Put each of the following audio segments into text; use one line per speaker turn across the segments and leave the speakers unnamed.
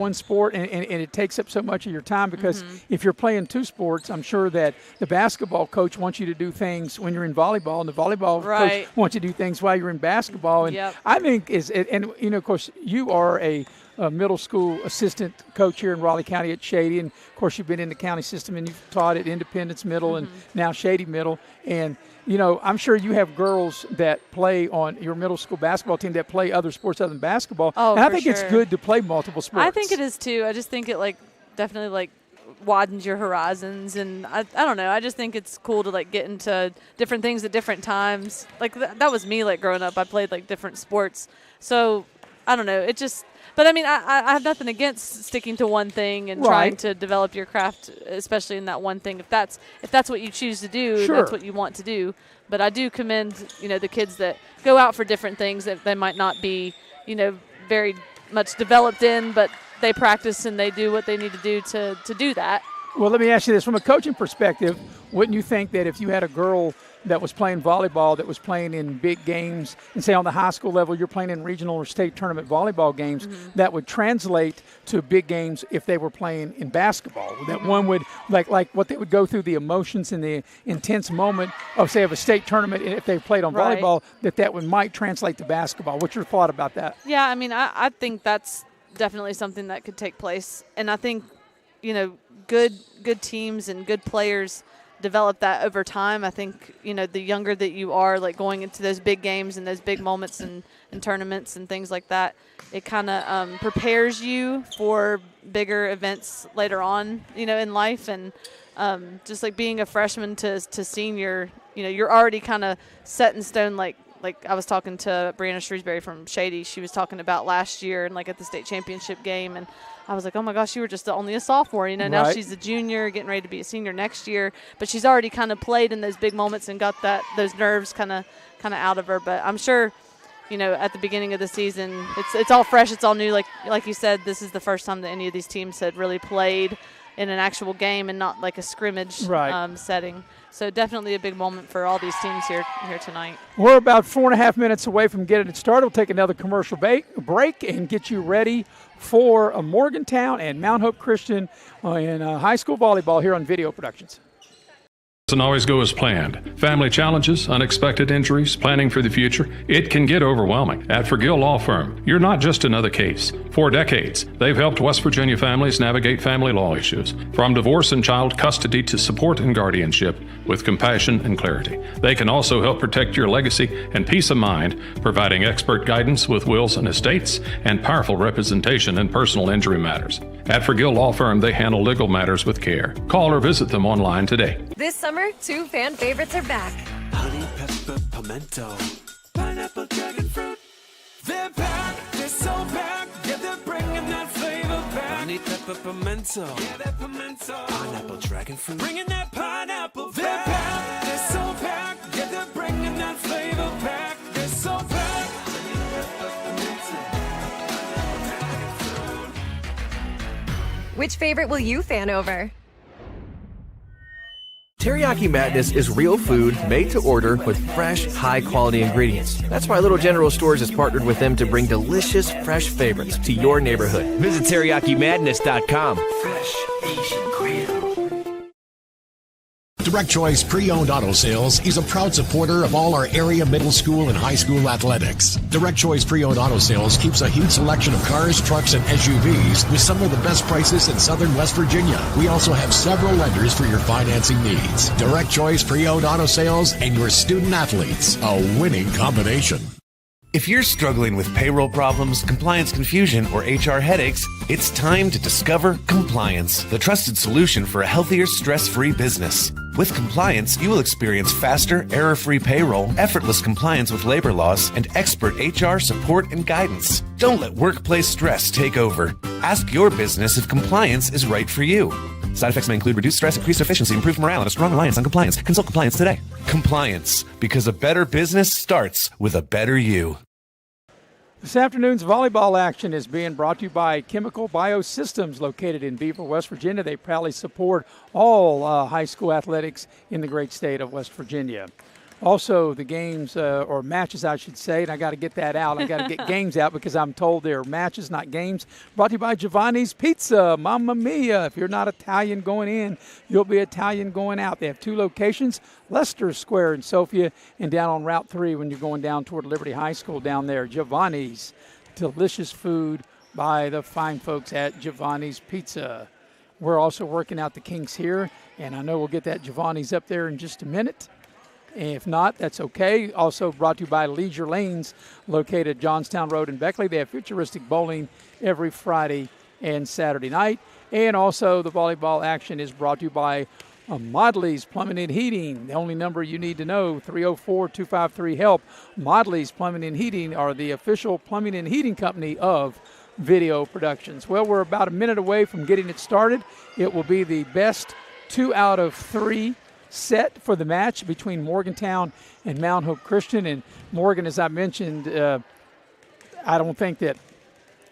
one sport and it takes up so much of your time because if you're playing two sports, I'm sure that the basketball coach wants you to do things when you're in volleyball, and the volleyball coach wants you to do things while you're in basketball. And I think of course, you are a middle school assistant coach here in Raleigh County at Shady, and of course you've been in the county system and you've taught at Independence Middle and now Shady Middle. And I'm sure you have girls that play on your middle school basketball team that play other sports other than basketball.
Oh,
and I think it's good to play multiple sports.
I think it is too. I just think it definitely widens your horizons, and I don't know. I just think it's cool to get into different things at different times. That was me growing up. I played different sports, so I don't know. It just. But I mean, I have nothing against sticking to one thing and trying to develop your craft, especially in that one thing. If that's what you choose to do, that's what you want to do. But I do commend the kids that go out for different things that they might not be very much developed in, but they practice and they do what they need to do to do that.
Well, let me ask you this: from a coaching perspective, wouldn't you think that if you had a girl that was playing volleyball, that was playing in big games, and say on the high school level you're playing in regional or state tournament volleyball games, that would translate to big games if they were playing in basketball? That one would, like what they would go through, the emotions and the intense moment of, say, of a state tournament, if they played on volleyball, that might translate to basketball. What's your thought about that?
Yeah, I mean, I think that's definitely something that could take place. And I think, good teams and good players develop that over time. I think, the younger that you are, going into those big games and those big moments and tournaments and things like that, it kind of prepares you for bigger events later on, in life. And just being a freshman to senior, you're already kind of set in stone. Like I was talking to Brianna Shrewsbury from Shady. She was talking about last year and at the state championship game, and I was like, oh my gosh, you were just only a sophomore. Now she's a junior, getting ready to be a senior next year. But she's already kind of played in those big moments and got those nerves kind of out of her. But I'm sure, at the beginning of the season, it's all fresh, it's all new. Like you said, this is the first time that any of these teams had really played in an actual game and not a scrimmage setting. So definitely a big moment for all these teams here tonight. We're about 4.5 minutes away from getting it started. We'll take another commercial break and get you ready for Morgantown and Mount Hope Christian in high school volleyball here on Video Productions.
Doesn't always go as planned. Family challenges, unexpected injuries, planning for the future, it can get overwhelming. At Forgill Law Firm, you're not just another case. For decades, they've helped West Virginia families navigate family law issues, from divorce and child custody to support and guardianship, with compassion and clarity. They can also help protect your legacy and peace of mind, providing expert guidance with wills and estates and powerful representation in personal injury matters. At Forgill Law Firm, they handle legal matters with care. Call or visit them online today.
This summer, 2 fan favorites are back.
Honey, pepper, pimento, pineapple, dragon fruit. They're back, they're so back. Yeah, they're bringing that flavor back. Honey, pepper, pimento, yeah, that pimento. Pineapple, dragon fruit, bringing that pineapple back. They're back, they're so back. Yeah, they're bringing that flavor back. They're so back. Honey, pepper, pimento, dragon fruit.
Which favorite will you fan over?
Teriyaki Madness is real food made to order with fresh, high-quality ingredients. That's why Little General Stores has partnered with them to bring delicious, fresh favorites to your neighborhood. Visit TeriyakiMadness.com.
Fresh Asian grill.
Direct Choice Pre-Owned Auto Sales is a proud supporter of all our area middle school and high school athletics. Direct Choice Pre-Owned Auto Sales keeps a huge selection of cars, trucks, and SUVs with some of the best prices in southern West Virginia. We also have several lenders for your financing needs. Direct Choice Pre-Owned Auto Sales and your student athletes, a winning combination.
If you're struggling with payroll problems, compliance confusion, or HR headaches, it's time to discover Compliance, the trusted solution for a healthier, stress-free business. With Compliance, you will experience faster, error-free payroll, effortless compliance with labor laws, and expert HR support and guidance. Don't let workplace stress take over. Ask your business if Compliance is right for you. Side effects may include reduced stress, increased efficiency, improved morale, and a strong reliance on compliance. Consult Compliance today. Compliance, because a better business starts with a better you.
This afternoon's volleyball action is being brought to you by Chemical Biosystems, located in Beaver, West Virginia. They proudly support all high school athletics in the great state of West Virginia. Also, the games, or matches, I should say, and I got to get that out. I got to get games out because I'm told they're matches, not games. Brought to you by Giovanni's Pizza. Mamma mia. If you're not Italian going in, you'll be Italian going out. They have 2 locations, Leicester Square in Sophia and down on Route 3 when you're going down toward Liberty High School down there. Giovanni's. Delicious food by the fine folks at Giovanni's Pizza. We're also working out the kinks here, and I know we'll get that Giovanni's up there in just a minute. If not, that's okay. Also brought to you by Leisure Lanes, located at Johnstown Road in Beckley. They have futuristic bowling every Friday and Saturday night. And also the volleyball action is brought to you by Modley's Plumbing and Heating. The only number you need to know, 304-253-HELP. Modley's Plumbing and Heating are the official plumbing and heating company of Video Productions. Well, we're about a minute away from getting it started. It will be the best 2 out of 3 set for the match between Morgantown and Mount Hope Christian. And Morgan, as I mentioned, I don't think that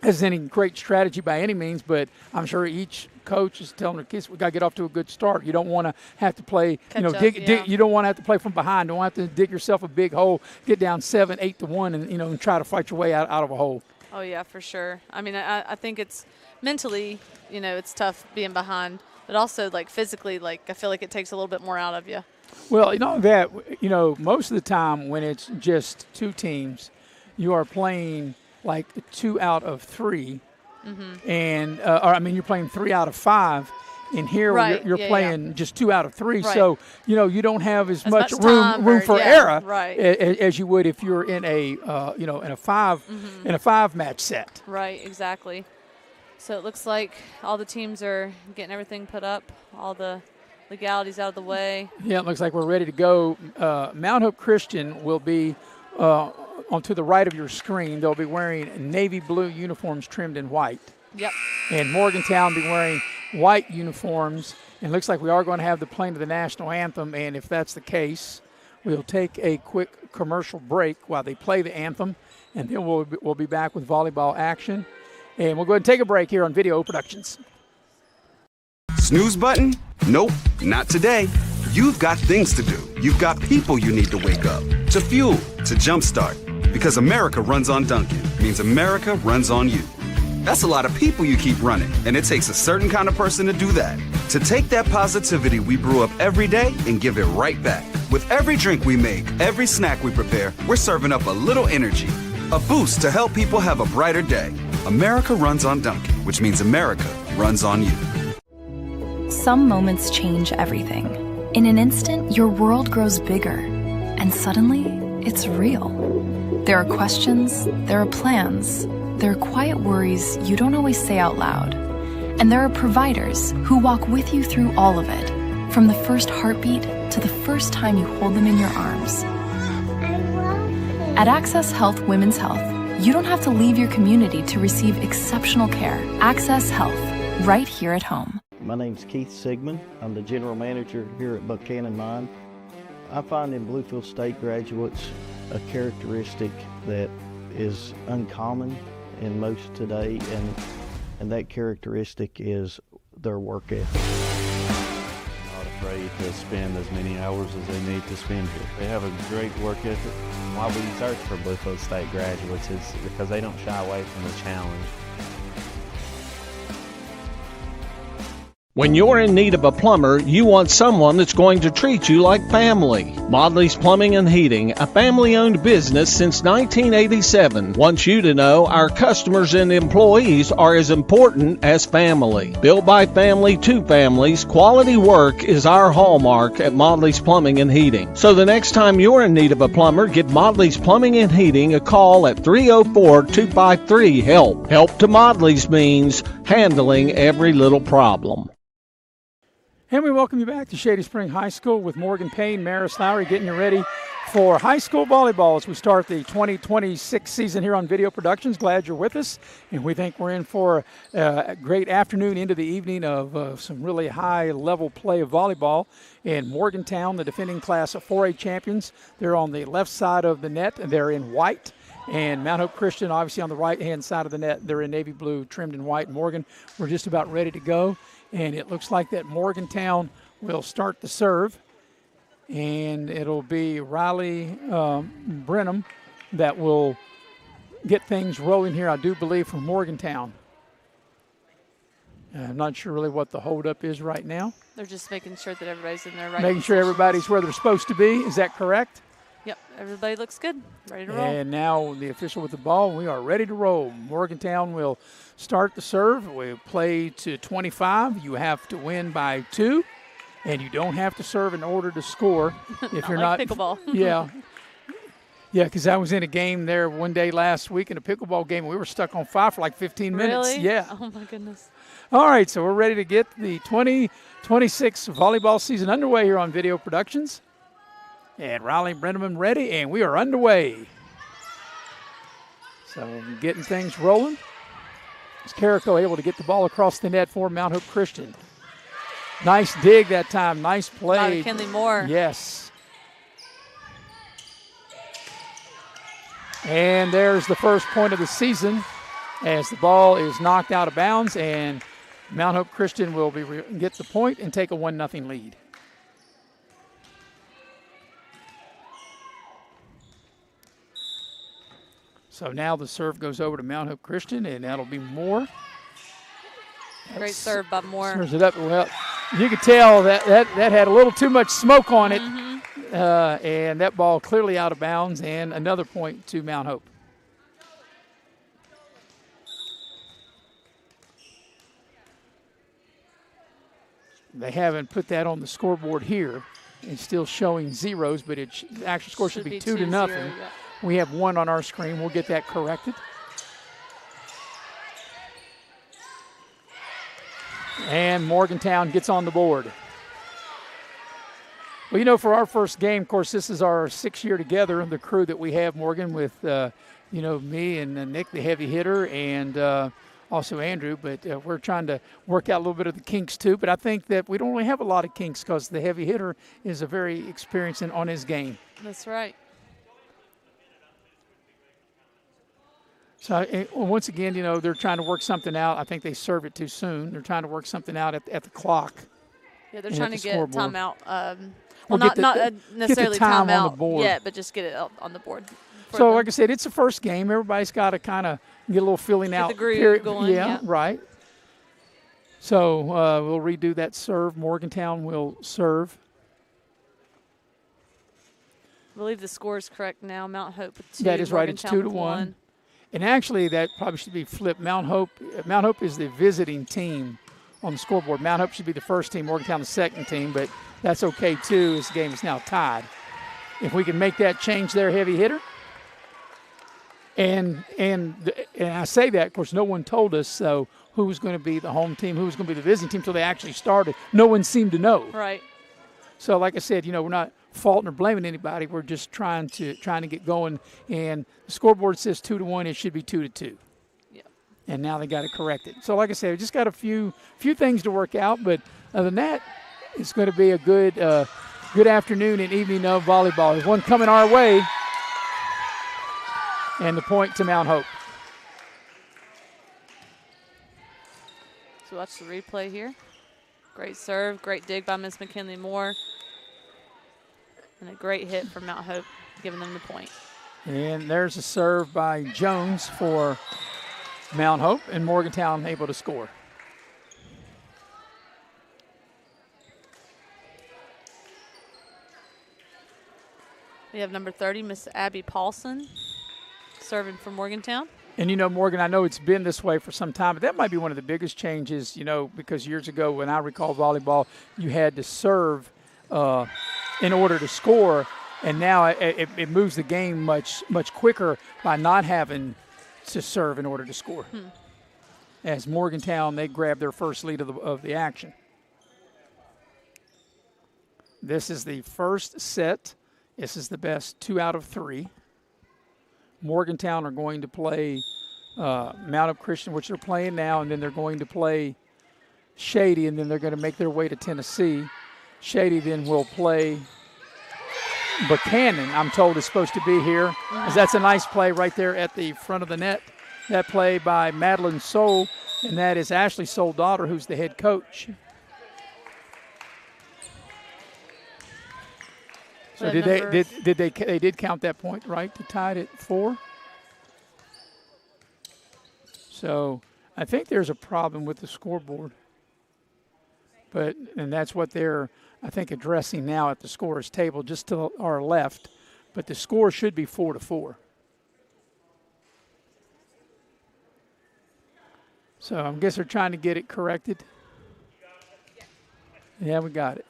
has any great strategy by any means, but I'm sure each coach is telling their kids, we got to get off to a good start. You don't want to have to play, you don't want to have to play from behind. Don't have to dig yourself a big hole, get down 7-8-1 and, and try to fight your way out of a hole.
Oh, yeah, for sure. I mean, I think it's mentally, it's tough being behind. But also, physically, I feel like it takes a little bit more out of you.
Well, most of the time when it's just 2 teams, you are playing 2 out of 3. Mm-hmm. And, you're playing 3 out of 5. And here you're playing just 2 out of 3. Right. So, you don't have as much room for error as you would if you're in a, in a 5-match set.
Right, exactly. So it looks like all the teams are getting everything put up, all the legalities out of the way.
Yeah, it looks like we're ready to go. Mount Hope Christian will be on to the right of your screen. They'll be wearing navy blue uniforms trimmed in white.
Yep.
And Morgantown will be wearing white uniforms. And it looks like we are going to have the playing of the national anthem. And if that's the case, we'll take a quick commercial break while they play the anthem. And then we'll be back with volleyball action. And we'll go ahead and take a break here on Video Productions.
Snooze button? Nope, not today. You've got things to do. You've got people you need to wake up, to fuel, to jumpstart. Because America runs on Dunkin', means America runs on you. That's a lot of people you keep running, and it takes a certain kind of person to do that. To take that positivity we brew up every day and give it right back. With every drink we make, every snack we prepare, we're serving up a little energy, a boost to help people have a brighter day. America runs on Dunkin', which means America runs on you.
Some moments change everything. In an instant, your world grows bigger, and suddenly, it's real. There are questions, there are plans, there are quiet worries you don't always say out loud. And there are providers who walk with you through all of it, from the first heartbeat to the first time you hold them in your arms. At Access Health Women's Health, you don't have to leave your community to receive exceptional care. Access Health, right here at home.
My name's Keith Sigmund. I'm the general manager here at Buckhannon Mine. I find in Bluefield State graduates a characteristic that is uncommon in most today, and that characteristic is their work ethic.
Not afraid to spend as many hours as they need to spend here. They have a great work ethic. Why we search for Bluefield State graduates is because they don't shy away from the challenge.
When you're in need of a plumber, you want someone that's going to treat you like family. Modley's Plumbing and Heating, a family-owned business since 1987, wants you to know our customers and employees are as important as family. Built by family to families, quality work is our hallmark at Modley's Plumbing and Heating. So the next time you're in need of a plumber, give Modley's Plumbing and Heating a call at 304-253-HELP. Help to Modley's means handling every little problem.
And we welcome you back to Shady Spring High School with Morgan Payne, Maris Lowry, getting you ready for high school volleyball as we start the 2026 season here on Video Productions. Glad you're with us, and we think we're in for a great afternoon into the evening of some really high-level play of volleyball. And Morgantown, the defending Class of 4A champions, they're on the left side of the net, and they're in white. And Mount Hope Christian, obviously on the right-hand side of the net, they're in navy blue, trimmed in white. Morgan, we're just about ready to go. And it looks like that Morgantown will start the serve. and it'll be Riley Brenham that will get things rolling here, I do believe, from Morgantown. I'm not sure really what the holdup is right now.
They're just making sure that everybody's in their right
Making sure everybody's where they're supposed to be. Is that correct?
Yep, everybody looks good. Ready to roll.
And now the official with the ball. We are ready to roll. Morgantown will start the serve. We play to 25. You have to win by 2, and you don't have to serve in order to score. If you're
like
not
pickleball.
Yeah. Yeah, because I was in a game there one day last week in a pickleball game. We were stuck on 5 for like 15 minutes.
Really?
Yeah.
Oh, my goodness.
All right, so we're ready to get the 2026 volleyball season underway here on Video Productions. And Riley Brenneman ready, and we are underway. So getting things rolling. Is Carrico able to get the ball across the net for Mount Hope Christian? Nice dig that time. Nice play.
McKinley Moore.
Yes. And there's the first point of the season as the ball is knocked out of bounds, and Mount Hope Christian will get the point and take a 1-0 lead. So now the serve goes over to Mount Hope Christian, and that'll be Moore.
Great serve by Moore.
Serves it up. Well, you could tell that had a little too much smoke on it, and that ball clearly out of bounds, and another point to Mount Hope. They haven't put that on the scoreboard here. It's still showing zeros, but the actual score should be 2-0.
Yeah.
We have 1 on our screen. We'll get that corrected. And Morgantown gets on the board. Well, you know, for our first game, of course, this is our 6th year together, the crew that we have, Morgan, with, me and Nick, the heavy hitter, and also Andrew. But we're trying to work out a little bit of the kinks, too. But I think that we don't really have a lot of kinks because the heavy hitter is a very experienced on his game.
That's right.
So, once again, they're trying to work something out. I think they serve it too soon. They're trying to work something out at the clock.
Yeah, they're trying to get
scoreboard.
timeout.
Well,
not necessarily
time on the
timeout
board.
yet, but just get it on the board.
So, like I said, it's the first game. Everybody's got to kind of get a little feeling out.
Get the groove going.
Yeah, right. So, we'll redo that serve. Morgantown will serve.
I believe the score is correct now. Mount Hope with 2.
That is right. It's 2-1. And actually, that probably should be flipped. Mount Hope is the visiting team on the scoreboard. Mount Hope should be the first team, Morgantown the second team, but that's okay, too. This game is now tied. If we can make that change there, heavy hitter. And I say that, of course, no one told us who was going to be the home team, who was going to be the visiting team until they actually started. No one seemed to know.
Right.
So, like I said, we're not faulting or blaming anybody. We're just trying to get going. And the scoreboard says 2-1. It should be 2-2.
Yeah.
And now they got to correct it. So, like I said, we just got a few things to work out. But other than that, it's going to be a good afternoon and evening of volleyball. There's one coming our way. And the point to Mount Hope.
So watch the replay here. Great serve, great dig by Miss McKinley Moore. And a great hit from Mount Hope, giving them the point.
And there's a serve by Jones for Mount Hope, and Morgantown able to score.
We have number 30, Miss Abby Paulson, serving for Morgantown.
And, Morgan, I know it's been this way for some time, but that might be one of the biggest changes, because years ago when I recall volleyball, you had to serve in order to score, and now it moves the game much quicker by not having to serve in order to score. As Morgantown, they grab their first lead of the action. This is the first set. This is the best 2 out of 3. Morgantown are going to play Mount Hope Christian, which they're playing now, and then they're going to play Shady, and then they're going to make their way to Tennessee. Shady then will play Buckhannon, I'm told is supposed to be here. As that's a nice play right there at the front of the net. That play by Madeline Soul, and that is Ashley Soul daughter, who's the head coach. So they did count that point, right, to tie it at 4? So I think there's a problem with the scoreboard. And that's what they're, I think, addressing now at the scorer's table, just to our left. But the score should be 4-4. So I guess they're trying to get it corrected. Yeah, we got it.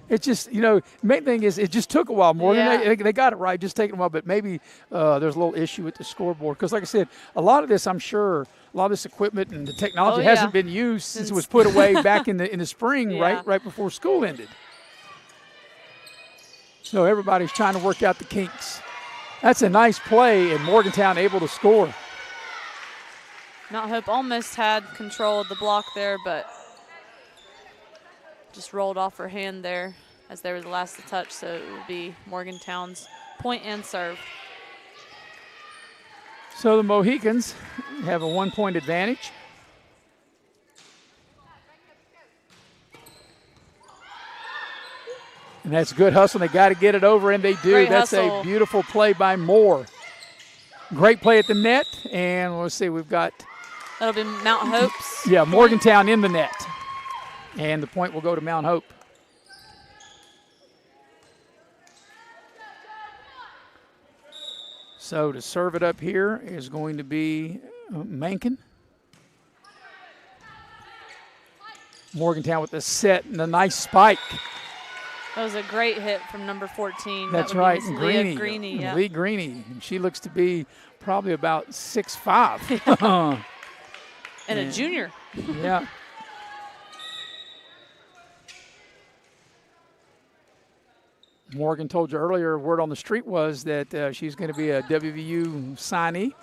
It's just, the main thing is it just took a while more.
Yeah.
They got it right, just taking a while. But maybe there's a little issue with the scoreboard. Because like I said, a lot of this, I'm sure, a lot of this equipment and the technology hasn't been used since it was put away back in the spring, right before school ended. So everybody's trying to work out the kinks. That's a nice play, and Morgantown able to score.
Mount Hope almost had control of the block there, but just rolled off her hand there as they were the last to touch, so it will be Morgantown's point and serve.
So the Mohicans have a 1-point advantage. And that's good hustle. They got to get it over, and they do.
Great
That's
hustle.
A beautiful play by Moore. Great play at the net, and we'll see. We've got
that'll be Mount Hope's.
Yeah, Morgantown in the net, and the point will go to Mount Hope. So to serve it up here is going to be Mankin. Morgantown with the set and a nice spike.
That was a great hit from number 14.
That's
that
right,
Greeny. Yeah.
Lee Greeny. She looks to be probably about 6'5".
And a junior.
Yeah. Morgan told you earlier, word on the street was that she's going to be a WVU signee,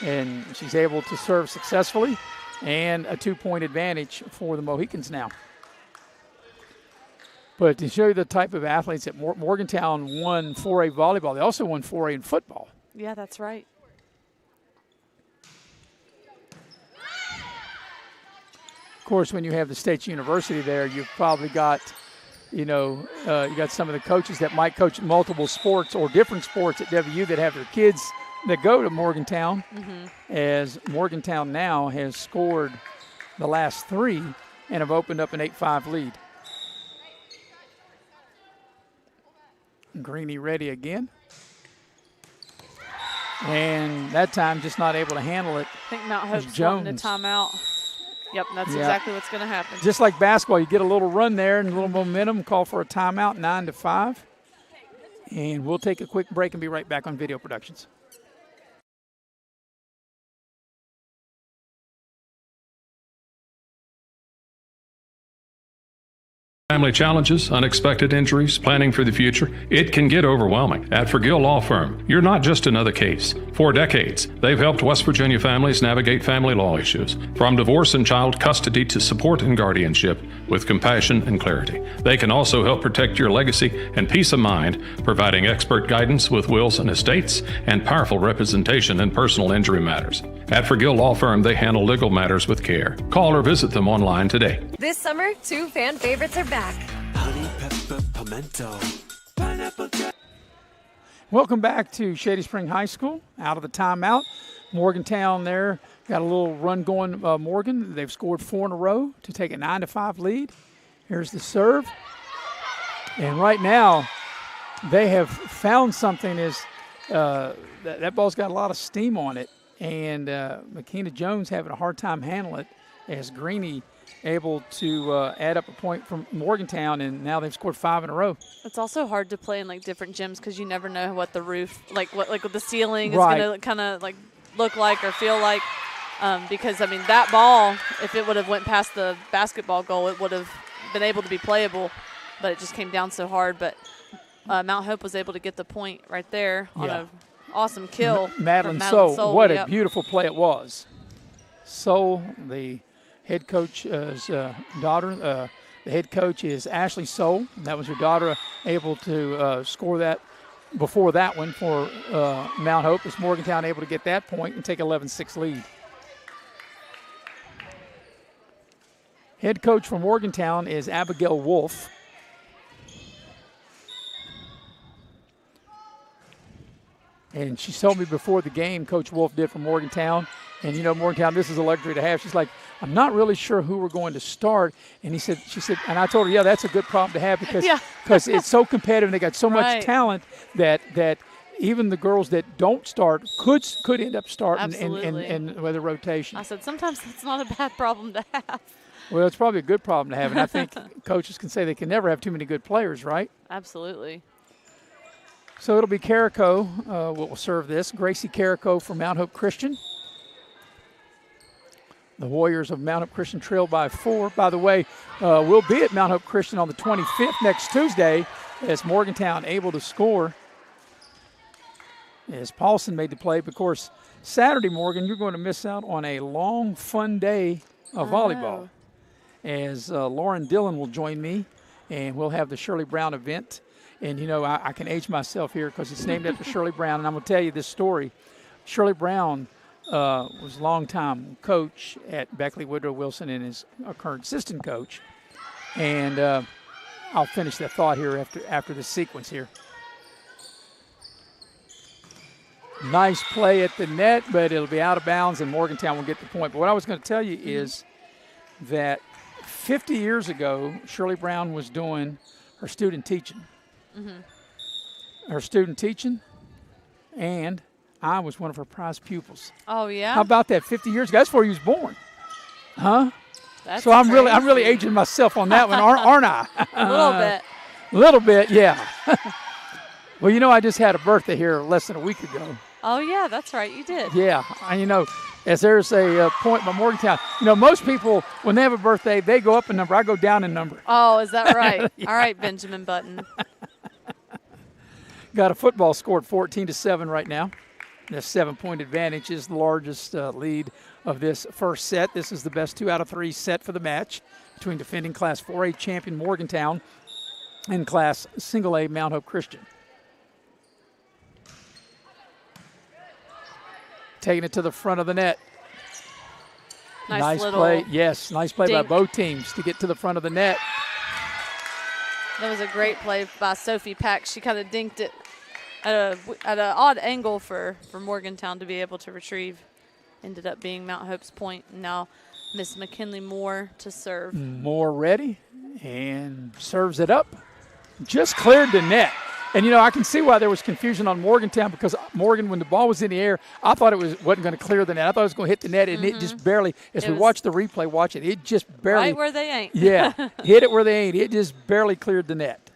and she's able to serve successfully, and a 2-point advantage for the Mohicans now. But to show you the type of athletes that Morgantown won 4A volleyball, they also won 4A in football.
Yeah, that's right.
Of course, when you have the State University there, you've probably got, you got some of the coaches that might coach multiple sports or different sports at WU that have their kids that go to Morgantown, as Morgantown now has scored the last 3 and have opened up an 8-5 lead. Greeny ready again. And that time just not able to handle it.
I think Mount Hope's wanting a timeout. Yep, that's exactly what's going to happen.
Just like basketball, you get a little run there and a little momentum, call for a timeout, 9-5. And we'll take a quick break and be right back on Video Productions.
Family challenges, unexpected injuries, planning for the future, it can get overwhelming. At Forgill Law Firm, you're not just another case. For decades, they've helped West Virginia families navigate family law issues, from divorce and child custody to support and guardianship, with compassion and clarity. They can also help protect your legacy and peace of mind, providing expert guidance with wills and estates and powerful representation in personal injury matters. At Forgill Law Firm, they handle legal matters with care. Call or visit them online today.
This summer, 2 fan favorites are back.
Honey pepper pimento. Pineapple jack.
Welcome back to Shady Spring High School. Out of the timeout. Morgantown there got a little run going. Morgan, they've scored 4 in a row to take a 9-5 lead. Here's the serve. And right now, they have found something that ball's got a lot of steam on it. And McKenna Jones having a hard time handling it as Greeny able to add up a point from Morgantown, and now they've scored 5 in a row.
It's also hard to play in different gyms because you never know what the roof, what the ceiling is going to kind of look like or feel like. Because that ball, if it would have went past the basketball goal, it would have been able to be playable, but it just came down so hard. But Mount Hope was able to get the point right there on a awesome kill.
Madeline Soule. What a beautiful play it was. Soule, the head coach's daughter. The head coach is Ashley Soule. That was her daughter, able to score that before that one for Mount Hope. Is Morgantown able to get that point and take 11-6 lead. Head coach for Morgantown is Abigail Wolf. And she told me before the game, Coach Wolf did from Morgantown, and Morgantown, this is a luxury to have. She's like, I'm not really sure who we're going to start. And she said, and I told her, yeah, that's a good problem to have because it's so competitive and they got so much talent that even the girls that don't start could end up starting in with a rotation.
I said, sometimes that's not a bad problem to have.
Well, it's probably a good problem to have, and I think coaches can say they can never have too many good players, right?
Absolutely.
So it'll be Carrico will serve this. Gracie Carrico from Mount Hope Christian. The Warriors of Mount Hope Christian trail by 4. By the way, we'll be at Mount Hope Christian on the 25th next Tuesday as Morgantown able to score. As Paulson made the play, but of course, Saturday, Morgan, you're going to miss out on a long, fun day of volleyball. As Lauren Dillon will join me, and we'll have the Shirley Brown event. And, I can age myself here because it's named after Shirley Brown, and I'm going to tell you this story. Shirley Brown was a longtime coach at Beckley Woodrow Wilson and is a current assistant coach. And I'll finish that thought here after the sequence here. Nice play at the net, but it'll be out of bounds, and Morgantown will get the point. But what I was going to tell you is that 50 years ago, Shirley Brown was doing her student teaching. Her student teaching, and I was one of her prize pupils.
Oh, yeah?
How about that? 50 years ago. That's before you was born. Huh?
That's
so I'm really aging myself on that one, aren't I?
A little bit.
A little bit, yeah. Well, I just had a birthday here less than a week ago.
Oh, yeah, that's right. You did.
Yeah. And, as there's a point by Morgantown, most people, when they have a birthday, they go up in number. I go down in number.
Oh, is that right? Yeah. All right, Benjamin Button.
Got a football score at 14-7 right now. The 7-point advantage is the largest lead of this first set. This is the best 2 out of 3 set for the match between defending Class 4A champion Morgantown and Class Single A Mount Hope Christian. Taking it to the front of the net.
Nice
play. Yes, nice play by both teams to get to the front of the net.
That was a great play by Sophie Pack. She kind of dinked it at an odd angle for Morgantown to be able to retrieve. Ended up being Mount Hope's point. Now Miss McKinley Moore to serve.
Moore ready and serves it up. Just cleared the net. And, I can see why there was confusion on Morgantown because Morgan, when the ball was in the air, I thought it wasn't going to clear the net. I thought it was going to hit the net, and it just barely, as we watch the replay, it just barely.
Right where they ain't.
Yeah, hit it where they ain't. It just barely cleared the net.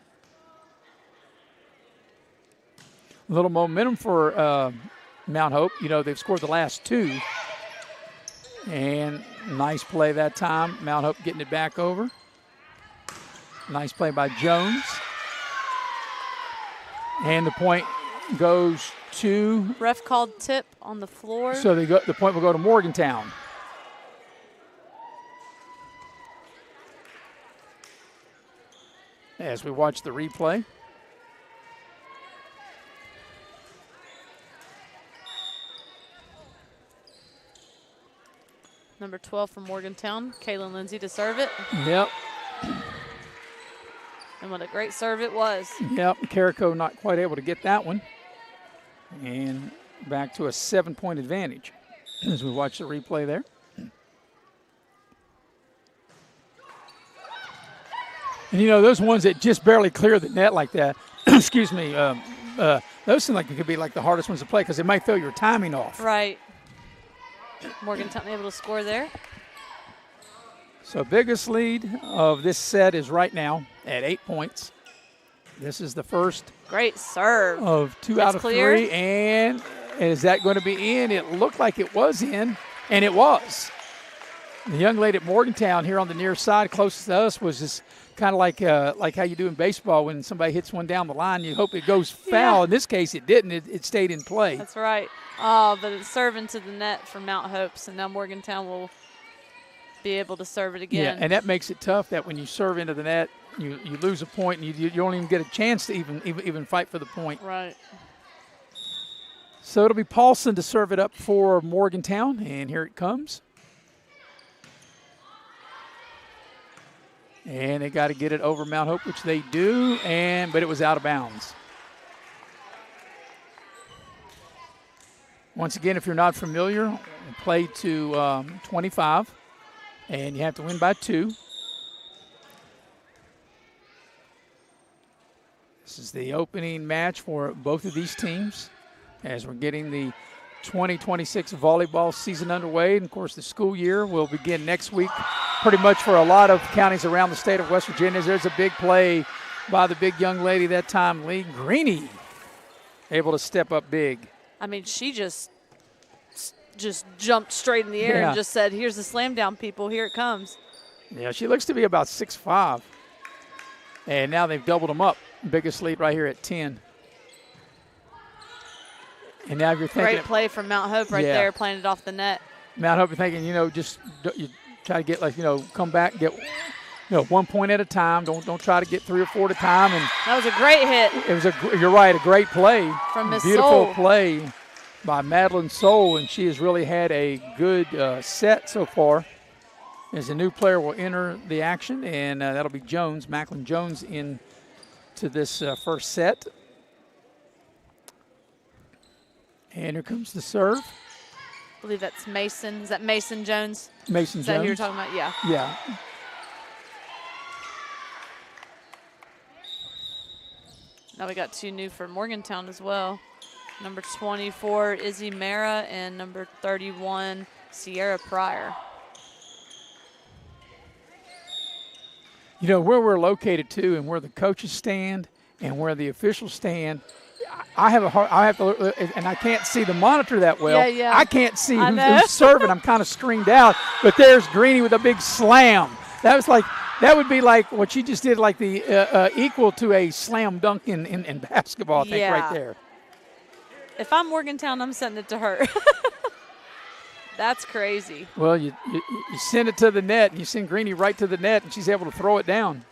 A little momentum for Mount Hope. They've scored the last 2. And nice play that time. Mount Hope getting it back over. Nice play by Jones. And the point goes to.
Ref called tip on the floor.
So the point will go to Morgantown. As we watch the replay.
Number 12 from Morgantown, Kaylin Lindsay to serve it.
Yep.
And what a great serve it was.
Yep, Carrico not quite able to get that one. And back to a 7-point advantage as we watch the replay there. And, those ones that just barely clear the net like that, excuse me, those seem like it could be like the hardest ones to play because they might throw your timing off.
Right. Morgantown able to score there.
So biggest lead of this set is right now at 8 points. This is the first
great serve
of 2 out of 3. And is that going to be in? It looked like it was in, and it was. The young lady at Morgantown here on the near side, closest to us, was just kind of like how you do in baseball when somebody hits one down the line. You hope it goes foul. Yeah. In this case, it didn't. It stayed in play.
That's right. Oh, but it's serving to the net for Mount Hope, so now Morgantown will be able to serve it again.
Yeah, and that makes it tough that when you serve into the net, you lose a point, and you don't even get a chance to even fight for the point.
Right.
So it'll be Paulson to serve it up for Morgantown, and here it comes. And they got to get it over Mount Hope, which they do, but it was out of bounds. Once again, if you're not familiar, play to 25, and you have to win by 2. This is the opening match for both of these teams as we're getting the 2026 volleyball season underway. And, of course, the school year will begin next week pretty much for a lot of counties around the state of West Virginia. There's a big play by the big young lady that time, Lee Greeny, able to step up big.
I mean, she just jumped straight in the air and just said, here's the slam down, people. Here it comes.
Yeah, she looks to be about 6'5". And now they've doubled them up. Biggest lead right here at 10. And now you're thinking.
Great play from Mount Hope right there, playing it off the net.
Mount Hope, you're thinking, just you try to get, come back, get, 1 point at a time. Don't try to get 3 or 4 at a time. And
that was a great hit.
It was you're right, a great play.
From Miss
Beautiful
Soul.
play by Madeline Soul, and she has really had a good set so far. As a new player will enter the action, and that'll be Jones, Macklin Jones, in to this first set. And here comes the serve.
I believe that's Mason. Is that Mason Jones?
Mason Jones.
Is that who you're talking about? Yeah.
Yeah.
Now we got 2 new for Morgantown as well. Number 24, Izzy Mara, and number 31, Sierra Pryor.
Where we're located too, and where the coaches stand, and where the officials stand, I have to look, and I can't see the monitor that well.
Yeah.
I can't see who's serving. I'm kind of screened out. But there's Greeny with a big slam. That would be like what she just did, like the equal to a slam dunk in basketball. I think right there.
If I'm Morgantown, I'm sending it to her. That's crazy.
Well, you send it to the net, and you send Greeny right to the net, and she's able to throw it down.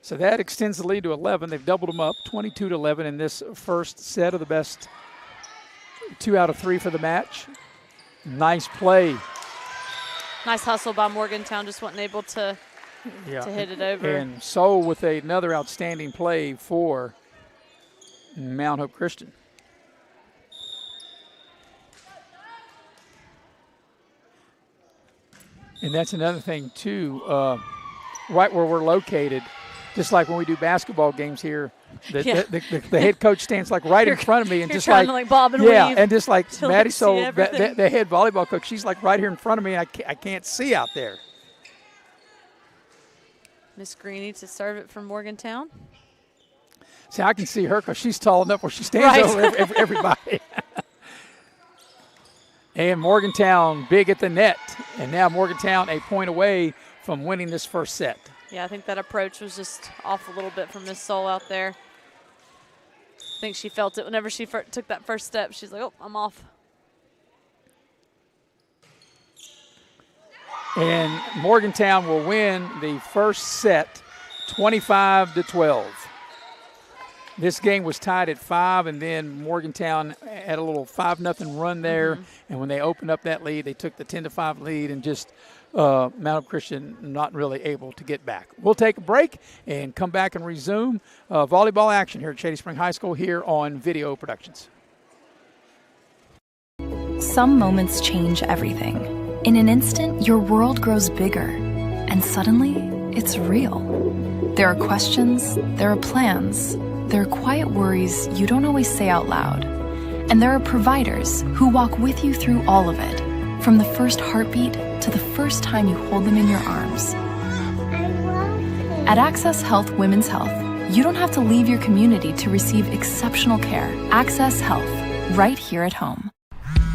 So that extends the lead to 11. They've doubled them up, 22-11 in this first set of the best 2 out of 3 for the match. Nice play.
Nice hustle by Morgantown, just wasn't able to hit it over.
And Soul with another outstanding play for Mount Hope Christian. And that's another thing, too, right where we're located, just like when we do basketball games here, the head coach stands right in front of me, and just
like bob and weave.
And just like Maddie Soul, the head volleyball coach, she's like right here in front of me, and I can't see out there.
Miss Greeny to serve it from Morgantown.
See, I can see her because she's tall enough where she stands over everybody. And Morgantown big at the net. And now Morgantown a point away from winning this first set.
Yeah, I think that approach was just off a little bit from Miss Soul out there. I think she felt it whenever she took that first step. She's like, oh, I'm off.
And Morgantown will win the first set 25-12. This game was tied at 5, and then Morgantown had a little 5-0 run there. Mm-hmm. And when they opened up that lead, they took the 10-5 lead, and just Mount Hope Christian not really able to get back. We'll take a break and come back and resume volleyball action here at Shady Spring High School here on Video Productions.
Some moments change everything. In an instant, your world grows bigger, and suddenly it's real. There are questions, there are plans, there are quiet worries you don't always say out loud. And there are providers who walk with you through all of it, from the first heartbeat to the first time you hold them in your arms. At Access Health Women's Health, you don't have to leave your community to receive exceptional care. Access Health, right here at home.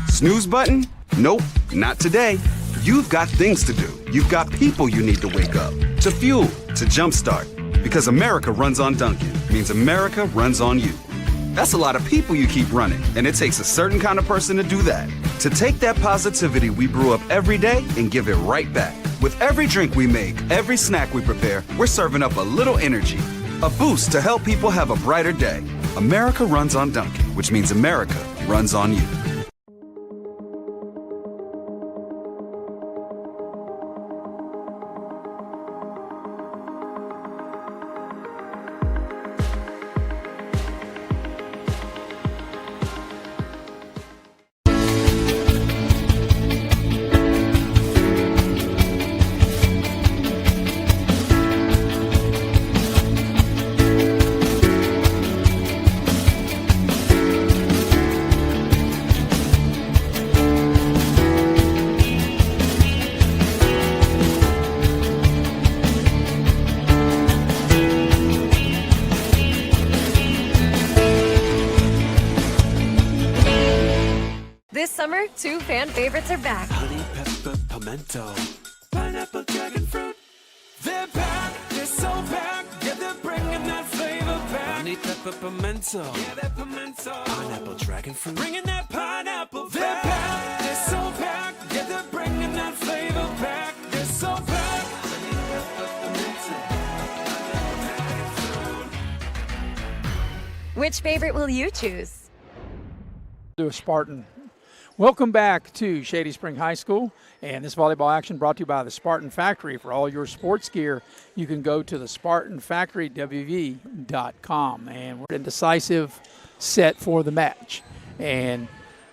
Snooze button? Nope, not today. You've got things to do. You've got people you need to wake up, to fuel, to jumpstart. Because America runs on Dunkin', means America runs on you. That's a lot of people you keep running, and it takes a certain kind of person to do that. To take that positivity we brew up every day and give it right back. With every drink we make, every snack we prepare, we're serving up a little energy, a boost to help people have a brighter day. America runs on Dunkin', which means America runs on you.
Summer, 2 fan favorites are back.
Honey, pepper, pimento, pineapple, dragon fruit. They're back, they're so back. Yeah, they're bringing that flavor back. Honey, pepper, pimento. Yeah, that pimento. Pineapple, dragon fruit. Bringing that pineapple back. They're back, they're so back. Yeah, they're bringing that flavor back. They're so back. Honey, pepper, pimento.
Which favorite will you choose?
Do a Spartan. Welcome back to Shady Spring High School, and this volleyball action brought to you by the Spartan Factory. For all your sports gear, you can go to the SpartanFactoryWV.com, and we're in a decisive set for the match. And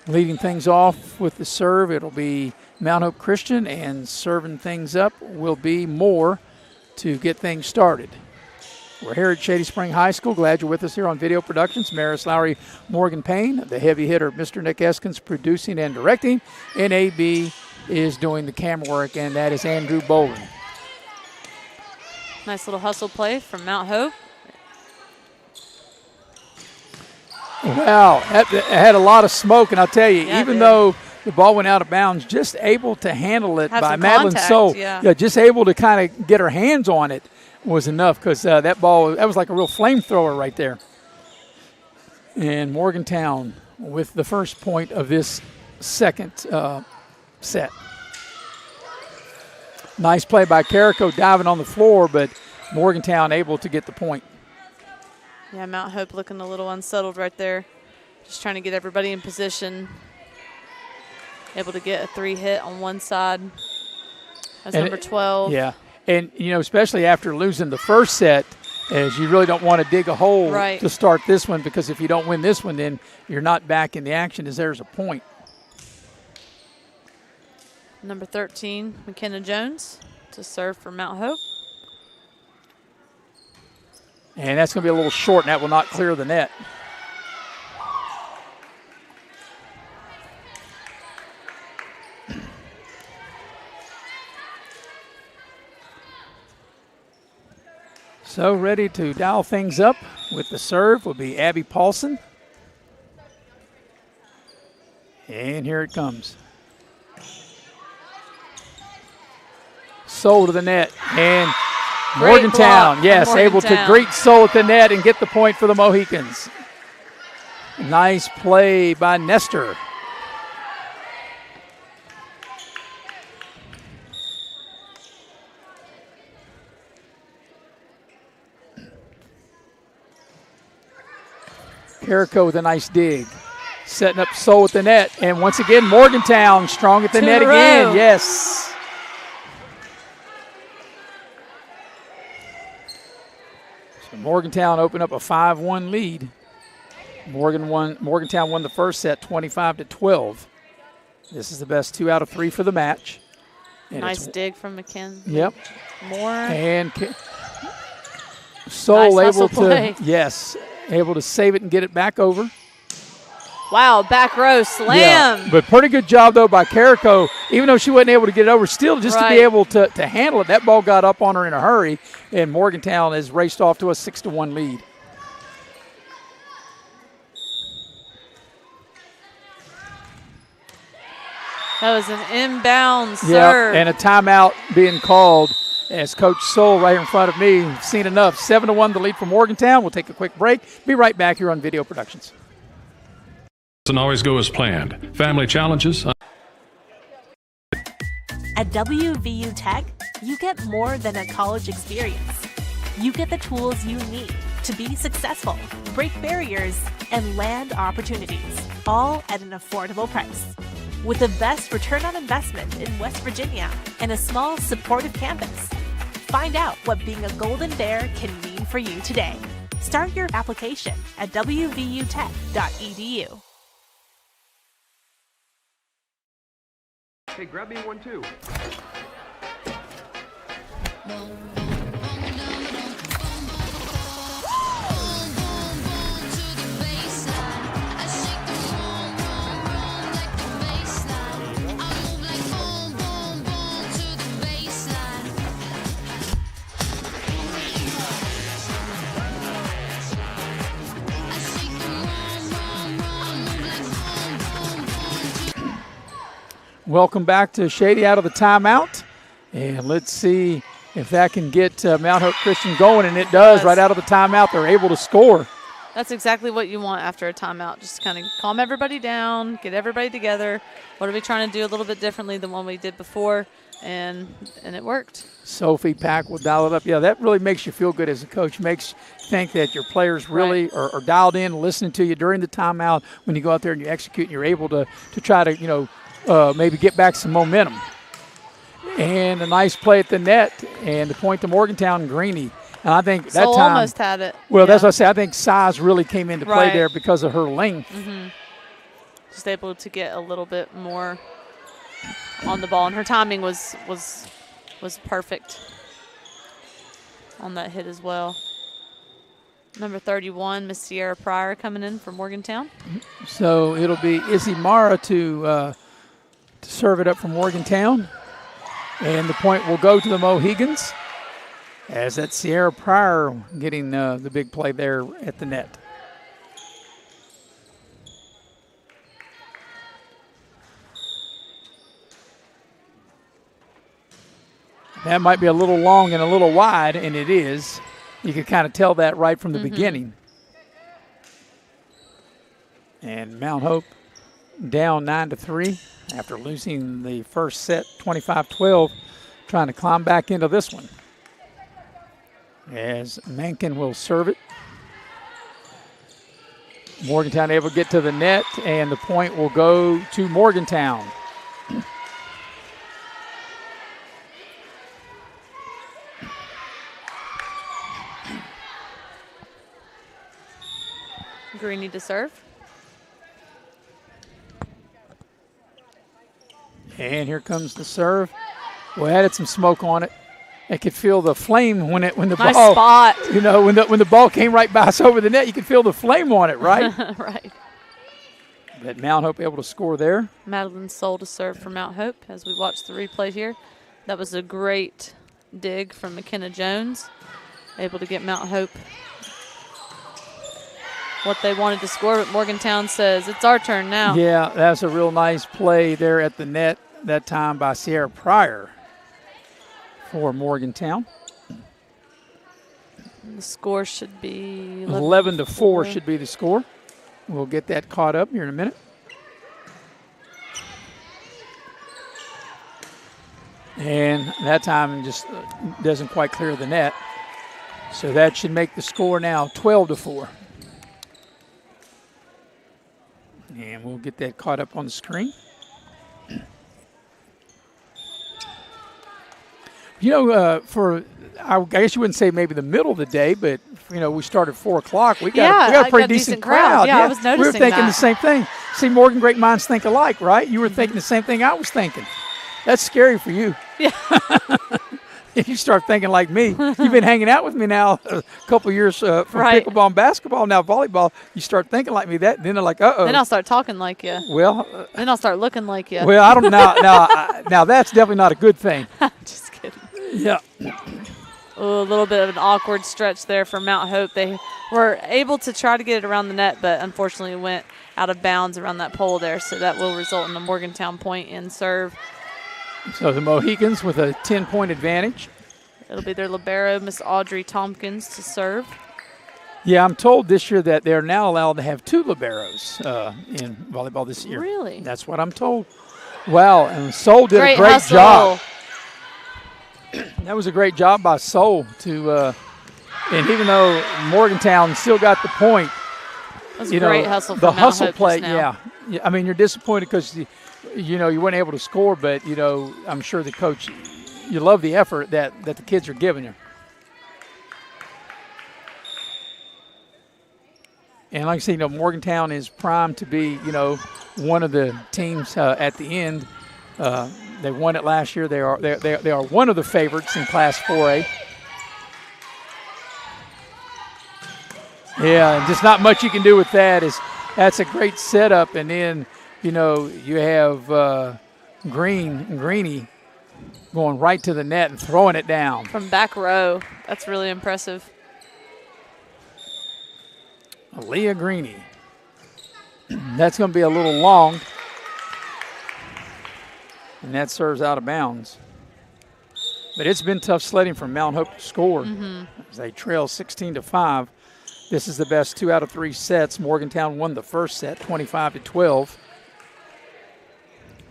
leading things off with the serve, it'll be Mount Hope Christian, and serving things up will be Moore to get things started. We're here at Shady Spring High School. Glad you're with us here on Video Productions. Maris Lowry, Morgan Payne, the heavy hitter, Mr. Nick Eskins, producing and directing. And AB is doing the camera work, and that is Andrew Bolin.
Nice little hustle play from Mount Hope.
Wow, that had a lot of smoke, and I'll tell you, even though the ball went out of bounds, just able to handle it by Madeline Soule. Yeah, just able to kind of get her hands on it was enough, because that ball, that was like a real flamethrower right there. And Morgantown with the first point of this second set. Nice play by Carrico diving on the floor, but Morgantown able to get the point.
Yeah, Mount Hope looking a little unsettled right there. Just trying to get everybody in position. Able to get a 3 hit on one side. That's number 12.
Yeah. And, you know, especially after losing the first set, as you really don't want to dig a hole to start this one, because if you don't win this one, then you're not back in the action as there's a point.
Number 13, McKenna Jones to serve for Mount Hope.
And that's going to be a little short, and that will not clear the net. So ready to dial things up with the serve will be Abby Paulson. And here it comes. Soule to the net. And Morgantown, yes, able to greet Soule at the net and get the point for the Mohicans. Nice play by Nestor. Carrico with a nice dig. Setting up Soule at the net. And once again, Morgantown strong at the net again. Yes. So Morgantown opened up a 5-1 lead. Morgantown won the first set 25-12. This is the best 2 out of 3 for the match. And
nice dig from McKenna.
Yep.
More.
And Soule
nice
able to,
play.
yes, able to save it and get it back over.
Wow, back row slam.
Yeah, but pretty good job, though, by Carrico. Even though she wasn't able to get it over, still just to be able to handle it. That ball got up on her in a hurry, and Morgantown has raced off to a 6-1 lead.
That was an inbound serve.
And a timeout being called as Coach Soule right in front of me. Seen enough. 7-1 the lead for Morgantown. We'll take a quick break. Be right back here on Video Productions.
Doesn't always go as planned. Family challenges.
At WVU Tech, you get more than a college experience. You get the tools you need to be successful, break barriers, and land opportunities, all at an affordable price. With the best return on investment in West Virginia and a small, supportive campus. Find out what being a Golden Bear can mean for you today. Start your application at wvutech.edu.
Hey, grab me one too.
welcome back to Shady out of the timeout. And let's see if that can get Mount Hope Christian going, and it does. Right out of the timeout. They're able to score.
That's exactly what you want after a timeout. Just kind of calm everybody down, get everybody together. What are we trying to do a little bit differently than what we did before? And it worked.
Sophie Pack will dial it up. Yeah, that really makes you feel good as a coach. Makes you think that your players really are dialed in, listening to you during the timeout when you go out there and you execute and you're able to try to, maybe get back some momentum. And a nice play at the net and the point to Morgantown and Greeny. And I think that time
almost had it.
Well, that's what I say. I think size really came into play there because of her length.
Just able to get a little bit more on the ball, and her timing was perfect on that hit as well. Number 31, Miss Sierra Pryor, coming in from Morgantown.
So it'll be Izzy Mara to serve it up from Morgantown, and the point will go to the Mohegans. As that Sierra Pryor getting the big play there at the net. That might be a little long and a little wide, and it is. You can kind of tell that right from the beginning. And Mount Hope down 9-3 after losing the first set 25-12, trying to climb back into this one. As Mankin will serve it. Morgantown able to get to the net, and the point will go to Morgantown.
Greeny to serve.
And here comes the serve. Well, it had some smoke on it. I could feel the flame when the
nice
ball.
Spot.
When the ball came right by us over the net, you could feel the flame on it, right?
Right.
But Mount Hope able to score there.
Madeline Soul to serve for Mount Hope as we watch the replay here. That was a great dig from McKenna Jones. Able to get Mount Hope what they wanted to score, but Morgantown says it's our turn now.
Yeah, that's a real nice play there at the net that time by Sierra Pryor for Morgantown.
The score should be
11-4 should be the score. We'll get that caught up here in a minute. And that time just doesn't quite clear the net. So that should make the score now 12-4. And we'll get that caught up on the screen. I guess you wouldn't say maybe the middle of the day, but, we started 4 o'clock. We got a pretty decent crowd.
Yeah, I was noticing
we were thinking
that.
the same thing. See, Morgan, great minds think alike, right? You were thinking the same thing I was thinking. That's scary for you.
Yeah.
If you start thinking like me, you've been hanging out with me now a couple years from pickleball and basketball, now volleyball. You start thinking like me, then they're like, uh-oh.
Then I'll start talking like you.
Well.
Then I'll start looking like you.
Well, I don't know. Now that's definitely not a good thing.
Just kidding.
Yeah.
A little bit of an awkward stretch there for Mount Hope. They were able to try to get it around the net, but unfortunately went out of bounds around that pole there, so that will result in a Morgantown point in serve.
So the Mohegans with a 10-point advantage.
It'll be their libero, Miss Audrey Tompkins, to serve.
Yeah, I'm told this year that they're now allowed to have 2 liberos in volleyball this year.
Really?
That's what I'm told. Wow, and Sol did a great
hustle.
job. That was a great job by Sol to, and even though Morgantown still got the point,
that was a great hustle from
the
Mount
hustle
Hope
play,
just now.
yeah. I mean, you're disappointed because you weren't able to score, but I'm sure the coach, you love the effort that the kids are giving you. And like I say, Morgantown is primed to be, one of the teams at the end. They won it last year. They are one of the favorites in Class 4A. Yeah, and just not much you can do with that. That's a great setup, and then you have Greeny going right to the net and throwing it down
from back row. That's really impressive.
Leah Greeny. That's going to be a little long. And that serves out of bounds. But it's been tough sledding from Mount Hope to score. As they trail 16-5. This is the best 2 out of 3 sets. Morgantown won the first set, 25-12.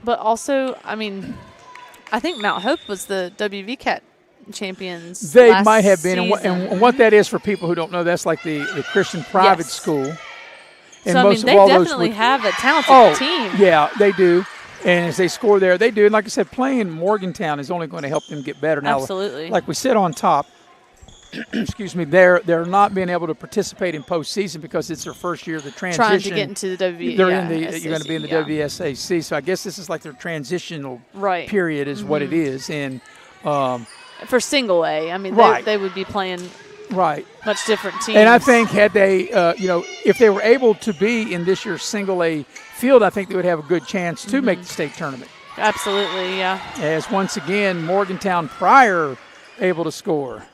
But also, I mean, I think Mount Hope was the WVCAT champions.
They
last
might have been. And what that is for people who don't know, that's like the Christian private school. And
so, I mean, they definitely have a talented team.
Yeah, they do. And as they score there, they do. And like I said, playing Morgantown is only going to help them get better. Now,
absolutely.
Like we said on top, excuse me, they're not being able to participate in postseason because it's their first year of the transition.
Trying to get into the WVSAC.
You're going to be in the WVSAC. So I guess this is like their transitional period is what it is. And
for single A, I mean, they would be playing much different teams.
And I think had they, if they were able to be in this year's single A field, I think they would have a good chance to make the state tournament.
Absolutely, yeah.
As once again, Morgantown prior able to score.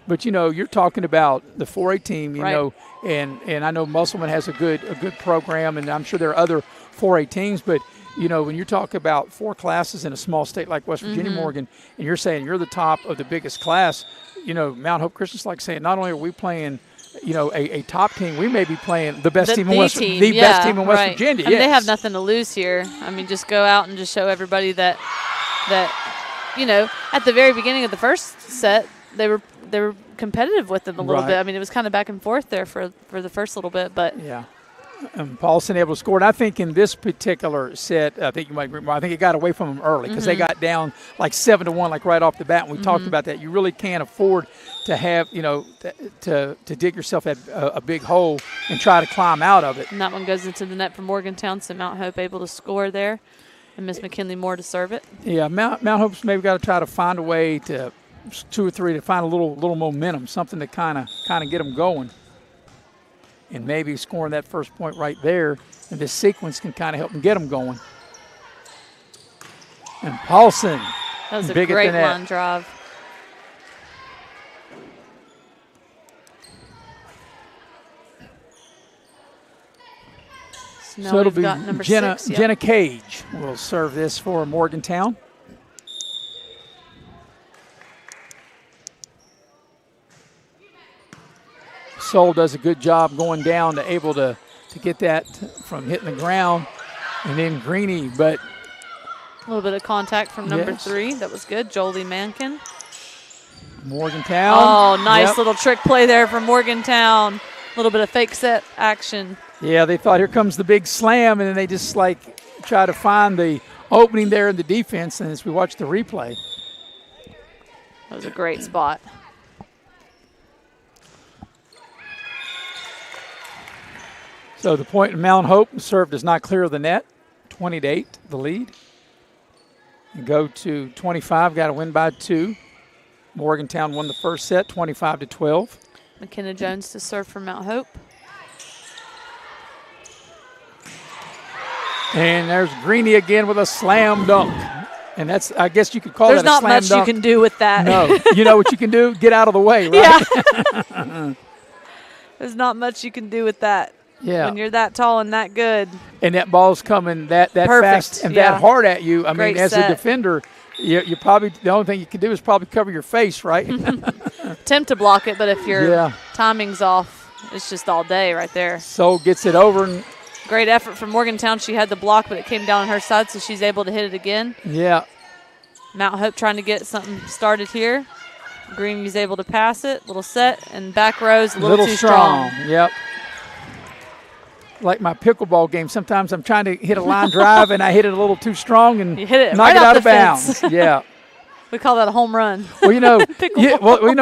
But, you're talking about the 4A team, know, and I know Musselman has a good program, and I'm sure there are other 4A teams, but, when you talk about 4 classes in a small state like West Virginia, Morgan, and you're saying you're the top of the biggest class, Mount Hope Christian's like saying not only are we playing a top team, we may be playing the best team in West Virginia.
I mean, they have nothing to lose here. I mean, just go out and just show everybody that at the very beginning of the first set, they were competitive with them a little bit. I mean, it was kind of back and forth there for the first little bit, but
Paulson able to score. And I think in this particular set, I think you might agree, I think it got away from them early because they got down like 7-1, like right off the bat. And we talked about that. You really can't afford to have, to dig yourself at a big hole and try to climb out of it.
And that one goes into the net for Morgantown, so Mount Hope able to score there, and Miss McKinley Moore to serve it.
Yeah, Mount Hope's maybe got to try to find a way to 2 or 3 to find a little momentum, something to kind of get them going. And maybe scoring that first point right there, and this sequence can kind of help them get them going. And Paulson.
That was a great line drive.
So it'll be Jenna Cage will serve this for Morgantown. Soul does a good job going down to able to get that from hitting the ground. And then Greeny, but
a little bit of contact from number 3. That was good. Jolie Mankin.
Morgantown.
Oh, nice little trick play there from Morgantown. A little bit of fake set action.
Yeah, they thought here comes the big slam, and then they just try to find the opening there in the defense. And as we watch the replay,
that was a great spot.
So the point in Mount Hope, serve does not clear the net, 20-8, the lead. And go to 25, got to win by 2. Morgantown won the first set, 25-12.
McKenna Jones to serve for Mount Hope.
And there's Greeny again with a slam dunk. And that's, I guess you could call that a slam dunk.
There's not much you can do with that.
No. You know what you can do? Get out of the way, right?
Yeah. There's not much you can do with that.
Yeah.
When you're that tall and that good.
And that ball's coming that fast and that hard at you. I mean, as a defender, you probably, the only thing you can do is probably cover your face, right?
Attempt to block it, but if your timing's off, it's just all day right there.
So gets it over. And
great effort from Morgantown. She had the block, but it came down on her side, so she's able to hit it again.
Yeah.
Mount Hope trying to get something started here. Greenby's able to pass it. Little set, and back row's a little too strong.
Yep. Like my pickleball game, sometimes I'm trying to hit a line drive and I hit it a little too strong and
you hit it
knock
right
it out
of
bounds.
Yeah. We call that a home run.
Well,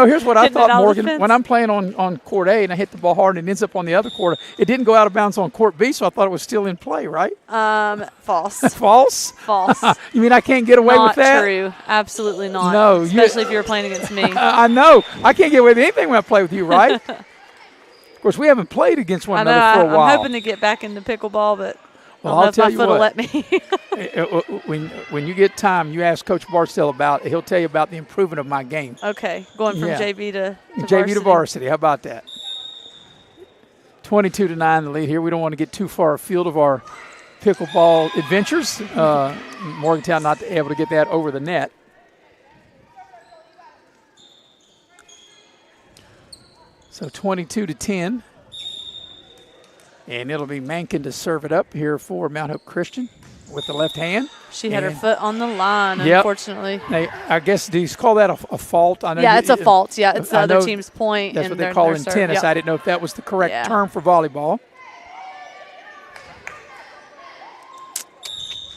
here's what I thought, Morgan. When I'm playing on court A and I hit the ball hard and it ends up on the other court, it didn't go out of bounds on court B, so I thought it was still in play, right?
False.
False?
False.
You mean I can't get away with that?
Not true. Absolutely not.
No.
Especially if you were playing against me.
I know. I can't get away with anything when I play with you, right? Of course, we haven't played against one another for a while.
I'm hoping to get back into pickleball, but
well,
I don't know if my foot will let me.
when you get time, you ask Coach Barstow about it. He'll tell you about the improvement of my game.
Okay, going from JV to
JV to varsity. How about that? 22-9 the lead here. We don't want to get too far afield of our pickleball adventures. Morgantown not able to get that over the net. So 22-10. And it'll be Mankin to serve it up here for Mount Hope Christian with the left hand.
She had her foot on the line, unfortunately.
I guess, do you call that a fault? I know
it's a fault. Yeah, it's the other team's point.
That's what they call it in tennis. Yep. I didn't know if that was the correct term for volleyball.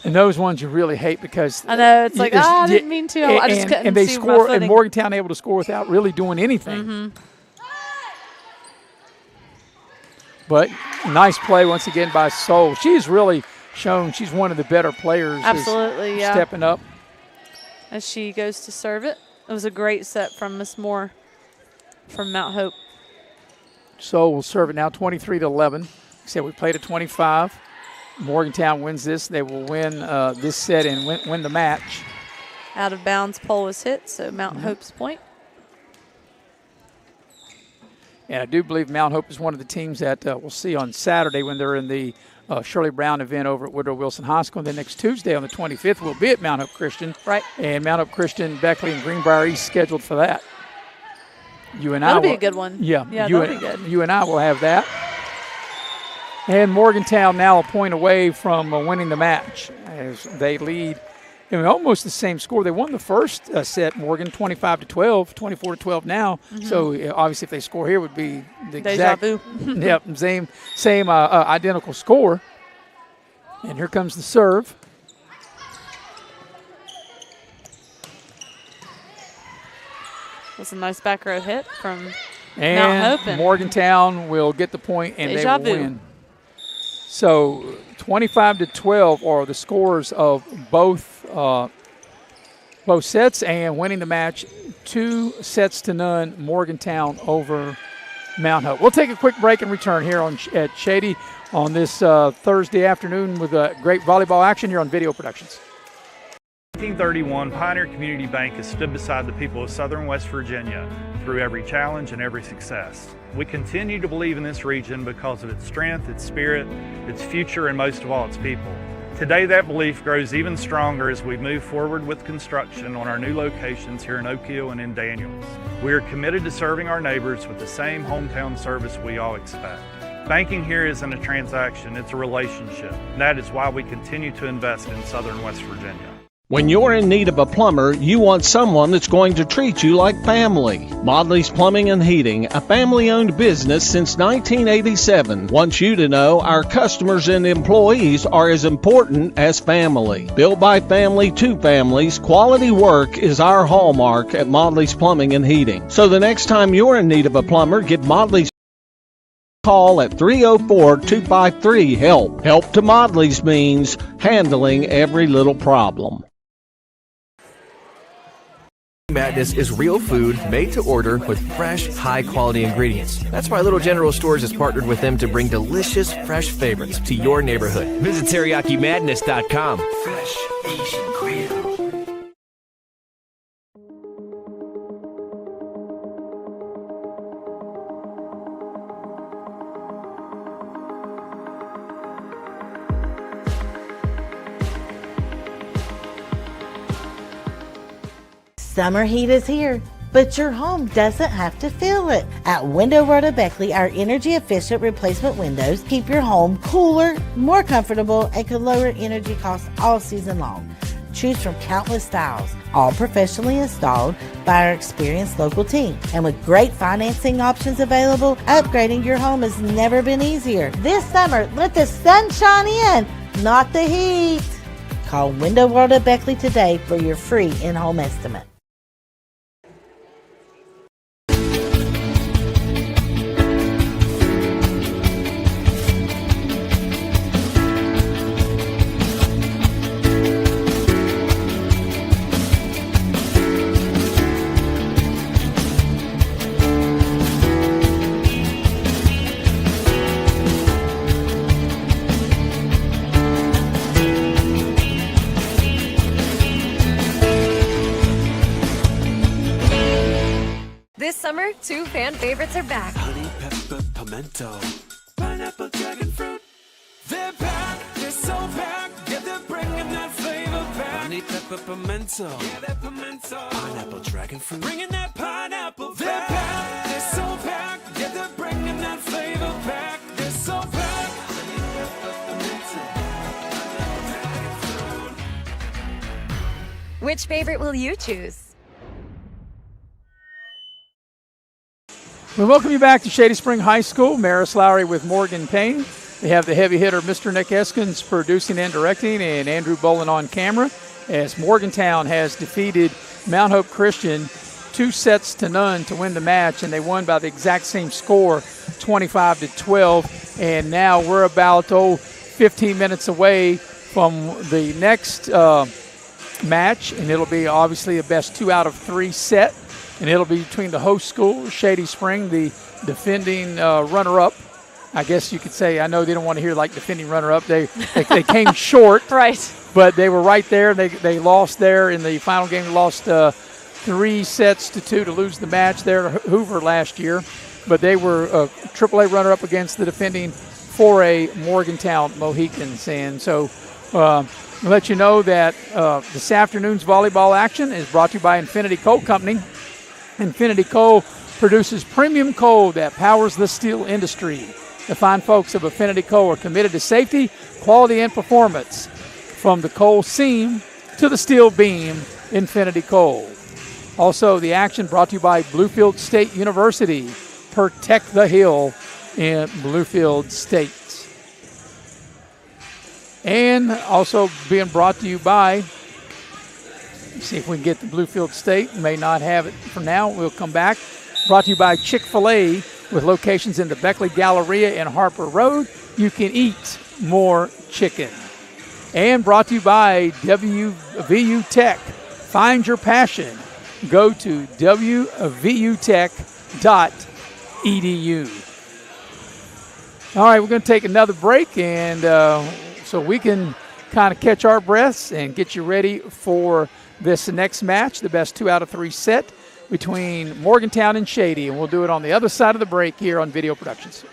And those ones you really hate because
I know it's like I didn't mean to. I just couldn't.
And they
see
score,
my
and Morgantown able to score without really doing anything.
Mm-hmm.
But nice play once again by Soul. She's really shown she's one of the better players.
Absolutely, yeah.
Stepping up
as she goes to serve it. It was a great set from Miss Moore from Mount Hope.
Soul will serve it now, 23-11. Like I said, we played at 25. Morgantown wins this. They will win this set and win the match.
Out of bounds pole was hit, so Mount Hope's point.
And I do believe Mount Hope is one of the teams that we'll see on Saturday when they're in the Shirley Brown event over at Woodrow Wilson High School. And then next Tuesday on the 25th, we'll be at Mount Hope Christian.
Right.
And Mount Hope Christian, Beckley, and Greenbrier East scheduled for that.
That'll be a good one.
Yeah,
that'll be good.
You and I will have that. And Morgantown now a point away from winning the match as they lead. Almost the same score. They won the first set, Morgan, 25-12, 24-12 now.
Mm-hmm.
So obviously, if they score here, would be the
Deja
exact
vu.
same identical score. And here comes the serve.
That's a nice back row hit from
Mount
Hope.
Morgantown will get the point, and they will
vu.
win. So 25-12 are the scores of both sets, and winning the match 2-0 Morgantown over Mount Hope. We'll take a quick break and return here at Shady on this Thursday afternoon with great volleyball action here on Video Productions.
1931, Pioneer Community Bank has stood beside the people of Southern West Virginia through every challenge and every success. We continue to believe in this region because of its strength, its spirit, its future, and most of all, its people. Today, that belief grows even stronger as we move forward with construction on our new locations here in Oak Hill and in Daniels. We are committed to serving our neighbors with the same hometown service we all expect. Banking here isn't a transaction, it's a relationship. And that is why we continue to invest in Southern West Virginia.
When you're in need of a plumber, you want someone that's going to treat you like family. Modley's Plumbing and Heating, a family-owned business since 1987, wants you to know our customers and employees are as important as family. Built by family to families, quality work is our hallmark at Modley's Plumbing and Heating. So the next time you're in need of a plumber, give Modley's call at 304-253-HELP. Help to Modley's means handling every little problem.
Madness is real food made to order with fresh, high-quality ingredients. That's why Little General Stores has partnered with them to bring delicious, fresh favorites to your neighborhood. Visit TeriyakiMadness.com.
Fresh Asian Grill.
Summer heat is here, but your home doesn't have to feel it. At Window World of Beckley, our energy-efficient replacement windows keep your home cooler, more comfortable, and can lower energy costs all season long. Choose from countless styles, all professionally installed by our experienced local team. And with great financing options available, upgrading your home has never been easier. This summer, let the sun shine in, not the heat. Call Window World of Beckley today for your free in-home estimate.
This summer, 2 fan favorites are back.
Honey pepper pimento, pineapple dragon fruit. They're back, they're so back. Honey pepper pimento. Yeah, that pimento. Pineapple dragon fruit. Bringing that pineapple back. They're packed, they're so packed. Yeah, they're bringing that flavor back. They're so packed. Honey pepper pimento.
Which favorite will you choose?
We welcome you back to Shady Spring High School. Maris Lowry with Morgan Payne. They have the heavy hitter, Mr. Nick Eskins, producing and directing, and Andrew Bolin on camera, as Morgantown has defeated Mount Hope Christian 2-0 to win the match, and they won by the exact same score, 25-12. And now we're about 15 minutes away from the next match, and it'll be obviously a best 2-out-of-3 set. And it'll be between the host school, Shady Spring, the defending runner-up. I guess you could say, I know they don't want to hear like defending runner-up. They came short.
Right.
But they were right there. They lost there in the final game. They lost 3-2 to lose the match there to Hoover last year. But they were AAA runner-up against the defending 4A Morgantown Mohicans. And so I'll let you know that this afternoon's volleyball action is brought to you by Infinity Coal Company. Infinity Coal produces premium coal that powers the steel industry. The fine folks of Infinity Coal are committed to safety, quality, and performance. From the coal seam to the steel beam, Infinity Coal. Also, the action brought to you by Bluefield State University. Protect the Hill in Bluefield State. And also being brought to you by, see if we can get the Bluefield State. May not have it for now. We'll come back. Brought to you by Chick-fil-A with locations in the Beckley Galleria and Harper Road. You can eat more chicken. And brought to you by WVU Tech. Find your passion. Go to wvutech.edu. All right, we're going to take another break, and so we can kind of catch our breaths and get you ready for this next match, the best 2-out-of-3 set between Morgantown and Shady, and we'll do it on the other side of the break here on Video Productions.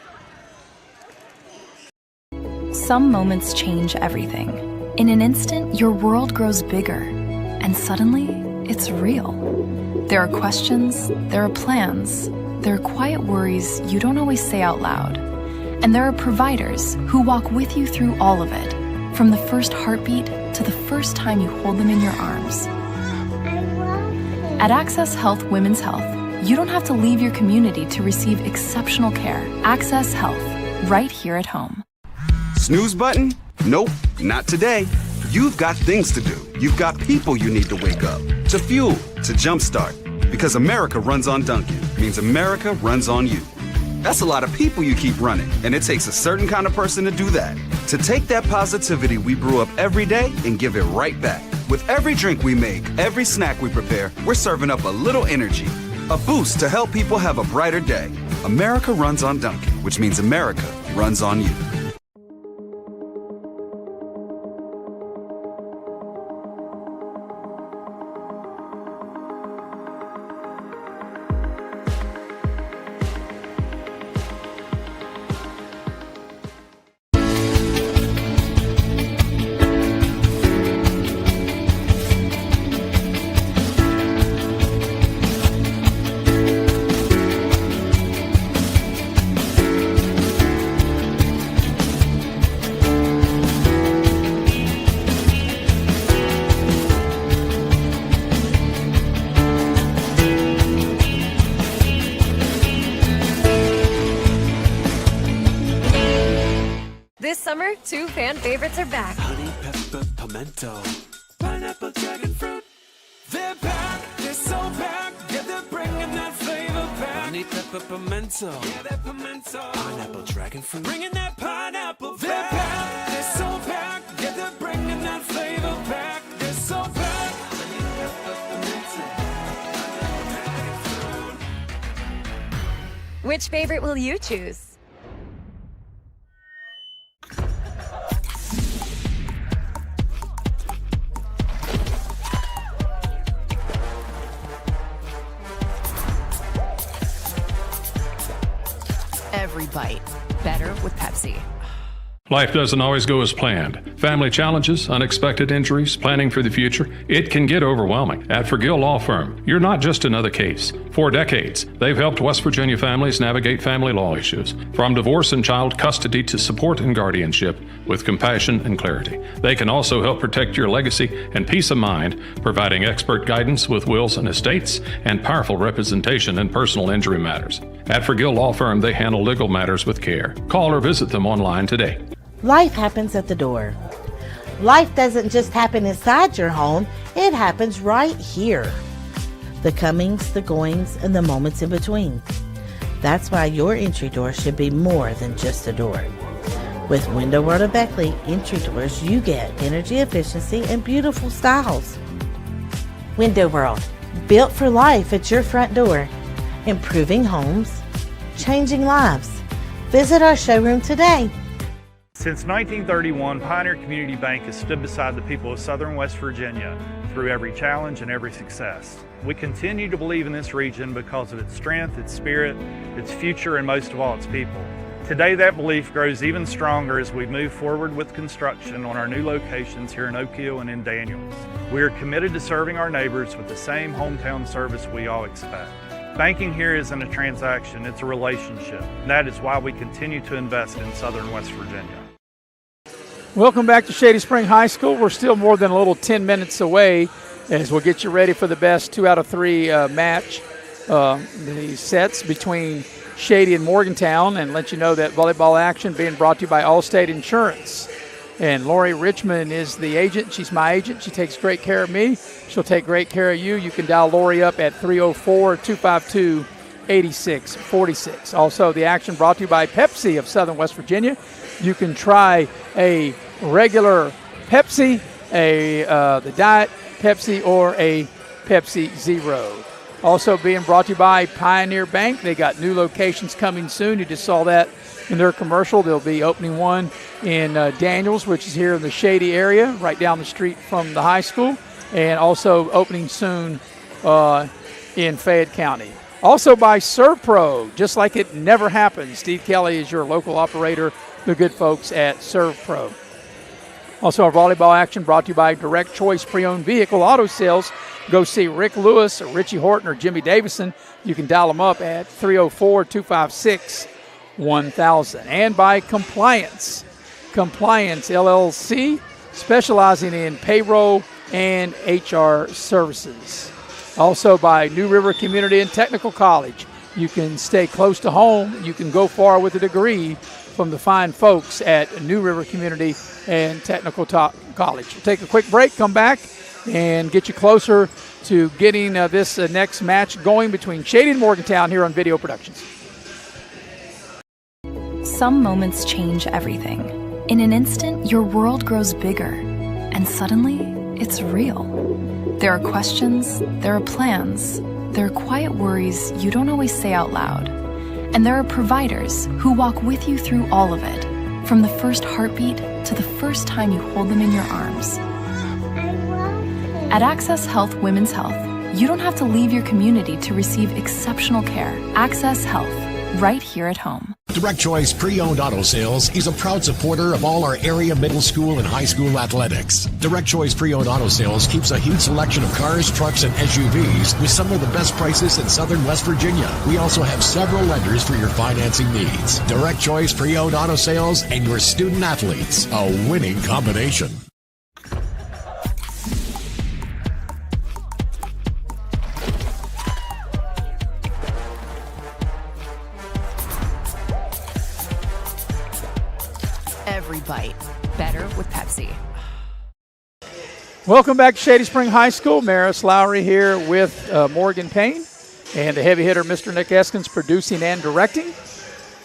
Some moments change everything. In an instant, your world grows bigger, and suddenly, it's real. There are questions, there are plans, there are quiet worries you don't always say out loud, and there are providers who walk with you through all of it, from the first heartbeat to the first time you hold them in your arms. At Access Health Women's Health, you don't have to leave your community to receive exceptional care. Access Health, right here at home.
Snooze button? Nope, not today. You've got things to do. You've got people you need to wake up, to fuel, to jumpstart. Because America runs on Dunkin', means America runs on you. That's a lot of people you keep running, and it takes a certain kind of person to do that. To take that positivity we brew up every day and give it right back. With every drink we make, every snack we prepare, we're serving up a little energy, a boost to help people have a brighter day. America runs on Dunkin', which means America runs on you.
This summer, 2 fan favorites are back.
Honey pepper pimento. Pineapple dragon fruit. They're packed, they're so packed. Yeah, they're bringing that flavor back. Honey pepper pimento. Yeah, that pimento. Pineapple dragon fruit. Bringing that pineapple back. They're packed, they're so packed. Yeah, they're bringing that flavor back. They're so packed. Honey pepper pimento.
Which favorite will you choose?
Every bite better with Pepsi.
Life doesn't always go as planned. Family challenges, unexpected injuries, planning for the future, it can get overwhelming. At Forgill Law Firm, you're not just another case. For decades, they've helped West Virginia families navigate family law issues, from divorce and child custody to support and guardianship, with compassion and clarity. They can also help protect your legacy and peace of mind, providing expert guidance with wills and estates and powerful representation in personal injury matters. At Forgill Law Firm, they handle legal matters with care. Call or visit them online today.
Life happens at the door. Life doesn't just happen inside your home, it happens right here. The comings, the goings, and the moments in between. That's why your entry door should be more than just a door. With Window World of Beckley entry doors, you get energy efficiency and beautiful styles. Window World, built for life at your front door. Improving homes, changing lives. Visit our showroom today.
Since 1931, Pioneer Community Bank has stood beside the people of Southern West Virginia through every challenge and every success. We continue to believe in this region because of its strength, its spirit, its future, and most of all, its people. Today, that belief grows even stronger as we move forward with construction on our new locations here in Oak Hill and in Daniels. We are committed to serving our neighbors with the same hometown service we all expect. Banking here isn't a transaction, it's a relationship. And that is why we continue to invest in Southern West Virginia.
Welcome back to Shady Spring High School. We're still more than a little 10 minutes away as we'll get you ready for the best 2 out of 3 match. The sets between Shady and Morgantown, and let you know that volleyball action being brought to you by Allstate Insurance. And Lori Richmond is the agent. She's my agent. She takes great care of me. She'll take great care of you. You can dial Lori up at 304-252-8646. Also, the action brought to you by Pepsi of Southern West Virginia. You can try a regular Pepsi, the Diet Pepsi, or a Pepsi Zero. Also being brought to you by Pioneer Bank. They got new locations coming soon. You just saw that in their commercial. They'll be opening one in Daniels, which is here in the Shady area, right down the street from the high school, and also opening soon in Fayette County. Also by ServPro, just like it never happened. Steve Kelly is your local operator, the good folks at ServPro. Also, our volleyball action brought to you by Direct Choice Pre-Owned Vehicle Auto Sales. Go see Rick Lewis, or Richie Horton, or Jimmy Davison. You can dial them up at 304-256-1000. And by Compliance LLC, specializing in payroll and HR services. Also by New River Community and Technical College. You can stay close to home. You can go far with a degree from the fine folks at New River Community and Technical College. We'll take a quick break, come back, and get you closer to getting this next match going between Shady and Morgantown here on Video Productions.
Some moments change everything. In an instant, your world grows bigger, and suddenly, it's real. There are questions, there are plans, there are quiet worries you don't always say out loud. And there are providers who walk with you through all of it, from the first heartbeat to the first time you hold them in your arms. At Access Health Women's Health, you don't have to leave your community to receive exceptional care. Access Health, right here at home.
Direct Choice Pre-Owned Auto Sales is a proud supporter of all our area middle school and high school athletics. Direct Choice Pre-Owned Auto Sales keeps a huge selection of cars, trucks, and SUVs with some of the best prices in Southern West Virginia. We also have several lenders for your financing needs. Direct Choice Pre-Owned Auto Sales and your student athletes, a winning combination.
Every bite better with Pepsi.
Welcome back to Shady Spring High School. Maris Lowry here with Morgan Payne and the heavy hitter Mr. Nick Eskins producing and directing,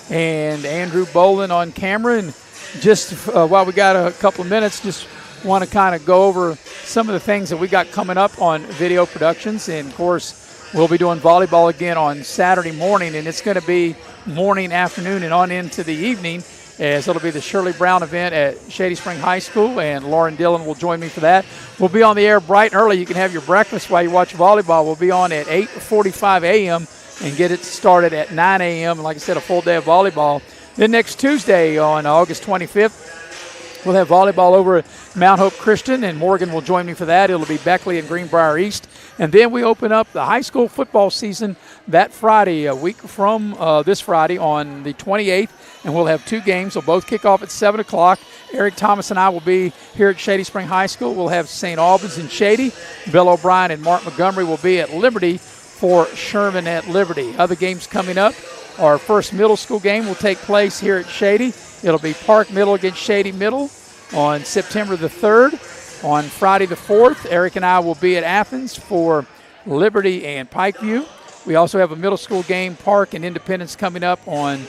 and Andrew Bolin on camera. And just while we got a couple of minutes, just want to kind of go over some of the things that we got coming up on Video Productions. And of course, we'll be doing volleyball again on Saturday morning, and it's going to be morning, afternoon, and on into the evening, as it'll be the Shirley Brown event at Shady Spring High School, and Lauren Dillon will join me for that. We'll be on the air bright and early. You can have your breakfast while you watch volleyball. We'll be on at 8:45 a.m. and get it started at 9 a.m. And like I said, a full day of volleyball. Then next Tuesday on August 25th, we'll have volleyball over at Mount Hope Christian, and Morgan will join me for that. It'll be Beckley and Greenbrier East. And then we open up the high school football season that Friday, a week from this Friday on the 28th, and we'll have 2 games. They'll both kick off at 7 o'clock. Eric Thomas and I will be here at Shady Spring High School. We'll have St. Albans and Shady. Bill O'Brien and Mark Montgomery will be at Liberty for Sherman at Liberty. Other games coming up, our first middle school game will take place here at Shady. It'll be Park Middle against Shady Middle on September the 3rd. On Friday the 4th, Eric and I will be at Athens for Liberty and Pikeview. We also have a middle school game, Park and Independence, coming up on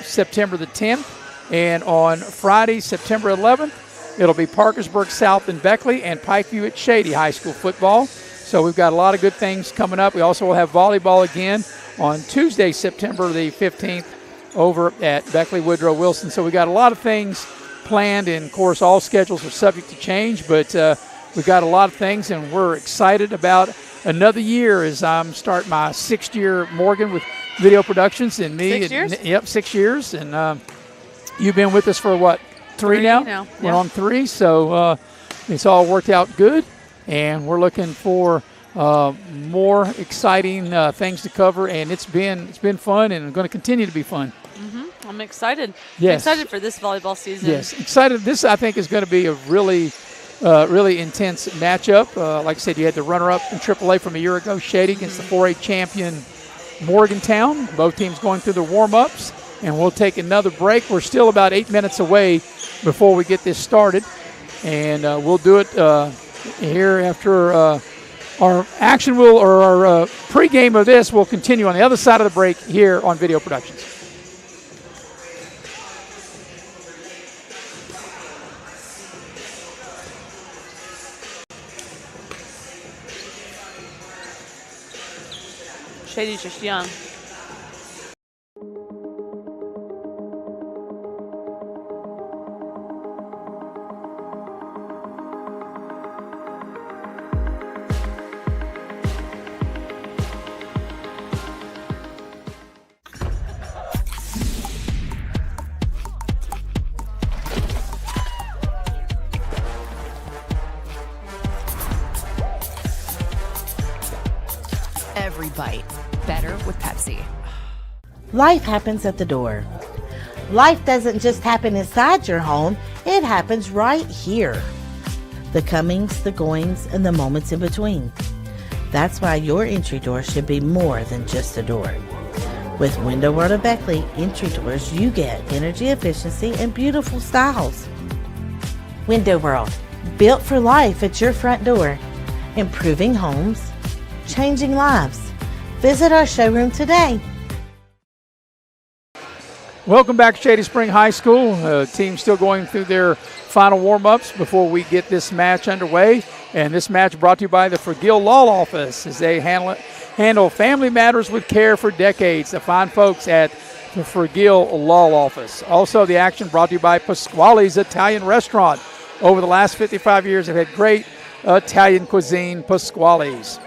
September the 10th. And on Friday, September 11th, it'll be Parkersburg South and Beckley and Pikeview at Shady High School football. So we've got a lot of good things coming up. We also will have volleyball again on Tuesday, September the 15th, over at Beckley Woodrow Wilson. So we got a lot of things planned, and of course all schedules are subject to change, but we've got a lot of things, and we're excited about another year as I'm starting my 6th year, Morgan, with Video Productions, and me.
6 years?
Yep, 6 years, and you've been with us for what, 3 now?
Yeah.
We're on 3, so it's all worked out good, and we're looking for more exciting things to cover, and it's been fun and going to continue to be fun.
I'm excited.
Yes.
I'm excited for this volleyball season.
Yes, excited. This, I think, is going to be a really intense matchup. Like I said, you had the runner-up in AAA from a year ago, Shady, against the 4A champion Morgantown. Both teams going through their warm-ups, and we'll take another break. We're still about 8 minutes away before we get this started, and we'll do it here after our action our pregame of this will continue on the other side of the break here on Video Productions.
Shady's just young.
Every bite better with Pepsi.
Life happens at the door. Life doesn't just happen inside your home, it happens right here. The comings, the goings, and the moments in between. That's why your entry door should be more than just a door. With Window World of Beckley entry doors, you get energy efficiency and beautiful styles. Window World, built for life at your front door. Improving homes, changing lives. Visit our showroom today.
Welcome back to Shady Spring High School. Team still going through their final warm-ups before we get this match underway. And this match brought to you by the Forgill Law Office, as they handle family matters with care for decades. The fine folks at the Forgill Law Office. Also, the action brought to you by Pasquale's Italian Restaurant. Over the last 55 years, they've had great Italian cuisine, Pasquale's.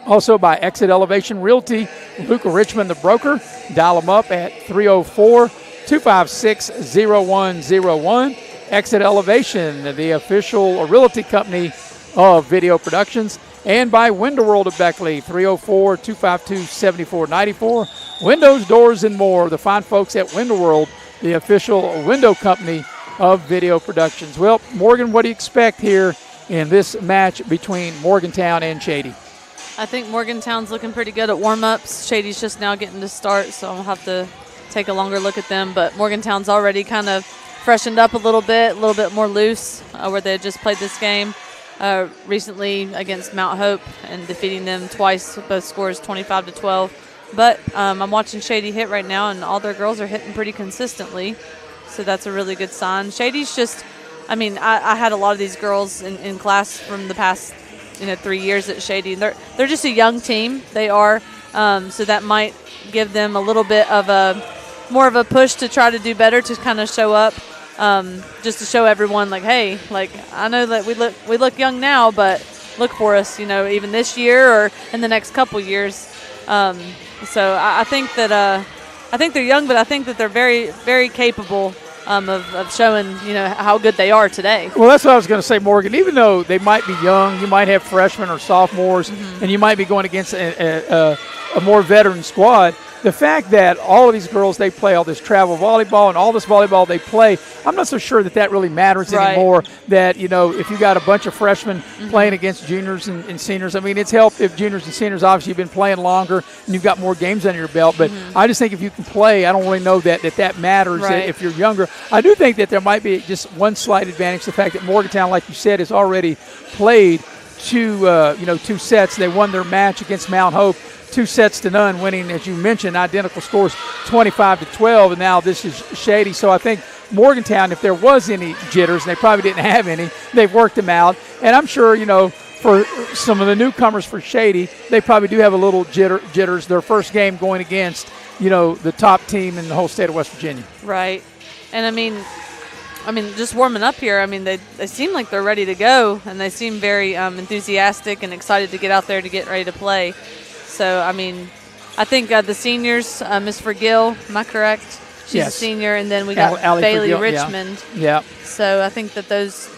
Also by Exit Elevation Realty, Luca Richmond, the broker. Dial them up at 304-256-0101. Exit Elevation, the official realty company of Video Productions. And by Window World of Beckley, 304-252-7494. Windows, doors, and more. The fine folks at Window World, the official window company of Video Productions. Well, Morgan, what do you expect here in this match between Morgantown and Shady?
I think Morgantown's looking pretty good at warm-ups. Shady's just now getting to start, so I'll have to take a longer look at them. But Morgantown's already kind of freshened up a little bit more loose, where they had just played this game recently against Mount Hope and defeating them twice, both scores 25-12. But I'm watching Shady hit right now, and all their girls are hitting pretty consistently, so that's a really good sign. Shady's just, I had a lot of these girls in class from the past 3 years at Shady. They're just a young team. They are, so that might give them a little bit of more of a push to try to do better, to kind of show up, just to show everyone, like, hey, like, I know that we look young now, but look for us, even this year or in the next couple years. So I think that I think they're young, but I think that they're very, very capable of showing, how good they are today.
Well, that's what I was going to say, Morgan. Even though they might be young, you might have freshmen or sophomores, and you might be going against a more veteran squad. The fact that all of these girls, they play all this travel volleyball and all this volleyball they play, I'm not so sure that really matters anymore. That, if you got a bunch of freshmen playing against juniors and seniors, I mean, it's helped if juniors and seniors obviously have been playing longer and you've got more games under your belt. But I just think if you can play, I don't really know that matters if you're younger. I do think that there might be just one slight advantage, the fact that Morgantown, like you said, has already played two sets. They won their match against Mount Hope 2-0, winning, as you mentioned, identical scores 25-12, and now this is Shady. So I think Morgantown, if there was any jitters, and they probably didn't have any, they've worked them out. And I'm sure, for some of the newcomers for Shady, they probably do have a little jitters. Their first game going against, the top team in the whole state of West Virginia.
Right. And I mean, just warming up here, they seem like they're ready to go, and they seem very enthusiastic and excited to get out there to get ready to play. So, I think the seniors, Miss Vergill, am I correct? She's a senior, and then we got Bailey
Vergill,
Richmond.
Yeah.
So I think that those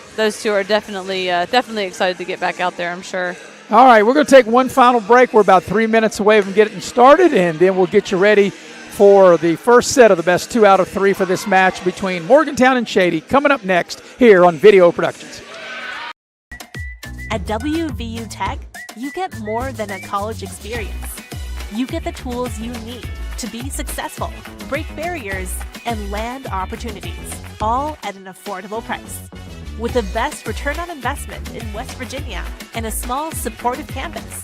two are definitely excited to get back out there, I'm sure.
All right, we're going to take one final break. We're about 3 minutes away from getting started, and then we'll get you ready for the first set of the best 2 out of 3 for this match between Morgantown and Shady, coming up next here on Video Productions.
At WVU Tech, you get more than a college experience. You get the tools you need to be successful, break barriers, and land opportunities, all at an affordable price. With the best return on investment in West Virginia and a small, supportive campus.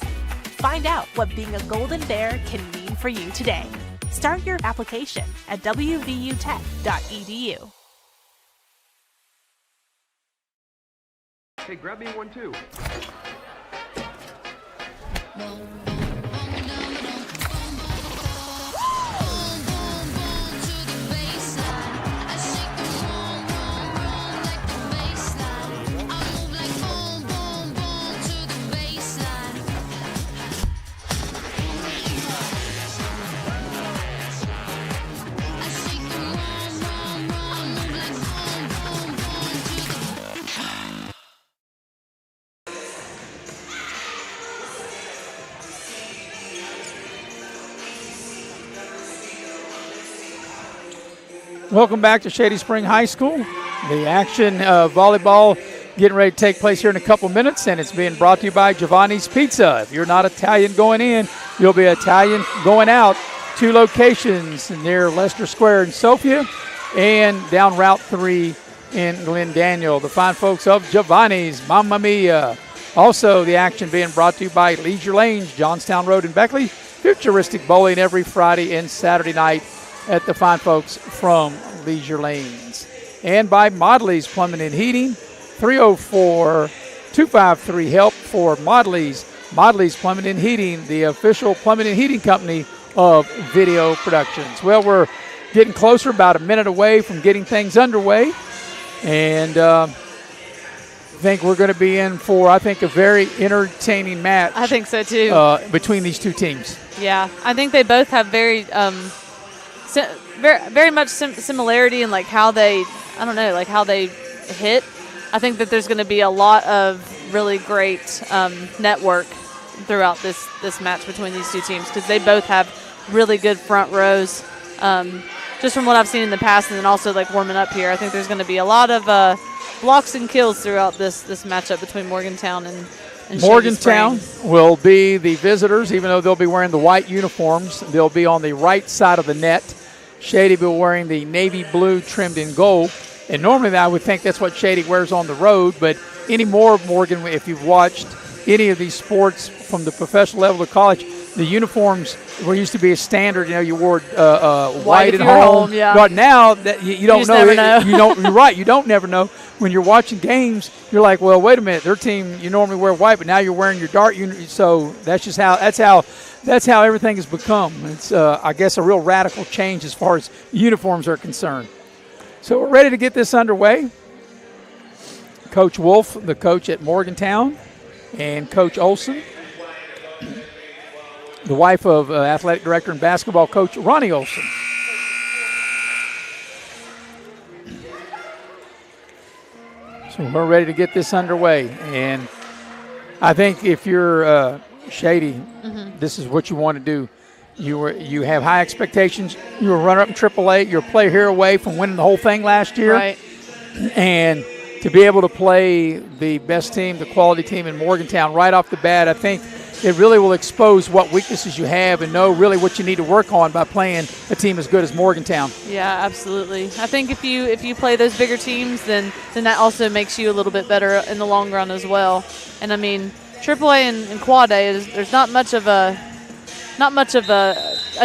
Find out what being a Golden Bear can mean for you today. Start your application at wvutech.edu.
Hey, grab me one too.
Welcome back to Shady Spring High School. The action of volleyball getting ready to take place here in a couple minutes, and it's being brought to you by Giovanni's Pizza. If you're not Italian going in, you'll be Italian going out. 2 locations near Leicester Square in Sophia and down Route 3 in Glen Daniel. The fine folks of Giovanni's, Mamma Mia. Also, the action being brought to you by Leisure Lanes, Johnstown Road in Beckley. Futuristic bowling every Friday and Saturday night at the fine folks from Leisure Lanes. And by Modley's Plumbing and Heating, 304-253-HELP for Modley's. Modley's Plumbing and Heating, the official plumbing and heating company of Video Productions. Well, we're getting closer, about a minute away from getting things underway. And I think we're going to be in for, a very entertaining match.
I think so, too.
Between these two teams.
Yeah, I think they both have very much similarity in how they hit. I think that there's going to be a lot of really great network throughout this match between these two teams, because they both have really good front rows. Just from what I've seen in the past, and then also warming up here, I think there's going to be a lot of blocks and kills throughout this matchup between Morgantown and
Morgantown will be the visitors, even though they'll be wearing the white uniforms. They'll be on the right side of the net. Shady will be wearing the navy blue trimmed in gold. And normally I would think that's what Shady wears on the road, but anymore, Morgan, if you've watched any of these sports from the professional level to college, the uniforms were used to be a standard. You wore white at home.
Yeah.
But now that you don't know.
Never know.
You're right. You don't never know. When you're watching games, you're like, well, wait a minute. Their team, you normally wear white, but now you're wearing your dark uniform. So that's how everything has become. It's I guess a real radical change as far as uniforms are concerned. So we're ready to get this underway. Coach Wolf, the coach at Morgantown, and Coach Olson, the wife of athletic director and basketball coach Ronnie Olson. So we're ready to get this underway. And I think if you're Shady, this is what you want to do. You have high expectations. You were runner-up in AAA. You're a player here away from winning the whole thing last year.
Right.
And to be able to play the best team, the quality team in Morgantown right off the bat, I think it really will expose what weaknesses you have and know really what you need to work on by playing a team as good as Morgantown.
Yeah, absolutely. I think if you play those bigger teams, then that also makes you a little bit better in the long run as well. And I mean, AAA and Quad A there's not much of a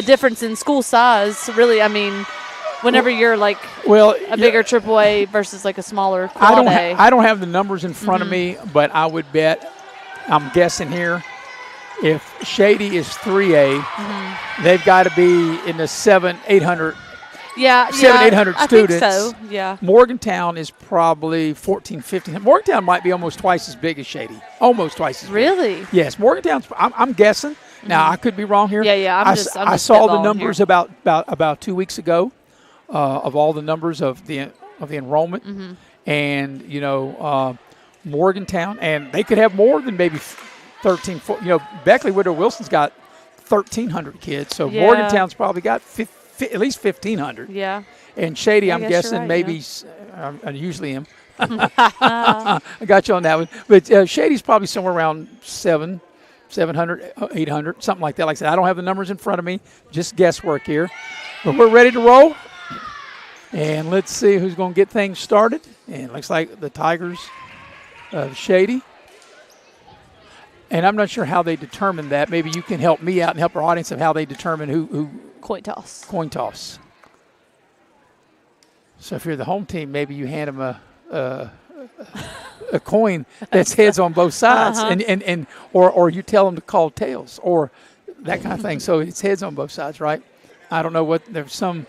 difference in school size, really. I mean, whenever you're like a bigger AAA versus like a smaller Quad A.
I don't have the numbers in front of me, but I would bet, I'm guessing here, if Shady is 3A, they've got to be in the 700-800.
Yeah,
800 students.
I think so. Yeah.
Morgantown is probably 1,400-1,500. Morgantown might be almost twice as big as Shady. Almost twice as big.
Really?
Yes, Morgantown's. I'm guessing. Now I could be wrong here.
Yeah.
I saw the numbers about 2 weeks ago of all the numbers of the enrollment, and Morgantown, and they could have more than maybe 13. Beckley Woodrow Wilson's got 1,300 kids, so Morgantown's probably got at least 1,500.
Yeah.
And Shady, I'm guessing
right,
maybe. I usually am. I got you on that one, but Shady's probably somewhere around 700, 800, something like that. Like I said, I don't have the numbers in front of me, just guesswork here. But we're ready to roll. And let's see who's going to get things started. And it looks like the Tigers of Shady. And I'm not sure how they determine that. Maybe you can help me out and help our audience of how they determine who.
Coin toss.
Coin toss. So if you're the home team, maybe you hand them a coin that's heads on both sides, or you tell them to call tails or that kind of thing. So it's heads on both sides, right? I don't know what there's something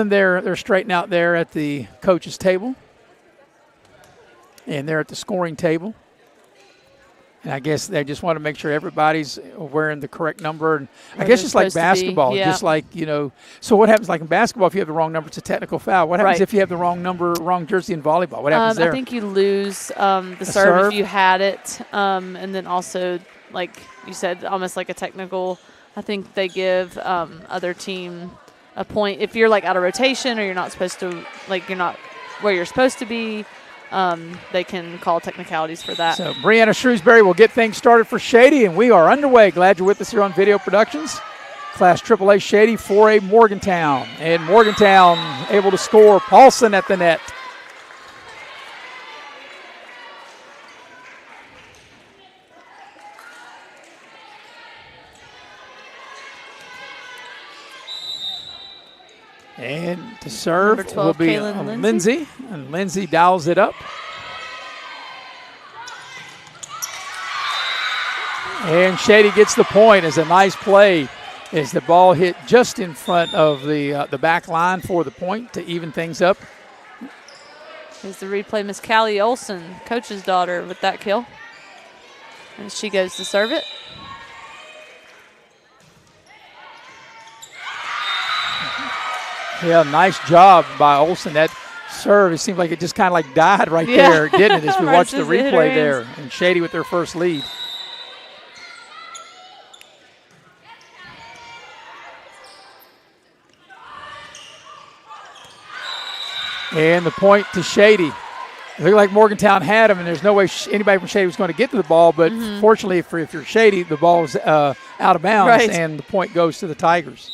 they're straightening out there at the coach's table, and they're at the scoring table. And I guess they just want to make sure everybody's wearing the correct number. And I guess it's like basketball, just like, So what happens, like in basketball, if you have the wrong number, it's a technical foul. What happens if you have the wrong number, wrong jersey in volleyball? What happens there?
I think you lose the serve if you had it. And then also, like you said, almost like a technical. I think they give other team a point. If you're like out of rotation or you're not supposed to, like you're not where you're supposed to be, they can call technicalities for that.
So Brianna Shrewsbury will get things started for Shady, and we are underway. Glad you're with us here on Video Productions. Class AAA Shady, 4A Morgantown. And Morgantown able to score. Paulson at the net. And to serve 12, will be Lindsay. And Lindsay dials it up. And Shady gets the point as a nice play as the ball hit just in front of the back line for the point to even things up.
Here's the replay, Miss Callie Olson, coach's daughter, with that kill. And she goes to serve it.
Yeah, nice job by Olsen. That serve, it seemed like it just kind of like died right there, didn't it, as we watched the replay there. And Shady with their first lead. And the point to Shady. It looked like Morgantown had him, and there's no way anybody from Shady was going to get to the ball. But fortunately, if you're Shady, the ball was out of bounds, and the point goes to the Tigers.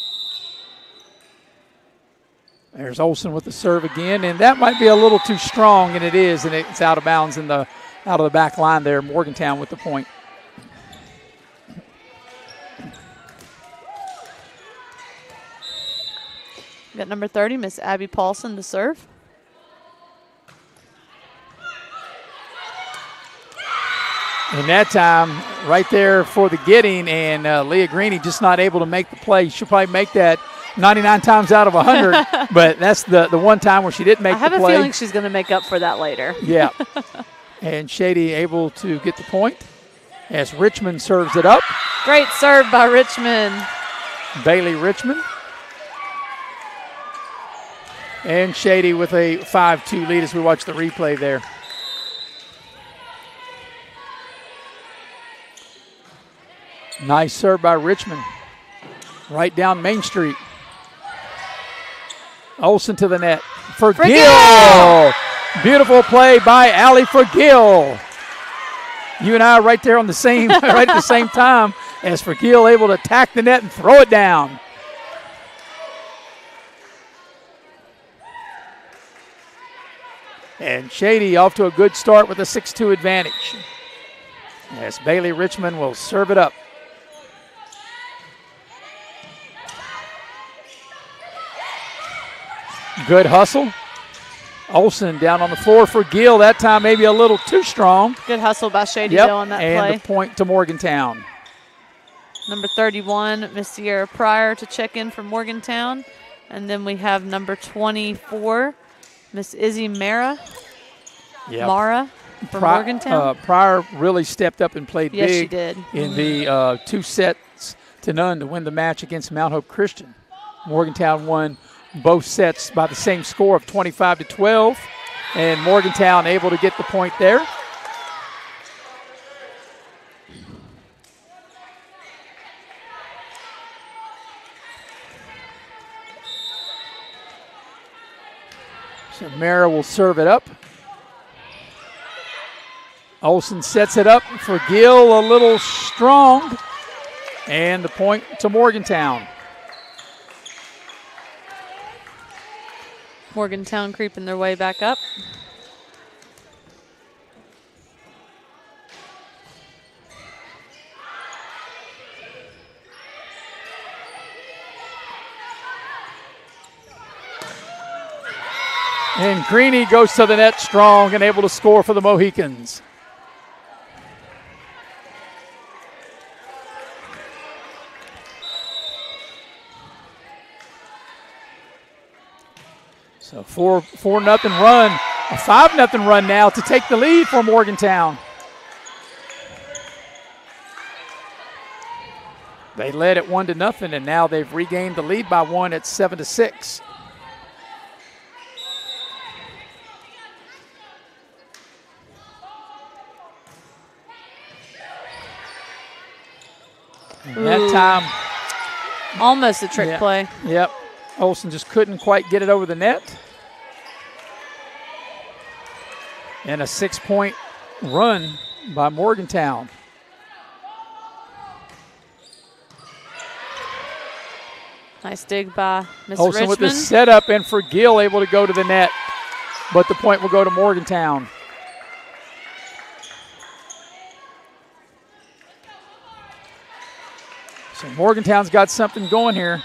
There's Olsen with the serve again, and that might be a little too strong, and it is, and it's out of bounds out of the back line there. Morgantown with the point.
We got number 30, Miss Abby Paulson, to serve.
And that time, right there for the getting, and Leah Greeny just not able to make the play. She'll probably make that 99 times out of 100, but that's the one time where she didn't make the play.
I have a feeling she's going to make up for that later.
Yeah. And Shady able to get the point as Richmond serves it up.
Great serve by Richmond.
Bailey Richmond. And Shady with a 5-2 lead as we watch the replay there. Nice serve by Richmond. Right down Main Street. Olsen to the net. For Gill. Beautiful play by Allie Forgill. You and I are right there on the same, right at the same time as Forgill able to attack the net and throw it down. And Shady off to a good start with a 6-2 advantage. As Bailey Richmond will serve it up. Good hustle. Olsen down on the floor for Gill. That time maybe a little too strong.
Good hustle by Shady Bill on that play.
And the point to Morgantown.
Number 31, Miss Sierra Pryor to check in for Morgantown. And then we have number 24, Miss Izzy Mara. Mara for Morgantown.
Pryor really stepped up and played
yes,
big
she did.
In the 2-0 to win the match against Mount Hope Christian. Morgantown won both sets by the same score of 25-12, and Morgantown able to get the point there. So Mara will serve it up. Olsen sets it up for Gill, a little strong, and the point to Morgantown.
Morgantown creeping their way back up.
And Greeny goes to the net strong and able to score for the Mohicans. So 4-0 run, a 5-0 run now to take the lead for Morgantown. They led at 1-0, and now they've regained the lead by 1 at 7-6. And that time,
almost a trick play.
Yep. Olsen just couldn't quite get it over the net. And a 6-point run by Morgantown.
Nice dig by Miss
Olsen
Richmond.
with the setup, and for Gill able to go to the net. But the point will go to Morgantown. So Morgantown's got something going here.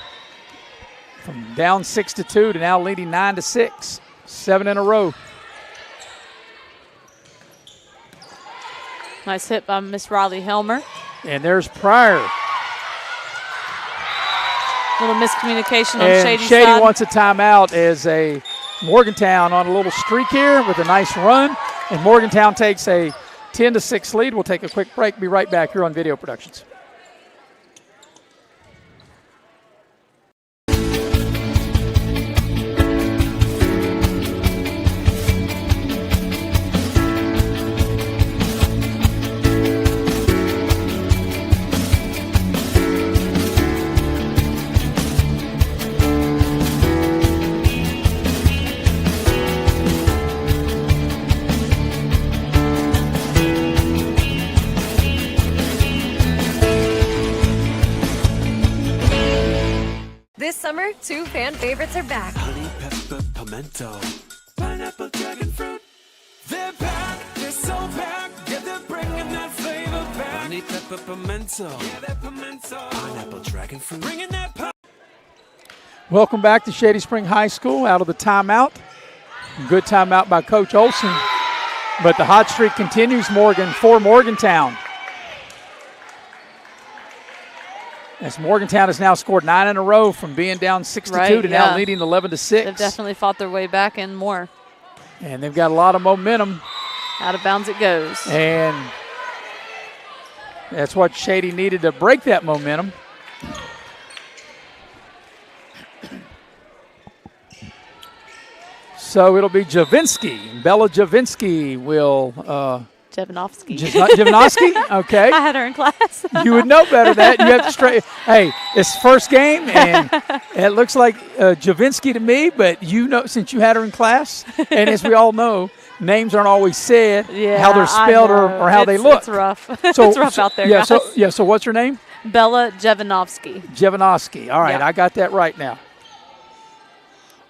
From down 6-2 to now leading 9-6. 7 in a row.
Nice hit by Miss Riley Helmer.
And there's Pryor.
Little miscommunication on
and
Shady's
Shady
side.
wants a timeout as a Morgantown on a little streak here with a nice run. And Morgantown takes a 10-6 lead. We'll take a quick break. Be right back here on Video Productions.
This summer, 2 fan favorites are back.
Honey pepper pimento, pineapple dragon fruit. They're back, they're so back. Yeah, they're bringing that flavor back. Honey pepper pimento, yeah, that pimento. Pineapple dragon fruit, bringing that.
Welcome back to Shady Spring High School out of the timeout. Good timeout by Coach Olsen. But the hot streak continues, for Morgantown. As Morgantown has now scored 9 in a row from being down 6-2 to now leading 11-6.
They've definitely fought their way back and more.
And they've got a lot of momentum.
Out of bounds it goes.
And that's what Shady needed to break that momentum. So it'll be Javinsky. Bella Javinsky will
Jovanovski.
Jovanovski? Okay.
I had her in class.
You would know better than that. You have to hey, it's first game, and it looks like Javinsky to me, but you know, since you had her in class, and as we all know, names aren't always said, how they're spelled or how they look.
It's rough. So, it's rough out there,
yeah,
guys.
So what's her name?
Bella Jovanovski.
Jovanovski. All right,
Yeah.
I got that right now.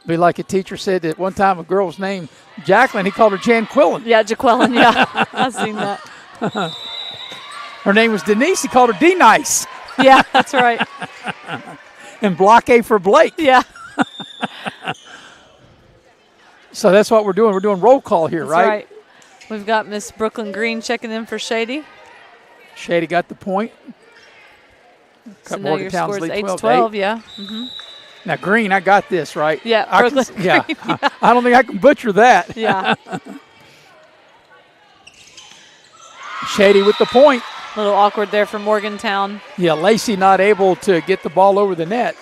Be like a teacher said that one time a girl was named Jacqueline, he called her Jan Quillen.
Yeah, Jaqueline, yeah. I've seen that.
Her name was Denise, he called her D-Nice.
Yeah, that's right.
And block A for Blake.
Yeah.
So that's what we're doing. We're doing roll call here,
That's
right?
We've got Miss Brooklyn Green checking in for Shady.
Shady got the point.
So
Cut
now your
Morgantown's
score is
lead
8-12, yeah. Mm-hmm.
Now, Green, I got this, right?
Yeah,
I
Brooklyn
can, yeah.
Green, yeah.
I don't think I can butcher that.
Yeah.
Shady with the point.
A little awkward there for Morgantown.
Yeah, Lacey not able to get the ball over the net.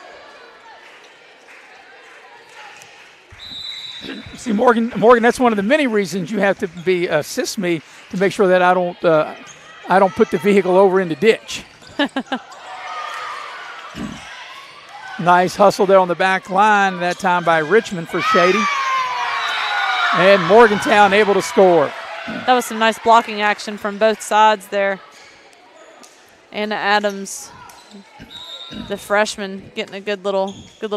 See, Morgan, that's one of the many reasons you have to assist me to make sure that I don't put the vehicle over in the ditch. Nice hustle there on the back line, that time by Richmond for Shady. And Morgantown able to score.
That was some nice blocking action from both sides there. Anna Adams, the freshman, getting a good little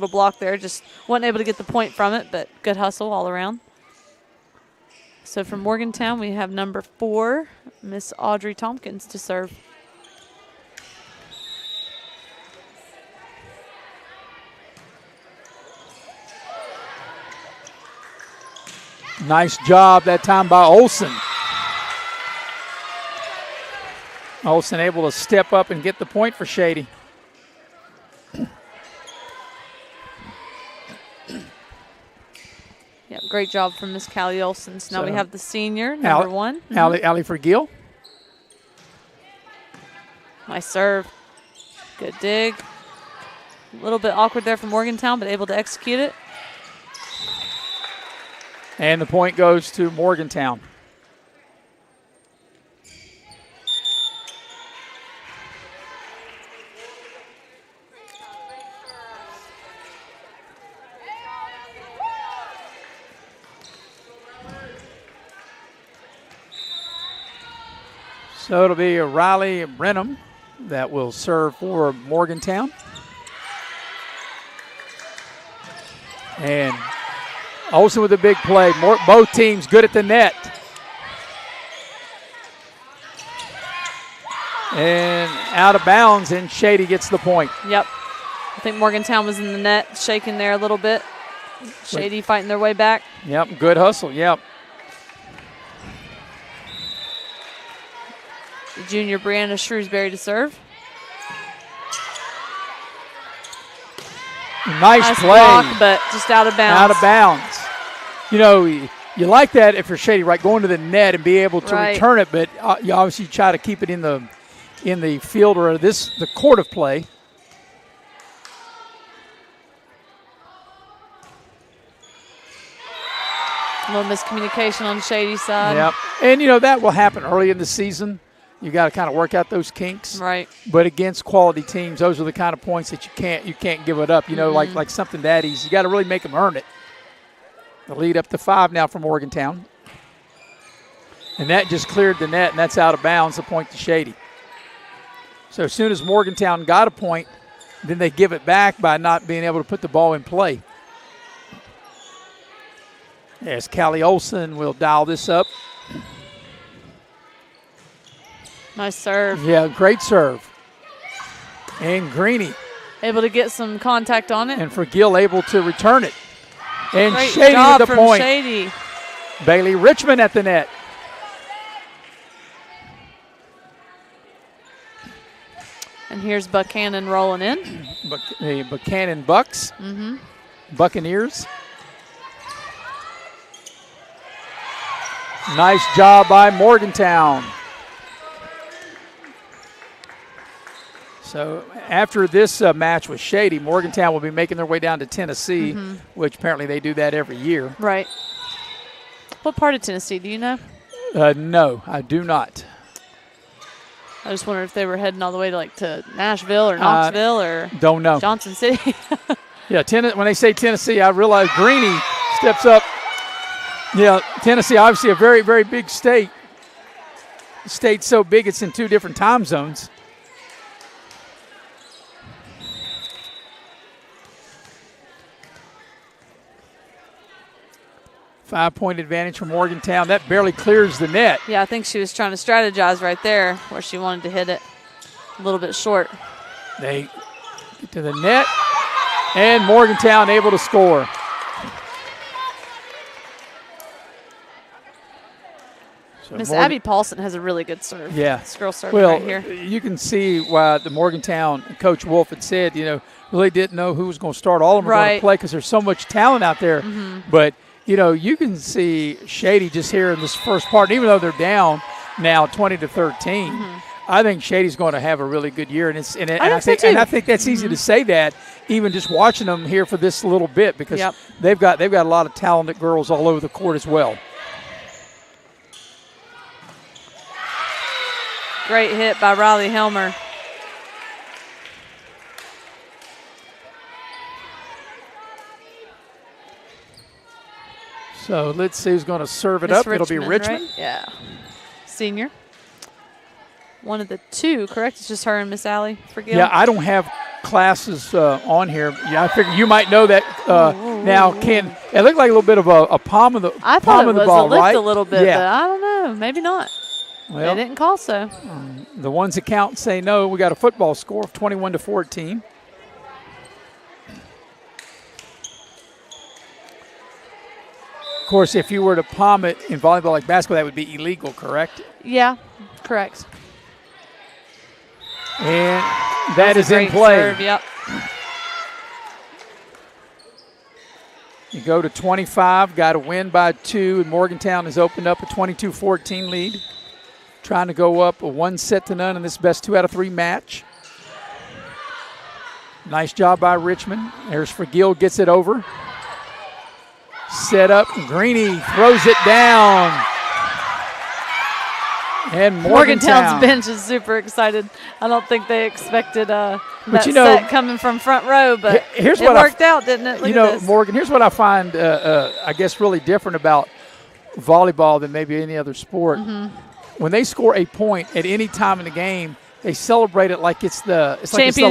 block there. Just wasn't able to get the point from it, but good hustle all around. So from Morgantown, we have number 4, Miss Audrey Tompkins, to serve.
Nice job that time by Olsen. Olsen able to step up and get the point for Shady.
Yep, great job from Miss Callie Olsen. So now we have the senior, number 1.
Allie Vergil.
Nice serve. Good dig. A little bit awkward there for Morgantown, but able to execute it.
And the point goes to Morgantown. So it'll be Riley Brenham that will serve for Morgantown. And Olsen with a big play. Both teams good at the net. And out of bounds, and Shady gets the point.
Yep. I think Morgantown was in the net, shaking there a little bit. Shady fighting their way back.
Yep, good hustle, yep.
The junior Brianna Shrewsbury to serve.
Nice play.
Block, but just out of bounds.
Out of bounds. You know, you like that if you're Shady, right? Going to the net and be able to return it, but you obviously try to keep it in the field or the court of play.
A little miscommunication on Shady's side.
Yep. And, you know, that will happen early in the season. You got to kind of work out those kinks.
Right.
But against quality teams, those are the kind of points that you can't give it up. You know, like something that easy. You got to really make them earn it. The lead up to 5 now for Morgantown. And that just cleared the net, and that's out of bounds, the point to Shady. So as soon as Morgantown got a point, then they give it back by not being able to put the ball in play. As Callie Olsen will dial this up.
Nice serve.
Yeah, great serve. And Greeny.
Able to get some contact on it.
And Vergil able to return it. And
Great
Shady
job
with the
from
point.
Shady.
Bailey Richmond at the net.
And here's Buckhannon rolling in.
The Buckhannon Bucks. Buccaneers. Nice job by Morgantown. So after this match with Shady, Morgantown will be making their way down to Tennessee, which apparently they do that every year.
Right. What part of Tennessee, do you know?
No, I do not.
I just wondered if they were heading all the way to Nashville or Knoxville or
don't know.
Johnson City.
Yeah, when they say Tennessee, I realize Greeny steps up. Yeah, Tennessee, obviously a very, very big state. The state's so big it's in 2 different time zones. Five-point advantage for Morgantown. That barely clears the net.
Yeah, I think she was trying to strategize right there where she wanted to hit it a little bit short.
They get to the net, and Morgantown able to score. So
Miss Abby Paulson has a really good serve.
Yeah.
This girl serve
well,
right here.
You can see why the Morgantown Coach Wolf had said, really didn't know who was going to start. All of them are going to play because there's so much talent out there.
Mm-hmm.
But, you can see Shady just here in this first part. And even though they're down now 20-13, I think Shady's going to have a really good year. And I think that's easy to say that, even just watching them here for this little bit, because they've got a lot of talented girls all over the court as well.
Great hit by Riley Helmer.
So let's see who's going to serve it up. It'll be Richmond.
Right? Yeah. Senior. One of the 2, correct? It's just her and Miss Allie Forgill.
Yeah, I don't have classes on here. Yeah, I figure you might know that now. It looked like a little bit of a palm of the
I thought it was
ball,
lift
right?
a little bit,
yeah.
but I don't know. Maybe not.
Well,
they didn't call so.
The ones that count say no. We got a football score of 21-14. Of course, if you were to palm it in volleyball like basketball, that would be illegal, correct?
Yeah, correct.
And that is in play.
Serve, yep.
You go to 25, got to win by 2, and Morgantown has opened up a 22-14 lead. Trying to go up a 1-0 in this best 2 out of 3 match. Nice job by Richmond. There's Forgill, gets it over. Set up, Greeny throws it down. And
Morgantown's bench is super excited. I don't think they expected that set coming from front row, but it worked out, didn't it? Look at this.
Morgan, here's what I find, I guess, really different about volleyball than maybe any other sport. When they score a point at any time in the game, they celebrate it like it's the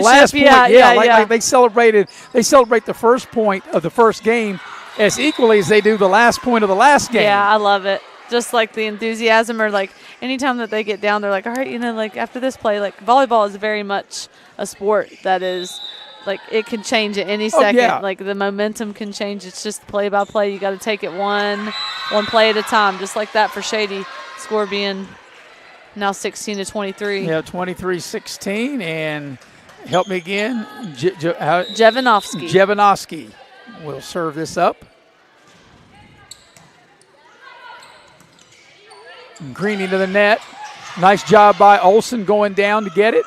last point. Like they celebrate the first point of the first game as equally as they do the last point of the last game.
Yeah, I love it. Just like the enthusiasm, or like anytime that they get down, they're like, all right, like after this play, like volleyball is very much a sport that is like it can change at any second.
Yeah.
Like the momentum can change. It's just play by play. You got to take it one play at a time, just like that for Shady. Score being now 16-23.
Yeah, 23-16, and help me again.
Jevanovsky.
Jevanovsky will serve this up. Greeny to the net. Nice job by Olsen going down to get it.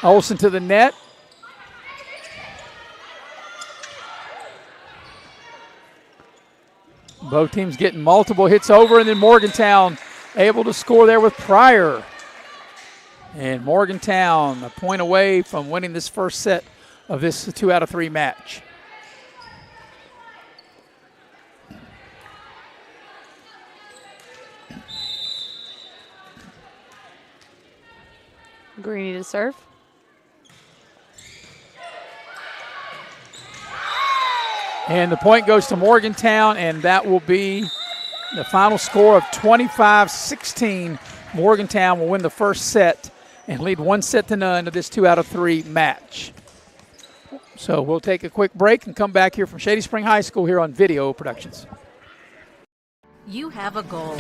Olsen to the net. Both teams getting multiple hits over, and then Morgantown able to score there with Pryor. And Morgantown a point away from winning this first set of this 2 out of 3 match.
Greeny to serve.
And the point goes to Morgantown, and that will be the final score of 25-16. Morgantown will win the first set and lead 1-0 of this 2 out of 3 match. So we'll take a quick break and come back here from Shady Spring High School here on Video Productions.
You have a goal.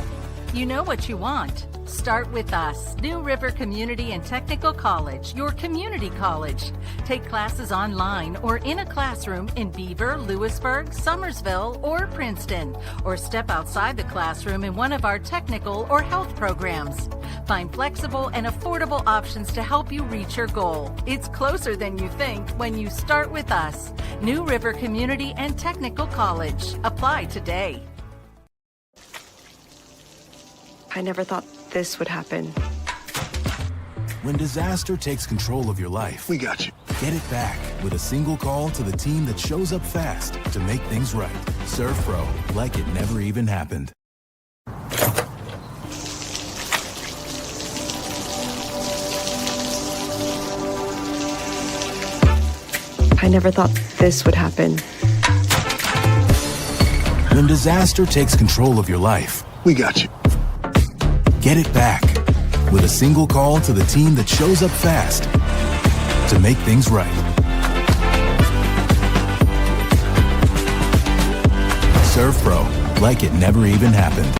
You know what you want. Start with us. New River Community and Technical College, your community college. Take classes online or in a classroom in Beaver, Lewisburg, Summersville, or Princeton, or step outside the classroom in one of our technical or health programs. Find flexible and affordable options to help you reach your goal. It's closer than you think when you start with us. New River Community and Technical College. Apply today.
I never thought this would happen.
When disaster takes control of your life, we got you. Get it back with a single call to the team that shows up fast to make things right. Serve Pro, like it never even happened.
I never thought this would happen.
When disaster takes control of your life, we got you. Get it back with a single call to the team that shows up fast to make things right. Serve Pro, like it never even happened.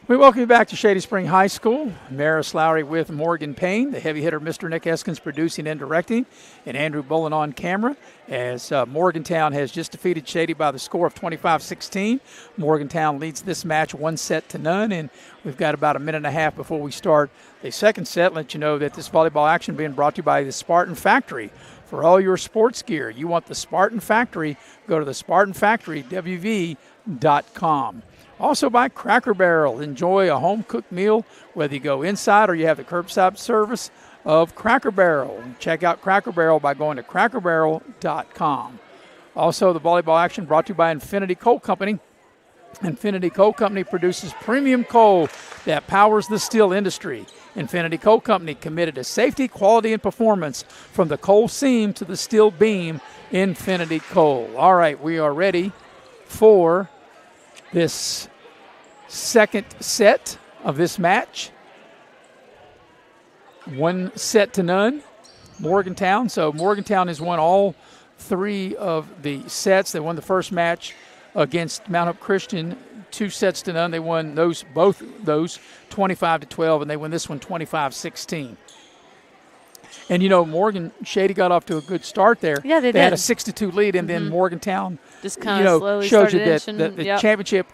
We welcome you back to Shady Spring High School. Maris Lowry with Morgan Payne, the heavy hitter Mr. Nick Eskins producing and directing, and Andrew Bullen on camera as Morgantown has just defeated Shady by the score of 25-16. Morgantown leads this match 1-0, and we've got about a minute and a half before we start the second set. Let you know that this volleyball action being brought to you by the Spartan Factory. For all your sports gear, you want the Spartan Factory, go to the Spartan Factory, WV.com. Also by Cracker Barrel. Enjoy a home-cooked meal, whether you go inside or you have the curbside service of Cracker Barrel. Check out Cracker Barrel by going to crackerbarrel.com. Also, the volleyball action brought to you by Infinity Coal Company. Infinity Coal Company produces premium coal that powers the steel industry. Infinity Coal Company committed to safety, quality, and performance from the coal seam to the steel beam. Infinity Coal. All right, we are ready for this second set of this match. 1-0, Morgantown. So Morgantown has won all three of the sets. They won the first match against Mount Hope Christian 2-0. They won both those 25-12, and they won this one 25-16. And, you know, Shady got off to a good start there.
Yeah, they did.
They had a 6-2 lead, and then Morgantown
just kind of slowly
shows
started
you that the championship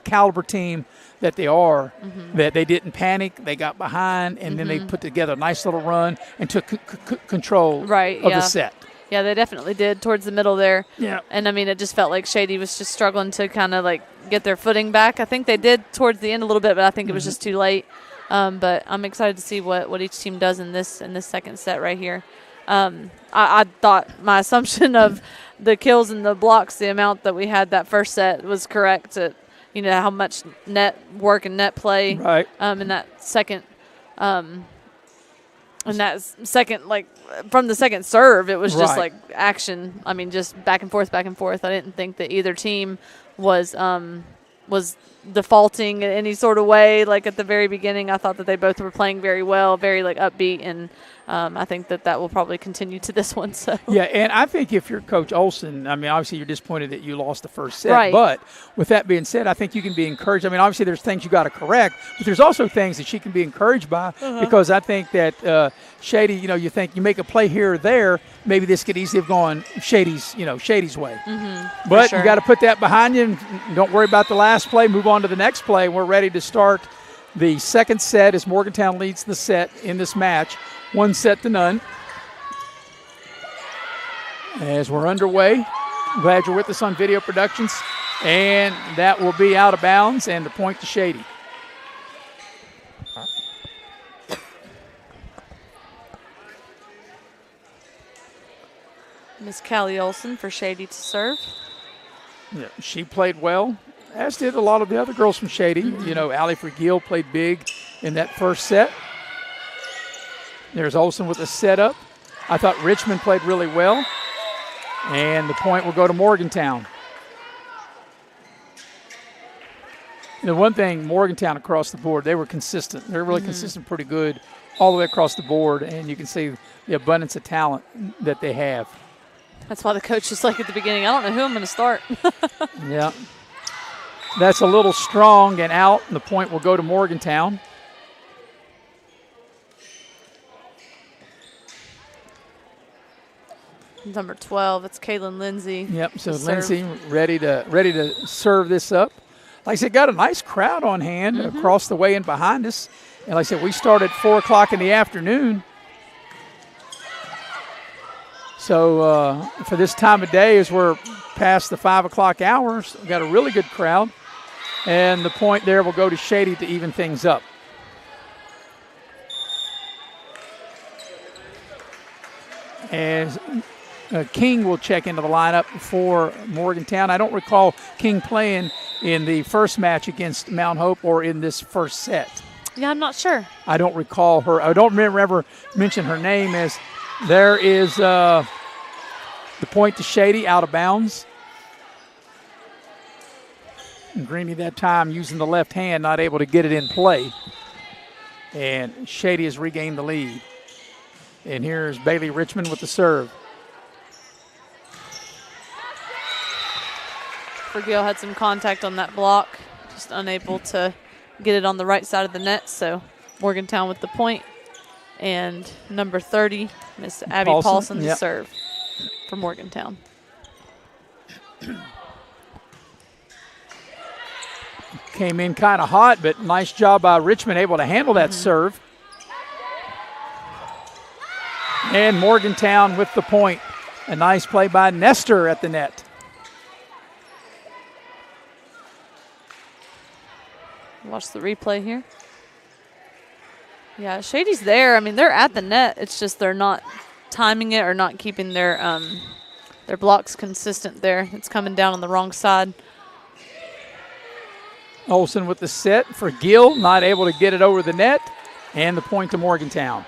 caliber team that they are, that they didn't panic. They got behind, and then they put together a nice little run and took control of the set.
Yeah, they definitely did towards the middle there.
Yeah.
And, I mean, it just felt like Shady was just struggling to kind of, like, get their footing back. I think they did towards the end a little bit, but I think it was just too late. But I'm excited to see what each team does in this second set right here. I thought my assumption of the kills and the blocks, the amount that we had that first set was correct. You know, how much net work and net play in that second like from the second serve, it was just like action. I mean, just back and forth, back and forth. I didn't think that either team was defaulting in any sort of way. Like at the very beginning, I thought that they both were playing very well, very like upbeat, and I think that will probably continue to this one. So
yeah, and I think if you're Coach Olson, I mean, obviously you're disappointed that you lost the first set, but with that being said, I think you can be encouraged. I mean, obviously there's things you got to correct, but there's also things that she can be encouraged by because I think that Shady, you know, you think you make a play here or there, maybe this could easily have gone Shady's way. But you got to put that behind you and don't worry about the last play. Move on to the next play. We're ready to start the second set as Morgantown leads the set in this match, 1-0. As we're underway, glad you're with us on Video Productions, and that will be out of bounds and the point to Shady.
Miss Callie Olson for Shady to serve.
Yeah, she played well, as did a lot of the other girls from Shady. You know, Allie Vergil played big in that first set. There's Olson with a setup. I thought Richmond played really well. And the point will go to Morgantown. The one thing, Morgantown across the board, they were consistent. They're really consistent, pretty good all the way across the board. And you can see the abundance of talent that they have.
That's why the coach was like at the beginning, I don't know who I'm going to start.
Yeah. That's a little strong and out, and the point will go to Morgantown.
Number 12, it's Kaylin Lindsay.
Yep, so Lindsay ready to serve this up. Like I said, got a nice crowd on hand across the way and behind us. And like I said, we start at 4 o'clock in the afternoon. So for this time of day, as we're past the 5 o'clock hours, we've got a really good crowd. And the point there will go to Shady to even things up. As King will check into the lineup for Morgantown. I don't recall King playing in the first match against Mount Hope or in this first set.
Yeah, I'm not sure.
I don't recall her. I don't remember mention her name. As there is the point to Shady, out of bounds. And Greeny that time using the left hand, not able to get it in play. And Shady has regained the lead. And here's Bailey Richmond with the serve.
Forgill had some contact on that block, just unable to get it on the right side of the net. So Morgantown with the point. And number 30, Miss Abby Paulson, the serve for Morgantown.
Came in kind of hot, but nice job by Richmond, able to handle that serve. And Morgantown with the point. A nice play by Nestor at the net.
Watch the replay here. Yeah, Shady's there. I mean, they're at the net. It's just they're not timing it or not keeping their blocks consistent there. It's coming down on the wrong side.
Olsen with the set for Gill, not able to get it over the net. And the point to Morgantown.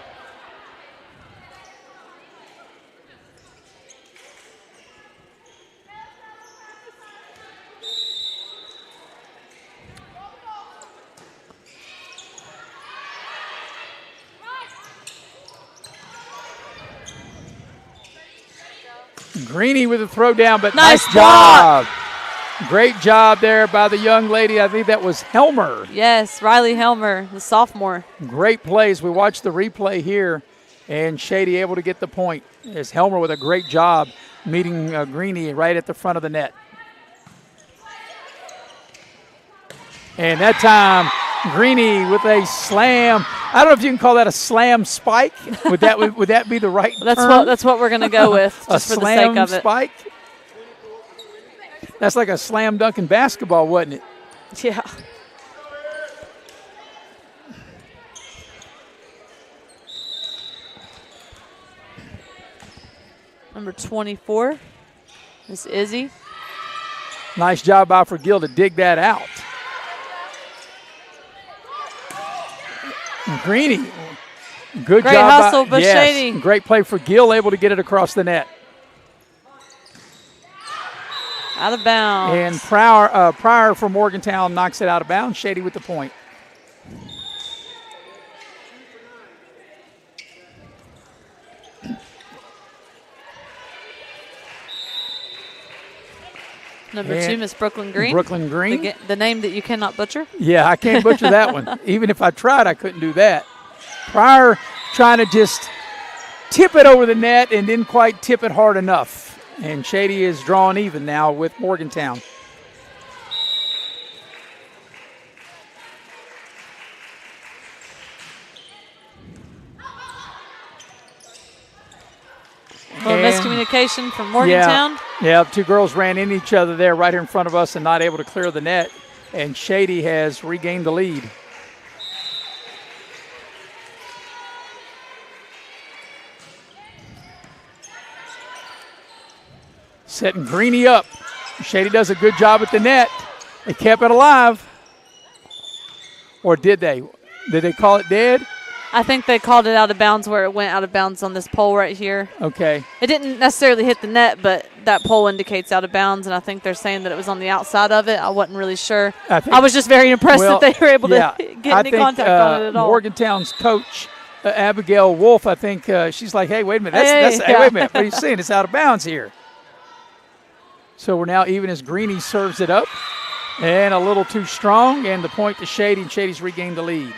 Greeny with a throw down, but nice job. Great job there by the young lady. I think that was Helmer.
Yes, Riley Helmer, the sophomore.
Great plays. We watched the replay here, and Shady able to get the point. As Helmer with a great job meeting Greeny right at the front of the net. And that time, Greeny with a slam. I don't know if you can call that a slam spike. Would that be the right term?
That's what we're going to go with, just for the sake of it.
A slam spike? That's like a slam dunk in basketball, wasn't it?
Yeah. Number 24, Miss Izzy.
Nice job by Forgill to dig that out. Greeny, good
great
job.
Hustle by Shady.
Great play for Gill, able to get it across the net.
Out of bounds.
And Pryor for Morgantown knocks it out of bounds. Shady with the point.
Number 2, Miss Brooklyn Green.
Brooklyn Green.
The name that you cannot butcher.
Yeah, I can't butcher that one. Even if I tried, I couldn't do that. Pryor trying to just tip it over the net and didn't quite tip it hard enough. And Shady is drawing even now with Morgantown.
Miscommunication from Morgantown.
Yeah, two girls ran into each other there right in front of us and not able to clear the net. And Shady has regained the lead. Setting Greeny up. Shady does a good job at the net. They kept it alive. Or did they? Did they call it dead?
I think they called it out of bounds where it went out of bounds on this pole right here.
Okay.
It didn't necessarily hit the net, but that pole indicates out of bounds, and I think they're saying that it was on the outside of it. I wasn't really sure. I was just very impressed that they were able to get any contact on it at all.
Morgantown's coach, Abigail Wolf, I think she's like, hey, wait a minute. Hey, wait a minute. What are you saying? It's out of bounds here. So we're now even as Greeny serves it up. And a little too strong, and the point to Shady, and Shady's regained the lead.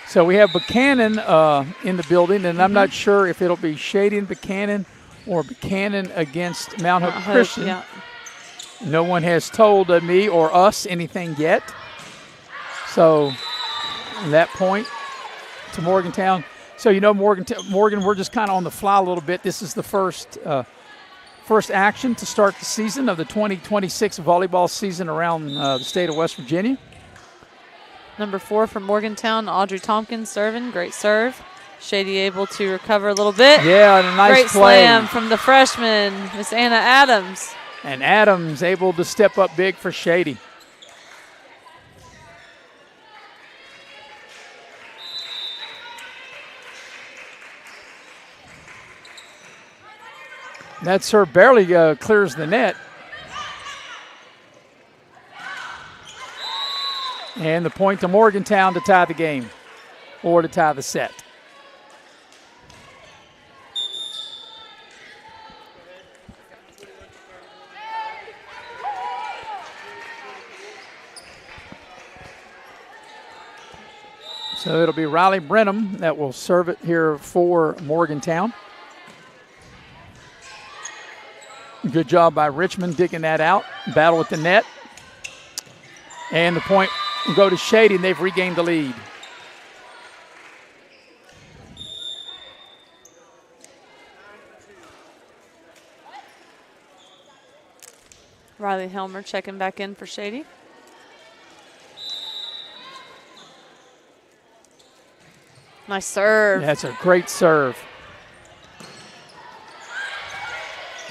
So we have Buckhannon in the building, and I'm not sure if it'll be Shady and Buckhannon or Buckhannon against Mount Hope Christian.
Yeah.
No one has told me or us anything yet. So that point to Morgantown. So, Morgan, we're just kind of on the fly a little bit. This is the first action to start the season of the 2026 volleyball season around the state of West Virginia.
Number 4 from Morgantown, Audrey Tompkins serving. Great serve. Shady able to recover a little bit.
Yeah, and a nice
Great
play.
slam from the freshman, Miss Anna Adams.
And Adams able to step up big for Shady. That serve barely clears the net. And the point to Morgantown to tie the game or to tie the set. So it'll be Riley Brenham that will serve it here for Morgantown. Good job by Richmond digging that out. Battle with the net. And the point will go to Shady, and they've regained the lead.
Riley Helmer checking back in for Shady. Nice serve.
That's a great serve.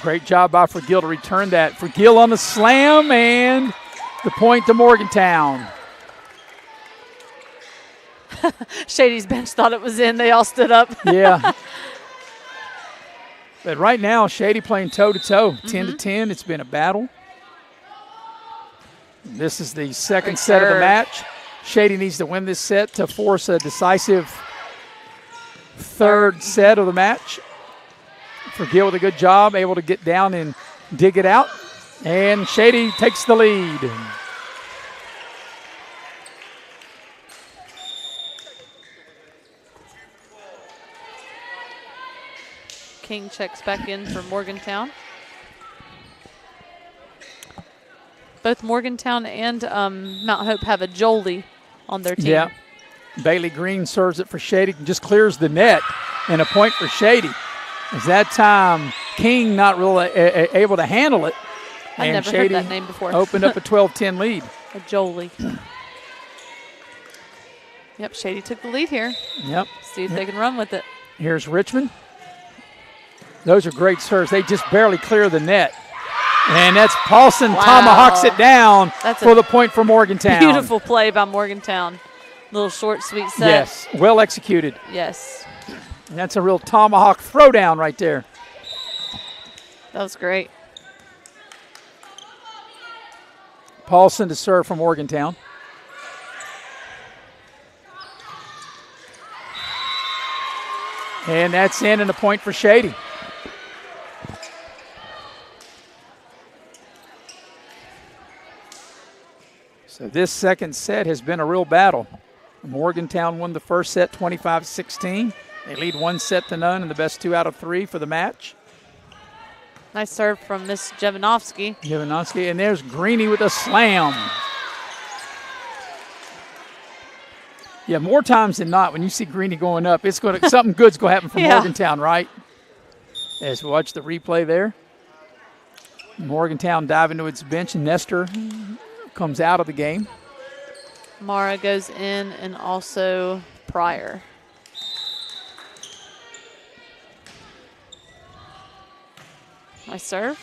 Great job by Forgill to return that. Forgill on the slam, and the point to Morgantown.
Shady's bench thought it was in. They all stood up.
Yeah. But right now, Shady playing toe-to-toe, 10 to 10. It's been a battle. This is the second set of the match. Shady needs to win this set to force a decisive third set of the match. Forgill with a good job, able to get down and dig it out. And Shady takes the lead.
King checks back in for Morgantown. Both Morgantown and Mount Hope have a Jolie on their team.
Yeah. Bailey Green serves it for Shady, just clears the net, and a point for Shady. As that time, King not really able to handle it.
I've never
Shady
heard that name before.
Opened up a 12-10 lead.
A Jolie. Yep, Shady took the lead here.
Yep.
See if they can run with it.
Here's Richmond. Those are great serves. They just barely clear the net. And that's Paulson tomahawks it down for the point for Morgantown.
Beautiful play by Morgantown. Little short, sweet set.
Yes, well executed.
Yes.
And that's a real tomahawk throwdown right there.
That was great.
Paulson to serve from Morgantown. And that's in, and a point for Shady. So this second set has been a real battle. Morgantown won the first set 25-16. They lead 1-0 in the best 2 out of 3 for the match.
Nice serve from Miss Jovanovski.
Jovanovski, and there's Greeny with a slam. Yeah, more times than not, when you see Greeny going up, it's going to something good's going to happen for Morgantown, right? As we watch the replay there. Morgantown diving to its bench, and Nestor comes out of the game.
Mara goes in, and also Pryor. Nice serve.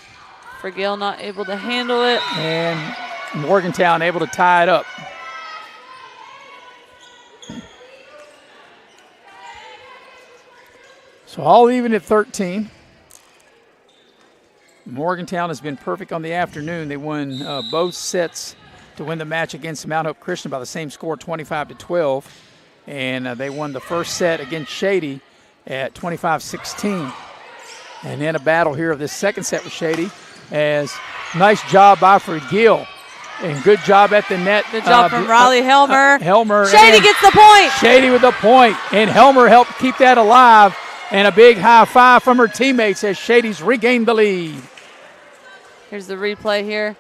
Forgill not able to handle it.
And Morgantown able to tie it up. So all even at 13. Morgantown has been perfect on the afternoon. They won both sets to win the match against Mount Hope Christian by the same score, 25-12. And they won the first set against Shady at 25-16. And then a battle here of this second set with Shady. As nice job by Gill. And good job at the net.
Good job from Riley Helmer.
Helmer.
Shady gets the point.
Shady with the point. And Helmer helped keep that alive. And a big high five from her teammates as Shady's regained the lead.
Here's the replay here.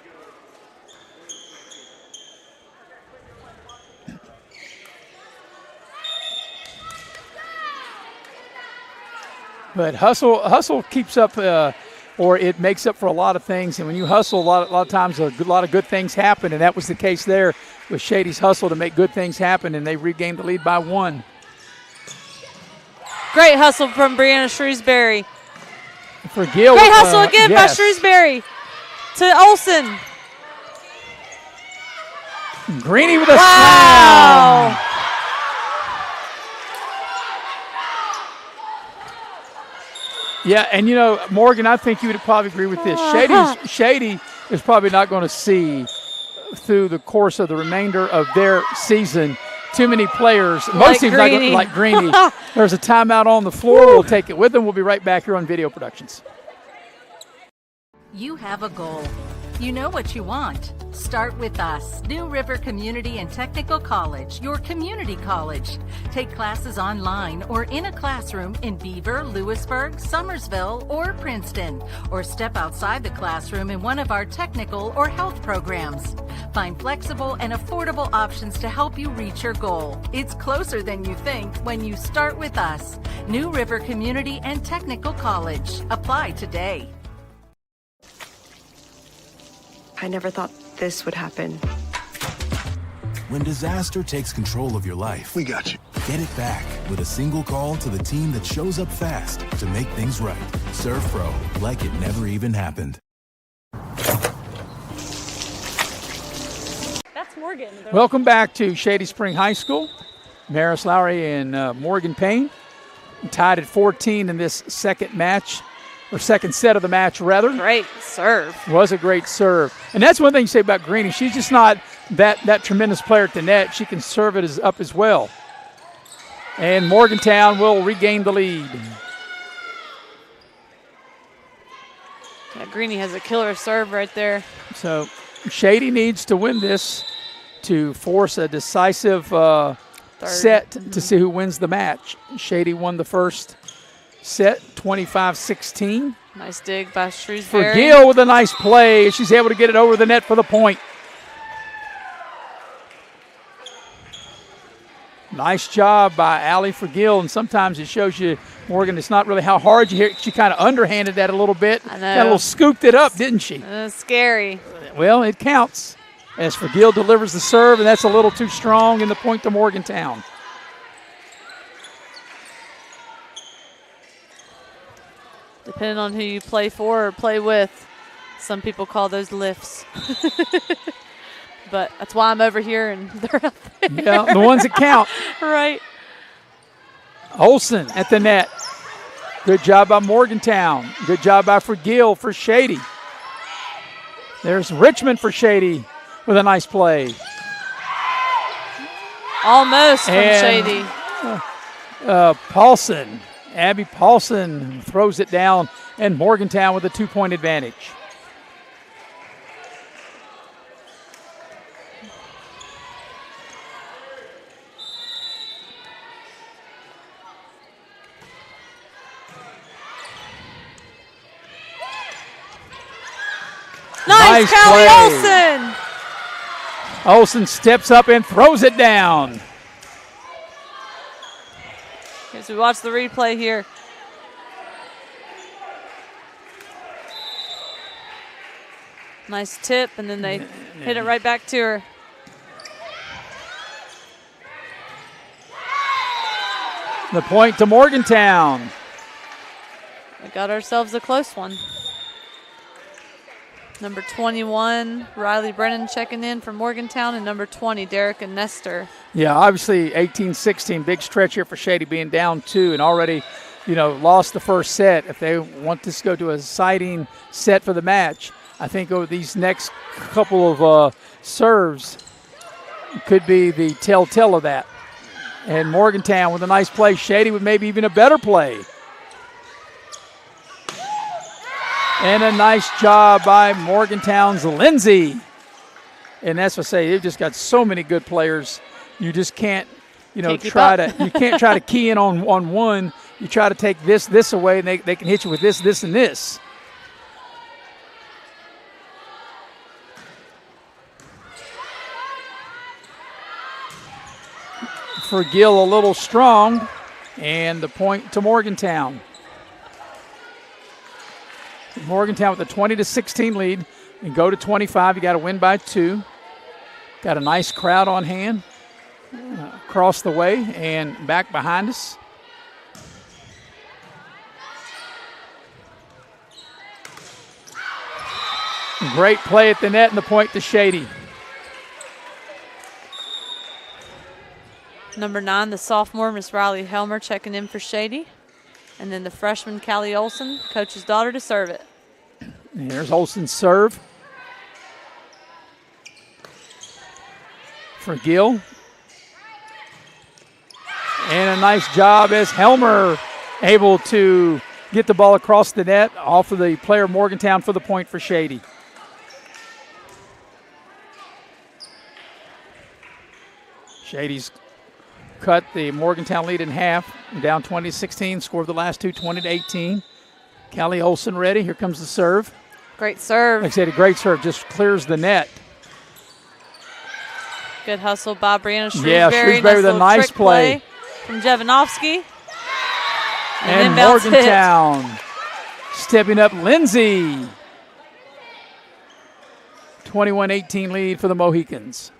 But hustle keeps up, or it makes up for a lot of things. And when you hustle, a lot of times a lot of good things happen. And that was the case there with Shady's hustle to make good things happen. And they regained the lead by 1.
Great hustle from Brianna Shrewsbury.
For Gill.
Great hustle again by Shrewsbury to Olsen.
Greeny with a slam. Yeah, and Morgan, I think you would probably agree with this. Shady is probably not going to see through the course of the remainder of their season too many players. Most teams like Greeny. There's a timeout on the floor. We'll take it with them. We'll be right back here on Video Productions.
You have a goal. You know what you want. Start with us. New River Community and Technical College, your community college. Take classes online or in a classroom in Beaver, Lewisburg, Summersville, or Princeton. Or step outside the classroom in one of our technical or health programs. Find flexible and affordable options to help you reach your goal. It's closer than you think when you start with us. New River Community and Technical College. Apply today.
I never thought this would happen.
When disaster takes control of your life, we got you. Get it back with a single call to the team that shows up fast to make things right. Serve Pro, like it never even happened.
That's Morgan.
Welcome back to Shady Spring High School. Maris Lowry and Morgan Payne tied at 14 in this second match. Or second set of the match, rather.
Great serve.
Was a great serve. And that's one thing you say about Greeny. She's just not that tremendous player at the net. She can serve it up as well. And Morgantown will regain the lead.
Yeah, Greeny has a killer serve right there.
So Shady needs to win this to force a decisive set to see who wins the match. Shady won the first set, 25-16.
Nice dig by Shrewsbury.
For Gill with a nice play. She's able to get it over the net for the point. Nice job by Allie Forgill, and sometimes it shows you, Morgan, it's not really how hard you hit. She kind of underhanded that a little bit.
I know.
Kind of a little scooped it up, didn't she?
Scary.
Well, it counts as Forgill delivers the serve, and that's a little too strong, and the point to Morgantown.
Depending on who you play for or play with, some people call those lifts. But that's why I'm over here and they're up there.
Yeah, the ones that count.
Right.
Olsen at the net. Good job by Morgantown. Good job by Forgill for Shady. There's Richmond for Shady with a nice play.
Almost from Shady.
Paulson. Abby Paulson throws it down, and Morgantown with a 2-point advantage.
Nice Callie Olsen.
Olsen steps up and throws it down.
As we watch the replay here. Nice tip, and then they hit it right back to her.
The point to Morgantown.
We got ourselves a close one. Number 21, Riley Brennan checking in for Morgantown, and number 20, Derek and Nestor.
Yeah, obviously 18-16, big stretch here for Shady being down 2 and already, lost the first set. If they want this to go to a deciding set for the match, I think over these next couple of serves could be the telltale of that. And Morgantown with a nice play. Shady with maybe even a better play. And a nice job by Morgantown's Lindsay. And that's what I say, they've just got so many good players. You just can't, you can't try to key in on one. You try to take this away, and they can hit you with this, and this. For Gill, a little strong, and the point to Morgantown. Morgantown with a 20-16 lead, and go to 25. You got to win by 2. Got a nice crowd on hand across the way and back behind us. Great play at the net, and the point to Shady.
Number 9, the sophomore, Miss Riley Helmer, checking in for Shady. And then the freshman, Callie Olson, coach's daughter, to serve it.
And here's Olson's serve. For Gill. And a nice job as Helmer able to get the ball across the net off of the player Morgantown for the point for Shady. Shady's cut the Morgantown lead in half, down 20-16, scored the last two 20-18. Callie Olson ready. Here comes the serve.
Great serve.
Like I said, a great serve, just clears the net.
Good hustle by Brianna Shrewsbury.
Yeah, Shrewsbury with a nice play
from Jovanovski.
And Morgantown stepping up, Lindsay. 21-18 lead for the Mohicans.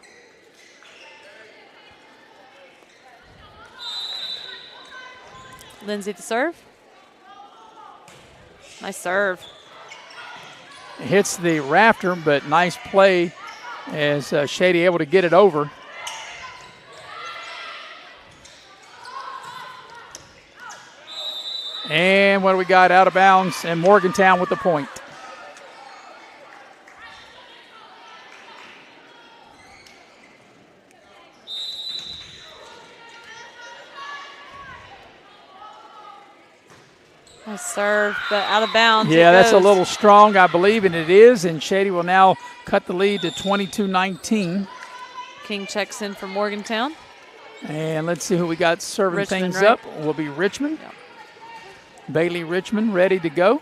Lindsay to serve. Nice serve.
Hits the rafter, but nice play as Shady able to get it over. And what do we got? Out of bounds, and Morgantown with the point.
Nice serve, but out of bounds.
Yeah, that's a little strong, I believe, and it is. And Shady will now cut the lead to 22-19.
King checks in for Morgantown.
And let's see who we got serving
Richmond,
things up. Will be Richmond.
Yep.
Bailey Richmond ready to go.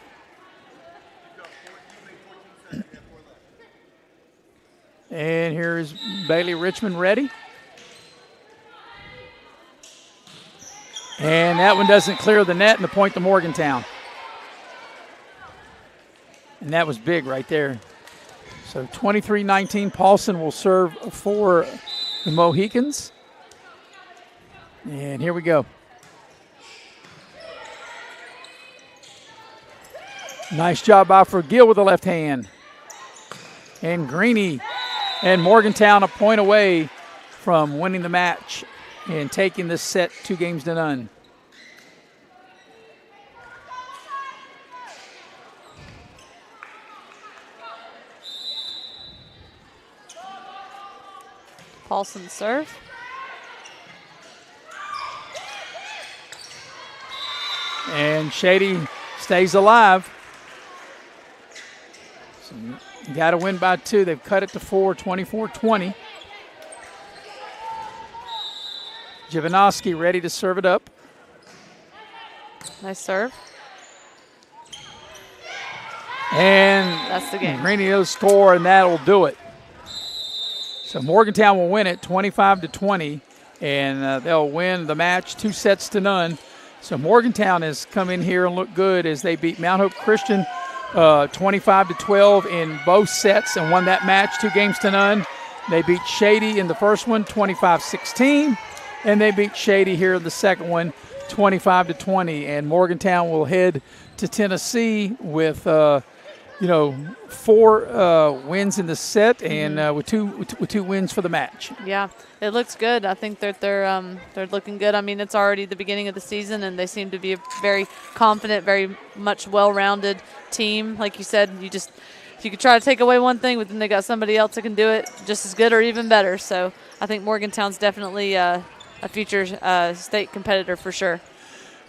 And here's Bailey Richmond ready. And that one doesn't clear the net, and the point to Morgantown. And that was big right there. So 23-19, Paulson will serve for the Mohicans. And here we go. Nice job by Gill with the left hand. And Greeny and Morgantown a point away from winning the match and taking this set 2-0.
Paulson serve.
And Shady stays alive. So you got to win by 2. They've cut it to 4, 24-20. Jovanovski ready to serve it up.
Nice serve.
And
that's the game.
Greeny will score, and that'll do it. So Morgantown will win it 25-20, and they'll win the match 2-0. So Morgantown has come in here and looked good as they beat Mount Hope Christian 25-12 in both sets and won that match 2-0. They beat Shady in the first one 25-16, and they beat Shady here in the second one 25-20. And Morgantown will head to Tennessee with 4 wins in the set and with two wins for the match.
Yeah, it looks good. I think that they're looking good. I mean, it's already the beginning of the season, and they seem to be a very confident, very much well-rounded team. Like you said, if you could try to take away one thing, but then they got somebody else that can do it just as good or even better. So I think Morgantown's definitely a future state competitor for sure.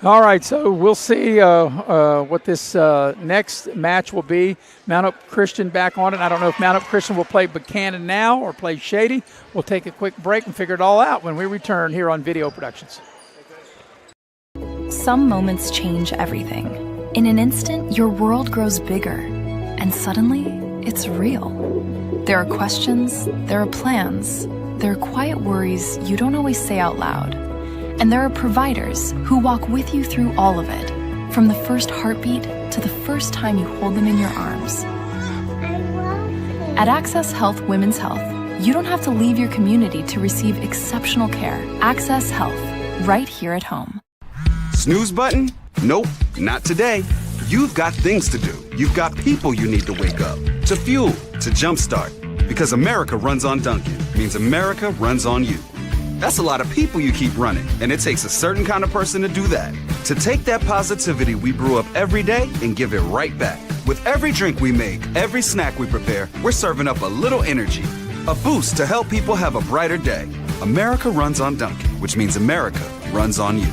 All right, so we'll see what this next match will be. Mount Up Christian back on it. I don't know if Mount Up Christian will play Buckhannon now or play Shady. We'll take a quick break and figure it all out when we return here on Video Productions.
Some moments change everything. In an instant, your world grows bigger, and suddenly, it's real. There are questions, there are plans, there are quiet worries you don't always say out loud. And there are providers who walk with you through all of it, from the first heartbeat to the first time you hold them in your arms. At Access Health Women's Health, you don't have to leave your community to receive exceptional care. Access Health, right here at home.
Snooze button? Nope, not today. You've got things to do. You've got people you need to wake up, to fuel, to jumpstart. Because America runs on Dunkin', means America runs on you. That's a lot of people you keep running, and it takes a certain kind of person to do that. To take that positivity we brew up every day and give it right back. With every drink we make, every snack we prepare, we're serving up a little energy, a boost to help people have a brighter day. America runs on Dunkin', which means America runs on you.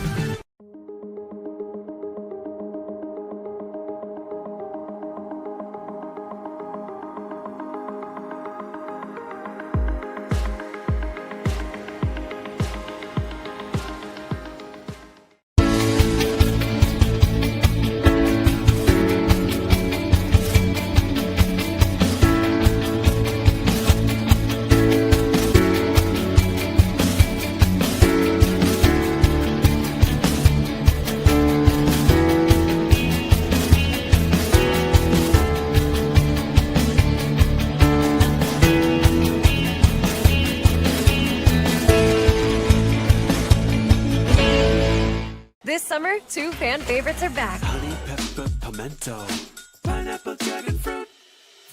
This summer, 2 fan favorites are back.
Honey pepper pimento, pineapple dragon fruit.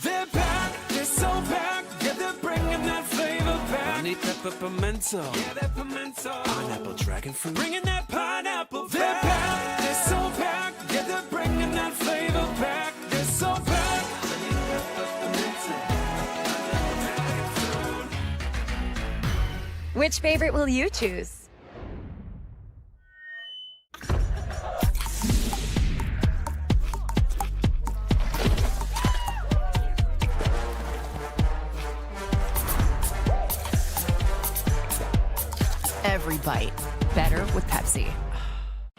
They're back, they're so back. Yeah, they're bringing that flavor back. Honey pepper pimento, yeah, that pimento. Pineapple dragon fruit, bringing that pineapple back. They're back, they're so back. Yeah, they're bringing that flavor back. They're so back. Honey pepper pimento, dragon fruit.
Which favorite will you choose?
Every bite better with Pepsi.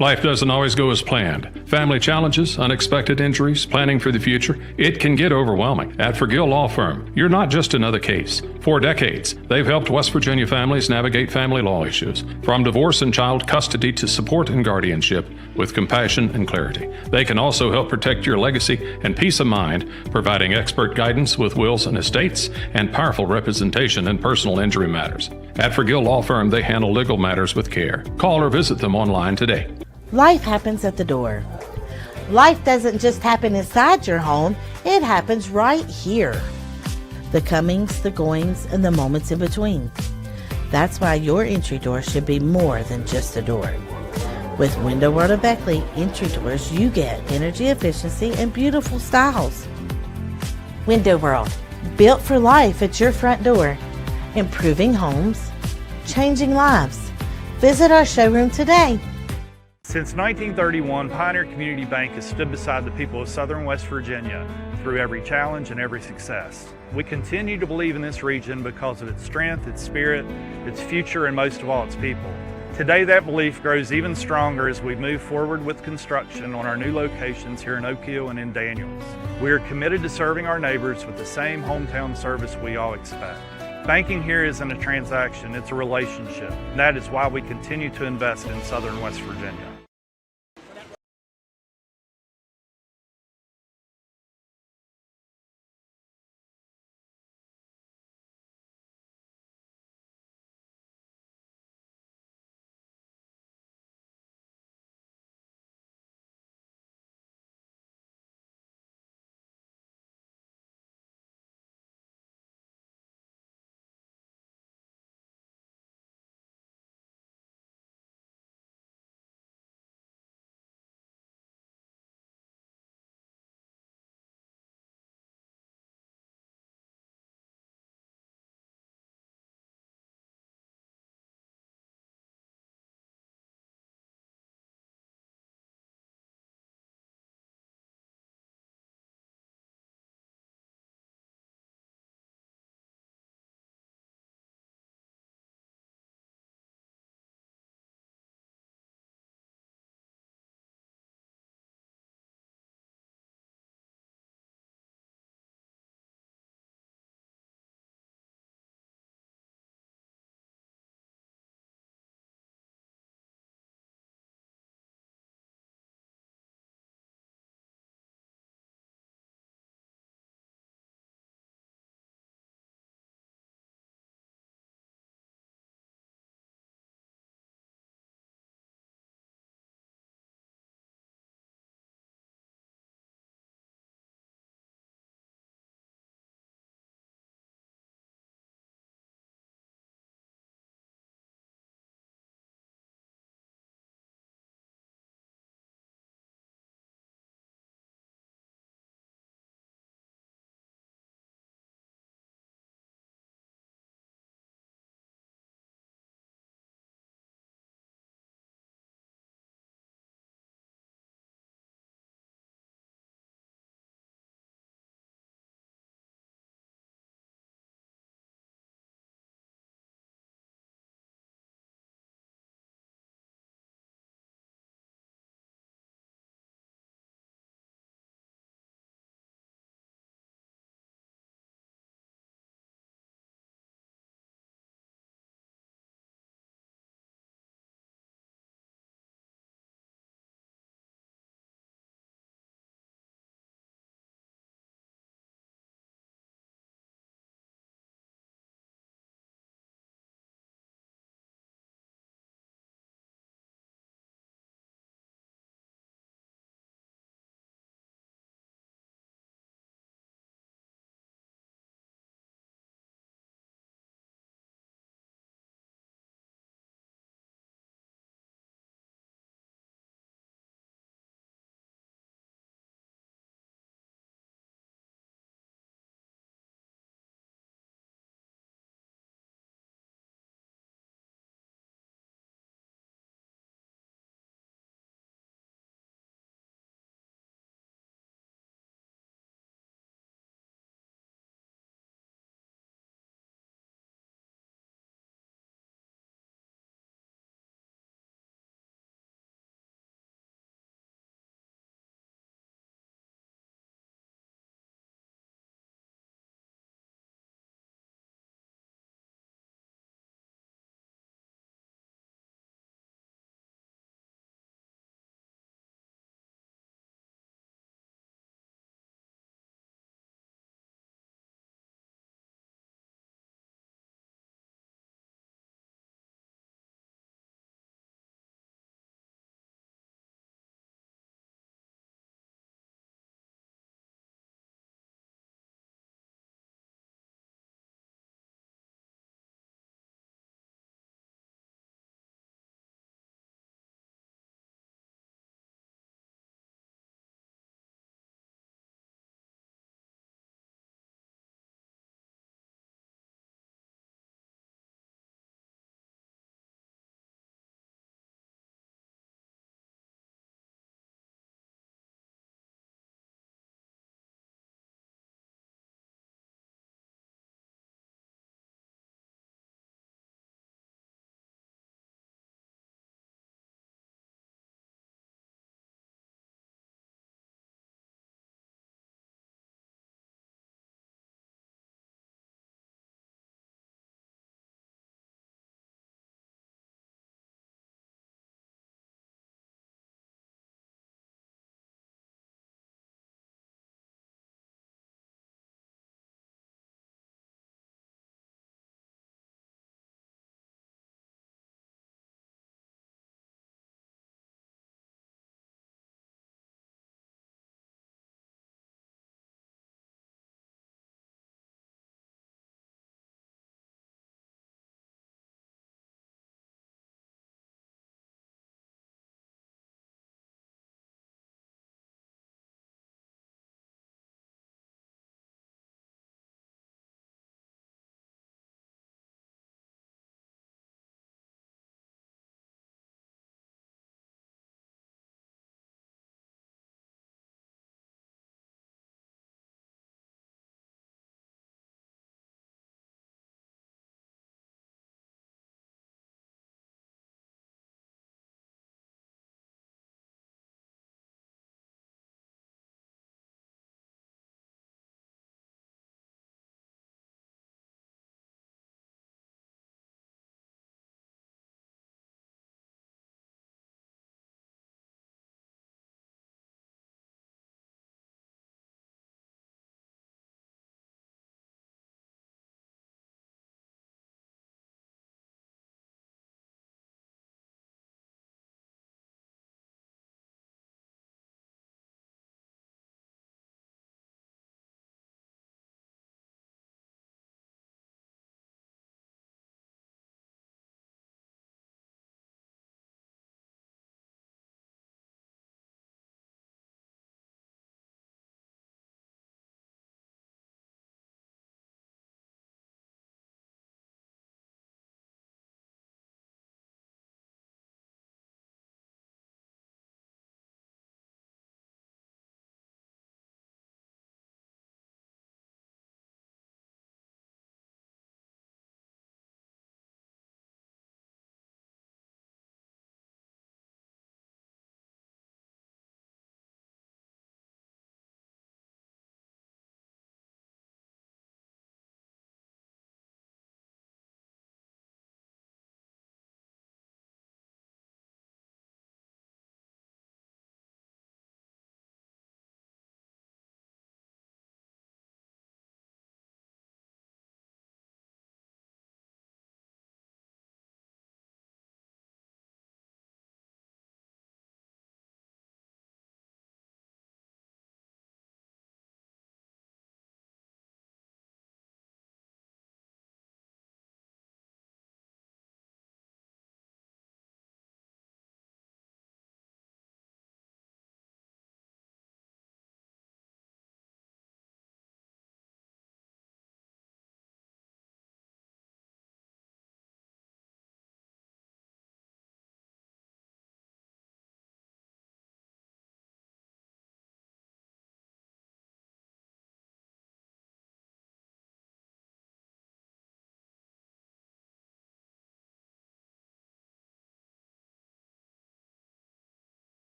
Life doesn't always go as planned. Family challenges, unexpected injuries, planning for the future, it can get overwhelming. At Forgill Law Firm, you're not just another case. For decades, they've helped West Virginia families navigate family law issues, from divorce and child custody to support and guardianship, with compassion and clarity. They can also help protect your legacy and peace of mind, providing expert guidance with wills and estates and powerful representation in personal injury matters. At Forgill Law Firm, they handle legal matters with care. Call or visit them online today.
Life happens at the door. Life doesn't just happen inside your home, it happens right here. The comings, the goings, and the moments in between. That's why your entry door should be more than just a door. With Window World of Beckley entry doors, you get energy efficiency and beautiful styles. Window World, built for life at your front door. Improving homes, changing lives. Visit our showroom today.
Since 1931, Pioneer Community Bank has stood beside the people of Southern West Virginia through every challenge and every success. We continue to believe in this region because of its strength, its spirit, its future, and most of all, its people. Today, that belief grows even stronger as we move forward with construction on our new locations here in Oak Hill and in Daniels. We are committed to serving our neighbors with the same hometown service we all expect. Banking here isn't a transaction, it's a relationship. And that is why we continue to invest in Southern West Virginia.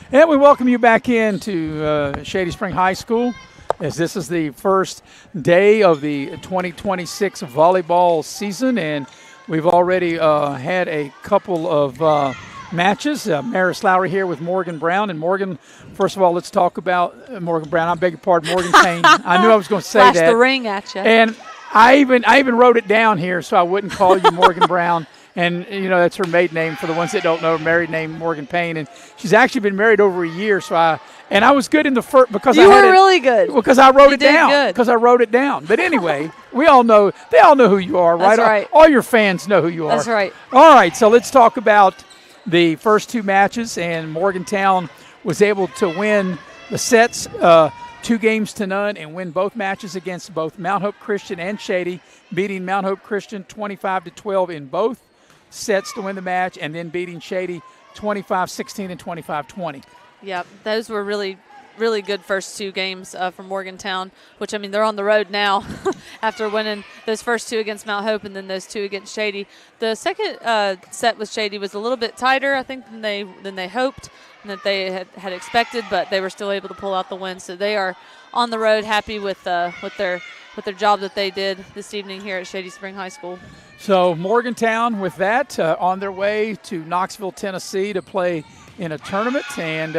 And we welcome you back into Shady Spring High School, as this is the first day of the 2026 volleyball season, and we've already had a couple of matches. Maris Lowry here with Morgan Brown. And Morgan, first of all, let's talk about Morgan Brown. I beg your pardon, Morgan Payne. I knew I was going to say
Flash
that.
the ring at you.
And I even wrote it down here so I wouldn't call you Morgan Brown. And, you know, that's her maiden name for the ones that don't know, her married name, Morgan Payne. And she's actually been married over a year. So I was good in the first because
you were really good.
Because I wrote
you
it down.
Good.
Because I wrote it down. But anyway, they all know who you are, right?
That's right.
All your fans know who you are.
That's right.
All right, so let's talk about the first two matches. And Morgantown was able to win the sets 2-0 and win both matches against both Mount Hope Christian and Shady, beating Mount Hope Christian 25-12 in both sets to win the match, and then beating Shady 25-16 and 25-20.
Yeah, those were really, really good first two games for Morgantown, which, I mean, they're on the road now after winning those first two against Mount Hope and then those two against Shady. The second set with Shady was a little bit tighter, I think, than they hoped and that they had expected, but they were still able to pull out the win. So they are on the road, happy with their job that they did this evening here at Shady Spring High School.
So Morgantown, with that, on their way to Knoxville, Tennessee to play in a tournament. And,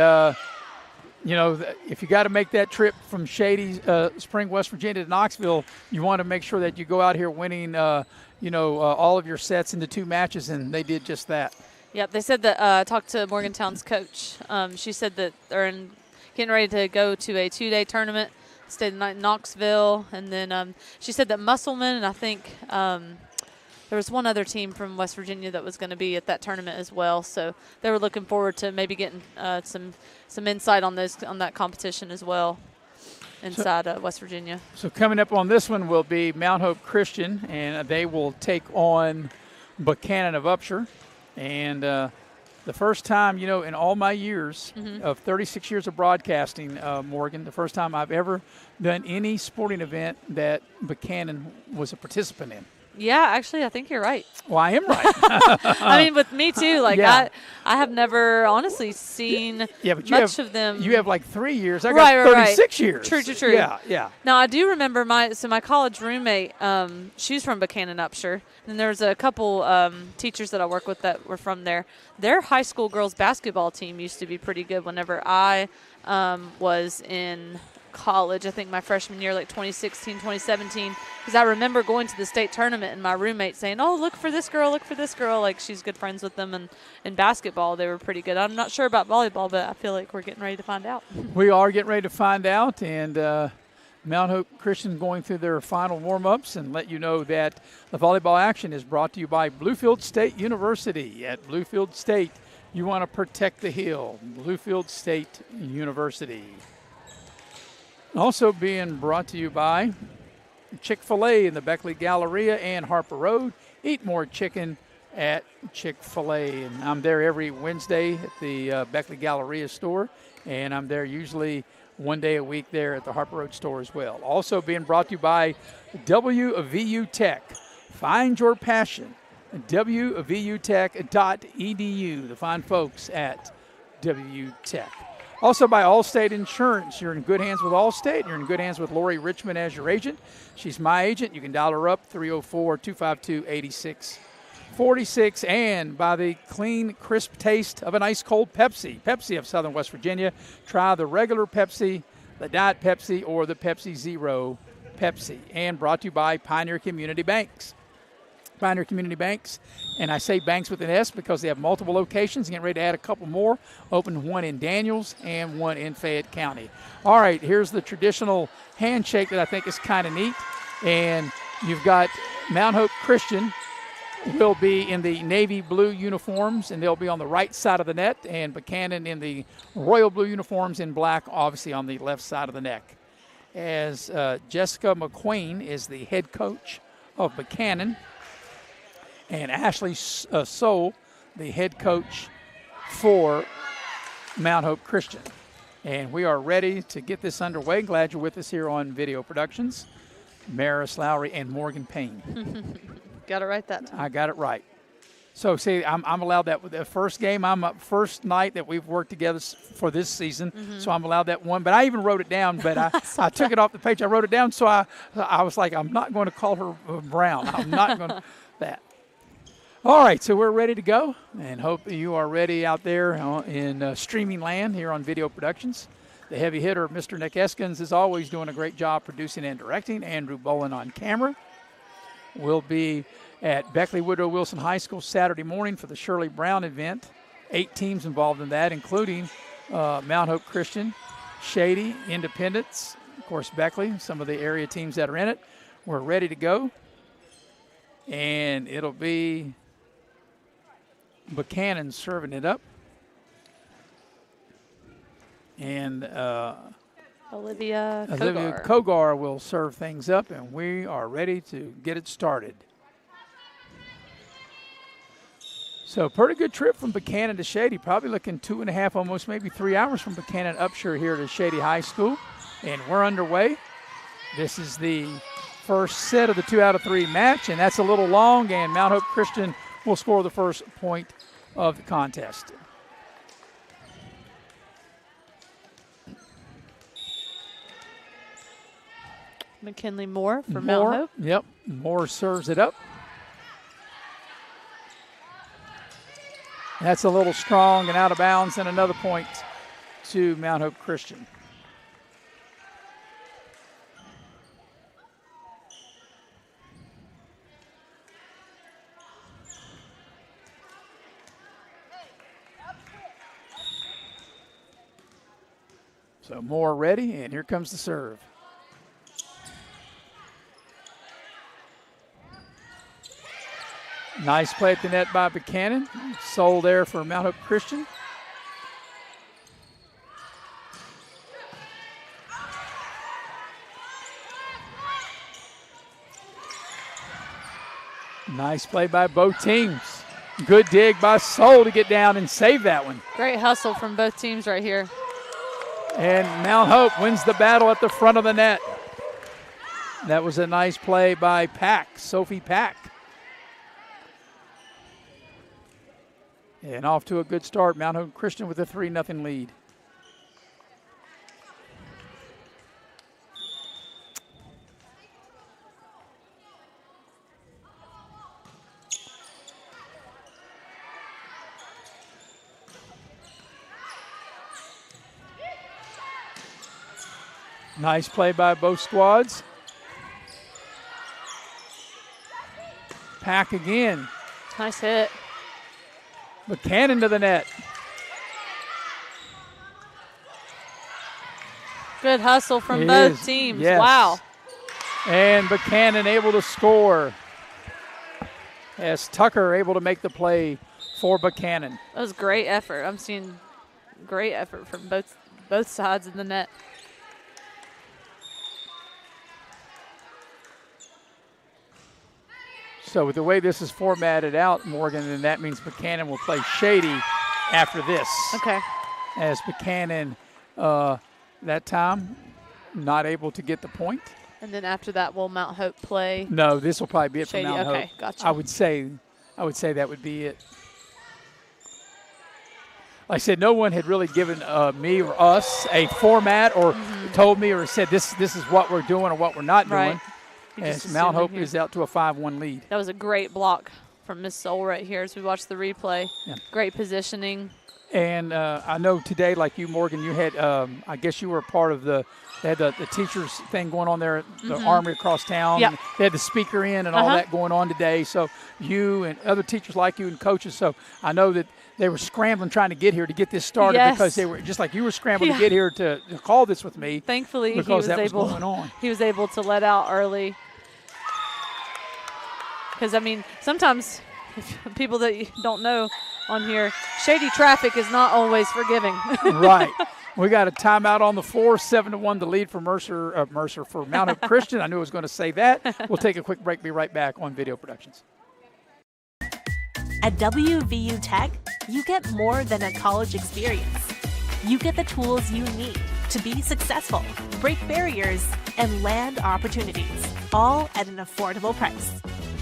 you know, if you got to make that trip from Shady Spring, West Virginia to Knoxville, you want to make sure that you go out here winning, all of your sets into two matches, and they did just that.
Yep, they said that I talked to Morgantown's coach. She said that they're getting ready to go to a 2-day tournament, stay the night in Knoxville, and then she said that Musselman and I think there was one other team from West Virginia that was going to be at that tournament as well. So they were looking forward to maybe getting some insight on that competition as well inside West Virginia. So
coming up on this one will be Mount Hope Christian, and they will take on Buckhannon-Upshur. And the first time, in all my years of 36 years of broadcasting, Morgan, the first time I've ever done any sporting event that Buckhannon was a participant in.
Yeah, actually, I think you're right.
Well, I am right.
I mean, with me too. Like,
yeah.
I have never honestly seen much of them.
You have like 3 years. I got 36 years.
True.
Yeah.
Now, I do remember my college roommate, she's from Buckhannon-Upshur. And there was a couple teachers that I work with that were from there. Their high school girls basketball team used to be pretty good whenever I was in college. I think my freshman year, like 2016, 2017, because I remember going to the state tournament and my roommate saying, "Oh, look for this girl, like she's good friends with them." And in basketball, they were pretty good. I'm not sure about volleyball, but I feel like we're getting ready to find out.
We are getting ready to find out, and Mount Hope Christian going through their final warm-ups, and let you know that the volleyball action is brought to you by Bluefield State University. At Bluefield State, you want to protect the hill. Bluefield State University. Also being brought to you by Chick-fil-A in the Beckley Galleria and Harper Road. Eat more chicken at Chick-fil-A. And I'm there every Wednesday at the Beckley Galleria store, and I'm there usually one day a week there at the Harper Road store as well. Also being brought to you by WVU Tech. Find your passion. WVUtech.edu. The fine folks at WVU Tech. Also by Allstate Insurance. You're in good hands with Allstate. You're in good hands with Lori Richmond as your agent. She's my agent. You can dial her up, 304-252-8646. And by the clean, crisp taste of an ice-cold Pepsi. Pepsi of Southern West Virginia. Try the regular Pepsi, the Diet Pepsi, or the Pepsi Zero Pepsi. And brought to you by Pioneer Community Banks. Pioneer Community Banks, and I say banks with an S because they have multiple locations, getting ready to add a couple more, open one in Daniels and one in Fayette County. All right, here's the traditional handshake that I think is kind of neat, and you've got Mount Hope Christian will be in the navy blue uniforms, and they'll be on the right side of the net, and Buckhannon in the royal blue uniforms in black, obviously on the left side of the neck. As Jessica McQueen is the head coach of Buckhannon, and Ashley Soule, the head coach for Mount Hope Christian. And we are ready to get this underway. Glad you're with us here on Video Productions. Maris Lowry and Morgan Payne.
Got it right that time.
I got it right. So, see, I'm allowed that with the first game. I'm up first night that we've worked together for this season, so I'm allowed that one. But I even wrote it down, but I took it off the page. I wrote it down, so I was like, I'm not going to call her Brown. I'm not going to that. All right, so we're ready to go, and hope you are ready out there in streaming land here on Video Productions. The heavy hitter, Mr. Nick Eskins, is always doing a great job producing and directing. Andrew Bolin on camera. We'll be at Beckley Woodrow Wilson High School Saturday morning for the Shirley Brown event. 8 teams involved in that, including Mount Hope Christian, Shady, Independence, of course Beckley, some of the area teams that are in it. We're ready to go. And it'll be Buckhannon serving it up. And
Olivia
Kogar will serve things up, and we are ready to get it started. So pretty good trip from Buckhannon to Shady, probably looking 2.5, almost maybe 3 hours from Buckhannon-Upshur here to Shady High School. And we're underway. This is the first set of the 2 out of 3 match, and that's a little long, and Mount Hope Christian will score the first point of the contest.
McKinley Moore for Mount Hope.
Yep, Moore serves it up. That's a little strong and out of bounds, and another point to Mount Hope Christian. So Moore ready, and here comes the serve. Nice play at the net by Buckhannon. Sold there for Mount Hope Christian. Nice play by both teams. Good dig by Soul to get down and save that one.
Great hustle from both teams right here.
And Mount Hope wins the battle at the front of the net. That was a nice play by Pack, Sophie Pack. And off to a good start, Mount Hope Christian with a 3-0 lead. Nice play by both squads. Pack again.
Nice hit.
Buckhannon to the net.
Good hustle from both teams.
Yes.
Wow.
And Buckhannon able to score as Tucker able to make the play for Buckhannon.
That was great effort. I'm seeing great effort from both sides of the net.
So with the way this is formatted out, Morgan, then that means Buckhannon will play Shady after this.
Okay.
As Buckhannon, that time, not able to get the point.
And then after that, will Mount Hope play?
No, this will probably be it
Shady.
for Mount Hope.
Okay, gotcha.
I would say that would be it. Like I said, no one had really given me or us a format or told me or said this is what we're doing or what we're not doing. As Mount Hope is out to a 5-1 lead.
That was a great block from Miss Soul right here as we watch the replay.
Yeah.
Great positioning.
And I know today, like you, Morgan, you had, I guess you were a part of they had the teachers thing going on there at the Armory across town.
Yep.
They had the speaker in and all that going on today. So you and other teachers like you and coaches. So I know that they were scrambling trying to get here to get this started because they were just like you were scrambling to get here to call this with me.
Thankfully,
because that was going on.
He was able to let out early. Because, I mean, sometimes people that you don't know on here, Shady traffic is not always forgiving.
Right. We got a timeout on the floor, 7-1 the lead for Mercer for Mount Hope Christian. I knew I was going to say that. We'll take a quick break, be right back on Video Productions.
At WVU Tech, you get more than a college experience. You get the tools you need to be successful, break barriers, and land opportunities, all at an affordable price.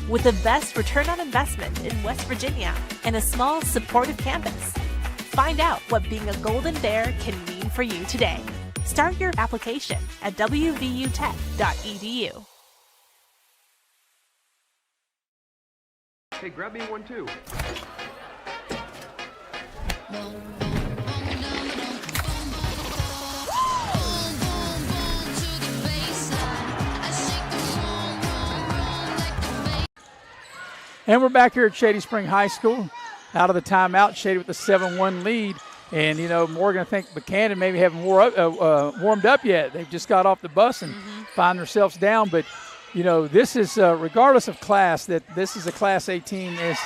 with the best return on investment in West Virginia and a small, supportive campus. Find out what being a Golden Bear can mean for you today. Start your application at wvutech.edu.
Hey, grab me one too.
And we're back here at Shady Spring High School. Out of the timeout, Shady with the 7-1 lead. And, you know, Morgan, I think Buckhannon maybe haven't warmed up yet. They've just got off the bus and find themselves down. But, you know, this is, regardless of class, that this is a Class A team is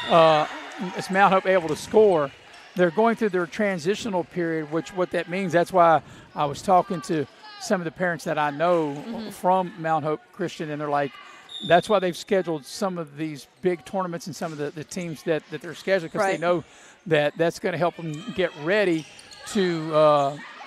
Mount Hope able to score. They're going through their transitional period, what that means, that's why I was talking to some of the parents that I know from Mount Hope Christian, and they're like, that's why they've scheduled some of these big tournaments and some of the teams that they're scheduled, because they know that that's going to help them get ready to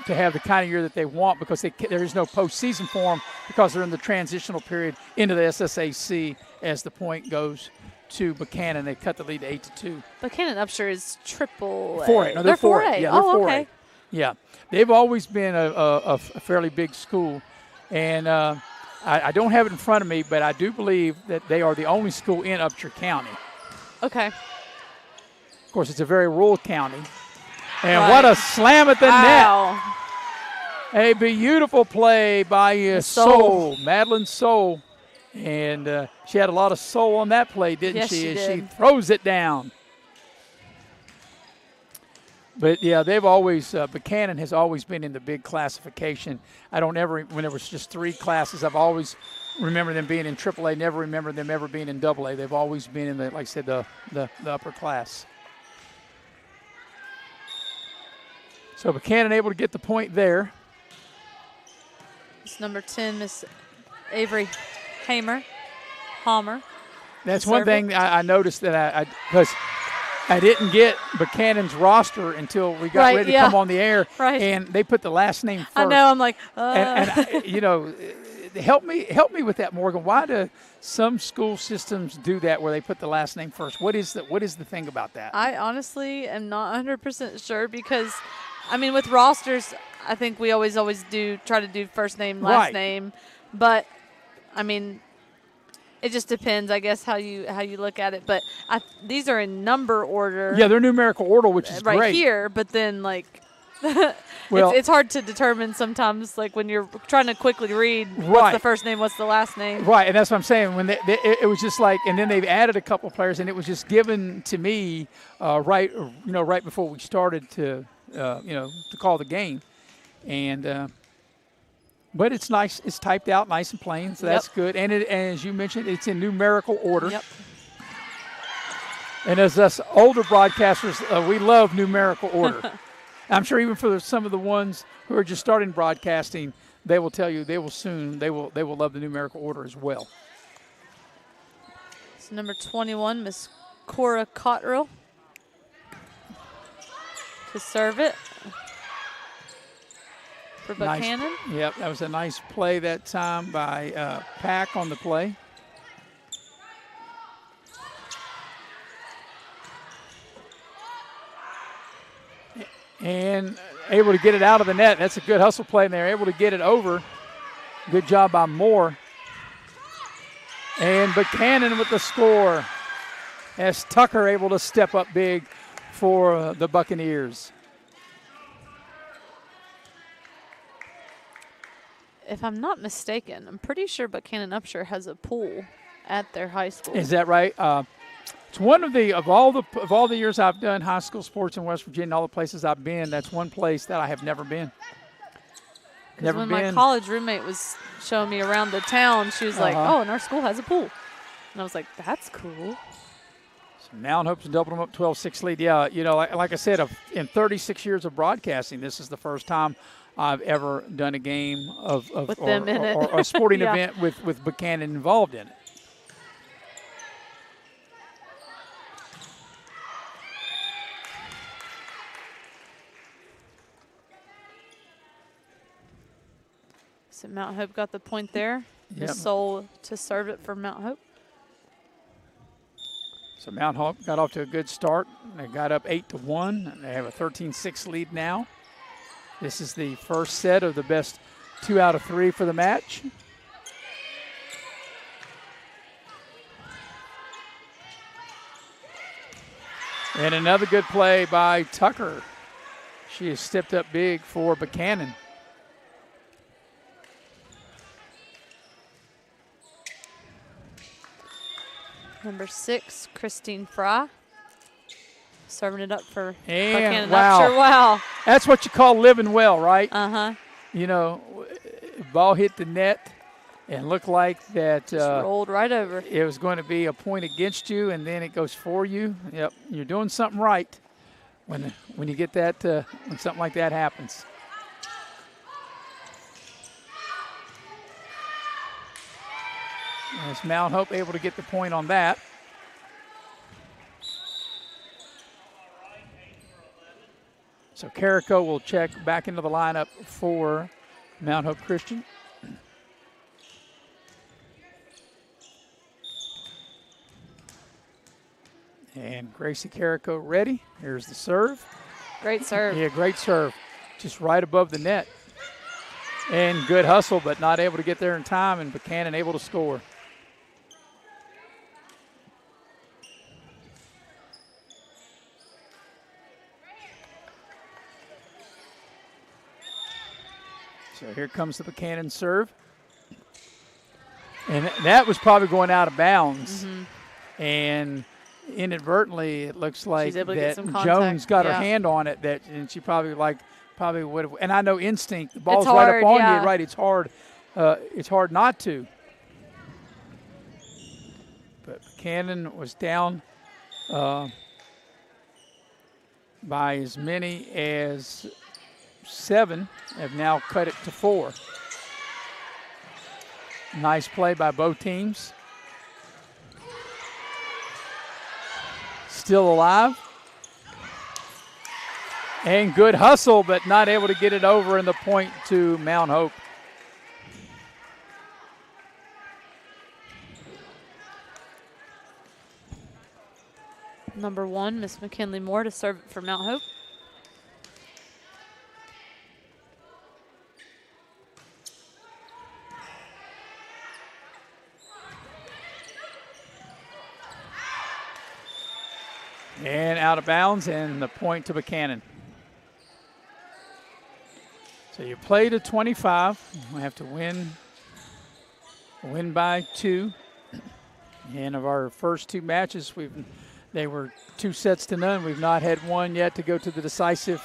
have the kind of year that they want, because there is no postseason for them because they're in the transitional period into the SSAC as the point goes to Buckhannon. They cut the lead to 8-2.
Buckhannon-Upshur is triple A.
4A. No, they're 4A. Yeah, they're 4A.
Okay.
Yeah. They've always been a fairly big school. And I don't have it in front of me, but I do believe that they are the only school in Upshur County.
Okay.
Of course, it's a very rural county. And what a slam at the net. A beautiful play by Soul, Madeline Soul. And she had a lot of soul on that play, didn't she?
Yes,
she throws it down. But, yeah, they've always Buckhannon has always been in the big classification. I don't ever, when there was just 3 classes, I've always remembered them being in AAA, never remember them ever being in AA. They've always been in, the, like I said, the upper class. So Buckhannon able to get the point there.
It's number 10, Miss Avery Hammer.
That's one thing I noticed that because I didn't get Buckhanon's roster until we got ready to come on the air, and they put the last name first.
I know. I'm like,
and you know, help me with that, Morgan. Why do some school systems do that, where they put the last name first? What is the thing about that?
I honestly am not 100% sure, because, I mean, with rosters, I think we always try to do first name, last name, but I mean, it just depends, I guess, how you look at it. But these are in number order.
Yeah, they're numerical order, which is
right
great.
here. But then, like,
well,
it's hard to determine sometimes, like when you're trying to quickly read what's the first name, what's the last name.
Right, and that's what I'm saying. When it was just like, and then they've added a couple players, and it was just given to me right before we started to call the game, and. But it's nice. It's typed out nice and plain, so that's good. And as you mentioned, it's in numerical order.
Yep.
And as us older broadcasters, we love numerical order. I'm sure even for some of the ones who are just starting broadcasting, they will tell you they will love the numerical order as well.
It's number 21, Miss Cora Cotterill, to serve it. For Buckhannon.
Yep, that was a nice play that time by Pack on the play. And able to get it out of the net. That's a good hustle play, and they're able to get it over. Good job by Moore. And Buckhannon with the score, as Tucker able to step up big for the Buccaneers.
If I'm not mistaken, I'm pretty sure Buckhannon-Upshur has a pool at their high school.
Is that right? It's one of all the years I've done high school sports in West Virginia, all the places I've been, that's one place that I have never been.
Never been. My college roommate was showing me around the town, she was like, "Oh, and our school has a pool," and I was like, "That's cool."
So Mount Hope's doubled them up 12-6 lead. Yeah, you know, like I said, in 36 years of broadcasting, this is the first time I've ever done a game or a sporting event with Buckhannon involved in it.
So Mount Hope got the point there. Miss Soul to serve it for Mount Hope.
So Mount Hope got off to a good start. They got up 8-1, and they have a 13-6 lead now. This is the first set of the best 2 out of 3 for the match. And another good play by Tucker. She has stepped up big for Buckhannon.
Number 6, Christine Fry. Serving it up for
And
Buckhannon-Upshur. Wow.
That's what you call living well, right?
Uh-huh.
You know, ball hit the net and looked like that.
Just rolled right over.
It was going to be a point against you, and then it goes for you. Yep, you're doing something right when you get that, when something like that happens. As Mount Hope able to get the point on that. So Carrico will check back into the lineup for Mount Hope Christian. And Gracie Carrico ready. Here's the serve.
Great serve.
Yeah, great serve. Just right above the net. And good hustle, but not able to get there in time, and Buckhannon able to score. So here comes the Buckhannon serve. And that was probably going out of bounds.
Mm-hmm.
And inadvertently, it looks like that
Jones
got her hand on it, and she probably would have. And I know instinct, the ball's right up on you, right? It's hard not to. But Buckhannon was down by as many as 7, have now cut it to 4. Nice play by both teams. Still alive. And good hustle, but not able to get it over, and the point to Mount Hope.
Number 1, Miss McKinley Moore to serve it for Mount Hope.
And out of bounds, and the point to Buckhannon. So you play to 25. We have to win by 2. And of our first 2 matches, they were 2 sets to none. We've not had one yet to go to the decisive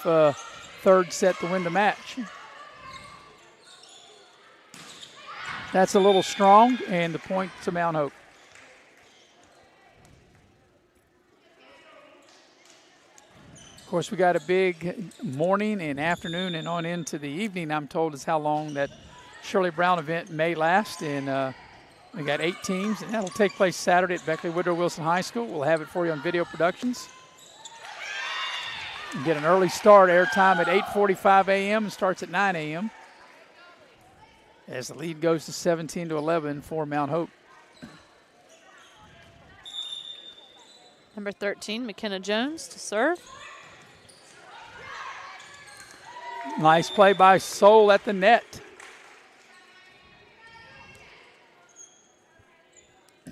third set to win the match. That's a little strong, and the point to Mount Hope. Of course, we got a big morning and afternoon and on into the evening, I'm told, is how long that Shirley Brown event may last. And we got 8 teams, and that'll take place Saturday at Beckley Woodrow Wilson High School. We'll have it for you on Video Productions. You get an early start, airtime at 8:45 a.m. and starts at 9 a.m. as the lead goes to 17-11 for Mount Hope.
Number 13, McKenna Jones to serve.
Nice play by Soul at the net.
I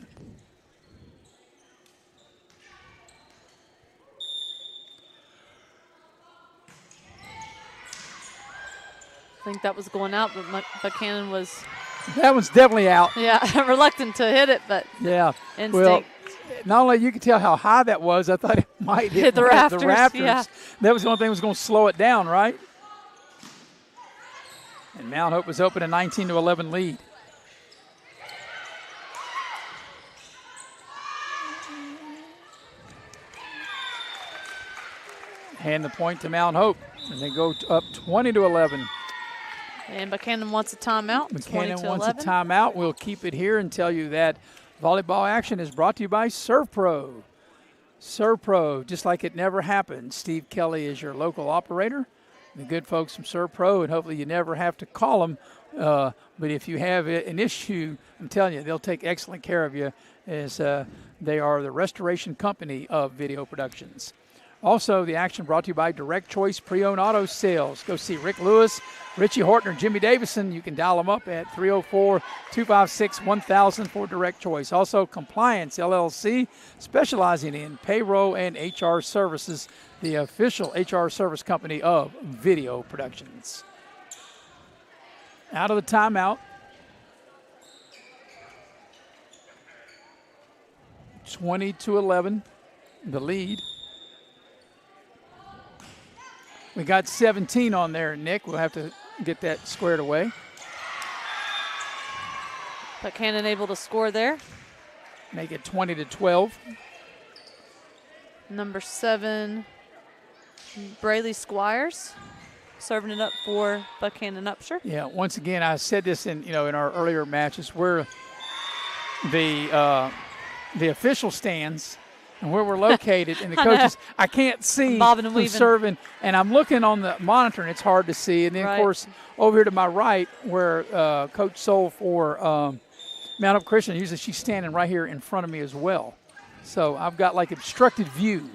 think that was going out, but Buckhannon was.
That one's definitely out.
Yeah, reluctant to hit it, but
yeah.
Instinct.
Well, not only you could tell how high that was, I thought it might hit
the rafters.
Yeah. That was the only thing that was going to slow it down, right? And Mount Hope was open a 19-11 lead. And the point to Mount Hope, and they go up 20-11.
And Buckhannon wants a timeout.
Buckhannon wants a timeout. We'll keep it here and tell you that volleyball action is brought to you by Serve Pro. Serve Pro, just like it never happened. Steve Kelly is your local operator. the good folks from Serve Pro, and hopefully you never have to call them. But if you have an issue, I'm telling you, they'll take excellent care of you, as they are the restoration company of video productions. Also, the action brought to you by Direct Choice Pre-Owned Auto Sales. Go see Rick Lewis, Richie Hortner, Jimmy Davison. You can dial them up at 304-256-1000 for Direct Choice. Also, Compliance LLC, specializing in payroll and HR services, the official HR service company of video productions. Out of the timeout. 20-11, the lead. We got 17 on there, Nick. We'll have to get that squared away.
Buckhannon able to score there.
Make it 20-12.
Number 7, Brayley Squires, serving it up for Buckhannon-Upshur.
Yeah, once again, I said this in our earlier matches, where the official stands and where we're located, and the coaches, I can't see who's serving, and I'm looking on the monitor, and it's hard to see. And then, of course, over here to my right, where Coach Soul for Mount Hope Christian, usually she's standing right here in front of me as well. So I've got like obstructed view.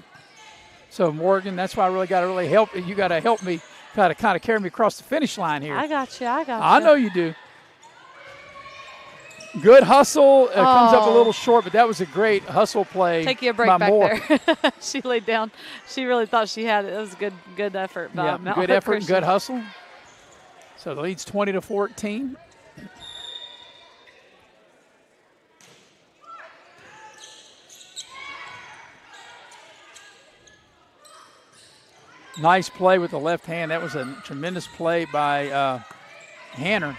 So, Morgan, that's why I really got to help. You got to help me kind of carry me across the finish line here.
I got you.
I know you do. Good hustle. Comes up a little short, but that was a great hustle play.
Take you a break back there. She laid down. She really thought she had it. It was a good effort by Mount
good
Hope
effort,
Christian.
good hustle. So the lead's 20-14. Nice play with the left hand. That was a tremendous play by Hanner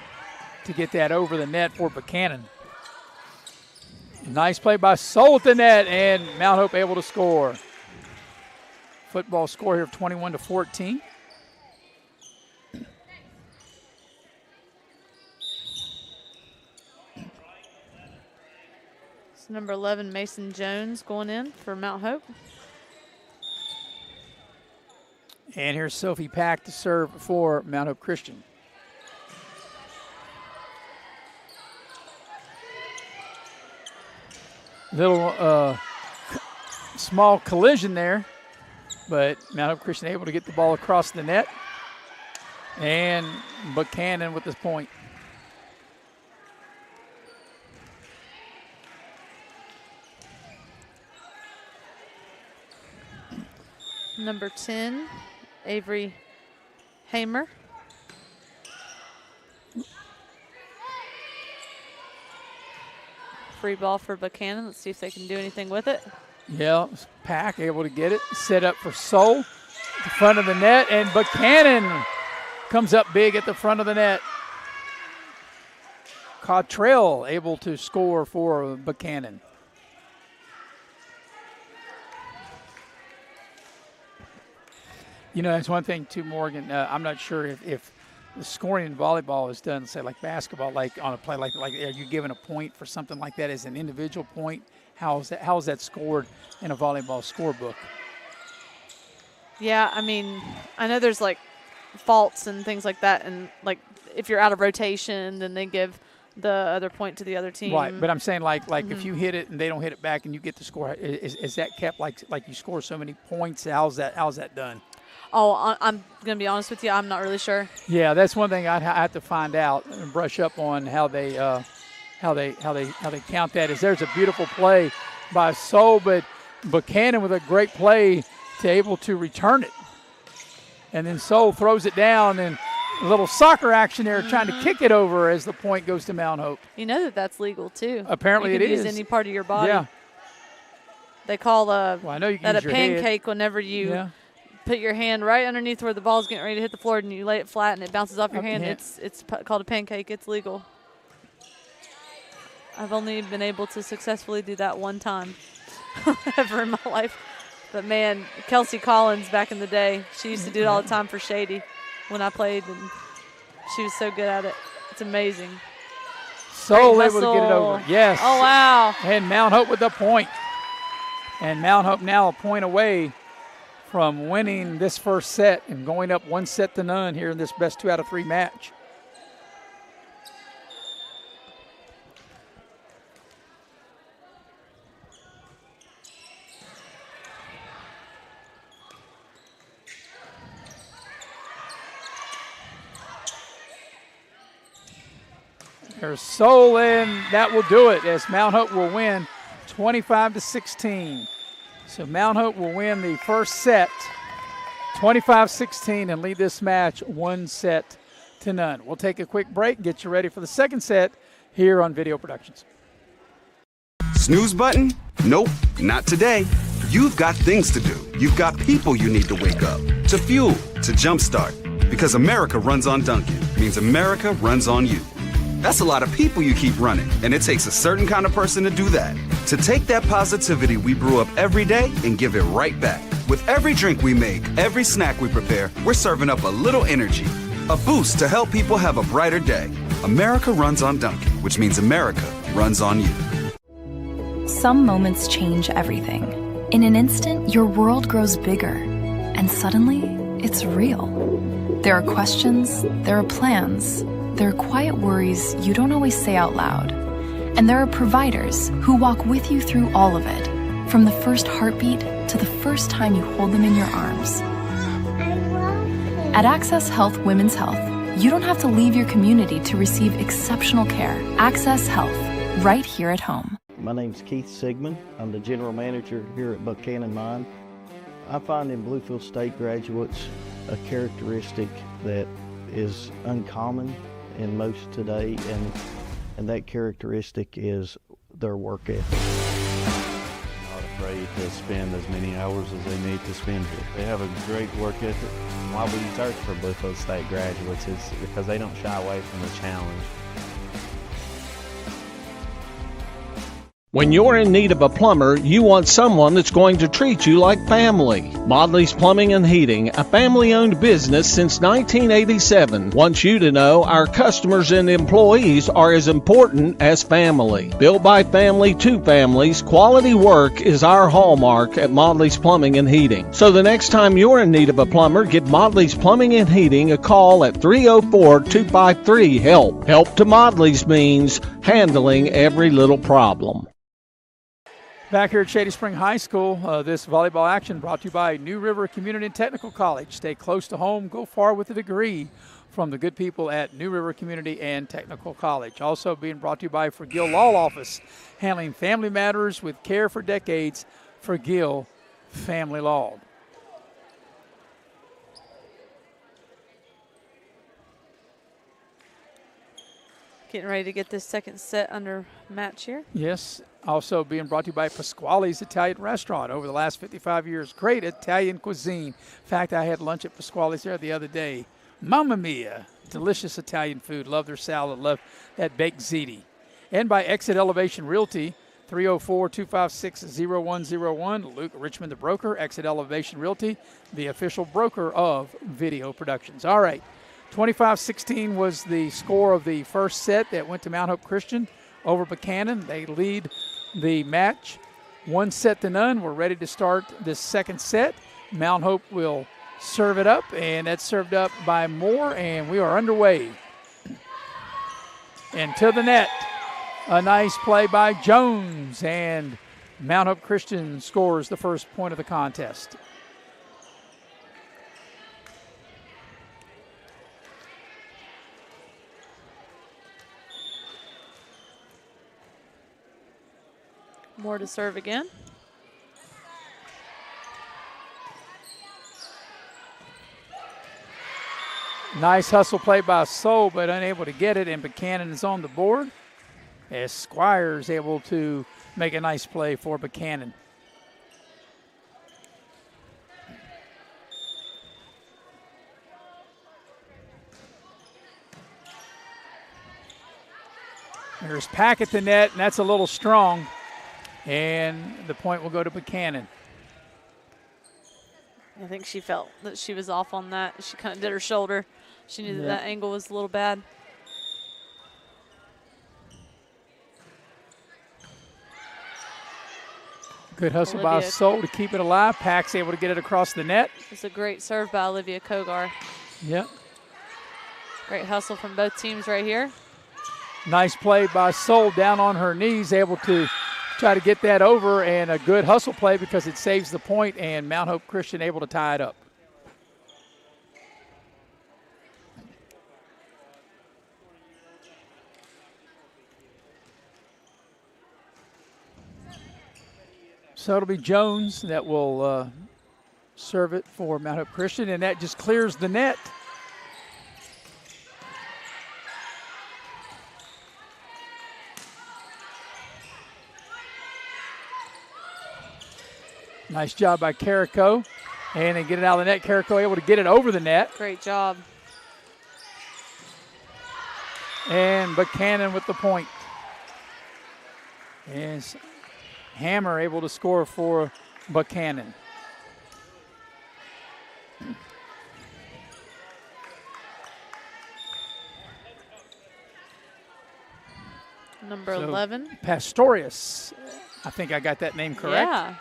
to get that over the net for Buckhannon. Nice play by Soul at the net, and Mount Hope able to score. Football score here of 21-14.
It's number 11, Mason Jones, going in for Mount Hope.
And here's Sophie Pack to serve for Mount Hope Christian. Little small collision there, but Mount Hope Christian able to get the ball across the net. And Buckhannon with this point.
Number 10, Avery Hamer. Free ball for Buckhannon. Let's see if they can do anything with it.
Yeah, Pack able to get it. Set up for Soul at the front of the net, and Buckhannon comes up big at the front of the net. Cottrell able to score for Buckhannon. That's one thing too, Morgan. I'm not sure if the scoring in volleyball is done, say, like basketball, like on a play, like are you given a point for something like that as an individual point? How is that scored in a volleyball scorebook?
Yeah, I mean, I know there's like faults and things like that, and like if you're out of rotation, then they give the other point to the other team.
Right, but I'm saying like if you hit it and they don't hit it back and you get the score, is that kept like you score so many points? How's that done?
Oh, I'm going to be honest with you. I'm not really sure.
Yeah, that's one thing I have to find out and brush up on how they count that. There's a beautiful play by Soul, but Buckhannon with a great play to able to return it. And then Soul throws it down, and a little soccer action there trying to kick it over as the point goes to Mount Hope.
You know that's legal too.
Apparently
you can
it is.
Use any part of your body.
Yeah.
They call
I know you can
that
use
a
your
pancake
head.
whenever you put your hand right underneath where the ball's getting ready to hit the floor, and you lay it flat and it bounces off your hand. It's called a pancake. It's legal. I've only been able to successfully do that one time ever in my life. But, man, Kelsey Collins back in the day, she used to do it all the time for Shady when I played, and she was so good at it. It's amazing.
So able to get it over. Yes.
Oh, wow.
And Mount Hope with the point. And Mount Hope now a point away from winning this first set and going up 1-0 here in this best 2 out of 3 match. There's Soul, and that will do it as Mount Hope will win 25-16. So Mount Hope will win the first set 25-16 and lead this match 1-0. We'll take a quick break and get you ready for the second set here on Video Productions.
Snooze button? Nope, not today. You've got things to do. You've got people you need to wake up, to fuel, to jumpstart. Because America runs on Dunkin', means America runs on you. That's a lot of people you keep running, and it takes a certain kind of person to do that. To take that positivity we brew up every day and give it right back. With every drink we make, every snack we prepare, we're serving up a little energy, a boost to help people have a brighter day. America runs on Dunkin', which means America runs on you.
Some moments change everything. In an instant, your world grows bigger, and suddenly, it's real. There are questions, there are plans, there are quiet worries you don't always say out loud. And there are providers who walk with you through all of it, from the first heartbeat to the first time you hold them in your arms. At Access Health Women's Health, you don't have to leave your community to receive exceptional care. Access Health, right here at home.
My name's Keith Sigmund. I'm the general manager here at Buckhannon Mine. I find in Bluefield State graduates a characteristic that is uncommon in most today, and that characteristic is their work ethic.
Not afraid to spend as many hours as they need to spend here. They have a great work ethic. Why we search for Bluefield State graduates is because they don't shy away from the challenge.
When you're in need of a plumber, you want someone that's going to treat you like family. Modley's Plumbing and Heating, a family-owned business since 1987, wants you to know our customers and employees are as important as family. Built by family to families, quality work is our hallmark at Modley's Plumbing and Heating. So the next time you're in need of a plumber, give Modley's Plumbing and Heating a call at 304-253-HELP. Help to Modley's means handling every little problem.
Back here at Shady Spring High School, this volleyball action brought to you by New River Community and Technical College. Stay close to home, go far with a degree from the good people at New River Community and Technical College. Also being brought to you by Forgill Law Office, handling family matters with care for decades. Forgill Family Law.
Getting ready to get this second set under match here.
Yes. Also being brought to you by Pasquale's Italian Restaurant. Over the last 55 years, great Italian cuisine. In fact, I had lunch at Pasquale's there the other day. Mamma mia, delicious Italian food. Love their salad, love that baked ziti. And by Exit Elevation Realty, 304-256-0101. Luke Richmond, the broker. Exit Elevation Realty, the official broker of Video Productions. All right, 25-16 was the score of the first set that went to Mount Hope Christian over Buckhannon. They lead the match 1-0. We're ready to start this second set. Mount Hope will serve it up, and that's served up by Moore, and we are underway. And to the net, a nice play by Jones, and Mount Hope Christian scores the first point of the contest.
Moore to serve again.
Nice hustle play by Soul, but unable to get it, and Buckhannon is on the board as Squires able to make a nice play for Buckhannon. There's Pack at the net, and that's a little strong. And the point will go to Buckhannon.
I think she felt that she was off on that. She kind of did her shoulder. She knew that angle was a little bad.
Good hustle by Soul to keep it alive. Pack's able to get it across the net.
It's a great serve by Olivia Kogar.
Yep.
Great hustle from both teams right here.
Nice play by Soul down on her knees, able to try to get that over, and a good hustle play because it saves the point, and Mount Hope Christian able to tie it up. So it'll be Jones that will serve it for Mount Hope Christian, and that just clears the net. Nice job by Carrico, and they get it out of the net. Carrico able to get it over the net.
Great job.
And Buckhannon with the point. And Hammer able to score for Buckhannon.
Number 11.
Pastorius. I think I got that name correct.
Yeah.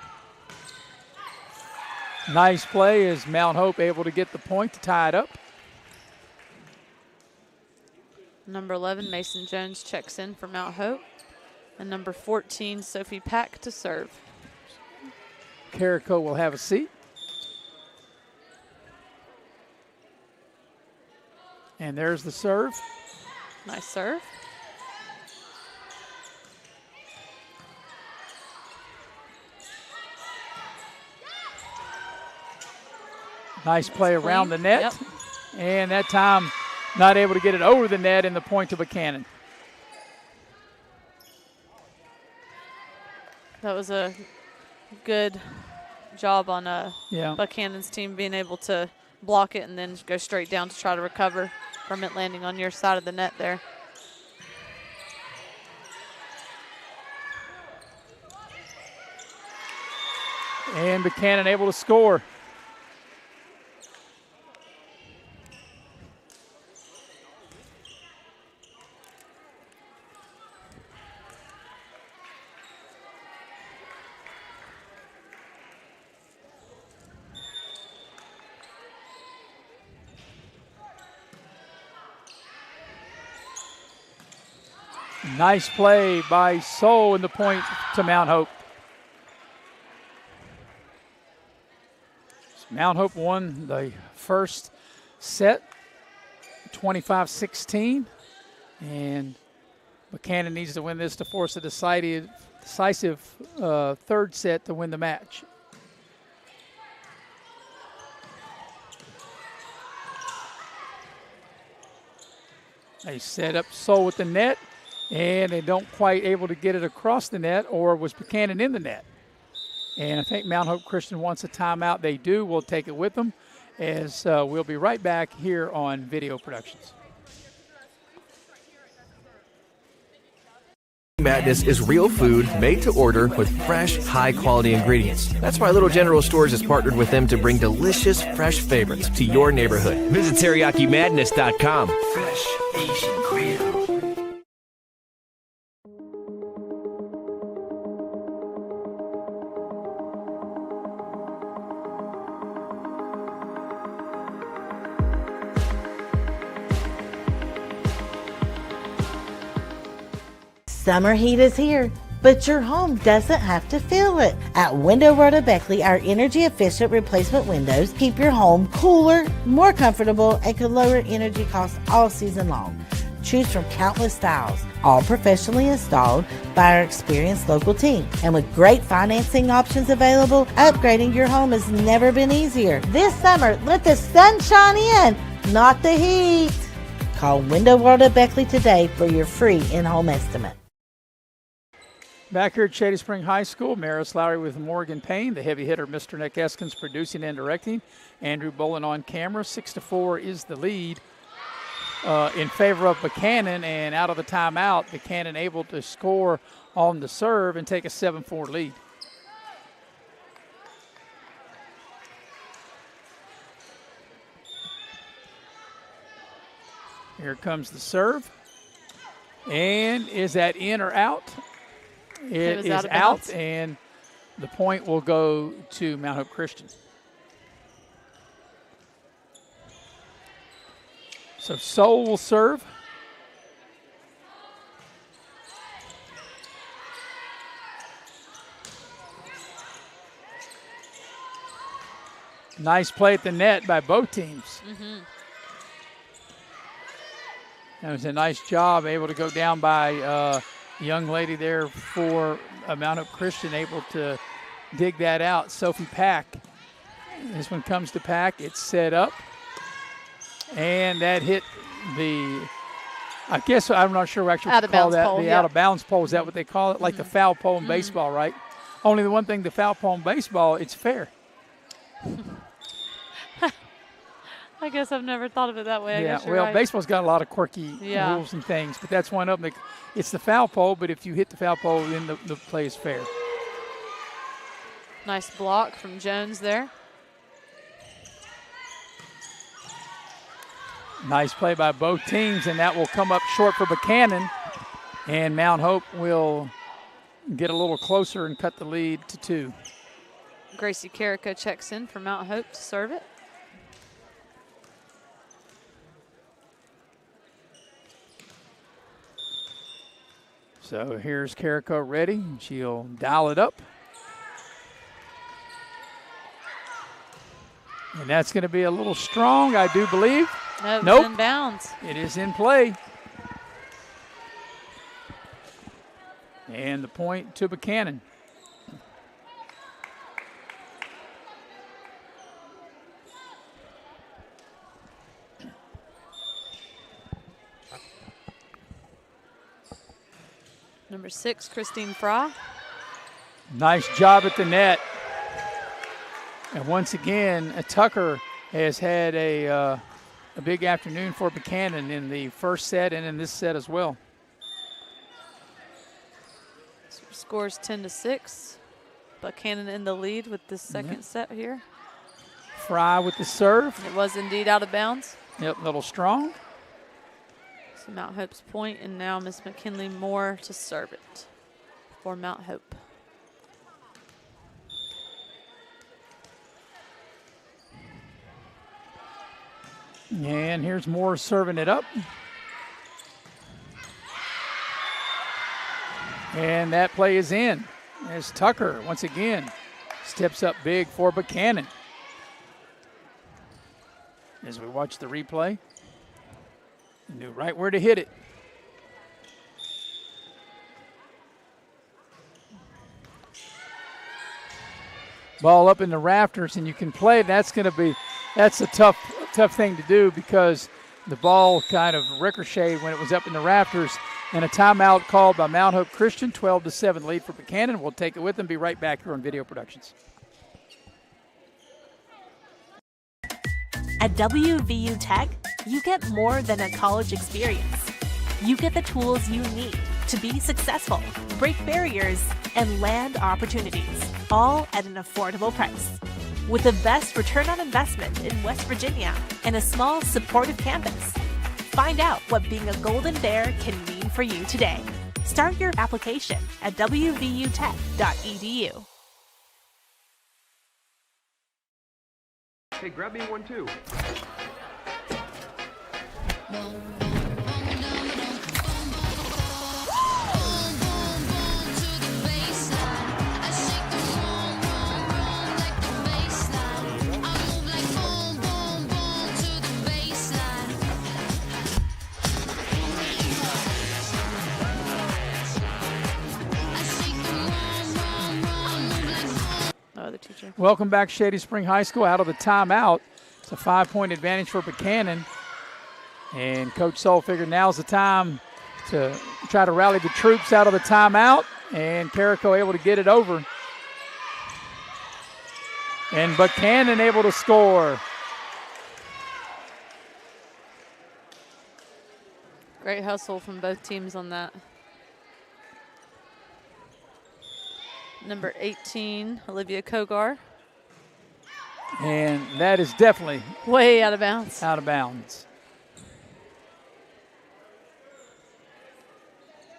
Nice play as Mount Hope able to get the point to tie it up.
Number 11, Mason Jones checks in for Mount Hope. And number 14, Sophie Pack to serve.
Carrico will have a seat. And there's the serve.
Nice serve.
Nice play around the net.
Yep.
And that time not able to get it over the net, and the point to Buckhannon.
That was a good job on
yeah.
Buckhannon's team being able to block it and then go straight down to try to recover from it landing on your side of the net there.
And Buckhannon able to score. Nice play by Soul, and the point to Mount Hope. So Mount Hope won the first set, 25-16, and Buckhannon needs to win this to force a decisive third set to win the match. They set up Soul with the net, and they don't quite able to get it across the net, or was Buckhannon in the net? And I think Mount Hope Christian wants a timeout. They do. We'll take it with them, as we'll be right back here on Video Productions.
Madness is real food made to order with fresh, high-quality ingredients. That's why Little General Stores has partnered with them to bring delicious, fresh favorites to your neighborhood. Visit TeriyakiMadness.com.
Fresh Asian Grill.
Summer heat is here, but your home doesn't have to feel it. At Window World of Beckley, our energy-efficient replacement windows keep your home cooler, more comfortable, and can lower energy costs all season long. Choose from countless styles, all professionally installed by our experienced local team. And with great financing options available, upgrading your home has never been easier. This summer, let the sun shine in, not the heat. Call Window World of Beckley today for your free in-home estimate.
Back here at Shady Spring High School, Maris Lowry with Morgan Payne, the heavy hitter, Mr. Nick Eskins producing and directing. Andrew Bolin on camera. 6-4 is the lead in favor of Buckhannon, and out of the timeout, Buckhannon able to score on the serve and take a 7-4 lead. Here comes the serve. And is that in or out? It is out, and the point will go to Mount Hope Christian. So Soul will serve. Nice play at the net by both teams. That was a nice job, able to go down by a young lady there for Mount Hope Christian, able to dig that out. Sophie Pack. This one comes to Pack. It's set up. And that hit the, I guess, I'm not sure what actually call that.
Pole,
the out of bounds pole. Is that what they call it? Like the foul pole in baseball, right? Only the one thing, the foul pole in baseball, it's fair.
I guess I've never thought of it that way. I
Yeah,
guess you're
well,
right.
baseball's got a lot of quirky rules and things, but that's one of them. It's the foul pole, but if you hit the foul pole, then the play is fair.
Nice block from Jones there.
Nice play by both teams, and that will come up short for Buckhannon. And Mount Hope will get a little closer and cut the lead to 2.
Gracie Carrico checks in for Mount Hope to serve it.
So here's Carrico ready. She'll dial it up. And that's going to be a little strong, I do believe.
Nope. In bounds.
It is in play. And the point to Buckhannon.
Number 6, Christine Fry.
Nice job at the net. And once again, Tucker has had a big afternoon for Buckhannon in the first set and in this set as well.
Scores 10-6. Buckhannon in the lead with this second set here.
Fry with the serve.
It was indeed out of bounds.
Yep, a little strong.
So Mount Hope's point, and now Miss McKinley Moore to serve it for Mount Hope.
And here's Moore serving it up. And that play is in as Tucker once again steps up big for Buckhannon. As we watch the replay, he knew right where to hit it. Ball up in the rafters, and you can play. That's a tough thing to do because the ball kind of ricocheted when it was up in the rafters. And a timeout called by Mount Hope Christian, 12-7 lead for Buckhannon. We'll take it with them. Be right back here on Video Productions.
At WVU Tech, you get more than a college experience. You get the tools you need to be successful, break barriers, and land opportunities, all at an affordable price. With the best return on investment in West Virginia and a small, supportive campus. Find out what being a Golden Bear can mean for you today. Start your application at wvutech.edu.
Hey, grab me one too.
Welcome back, Shady Spring High School. Out of the timeout. It's a 5-point advantage for Buckhannon. And Coach Soul figured now's the time to try to rally the troops out of the timeout. And Carrico able to get it over. And Buckhannon able to score.
Great hustle from both teams on that. Number 18, Olivia Kogar.
And that is definitely
way out of bounds.
Out of bounds.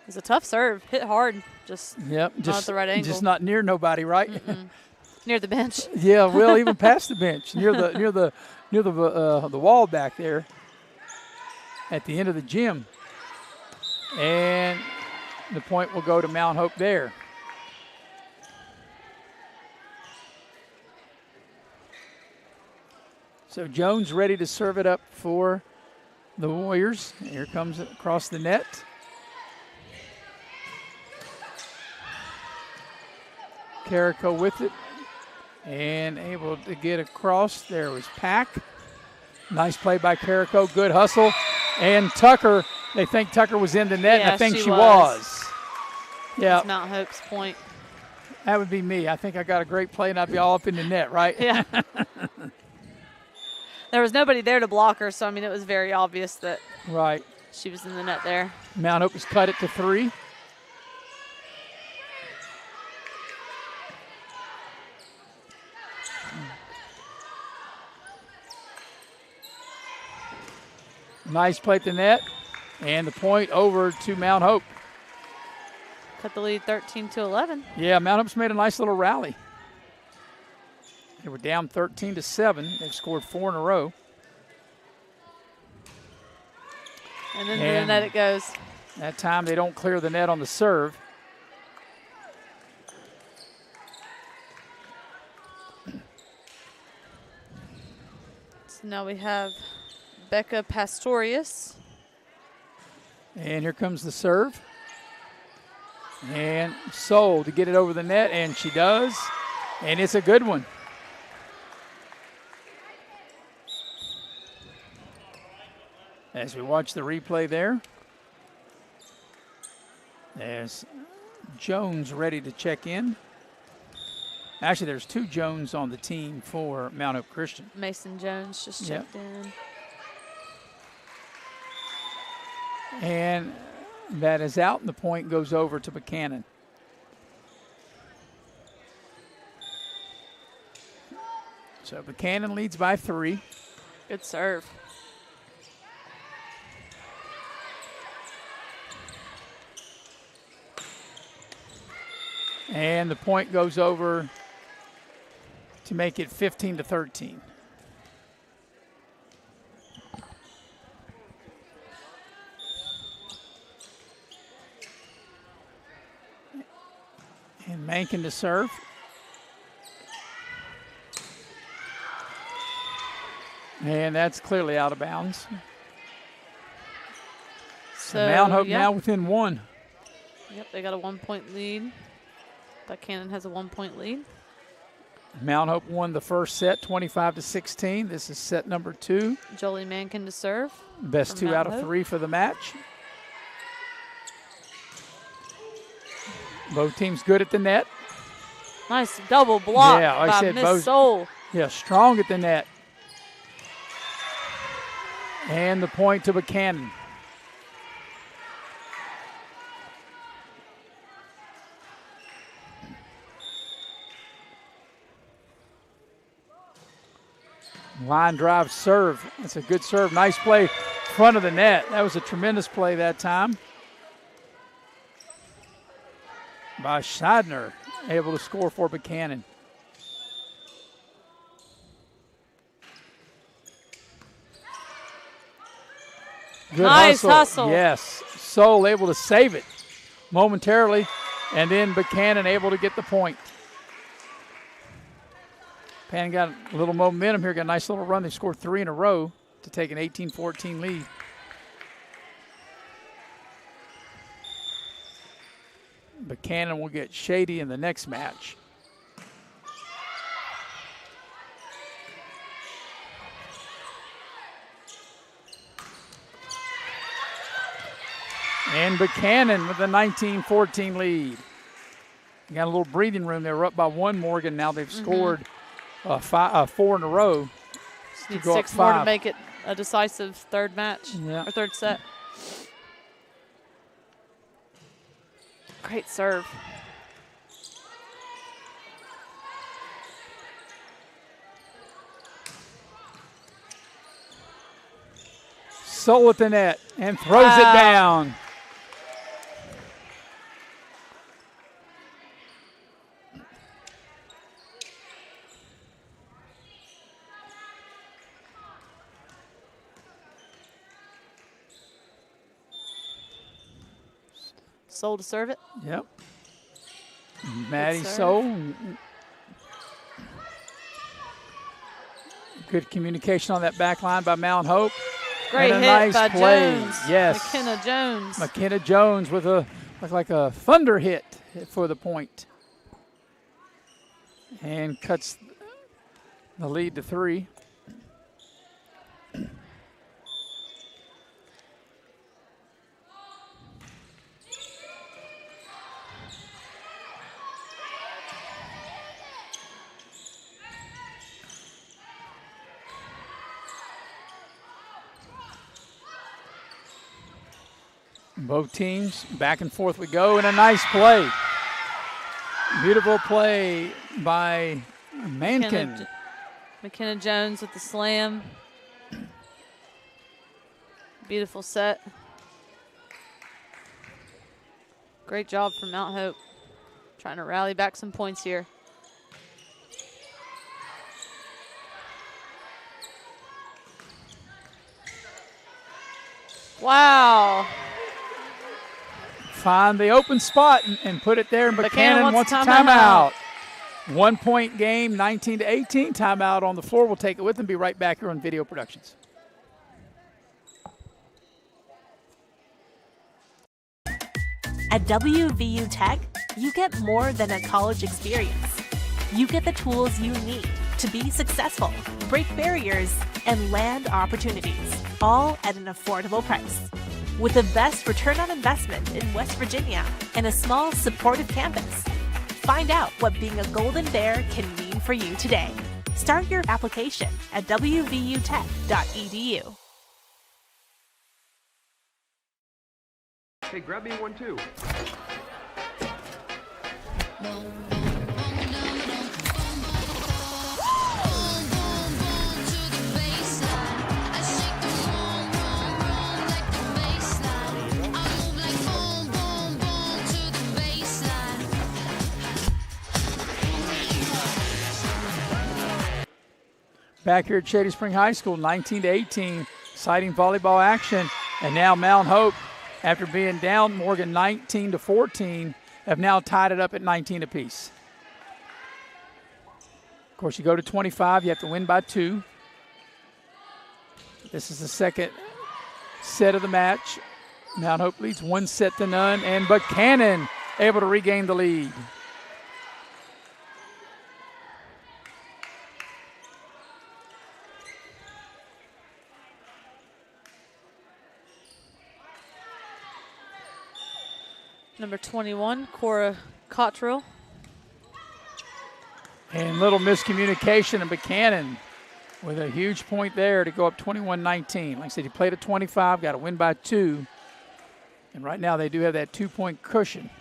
It's a tough serve. Hit hard. Just not at the right angle.
Just not near nobody, right?
Near the bench.
Yeah, well, even past the bench, near the wall back there at the end of the gym. And the point will go to Mount Hope there. So Jones ready to serve it up for the Warriors. Here comes it across the net. Carrico with it and able to get across. There was Pack. Nice play by Carrico. Good hustle. And Tucker, they think Tucker was in the net, and I think she was. Yeah.
That's Mount Hope's point.
That would be me. I think I got a great play, and I'd be all up in the net, right?
Yeah. There was nobody there to block her, so, I mean, it was very obvious that she was in the net there.
Mount Hope has cut it to 3. Nice play at the net, and the point over to Mount Hope.
Cut the lead 13-11.
Yeah, Mount Hope's made a nice little rally. They were down 13-7. They've scored 4 in a row.
And then to the net it goes.
That time they don't clear the net on the serve.
So now we have Becca Pastorius.
And here comes the serve. And Soul to get it over the net, and she does. And it's a good one. As we watch the replay there, there's Jones ready to check in. Actually, there's 2 Jones on the team for Mount Hope Christian.
Mason Jones just checked in.
And that is out, and the point goes over to Buckhannon. So Buckhannon leads by 3.
Good serve.
And the point goes over to make it 15-13. And Mankin to serve. And that's clearly out of bounds. So Mount Hope now within 1.
Yep, they got a 1-point lead. Buckhannon has a 1-point lead.
Mount Hope won the first set, 25-16. This is set number 2.
Jolie Mankin to serve.
Best 2 out of 3 for the match. Both teams good at the net.
Nice double block by Miss Soul.
Yeah, strong at the net. And the point to Buckhannon. Line drive serve. That's a good serve. Nice play front of the net. That was a tremendous play that time by Scheidner, able to score for Buckhannon. Good
nice hustle.
Yes. Soul able to save it momentarily, and then Buckhannon able to get the point. Pan got a little momentum here, got a nice little run. They scored 3 in a row to take an 18-14 lead. Buckhannon will get Shady in the next match. And Buckhannon with a 19-14 lead. Got a little breathing room. They were up by 1 Morgan. Now they've scored 4 in a row.
Need 6 more to make it a decisive third match or third set. Great serve.
Soul at the net and throws it down.
Soul to serve it.
Yep. Maddie Soul. Good communication on that back line by Mount Hope.
Great
and a
hit
nice
by
play.
Jones.
Yes.
McKenna Jones.
McKenna Jones with looked like a thunder hit for the point. And cuts the lead to 3. Both teams, back and forth we go, and a nice play. Beautiful play by Mankin.
McKenna Jones with the slam. Beautiful set. Great job from Mount Hope. Trying to rally back some points here. Wow.
Find the open spot and put it there. And Buckhannon wants a timeout. 1 point game, 19-18. Timeout on the floor. We'll take it with them. Be right back here on Video Productions.
At WVU Tech, you get more than a college experience. You get the tools you need to be successful, break barriers, and land opportunities, all at an affordable price. With the best return on investment in West Virginia and a small, supportive campus. Find out what being a Golden Bear can mean for you today. Start your application at wvutech.edu.
Hey, grab me one too.
Back here at Shady Spring High School, 19-18, exciting volleyball action. And now Mount Hope, after being down Morgan 19-14, have now tied it up at 19 apiece. Of course, you go to 25, you have to win by 2. This is the second set of the match. Mount Hope leads 1-0, and Buckhannon able to regain the lead.
Number 21, Cora Cottrell.
And little miscommunication, and Buckhannon with a huge point there to go up 21-19. Like I said, he played at 25, got to win by 2. And right now they do have that 2-point cushion.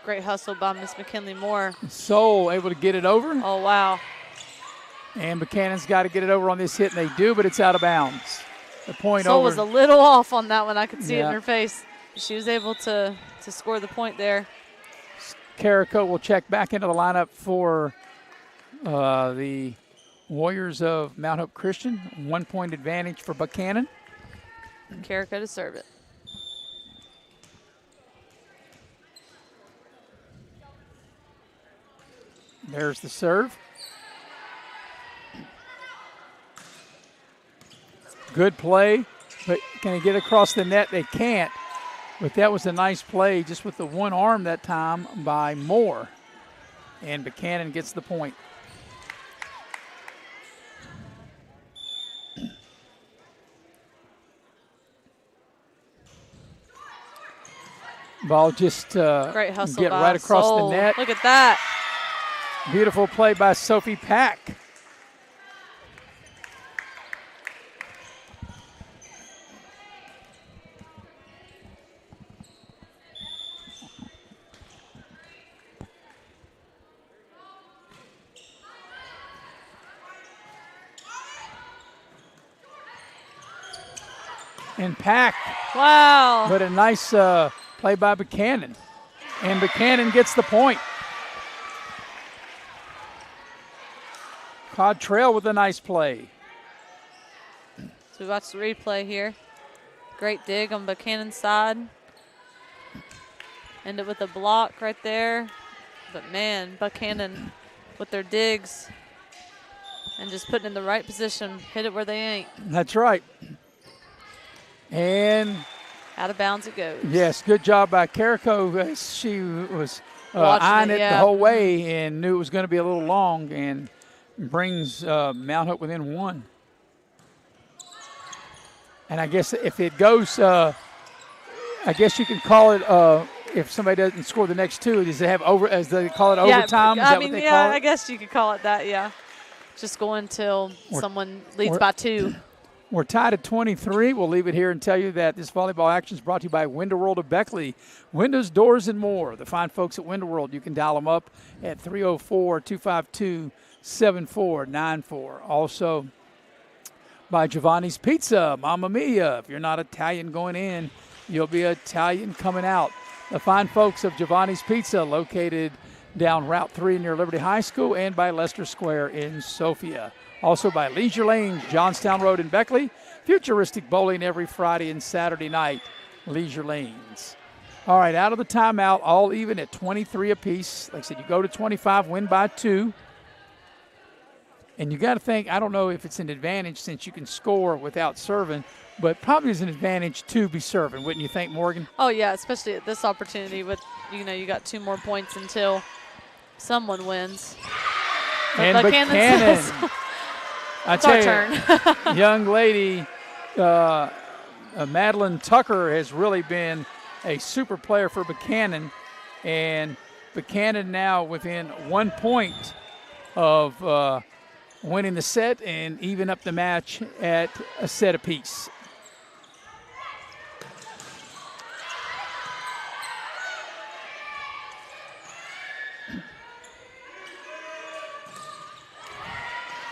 Great hustle by Miss McKinley Moore.
Soul able to get it over.
Oh, wow.
And Buckhannon's got to get it over on this hit, and they do, but it's out of bounds. The point
Soul
over.
was a little off on that one. I could see it in her face. She was able to score the point there.
Carrico will check back into the lineup for the Warriors of Mount Hope Christian. 1 point advantage for Buckhannon.
Carrico to serve it.
There's the serve. Good play, but can they get across the net? They can't. But that was a nice play just with the one arm that time by Moore. And Buckhannon gets the point. Ball just
great hustle
get
by
right across
Soul.
the net.
Look at that.
Beautiful play by Sophie Pack. And Pack.
Wow.
But a nice play by Buckhannon. And Buckhannon gets the point. Cottrell with a nice play.
So we watch the replay here. Great dig on Buckhannon's side. Ended with a block right there. But, man, Buckhannon with their digs and just putting in the right position, hit it where they ain't.
That's right. And
out of bounds it goes.
Yes, good job by Carrico. She was eyeing it the whole way and knew it was going to be a little long and brings Mount Hope within one. And I guess if it goes, I guess you can call it if somebody doesn't score the next two, does it have as they call it, overtime? Is that what they call it?
I guess you could call it that, yeah. Just go until someone leads by 2.
We're tied at 23. We'll leave it here and tell you that this volleyball action is brought to you by Window World of Beckley. Windows, doors, and more. The fine folks at Window World, you can dial them up at 304-252-7494. Also by Giovanni's Pizza, Mamma Mia. If you're not Italian going in, you'll be Italian coming out. The fine folks of Giovanni's Pizza, located down Route 3 near Liberty High School, and by Leicester Square in Sophia. Also by Leisure Lanes, Johnstown Road in Beckley. Futuristic bowling every Friday and Saturday night, Leisure Lanes. All right, out of the timeout, all even at 23 apiece. Like I said, you go to 25, win by 2. And you got to think, I don't know if it's an advantage since you can score without serving, but probably is an advantage to be serving, wouldn't you think, Morgan?
Oh, yeah, especially at this opportunity with, you got 2 more points until someone wins.
And Buckhannon. I tell you, young lady, Madeline Tucker has really been a super player for Buckhannon. And Buckhannon now within 1 point of winning the set and even up the match at a set apiece.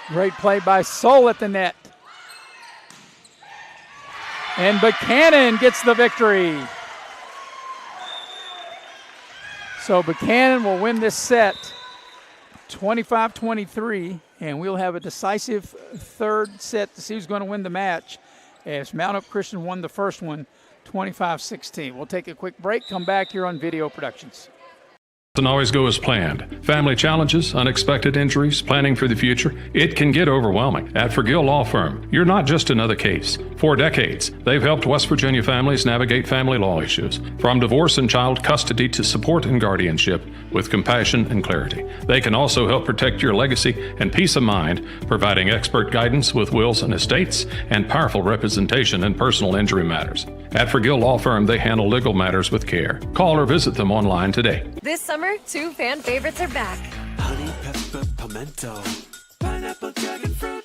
Great play by Soul at the net. And Buckhannon gets the victory. So Buckhannon will win this set 25-23, and we'll have a decisive third set to see who's going to win the match, as Mount Hope Christian won the first one 25-16. We'll take a quick break, come back here on Video Productions.
Doesn't always go as planned. Family challenges, unexpected injuries, planning for the future, it can get overwhelming. At Forgill Law Firm, you're not just another case. For decades, they've helped West Virginia families navigate family law issues, from divorce and child custody to support and guardianship, with compassion and clarity. They can also help protect your legacy and peace of mind, providing expert guidance with wills and estates and powerful representation in personal injury matters. At Forgill Law Firm, they handle legal matters with care. Call or visit them online today.
This summer, 2 fan favorites are back.
Honey, pepper, pimento, pineapple, dragon fruit.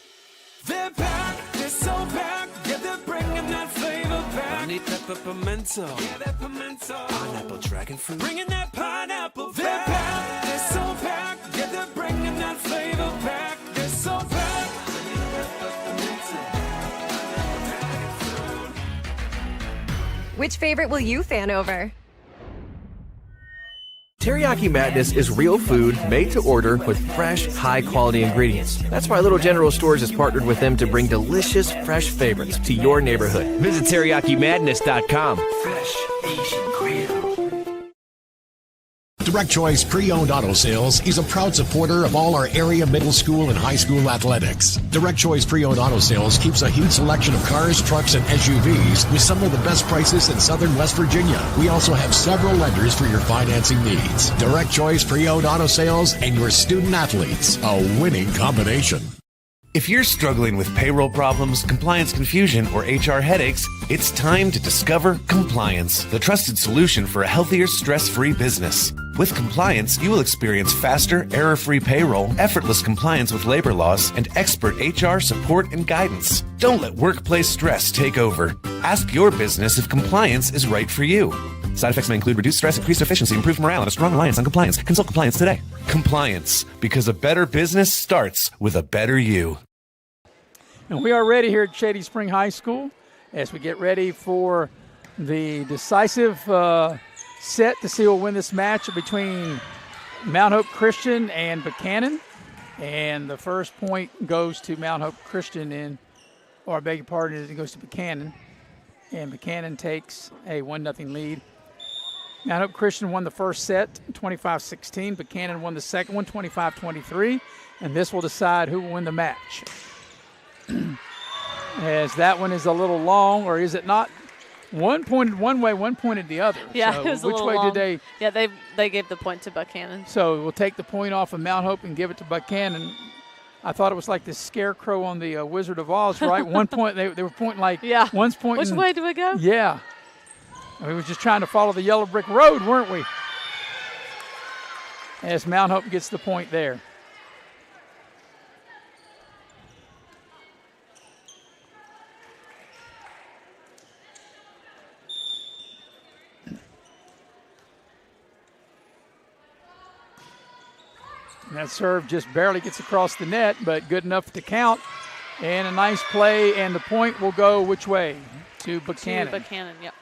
They're back, they're so back. Yeah, they're bringing that flavor back. Honey, pepper, pimento, yeah, that pimento. Pineapple, dragon fruit, bringing that pineapple back. They're back, they're so back. Yeah, they're bringing that flavor back. They're so back. Honey, pepper, pimento, dragon fruit.
Which favorite will you fan over?
Teriyaki Madness is real food made to order with fresh, high-quality ingredients. That's why Little General Stores has partnered with them to bring delicious, fresh favorites to your neighborhood. Visit TeriyakiMadness.com.
Fresh Asian Grill.
Direct Choice Pre-Owned Auto Sales is a proud supporter of all our area middle school and high school athletics. Direct Choice Pre-Owned Auto Sales keeps a huge selection of cars, trucks, and SUVs with some of the best prices in southern West Virginia. We also have several lenders for your financing needs. Direct Choice Pre-Owned Auto Sales and your student athletes, a winning combination.
If you're struggling with payroll problems, compliance confusion, or HR headaches, it's time to discover Compliance, the trusted solution for a healthier, stress-free business. With Compliance, you will experience faster, error-free payroll, effortless compliance with labor laws, and expert HR support and guidance. Don't let workplace stress take over. Ask your business if Compliance is right for you. Side effects may include reduced stress, increased efficiency, improved morale, and a strong reliance on compliance. Consult Compliance today. Compliance, because a better business starts with a better you.
And we are ready here at Shady Spring High School as we get ready for the decisive set to see who will win this match between Mount Hope Christian and Buckhannon. And the first point goes to Mount Hope Christian I beg your pardon, it goes to Buckhannon. And Buckhannon takes a 1-0 lead. Mount Hope Christian won the first set, 25-16. Buckhannon won the second one, 25-23. And this will decide who will win the match. As that one is a little long, or is it not? One pointed one way, one pointed the other.
Yeah,
so
it was a
which
little
way
long.
did they?
Yeah, they gave the point to Buckhannon.
So we'll take the point off of Mount Hope and give it to Buckhannon. I thought it was like this scarecrow on the Wizard of Oz, right? One point, they were pointing like,
yeah.
One's pointing.
Which way do we go?
Yeah. We were just trying to follow the yellow brick road, weren't we? As Mount Hope gets the point there. And that serve just barely gets across the net, but good enough to count. And a nice play, and the point will go which way? To Buckhannon.
To Buckhannon, yep.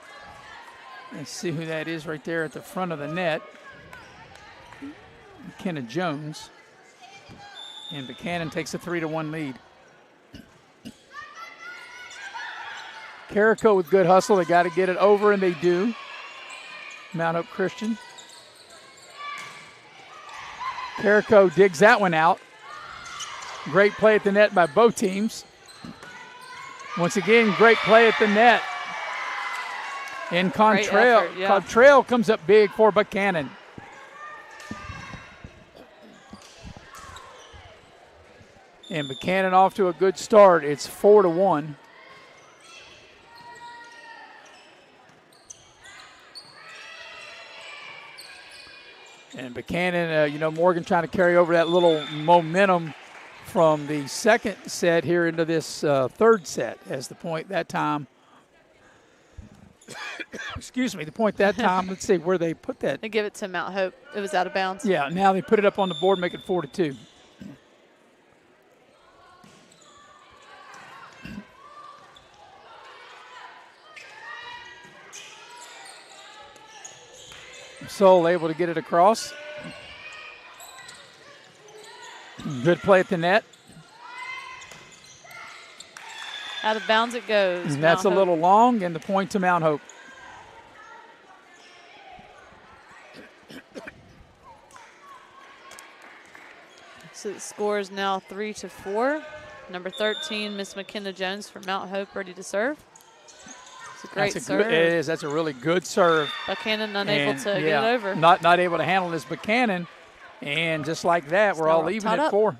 Let's see who that is right there at the front of the net. McKenna Jones. And Buckhannon takes a 3-1 lead. Carrico with good hustle. They got to get it over, and they do. Mount Hope Christian. Carrico digs that one out. Great play at the net by both teams. Once again, great play at the net. And Contrail comes up big for Buckhannon. And Buckhannon off to a good start. It's 4-1. And Buckhannon, Morgan trying to carry over that little momentum from the second set here into this third set as the point that time. Excuse me, the point that time. Let's see where they put that.
They give it to Mount Hope. It was out of bounds.
Yeah, now they put it up on the board, make it 4-2. Sol able to get it across. Good play at the net.
Out of bounds it goes.
And that's a little long, and the point to Mount Hope.
So the score is now 3-4. Number 13, Miss McKenna Jones from Mount Hope, ready to serve. It's a great serve.
It is. That's a really good serve.
Buckhannon unable to get it over.
Not able to handle this Buckhannon. And just like that, we're all even at 4.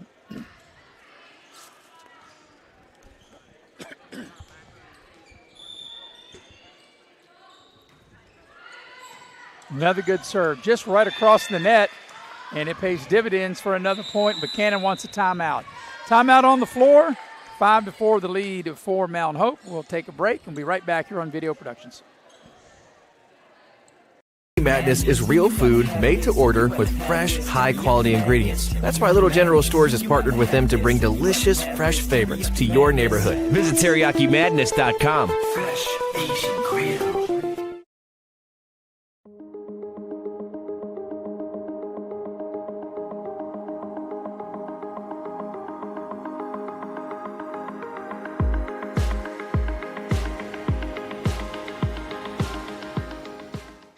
Another good serve, just right across the net, and it pays dividends for another point. Buckhannon wants a timeout. Timeout on the floor, 5-4 the lead for Mount Hope. We'll take a break and be right back here on Video Productions.
Madness is real food made to order with fresh, high-quality ingredients. That's why Little General Stores has partnered with them to bring delicious, fresh favorites to your neighborhood. Visit TeriyakiMadness.com.
Fresh Asian Grill.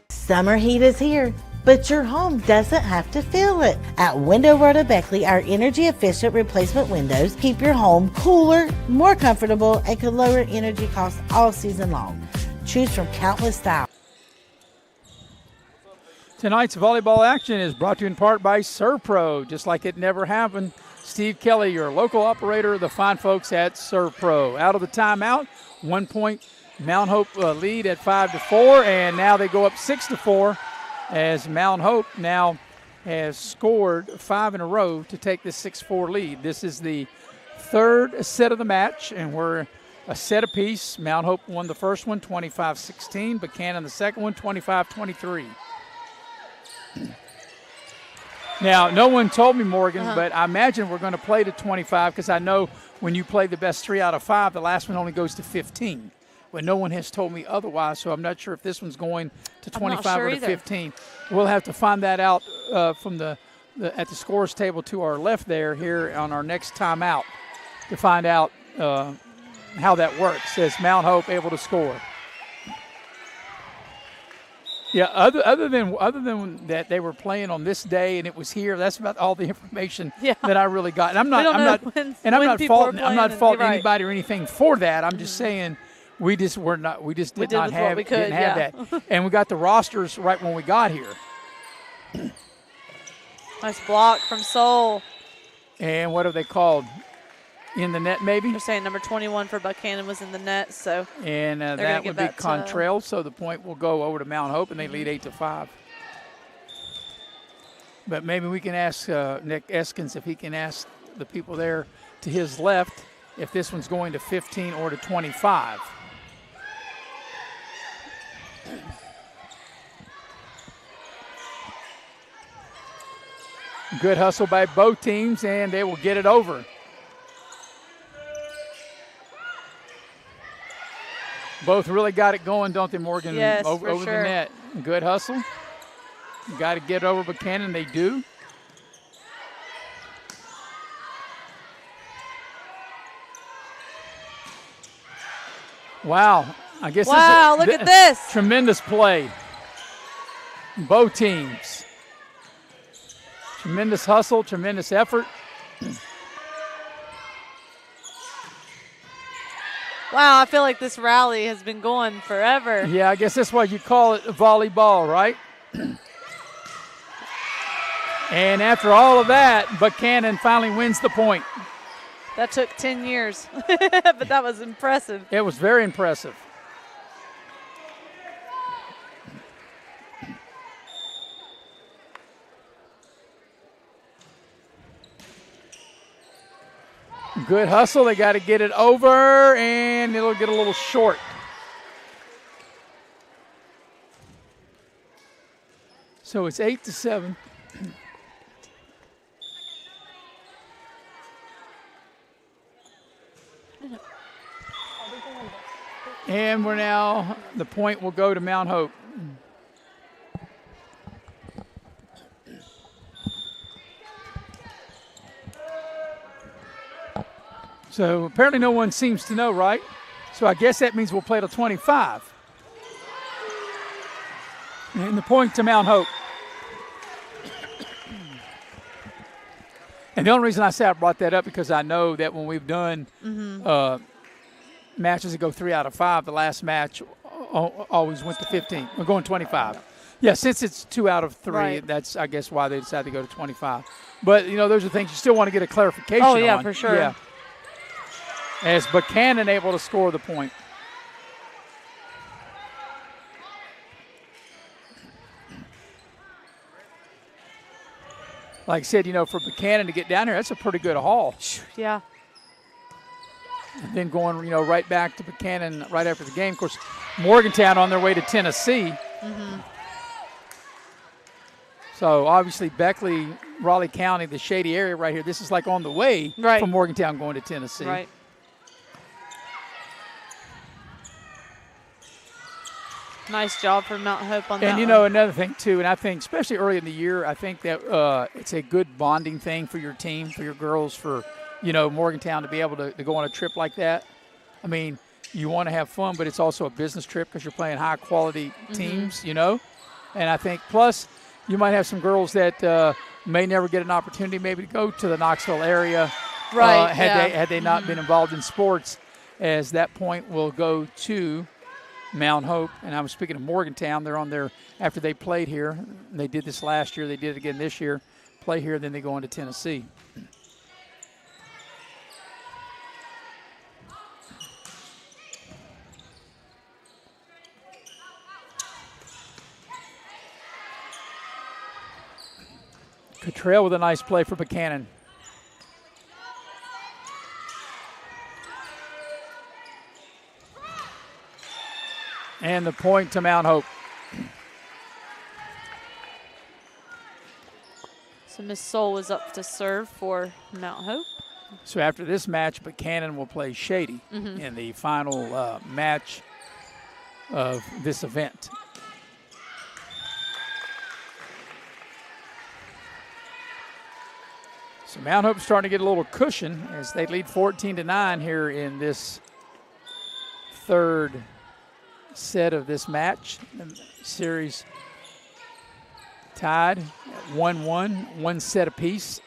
Summer heat is here, but your home doesn't have to feel it. At Window World of Beckley, our energy-efficient replacement windows keep your home cooler, more comfortable, and can lower energy costs all season long. Choose from countless styles.
Tonight's volleyball action is brought to you in part by ServPro. Just like it never happened, Steve Kelly, your local operator, the fine folks at ServPro. Out of the timeout, 1 point. Mount Hope lead at 5-4, and now they go up 6-4 as Mount Hope now has scored 5 in a row to take this 6-4 lead. This is the third set of the match, and we're a set apiece. Mount Hope won the first one, 25-16. Buckhannon the second one, 25-23. Now, no one told me, Morgan, but I imagine we're going to play to 25 because I know when you play the best 3 out of 5, the last one only goes to 15. But no one has told me otherwise, so I'm not sure if this one's going to 25 or to 15. We'll have to find that out from the at the scores table to our left there here on our next timeout to find out how that works. Says Mount Hope able to score. Yeah, other than that they were playing on this day and it was here. That's about all the information that I really got. And I'm not faulting anybody or anything for that. I'm just saying we didn't have that. And we got the rosters right when we got here.
Nice block from Soul.
And what are they called? In the net, maybe?
They're saying number 21 for Buckhannon was in the net.
And that would be Contrell, so the point will go over to Mount Hope, and they lead 8-5. But maybe we can ask Nick Eskins if he can ask the people there to his left if this one's going to 15 or to 25. Good hustle by both teams, and they will get it over. Both really got it going, don't they, Morgan?
Yes,
over
for sure.
The net. Good hustle. Got to get over Buckhannon. They do. Wow. I guess
look at this.
Tremendous play. Both teams. Tremendous hustle, tremendous effort.
Wow, I feel like this rally has been going forever.
Yeah, I guess that's why you call it volleyball, right? And after all of that, Buckhannon finally wins the point.
That took 10 years, but that was impressive.
It was very impressive. Good hustle. They got to get it over, and it'll get a little short. So it's 8-7. And we're now, the point will go to Mount Hope. So apparently no one seems to know, right? So I guess that means we'll play till 25. And the point to Mount Hope. And the only reason I say I brought that up because I know that when we've done matches that go 3 out of 5, the last match always went to 15. We're going 25. Yeah, since it's 2 out of 3,
right.
That's, I guess, why they decided to go to 25. But, those are things you still want to get a clarification on.
Oh, yeah, for sure.
Yeah. As Buckhannon able to score the point. Like I said, for Buckhannon to get down here, that's a pretty good haul.
Yeah.
And then going, right back to Buckhannon right after the game. Of course, Morgantown on their way to Tennessee.
Mm-hmm.
So, obviously, Beckley, Raleigh County, the Shady area right here, this is like on the way from Morgantown going to Tennessee.
Right. Nice job for Mount Hope on that.
And, another thing, too, and I think especially early in the year, I think that it's a good bonding thing for your team, for your girls, for, Morgantown to be able to go on a trip like that. I mean, you want to have fun, but it's also a business trip because you're playing high-quality teams, And I think, plus, you might have some girls that may never get an opportunity maybe to go to the Knoxville area had they not been involved in sports, as that point will go to Mount Hope. And I was speaking of Morgantown. They're on there after they played here. They did this last year. They did it again this year. Play here, then they go into Tennessee. Cottrell with a nice play for Buckhannon. And the point to Mount Hope.
So Miss Soul was up to serve for Mount Hope.
So after this match, Buckhannon will play Shady in the final match of this event. So Mount Hope's starting to get a little cushion as they lead 14-9 here in this third set of this match. The series tied at 1-1, one set apiece.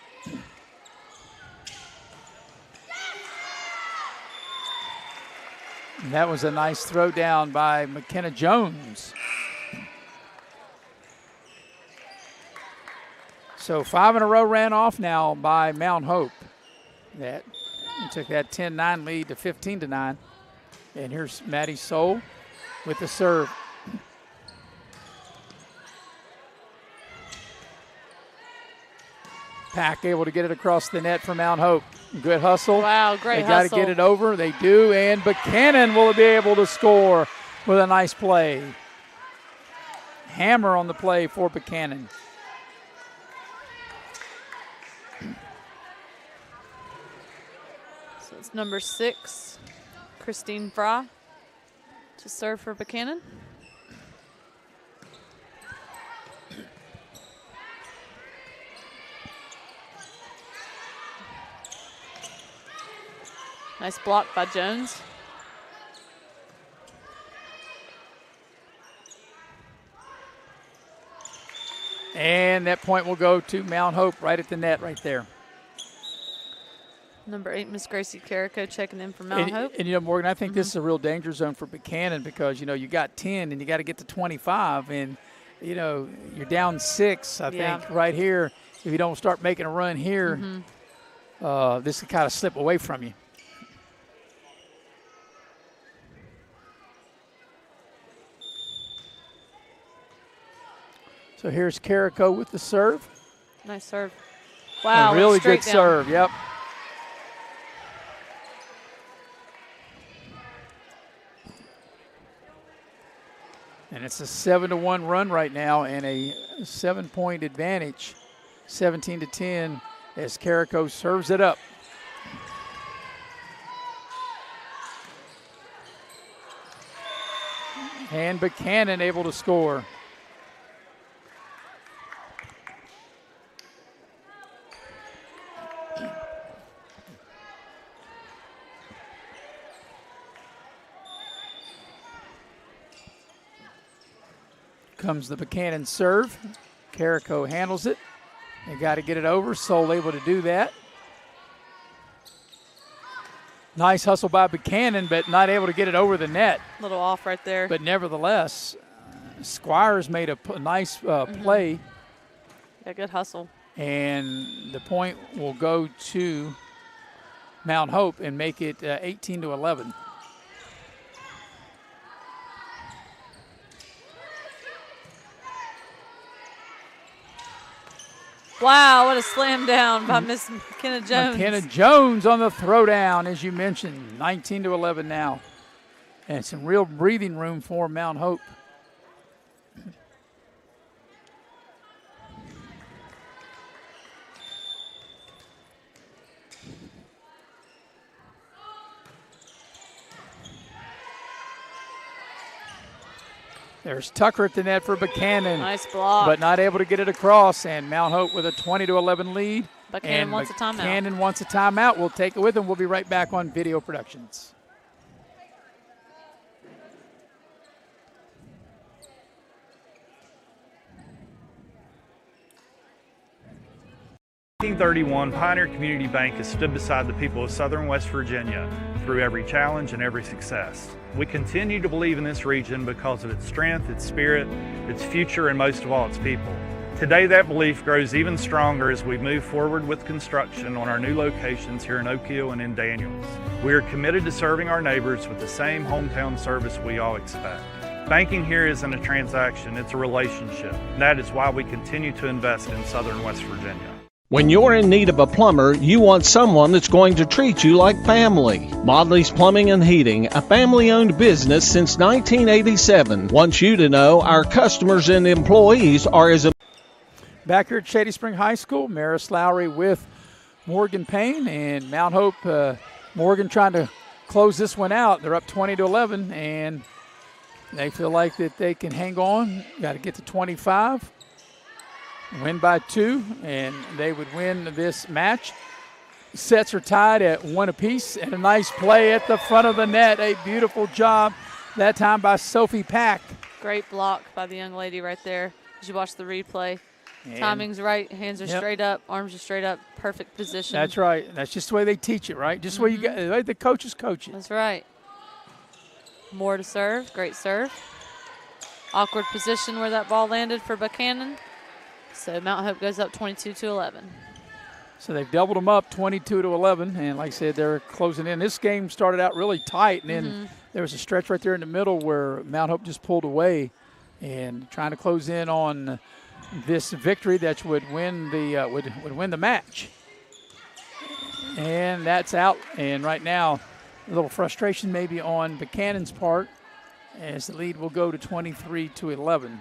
And that was a nice throw down by McKenna Jones. So 5 in a row ran off now by Mount Hope. That took that 10-9 lead to 15-9. And here's Maddie Soule with the serve. Pack able to get it across the net for Mount Hope. Good hustle.
Wow, great hustle.
They got to get it over. They do, and Buckhannon will be able to score with a nice play. Hammer on the play for Buckhannon.
So it's number 6, Christine Fry, to serve for Buckhannon. Nice block by Jones.
And that point will go to Mount Hope right at the net right there.
Number 8, Miss Gracie Carrico checking in for Mount Hope.
And, you know, Morgan, I think this is a real danger zone for Buckhannon because, you know, you got 10 and you got to get to 25. And, you know, you're down 6, I think, right here. If you don't start making a run here, this could kind of slip away from you. So here's Carrico with the serve.
Nice serve. Wow,
a really good
down.
serve, yep. And it's a 7-1 run right now and a 7-point advantage, 17-10, as Carrico serves it up. And Buckhannon able to score. Comes the Buckhannon serve. Carrico handles it. They got to get it over. Soule able to do that. Nice hustle by Buckhannon, but not able to get it over the net.
A little off right there.
But nevertheless, Squires made a nice play.
Yeah, good hustle.
And the point will go to Mount Hope and make it 18-11.
Wow, what a slam down by Miss McKenna Jones.
McKenna Jones on the throwdown, as you mentioned, 19-11 now. And some real breathing room for Mount Hope. There's Tucker at the net for Buckhannon.
Nice block.
But not able to get it across. And Mount Hope with a 20-11 lead.
Buckhannon wants a timeout.
Buckhannon wants a timeout. We'll take it with him. We'll be right back on Video Productions.
In 1931, Pioneer Community Bank has stood beside the people of Southern West Virginia through every challenge and every success. We continue to believe in this region because of its strength, its spirit, its future, and most of all, its people. Today, that belief grows even stronger as we move forward with construction on our new locations here in Oak Hill and in Daniels. We are committed to serving our neighbors with the same hometown service we all expect. Banking here isn't a transaction, it's a relationship. And that is why we continue to invest in Southern West Virginia.
When you're in need of a plumber, you want someone that's going to treat you like family. Modley's Plumbing and Heating, a family-owned business since 1987, wants you to know our customers and employees are as
Back here at Shady Spring High School, Maris Lowry with Morgan Payne and Mount Hope. Morgan trying to close this one out. They're up 20-11, and they feel like that they can hang on. Got to get to 25. win by 2, and they would win this match. Sets are tied at 1 apiece, and a nice play at the front of the net. A beautiful job that time by Sophie Pack.
Great block by the young lady right there as you watch the replay. And timing's right, hands are straight up, arms are straight up, perfect position.
That's right. That's just the way they teach it, right? Just the way the way the coaches coach it.
That's right. More to serve, great serve. Awkward position where that ball landed for Buckhannon. So Mount Hope goes up 22-11.
So they've doubled them up 22-11, and like I said, they're closing in. This game started out really tight, and then there was a stretch right there in the middle where Mount Hope just pulled away and trying to close in on this victory that would win the would win the match. And that's out. And right now, a little frustration maybe on Buckhannon's part, as the lead will go to 23-11.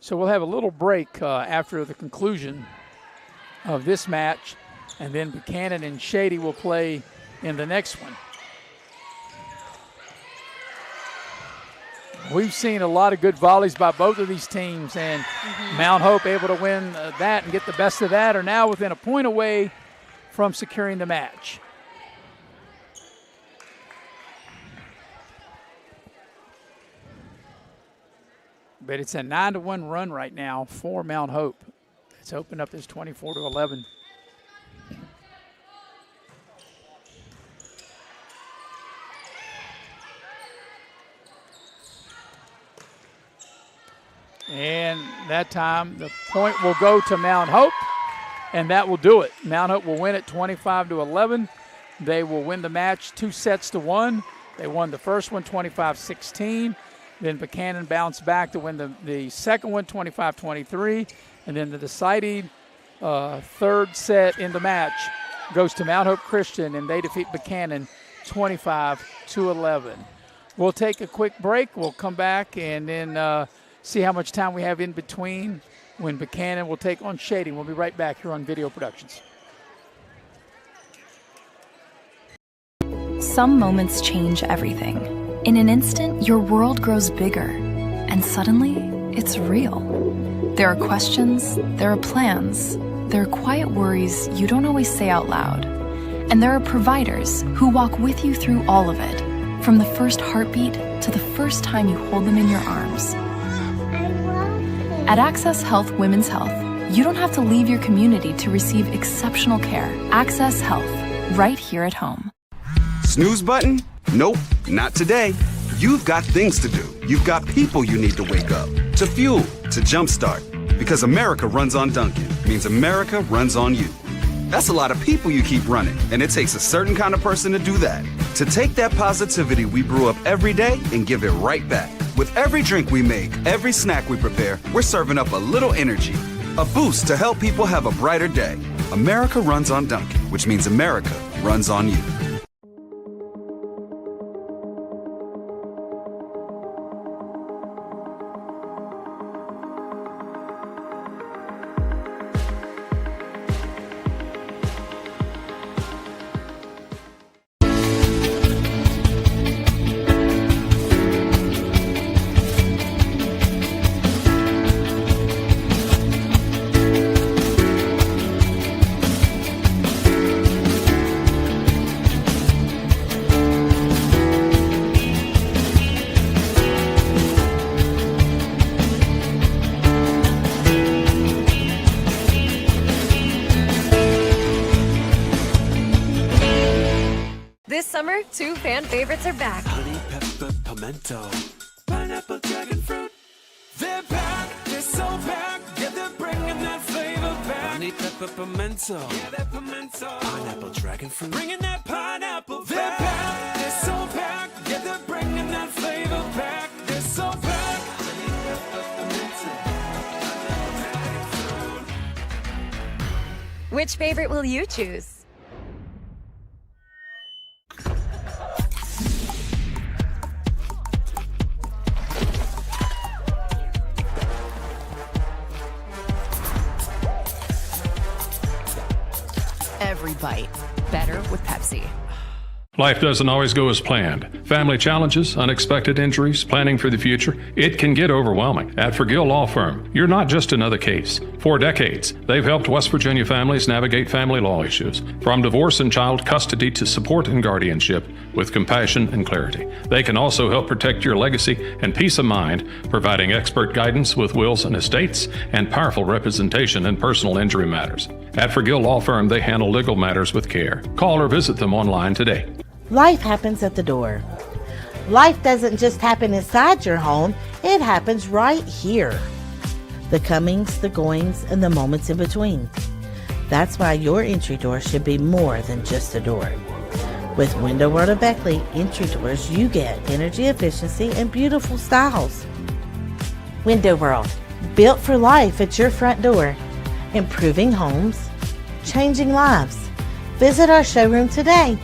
So we'll have a little break after the conclusion of this match, and then Buckhannon and Shady will play in the next one. We've seen a lot of good volleys by both of these teams, and Mount Hope able to win that and get the best of that, are now within a point away from securing the match. But it's a 9-1 run right now for Mount Hope. It's opened up this 24-11. And that time the point will go to Mount Hope, and that will do it. Mount Hope will win it 25-11. They will win the match 2-1. They won the first one 25-16. Then Buckhannon bounced back to win the second one 25-23. And then the deciding third set in the match goes to Mount Hope Christian, and they defeat Buckhannon 25-11. We'll take a quick break. We'll come back and then see how much time we have in between when Buckhannon will take on Shady. We'll be right back here on Video Productions.
Some moments change everything. In an instant, your world grows bigger, and suddenly, it's real. There are questions, there are plans, there are quiet worries you don't always say out loud. And there are providers who walk with you through all of it, from the first heartbeat to the first time you hold them in your arms. At Access Health Women's Health, you don't have to leave your community to receive exceptional care. Access Health, right here at home.
Snooze button? Nope, not today. You've got things to do. You've got people you need to wake up, to fuel, to jumpstart. Because America runs on Dunkin', means America runs on you. That's a lot of people you keep running, and it takes a certain kind of person to do that. To take that positivity we brew up every day and give it right back. With every drink we make, every snack we prepare, we're serving up a little energy, a boost to help people have a brighter day. America runs on Dunkin', which means America runs on you.
This summer, 2 fan favorites are back.
Honey pepper pimento, pineapple dragon fruit. They're back, they're so back. Yeah, they're bringing that flavor back. Honey pepper pimento, yeah, that pimento. Pineapple dragon fruit, bringing that pineapple back. They're back, they're so back. Yeah, they're bringing that flavor back. They're so back. Honey pepper pimento.
Which favorite will you choose?
Every bite better with Pepsi.
Life doesn't always go as planned. Family challenges, unexpected injuries, planning for the future, it can get overwhelming. At Forgill Law Firm, you're not just another case. For decades, they've helped West Virginia families navigate family law issues, from divorce and child custody to support and guardianship, with compassion and clarity. They can also help protect your legacy and peace of mind, providing expert guidance with wills and estates and powerful representation in personal injury matters. At Forgill Law Firm, they handle legal matters with care. Call or visit them online today.
Life happens at the door. Life doesn't just happen inside your home, it happens right here. The comings, the goings, and the moments in between. That's why your entry door should be more than just a door. With Window World of Beckley entry doors, you get energy efficiency and beautiful styles. Window World, built for life at your front door. Improving homes, changing lives. Visit our showroom today.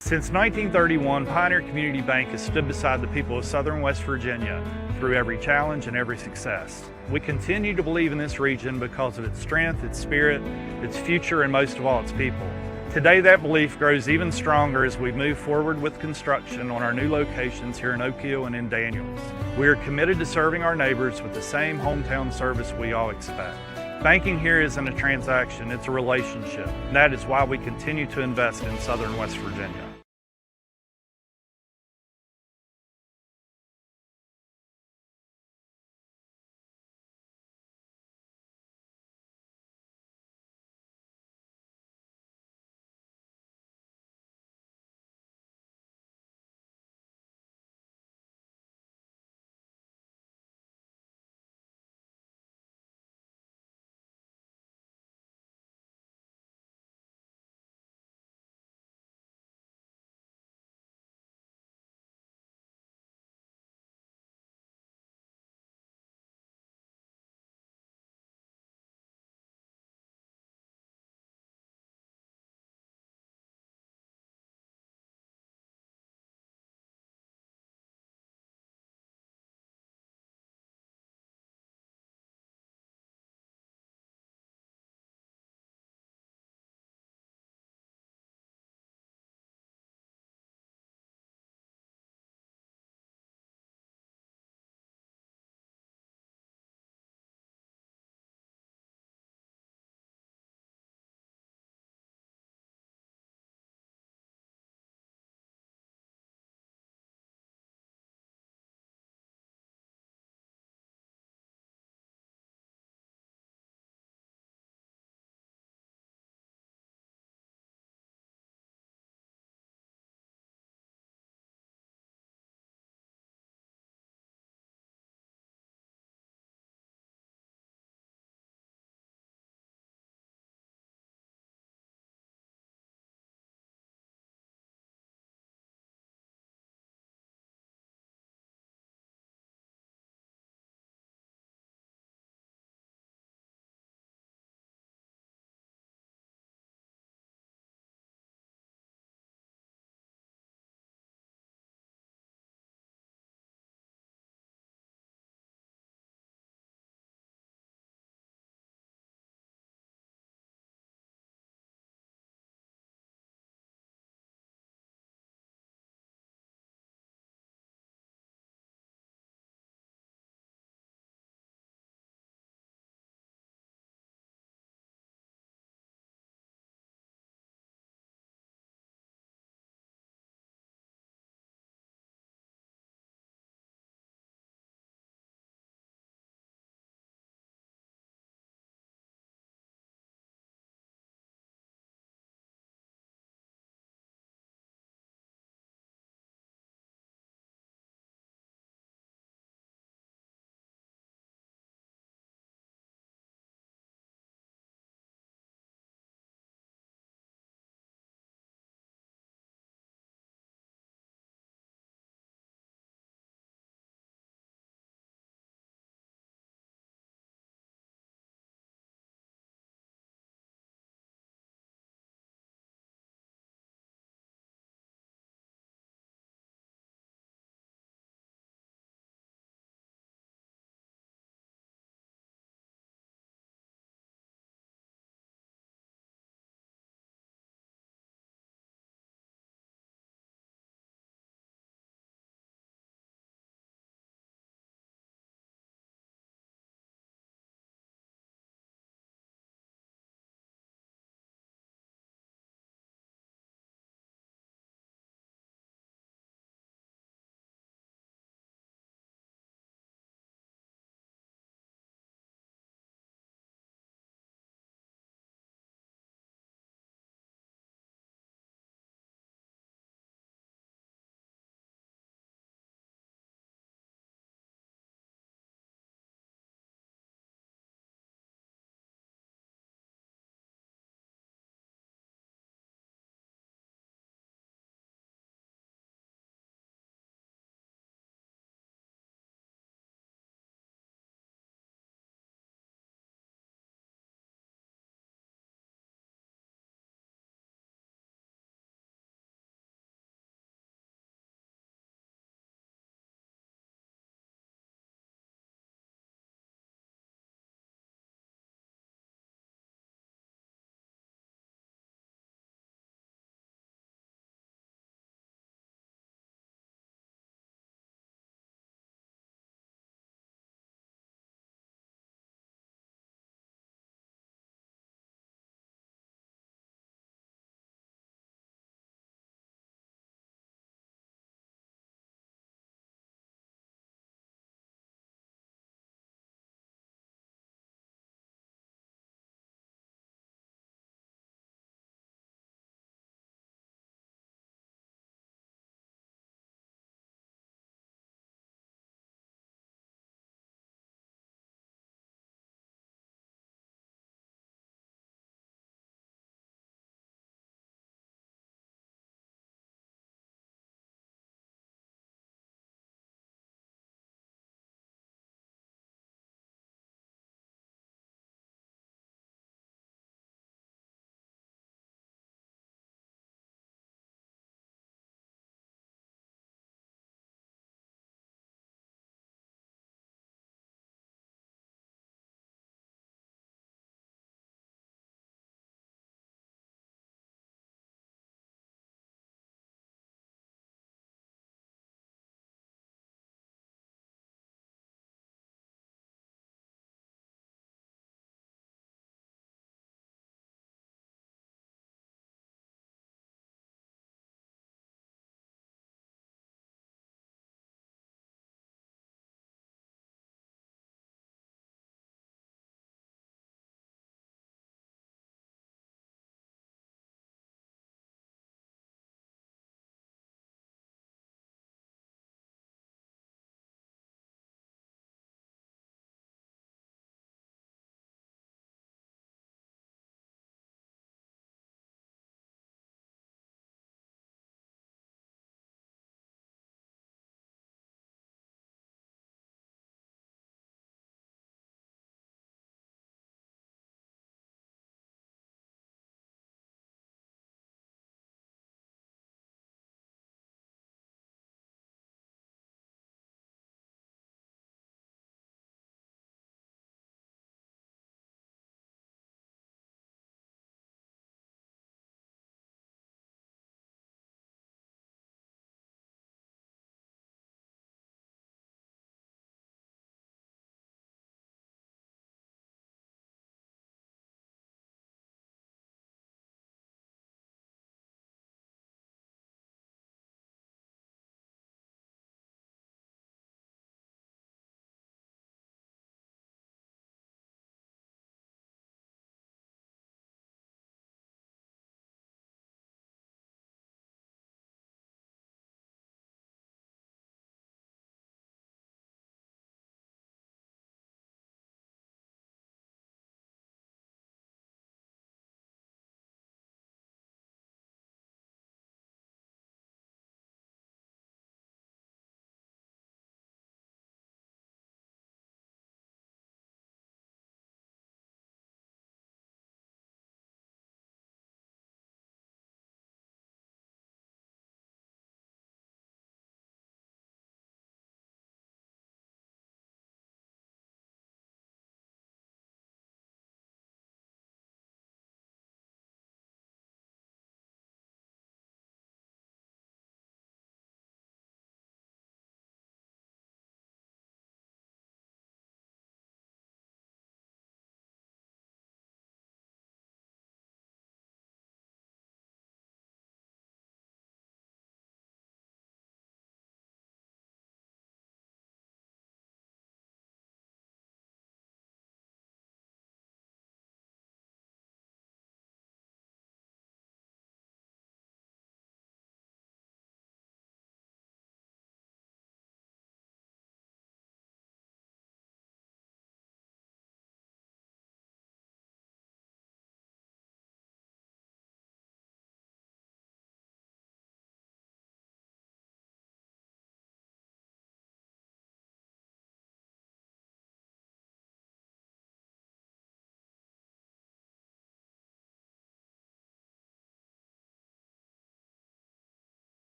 Since 1931, Pioneer Community Bank has stood beside the people of Southern West Virginia through every challenge and every success. We continue to believe in this region because of its strength, its spirit, its future, and most of all, its people. Today, that belief grows even stronger as we move forward with construction on our new locations here in Oak Hill and in Daniels. We are committed to serving our neighbors with the same hometown service we all expect. Banking here isn't a transaction, it's a relationship. And that is why we continue to invest in Southern West Virginia.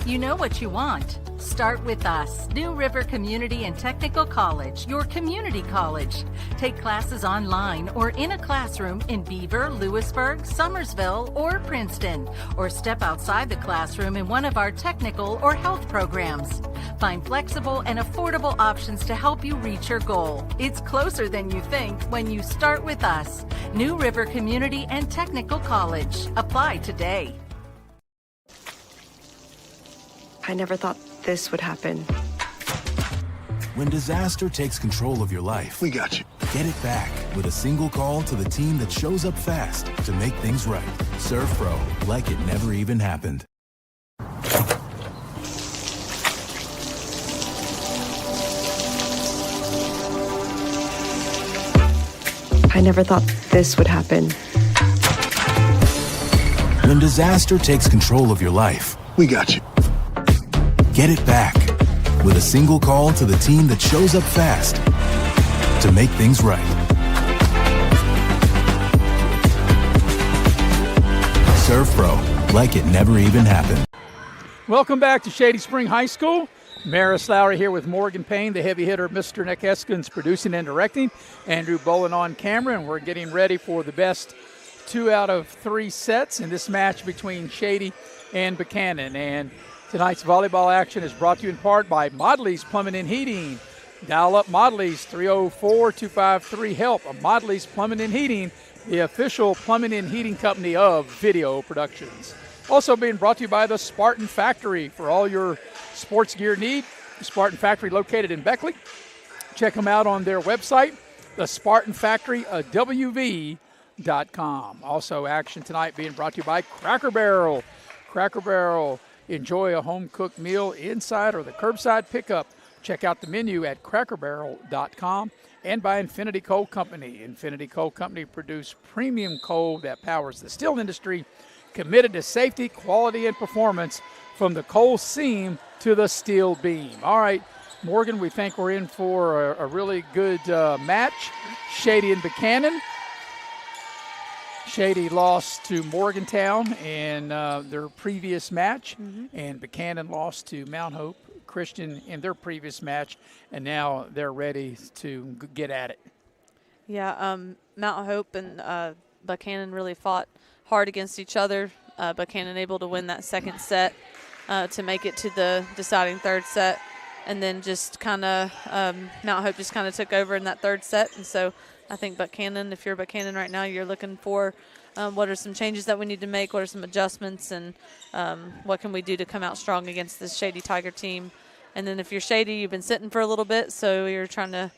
You know what you want. Start with us. New River Community and Technical College, your community college. Take classes online or in a classroom in Beaver, Lewisburg, Summersville, or Princeton, or step outside the classroom in one of our technical or health programs. Find flexible and affordable options to help you reach your goal. It's closer than you think when you start with us. New River Community and Technical College. Apply today.
I never thought this would happen.
When disaster takes control of your life, we got you. Get it back with a single call to the team that shows up fast to make things right. Serve Pro, like it never even happened.
I never thought this would happen.
When disaster takes control of your life, we got you. Get it back with a single call to the team that shows up fast to make things right. Serve Pro, like it never even happened.
Welcome back to Shady Spring High School. Maris Lowry here with Morgan Payne, the heavy hitter, Mr. Nick Eskins producing and directing, Andrew Bolin on camera, and we're getting ready for the best 2 out of 3 sets in this match between Shady and Buckhannon. And tonight's volleyball action is brought to you in part by Modley's Plumbing and Heating. Dial up Modley's 304-253-HELP. Modley's Plumbing and Heating, the official plumbing and heating company of Video Productions. Also being brought to you by the Spartan Factory for all your sports gear need. The Spartan Factory located in Beckley. Check them out on their website, the Spartan Factory, WV.com. Also action tonight being brought to you by Cracker Barrel. Cracker Barrel. Enjoy a home-cooked meal inside or the curbside pickup. Check out the menu at crackerbarrel.com. And by Infinity Coal Company. Infinity Coal Company produce premium coal that powers the steel industry, committed to safety, quality, and performance from the coal seam to the steel beam. All right, Morgan, we think we're in for a really good match. Shady and Buckhannon. Shady lost to Morgantown in their previous match, and Buckhannon lost to Mount Hope Christian in their previous match, and now they're ready to get at it.
Yeah, Mount Hope and Buckhannon really fought hard against each other. Buckhannon able to win that second set to make it to the deciding third set, and then just kind of Mount Hope just kind of took over in that third set, and so I think Buckhannon, if you're Buckhannon right now, you're looking for what are some changes that we need to make, what are some adjustments, and what can we do to come out strong against this Shady Tiger team. And then if you're Shady, you've been sitting for a little bit, so you're trying to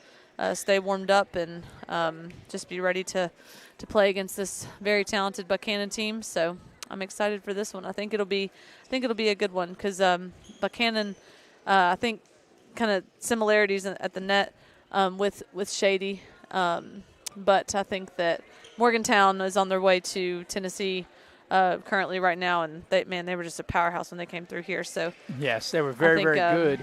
stay warmed up and just be ready to play against this very talented Buckhannon team. So I'm excited for this one. I think it'll be a good one because Buckhannon, I think, kind of similarities at the net with Shady. But I think that Morgantown is on their way to Tennessee currently right now, and they were just a powerhouse when they came through here. So
yes, they were very good.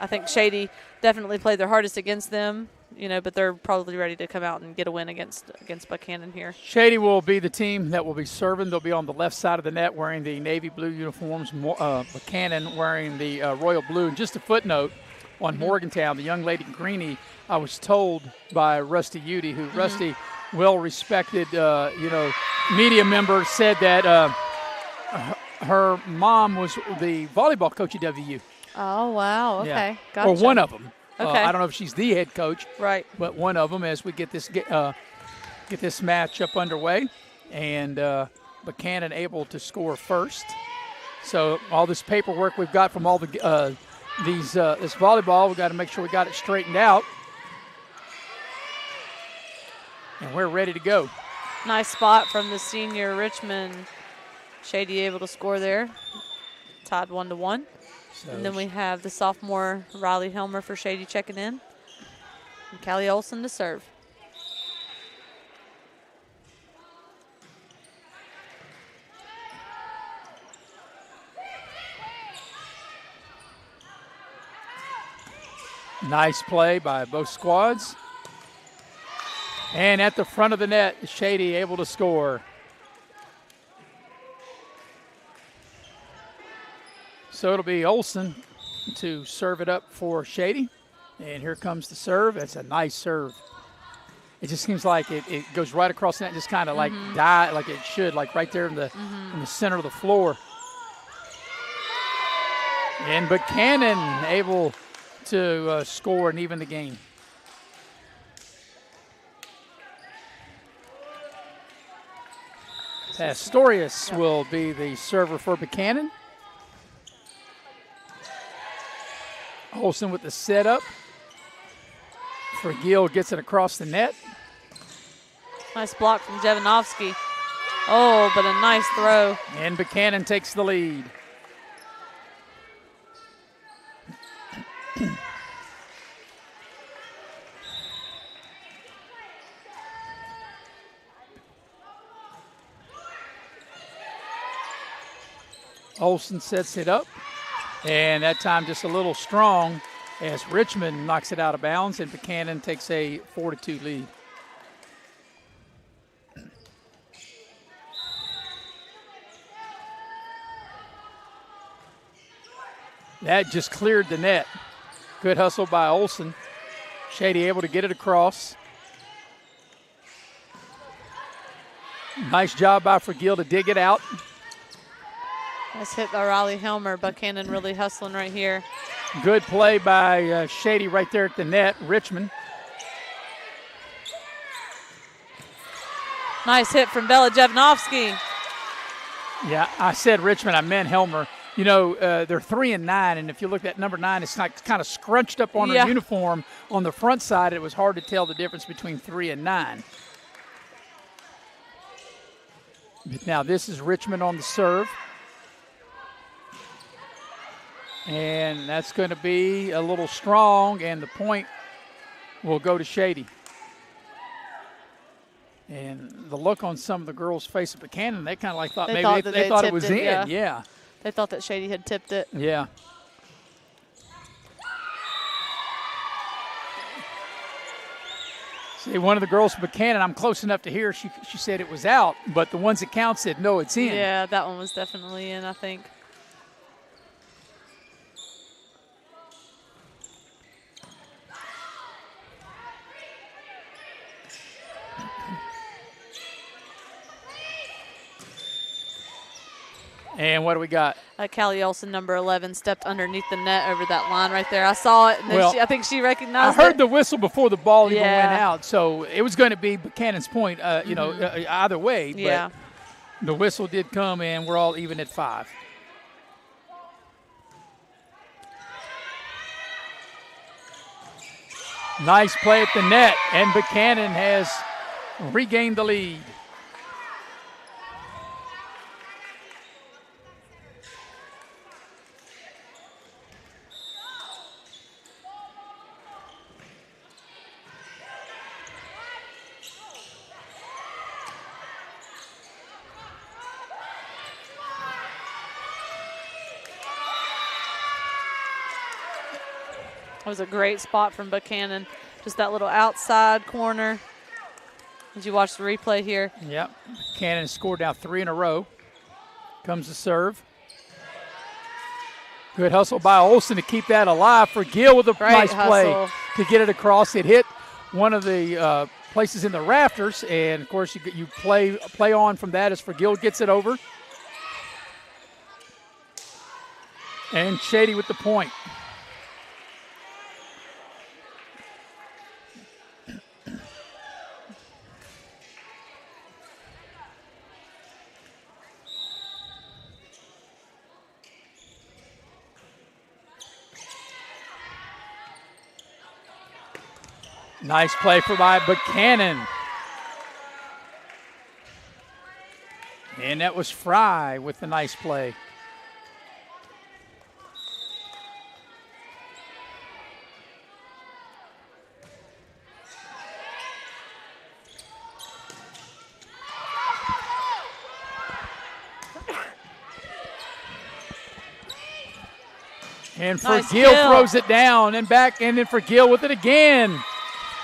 I think Shady definitely played their hardest against them, but they're probably ready to come out and get a win against Buckhannon here.
Shady will be the team that will be serving. They'll be on the left side of the net wearing the navy blue uniforms. Buckhannon wearing the royal blue. And just a footnote on Morgantown, the young lady Greenie, I was told by Rusty Udy, who Rusty, well-respected, media member, said that her mom was the volleyball coach at WU.
Oh, wow. Okay.
Yeah.
Gotcha.
Or one of them.
Okay.
I don't know if she's the head coach.
Right.
But one of them as we get this match up underway. And Buckhannon able to score first. So all this paperwork we've got from all the this volleyball, we've got to make sure we got it straightened out. And we're ready to go.
Nice spot from the senior Richmond. Shady able to score there. Tied 1-1. So and then we have the sophomore Riley Helmer for Shady checking in. And Callie Olson to serve.
Nice play by both squads. And at the front of the net, Shady able to score. So it'll be Olsen to serve it up for Shady. And here comes the serve. That's a nice serve. It just seems like it goes right across the net and just kind of like die like it should, like right there in the center of the floor. And Buckhannon able to score and even the game. Pastorius will be the server for Buckhannon. Olsen with the setup. Vergil gets it across the net.
Nice block from Jovanovski. Oh, but a nice throw.
And Buckhannon takes the lead. Olsen sets it up, and that time just a little strong as Richmond knocks it out of bounds, and Buckhannon takes a 4-2 lead. That just cleared the net. Good hustle by Olsen. Shady able to get it across. Nice job by Vergil to dig it out.
Nice hit by Riley Helmer. Buckhannon really hustling right here.
Good play by Shady right there at the net. Richmond.
Nice hit from Bella Jovanovski.
Yeah, I said Richmond. I meant Helmer. You know, they're 3 and 9, and if you look at number 9, it's like kind of scrunched up on her uniform on the front side. It was hard to tell the difference between 3 and 9. But now this is Richmond on the serve. And that's going to be a little strong, and the point will go to Shady. And the look on some of the girls' face at Buckhannon, they kind of like thought maybe they thought it was in. Yeah.
They thought that Shady had tipped it.
Yeah. See, one of the girls from Buckhannon, I'm close enough to hear, she said it was out, but the ones that count said, no, it's in.
Yeah, that one was definitely in, I think.
And what do we got?
Callie Olsen, number 11, stepped underneath the net over that line right there. I saw it, and then I think she recognized
it. I heard
it.
the whistle before the ball even went out, so it was going to be Buckhanon's point, you know, either way. But the whistle did come, and we're all even at 5. Nice play at the net, and Buckhannon has regained the lead.
That was a great spot from Buckhannon. Just that little outside corner. Did you watch the replay here?
Yep. Buckhannon scored now 3 in a row. Comes the serve. Good hustle by Olsen to keep that alive. Vergil with a nice play to get it across. It hit one of the places in the rafters, and of course you play on from that as Vergil gets it over. And Shady with the point. Nice play by Buckhannon. And that was Fry with the nice play. And Vergil throws it down and back, and then Vergil with it again.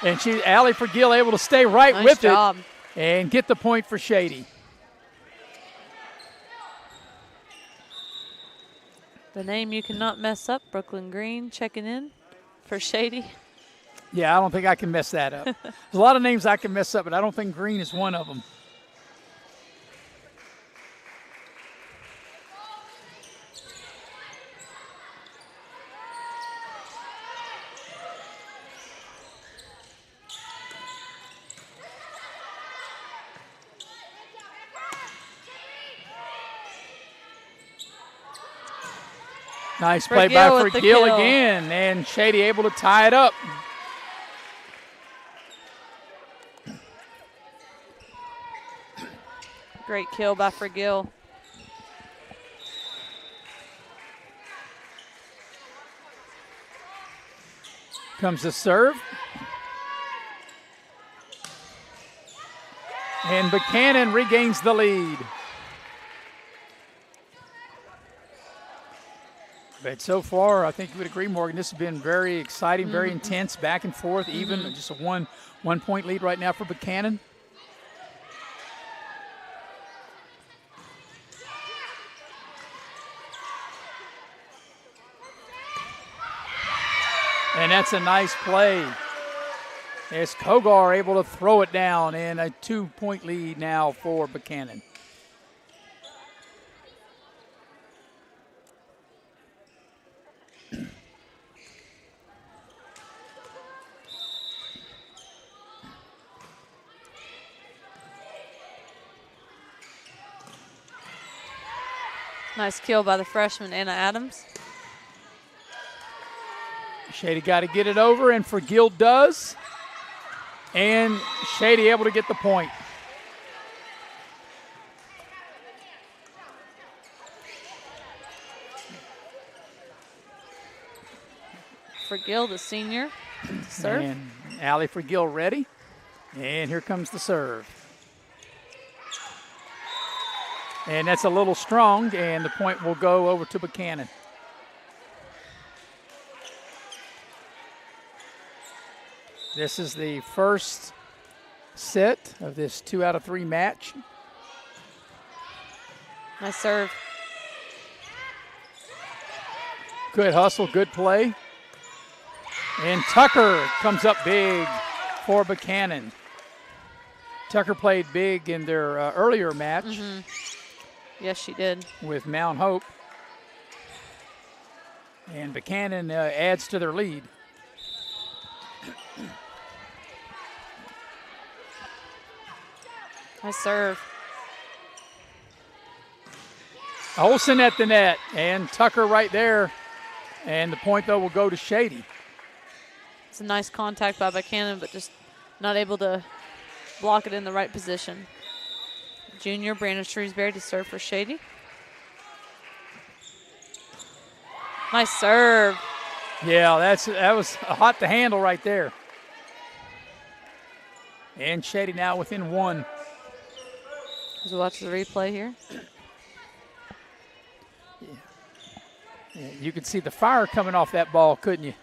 And Allie Vergil able to stay right with it and get the point for Shady.
The name you cannot mess up, Brooklyn Green checking in for Shady.
Yeah, I don't think I can mess that up. There's a lot of names I can mess up, but I don't think Green is one of them. Nice play by Forgill again, and Shady able to tie it up.
Great kill by Forgill.
Comes the serve. And Buckhannon regains the lead. But so far, I think you would agree, Morgan, this has been very exciting, very intense, back and forth, even just a one-point lead right now for Buckhannon. And that's a nice play. As Kogar able to throw it down, and a 2-point lead now for Buckhannon.
Nice kill by the freshman, Anna Adams.
Shady got to get it over, and Forgill does. And Shady able to get the point.
Forgill, the senior, serve.
And Allie Forgill ready. And here comes the serve. And that's a little strong, and the point will go over to Buckhannon. This is the first set of this 2 out of 3 match.
Nice serve.
Good hustle, good play. And Tucker comes up big for Buckhannon. Tucker played big in their earlier match.
Yes, she did.
With Mount Hope. And Buckhannon adds to their lead.
Nice serve.
Olsen at the net, and Tucker right there. And the point, though, will go to Shady.
It's a nice contact by Buckhannon, but just not able to block it in the right position. Junior Brandon Shrewsbury to serve for Shady. Nice serve.
Yeah, that was hot to handle right there. And Shady now within 1.
As we watch the replay here.
Yeah, you could see the fire coming off that ball, couldn't you?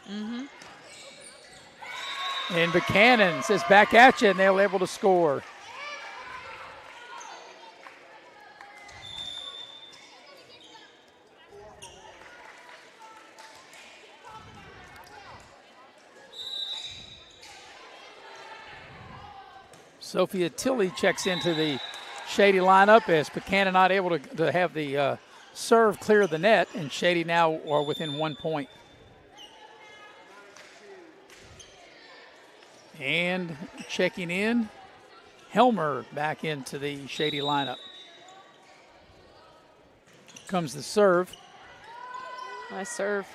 And Buckhannon says back at you, and they're able to score. Sophia Tilley checks into the Shady lineup as Buckhannon not able to have the serve clear the net, and Shady now are within 1 point. And checking in, Helmer back into the Shady lineup. Comes the serve.
Nice serve.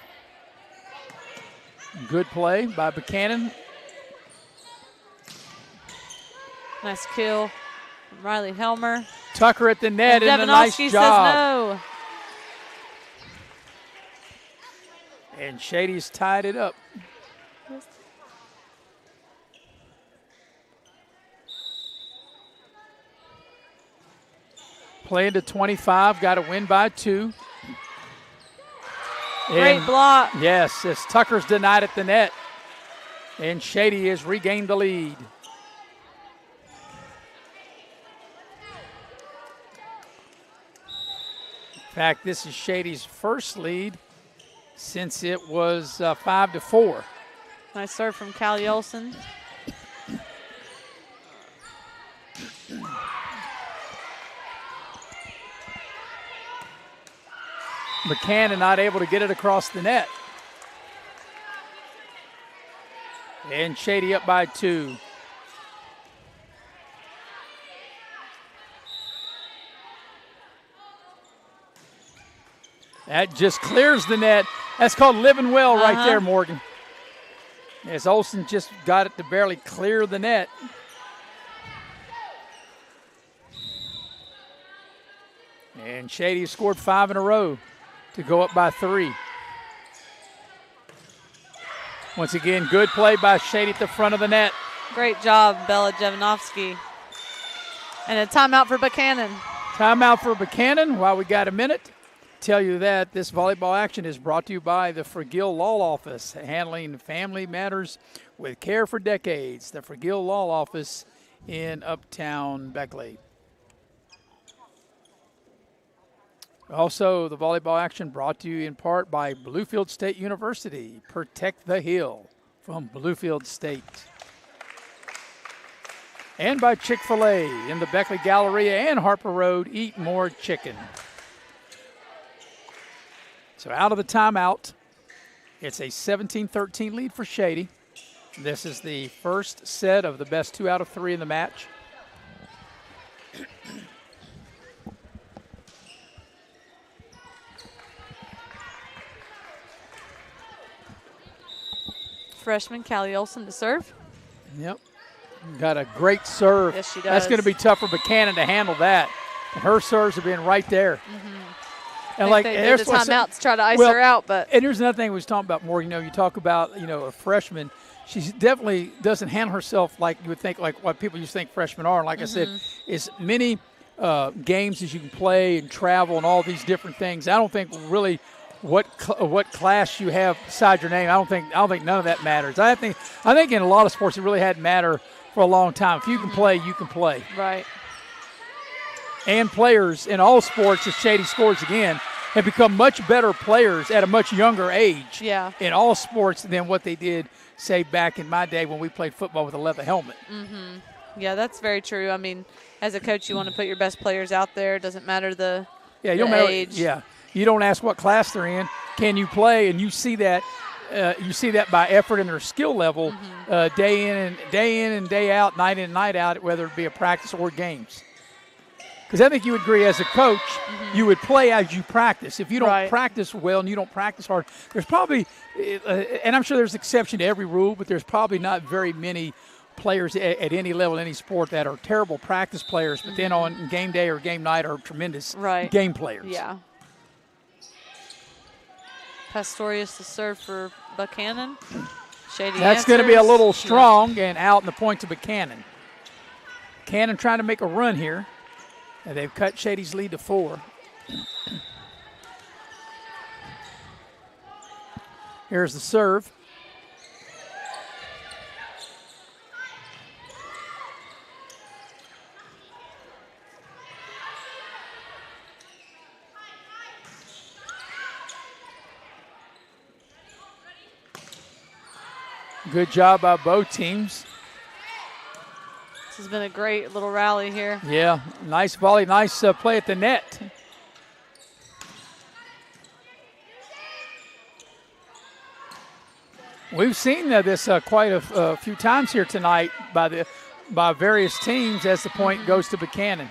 Good play by Buckhannon.
Nice kill from Riley Helmer.
Tucker at the net, and a nice job.
Says no.
And Shady's tied it up. Playing to 25, got to win by 2.
Great block.
Yes, as Tucker's denied at the net. And Shady has regained the lead. In fact, this is Shady's first lead since it was 5-4.
Nice serve from Callie Olson.
Buckhannon not able to get it across the net. And Shady up by 2. That just clears the net. That's called living well right there, Morgan. As Olsen just got it to barely clear the net. And Shady scored 5 in a row to go up by 3. Once again, good play by Shady at the front of the net.
Great job, Bella Jovanovski. And a timeout for Buckhannon.
Timeout for Buckhannon while we got a minute. Tell you that this volleyball action is brought to you by the Forgill Law Office, handling family matters with care for decades. The Forgill Law Office in Uptown Beckley. Also, the volleyball action brought to you in part by Bluefield State University. Protect the Hill from Bluefield State. And by Chick-fil-A in the Beckley Galleria and Harper Road. Eat more chicken. So out of the timeout, it's a 17-13 lead for Shady. This is the first set of the best 2 out of 3 in the match.
Freshman Callie Olson to serve.
Yep. Got a great serve.
Yes, she does.
That's going to be tough for Buckhannon to handle that. And her serves have been right there.
And like they did the timeout to try to ice her out, but
and here's another thing we was talking about, Morgan. You talk about a freshman. She definitely doesn't handle herself like you would think, like what people used to think freshmen are. And like I said, as many games as you can play and travel and all these different things. I don't think really what class you have beside your name. I don't think none of that matters. I think in a lot of sports it really hadn't mattered for a long time. If you can play, you can play.
Right.
And players in all sports, as Shady scores again, have become much better players at a much younger age in all sports than what they did, say, back in my day when we played football with a leather helmet.
Yeah, that's very true. I mean, as a coach, you want to put your best players out there. It doesn't matter the age.
You don't ask what class they're in. Can you play? And you see that. You see that by effort and their skill level, day in and day out, night in and night out, whether it be a practice or games. Because I think you would agree, as a coach, you would play as you practice. If you don't practice well and you don't practice hard, there's probably, and I'm sure there's an exception to every rule, but there's probably not very many players at any level, any sport, that are terrible practice players, but then on game day or game night are tremendous game players.
Yeah. Pastorius to serve for Buckhannon. Shady
That's going to be a little strong and out in the point to Buckhannon. Buckhannon trying to make a run here. And they've cut Shady's lead to 4. Here's the serve. Good job by both teams.
This has been a great little rally here.
Yeah, nice volley, nice play at the net. We've seen this quite a few times here tonight by various teams as the point goes to Buckhannon.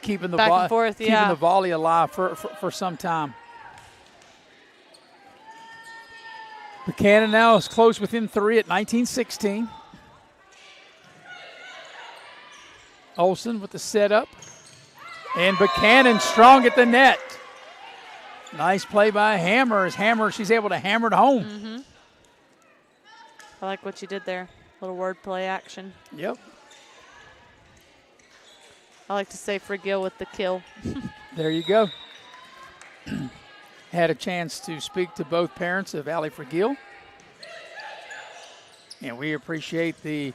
Keeping the
back and forth,
keeping the volley alive for some time. Buckhannon now is close within 3 at 19-16. Olsen with the setup. And Buckhannon strong at the net. Nice play by Hammer. She's able to hammer it home.
I like what you did there. Little wordplay action.
Yep.
I like to say Forgill with the kill.
There you go. Had a chance to speak to both parents of Allie Forgill. And we appreciate the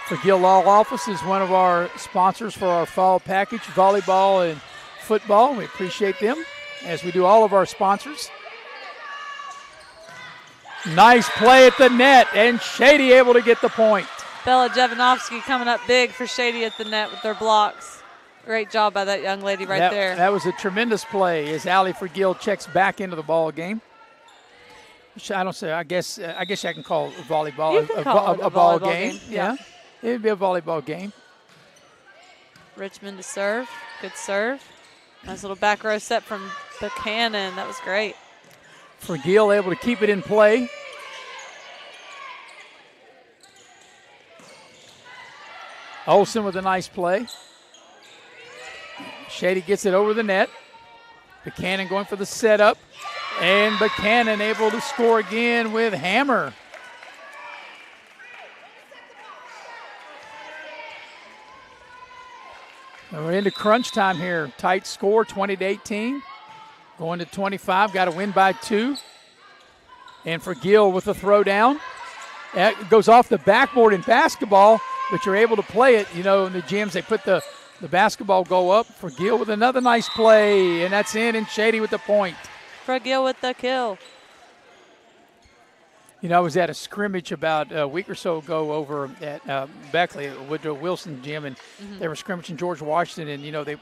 Forgill Law Office is one of our sponsors for our fall package, volleyball and football. We appreciate them, as we do all of our sponsors. Nice play at the net, and Shady able to get the point.
Bella Jovanovski coming up big for Shady at the net with their blocks. Great job by that young lady there.
That was a tremendous play as Allie Forgill checks back into the ball game. I guess I can call volleyball a ball game. Yeah. It would be a volleyball game.
Richmond to serve. Good serve. Nice little back row set from Buckhannon. That was great.
Forgill able to keep it in play. Olsen with a nice play. Shady gets it over the net. Buckhannon going for the setup. And Buckhannon able to score again with hammer. And we're into crunch time here. Tight score, 20-18. Going to 25, got to win by 2. And Forgill with the throw down. It goes off the backboard in basketball, but you're able to play it. You know, in the gyms, they put the basketball goal up. Forgill with another nice play, and that's in, and Shady with the point.
Forgill with the kill.
You know, I was at a scrimmage about a week or so ago over at Beckley, at Woodrow Wilson Gym, and they were scrimmaging George Washington, and, you know, they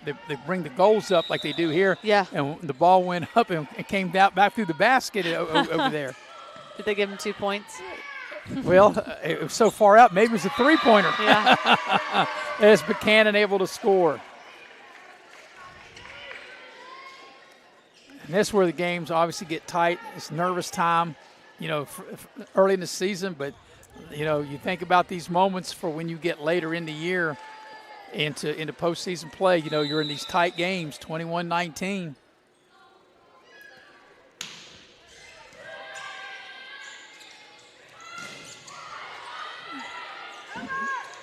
bring the goals up like they do here.
Yeah.
And the ball went up and came back through the basket over there.
Did they give him 2 points?
Well, it was so far out, maybe it was a three-pointer.
Yeah.
As Buckhannon able to score. And this is where the games obviously get tight. It's nervous time, you know, early in the season. But, you know, you think about these moments for when you get later in the year into postseason play. You know, you're in these tight games, 21-19.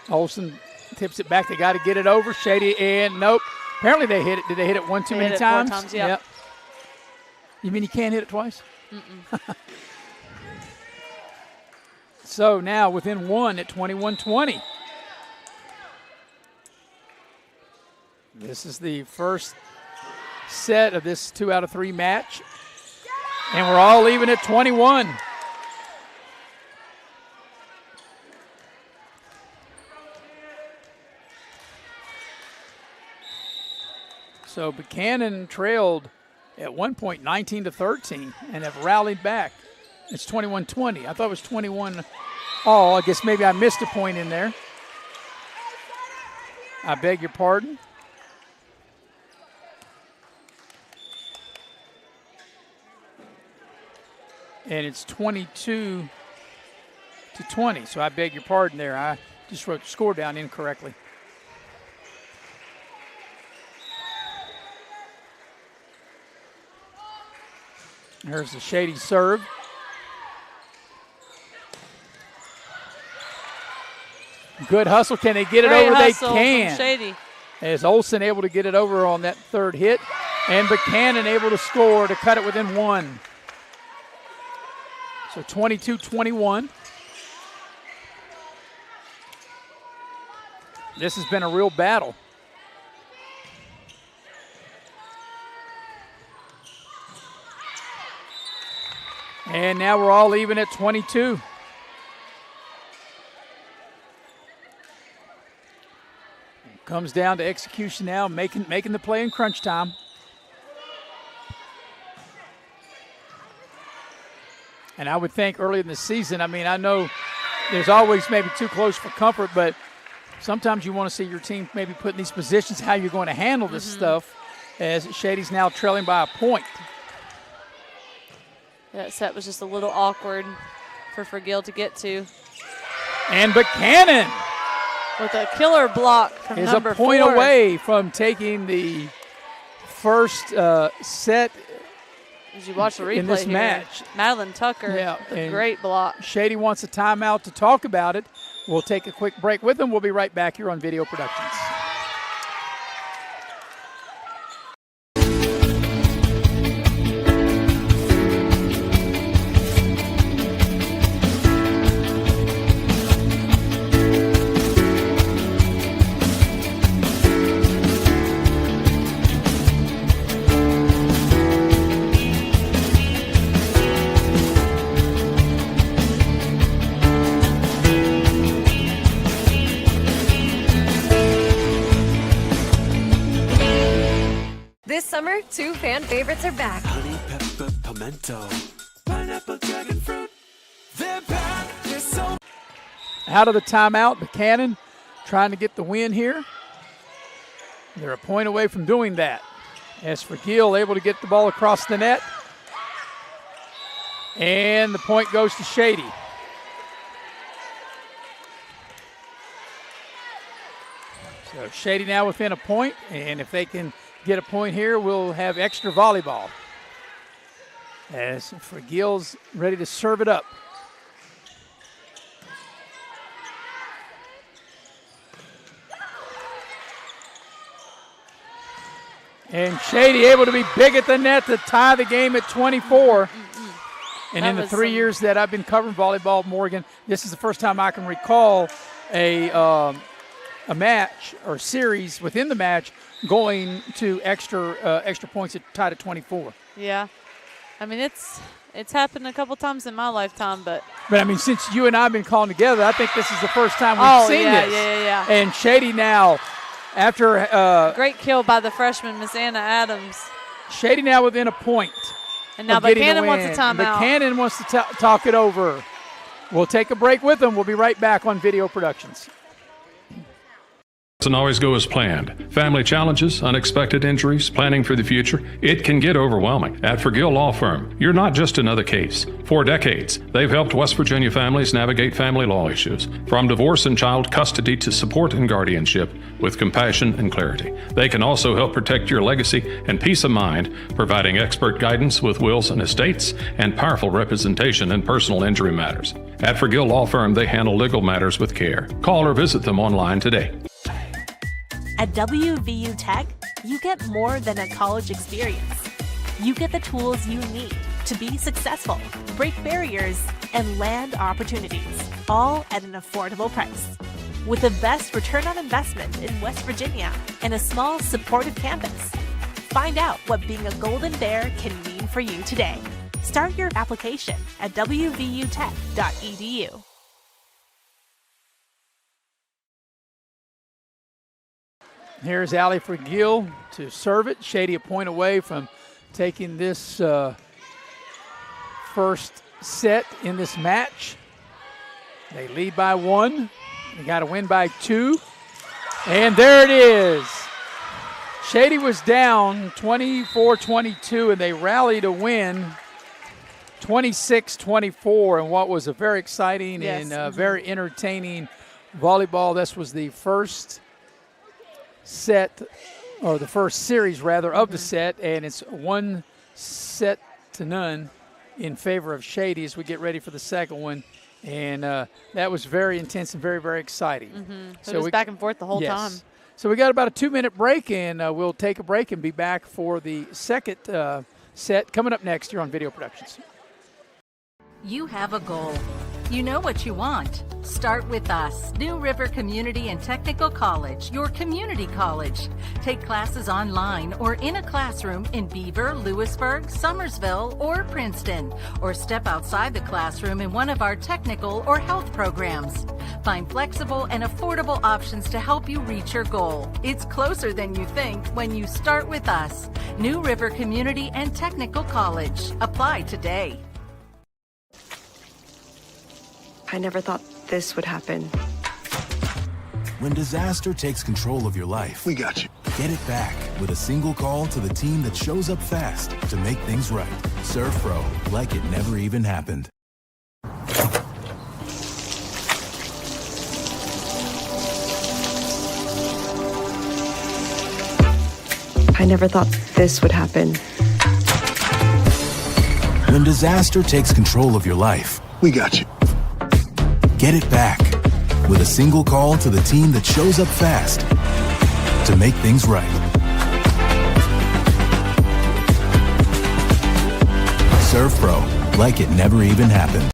Olsen tips it back. They got to get it over. Shady, and nope. Apparently they hit it. Did they hit it one too many times?
4 times, yeah. Yep.
You mean you can't hit it twice? So now within 1 at 21-20. This is the first set of this 2 out of 3 match. And we're all even at 21. So Buckhannon trailed at one point 19-13 and have rallied back. It's 21-20. I thought it was 21 all. I guess maybe I missed a point in there. I beg your pardon. And it's 22-20. So I beg your pardon there. I just wrote the score down incorrectly. There's the Shady serve. Good hustle. Can they get it over? They can.
From Shady.
As Olsen able to get it over on that third hit. And Buckhannon able to score to cut it within 1. So 22-21. This has been a real battle. And now we're all even at 22. Comes down to execution now, making the play in crunch time. And I would think early in the season, I mean, I know there's always maybe too close for comfort, but sometimes you want to see your team maybe put in these positions how you're going to handle this stuff, as Shady's now trailing by a point.
That set was just a little awkward for Forgill to get to.
And Buckhannon
with a killer block from
is
number 4.
A point away from taking the first set.
As you watch the replay
in this
here,
match.
Madeline Tucker, a great block.
Shady wants a timeout to talk about it. We'll take a quick break with them. We'll be right back here on Video Productions.
summer, 2 fan favorites are back.
Honey pepper pimento, pineapple dragon fruit. They're back, they're so.
Out of the timeout, Buckhannon trying to get the win here. They're a point away from doing that. As for Gill, able to get the ball across the net. And the point goes to Shady. So Shady now within a point, and if they can get a point here, we'll have extra volleyball. As for Gill's ready to serve it up. And Shady able to be big at the net to tie the game at 24. And in the 3 years that I've been covering volleyball, Morgan, this is the first time I can recall a match or series within the match going to extra points tied at 24.
Yeah. I mean, it's happened a couple times in my lifetime, but
I mean, since you and I have been calling together, I think this is the first time we've seen this.
Yeah.
And Shady now, after
great kill by the freshman, Miss Anna Adams.
Shady now within a point.
And now Buckhannon wants a timeout.
Buckhannon wants to talk it over. We'll take a break with them. We'll be right back on Video Productions.
Doesn't always go as planned. Family challenges, unexpected injuries, planning for the future, it can get overwhelming. At Forgill Law Firm, you're not just another case. For decades, they've helped West Virginia families navigate family law issues, from divorce and child custody to support and guardianship, with compassion and clarity. They can also help protect your legacy and peace of mind, providing expert guidance with wills and estates and powerful representation in personal injury matters. At Forgill Law Firm, they handle legal matters with care. Call or visit them online today.
At WVU Tech, you get more than a college experience. You get the tools you need to be successful, break barriers, and land opportunities, all at an affordable price. With the best return on investment in West Virginia and a small, supportive campus. Find out what being a Golden Bear can mean for you today. Start your application at wvutech.edu.
Here's Allie for Gill to serve it. Shady a point away from taking this first set in this match. They lead by 1. They got to win by 2. And there it is. Shady was down 24-22, and they rallied to win 26-24 in what was a very exciting and very entertaining volleyball. This was the first set, or the first series rather, of the set, and it's 1-0 in favor of Shady as we get ready for the second one. And that was very intense and very, very exciting.
So it was back and forth the whole time.
So we got about a 2-minute break, and we'll take a break and be back for the second set coming up next here on Video Productions.
You have a goal. You know what you want. Start with us. New River Community and Technical College, your community college. Take classes online or in a classroom in Beaver, Lewisburg, Summersville, or Princeton. Or step outside the classroom in one of our technical or health programs. Find flexible and affordable options to help you reach your goal. It's closer than you think when you start with us. New River Community and Technical College. Apply today.
I never thought this would happen.
When disaster takes control of your life, we got you. Get it back with a single call to the team that shows up fast to make things right. Serve Pro, like it never even happened.
I never thought this would happen.
When disaster takes control of your life, we got you. Get it back with a single call to the team that shows up fast to make things right. Serve Pro, like it never even happened.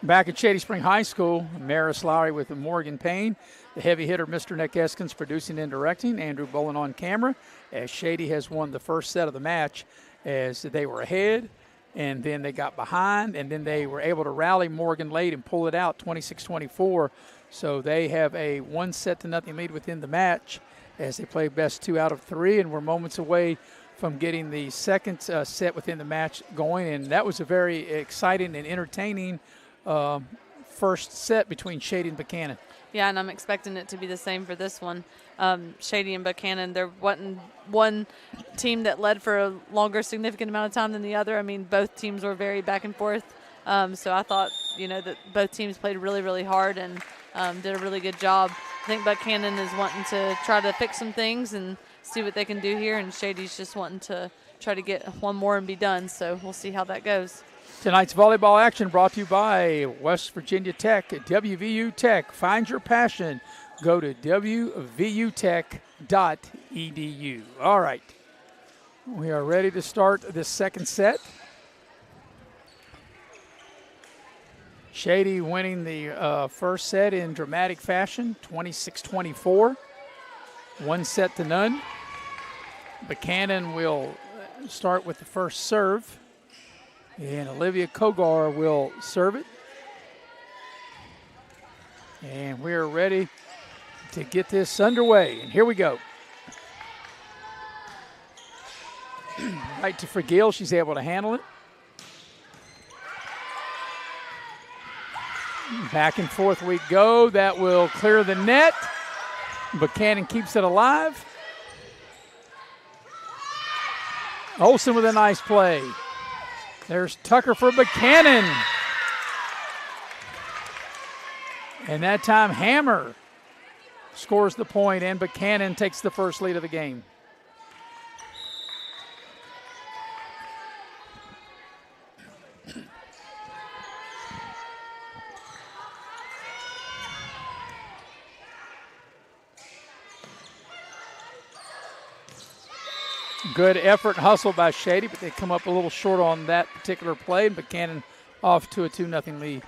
Back at Shady Spring High School, Maris Lowry with Morgan Payne, the heavy hitter Mr. Nick Eskins producing and directing, Andrew Bolin on camera, as Shady has won the first set of the match as they were ahead. And then they got behind, and then they were able to rally Morgan late and pull it out 26-24. So they have a 1-0 lead within the match as they play best 2 out of 3, and we're moments away from getting the second set within the match going, and that was a very exciting and entertaining first set between Shady and Buckhannon.
Yeah, and I'm expecting it to be the same for this one. Shady and Buckhannon, there wasn't one team that led for a longer, significant amount of time than the other. I mean, both teams were very back and forth. So I thought, that both teams played really, really hard and did a really good job. I think Buckhannon is wanting to try to fix some things and see what they can do here, and Shady's just wanting to try to get one more and be done. So we'll see how that goes.
Tonight's volleyball action brought to you by West Virginia Tech, WVU Tech. Find your passion. Go to wvutech.edu. All right. We are ready to start this second set. Shady winning the first set in dramatic fashion, 26-24. 1-0. Buckhannon will start with the first serve. And Olivia Kogar will serve it. And we're ready to get this underway. And here we go. Right to Forgill. She's able to handle it. Back and forth we go. That will clear the net. Buckhannon keeps it alive. Olsen with a nice play. There's Tucker for Buckhannon. And that time Hammer scores the point, and Buckhannon takes the first lead of the game. Good effort and hustle by Shady, but they come up a little short on that particular play. Buckhannon off to a 2-0 lead.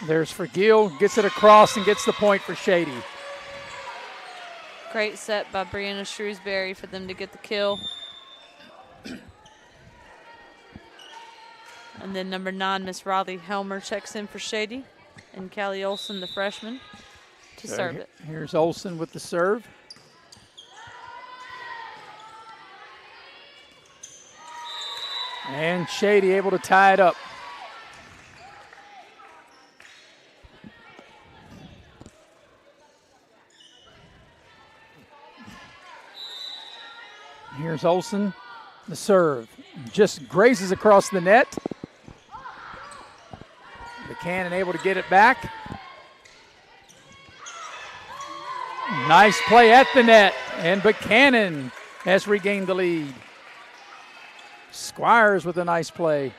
There's Forgill, gets it across and gets the point for Shady.
Great set by Brianna Shrewsbury for them to get the kill. And then number 9, Miss Riley Helmer, checks in for Shady. And Callie Olsen, the freshman, to serve it.
Here's Olsen with the serve. And Shady able to tie it up. Here's Olsen, the serve. Just grazes across the net. Buckhannon able to get it back. Nice play at the net, and Buckhannon has regained the lead. Squires with a nice play.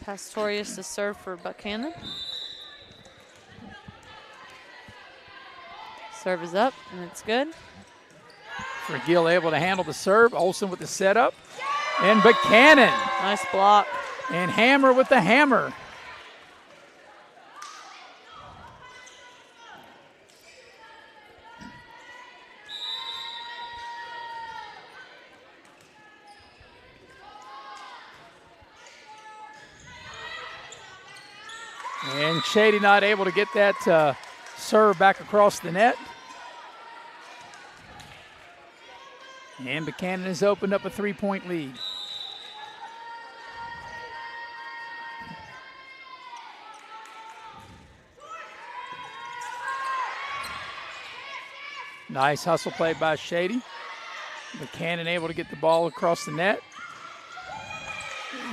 Pastorius to serve for Buckhannon. Serve is up, and it's good.
Forgill able to handle the serve. Olsen with the setup. And Buckhannon.
Nice block.
And Hammer with the hammer. And Shady not able to get that serve back across the net. And Buckhannon has opened up a 3-point lead. Nice hustle play by Shady. Buckhannon able to get the ball across the net.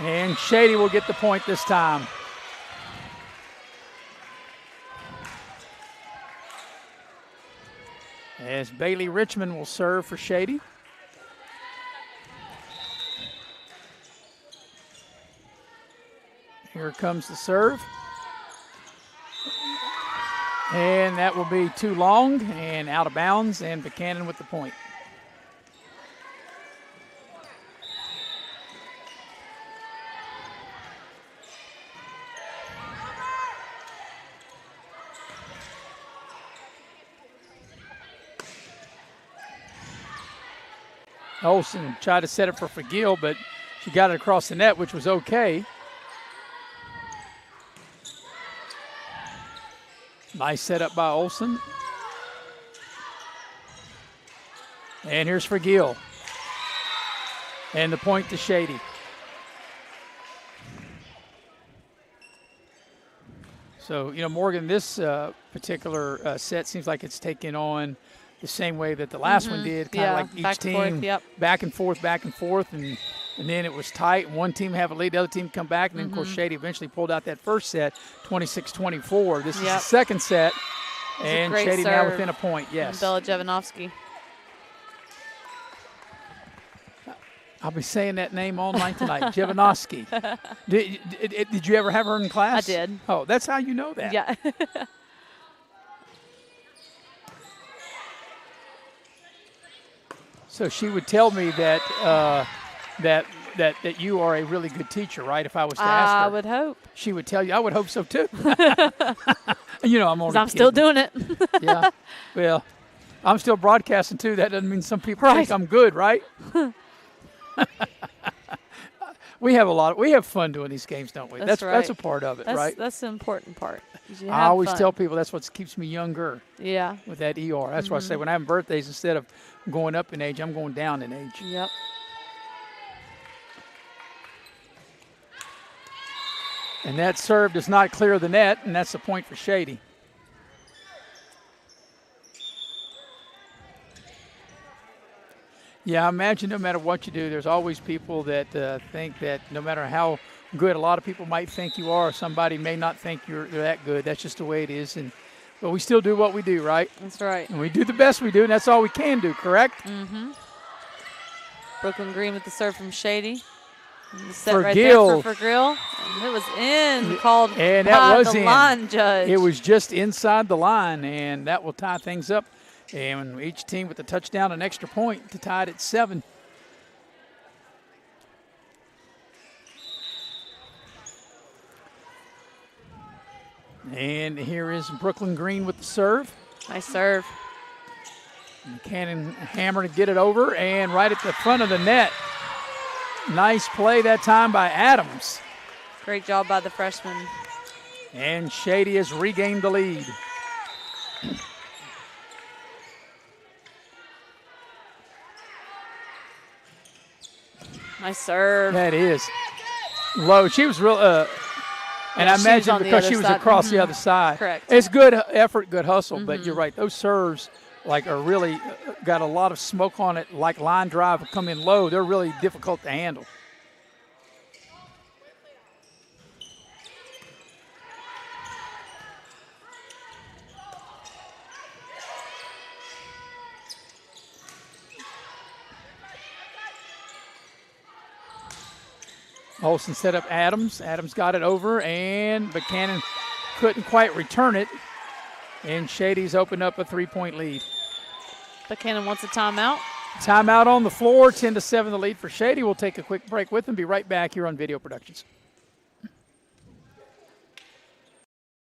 And Shady will get the point this time. As Bailey Richmond will serve for Shady. Here comes the serve. And that will be too long and out of bounds, and Buckhannon with the point. Olsen tried to set it for Gill, but she got it across the net, which was okay. Nice setup by Olsen. And here's for Gill. And the point to Shady. So, Morgan, this particular set seems like it's taken on the same way that the last one did, kind of like each team back and forth, and then it was tight. One team have a lead, the other team come back, and then, of course, Shady eventually pulled out that first set, 26-24. This is the second set, and Shady now within a point, yes.
Bella Jovanovski.
I'll be saying that name all night tonight, Jovanovski. Did you ever have her in class?
I did.
Oh, that's how you know that.
Yeah.
So she would tell me that that you are a really good teacher, right? If I was to ask her,
I would hope.
She would tell you. I would hope so too. I'm only.
I'm still doing it.
Yeah. Well, I'm still broadcasting too. That doesn't mean some people think I'm good, right? We have fun doing these games, don't we? That's a part of it, right?
That's the important part.
I always tell people that's what keeps me younger.
Yeah.
With that ER. That's why I say when I have birthdays, instead of going up in age, I'm going down in age.
Yep.
And that serve does not clear the net, and that's the point for Shady. Yeah, I imagine no matter what you do, there's always people that think that no matter how good a lot of people might think you are, somebody may not think you're that good. That's just the way it is. But we still do what we do, right?
That's right.
And we do the best we do, and that's all we can do, correct?
Mm-hmm. Brooklyn Green with the serve from Shady. The set
for
right
Gill.
there for Grill. And it was in, called
and
by
that was
the
in.
line judge.
It was just inside the line, and that will tie things up. And each team with a touchdown, an extra point to tie it at 7. And here is Brooklyn Green with the serve.
Nice serve.
Buckhannon hammer to get it over, and right at the front of the net. Nice play that time by Adams.
Great job by the freshman.
And Shady has regained the lead.
Nice serve.
That is low. She was real, and I imagine because she was across the other side.
Correct.
It's good effort, good hustle, but you're right. Those serves are really got a lot of smoke on it, like line drive come in low. They're really difficult to handle. Olsen set up Adams. Adams got it over, and Buckhannon couldn't quite return it. And Shady's opened up a 3-point lead.
Buckhannon wants a timeout.
Timeout on the floor, 10-7 the lead for Shady. We'll take a quick break with them. Be right back here on Video Productions.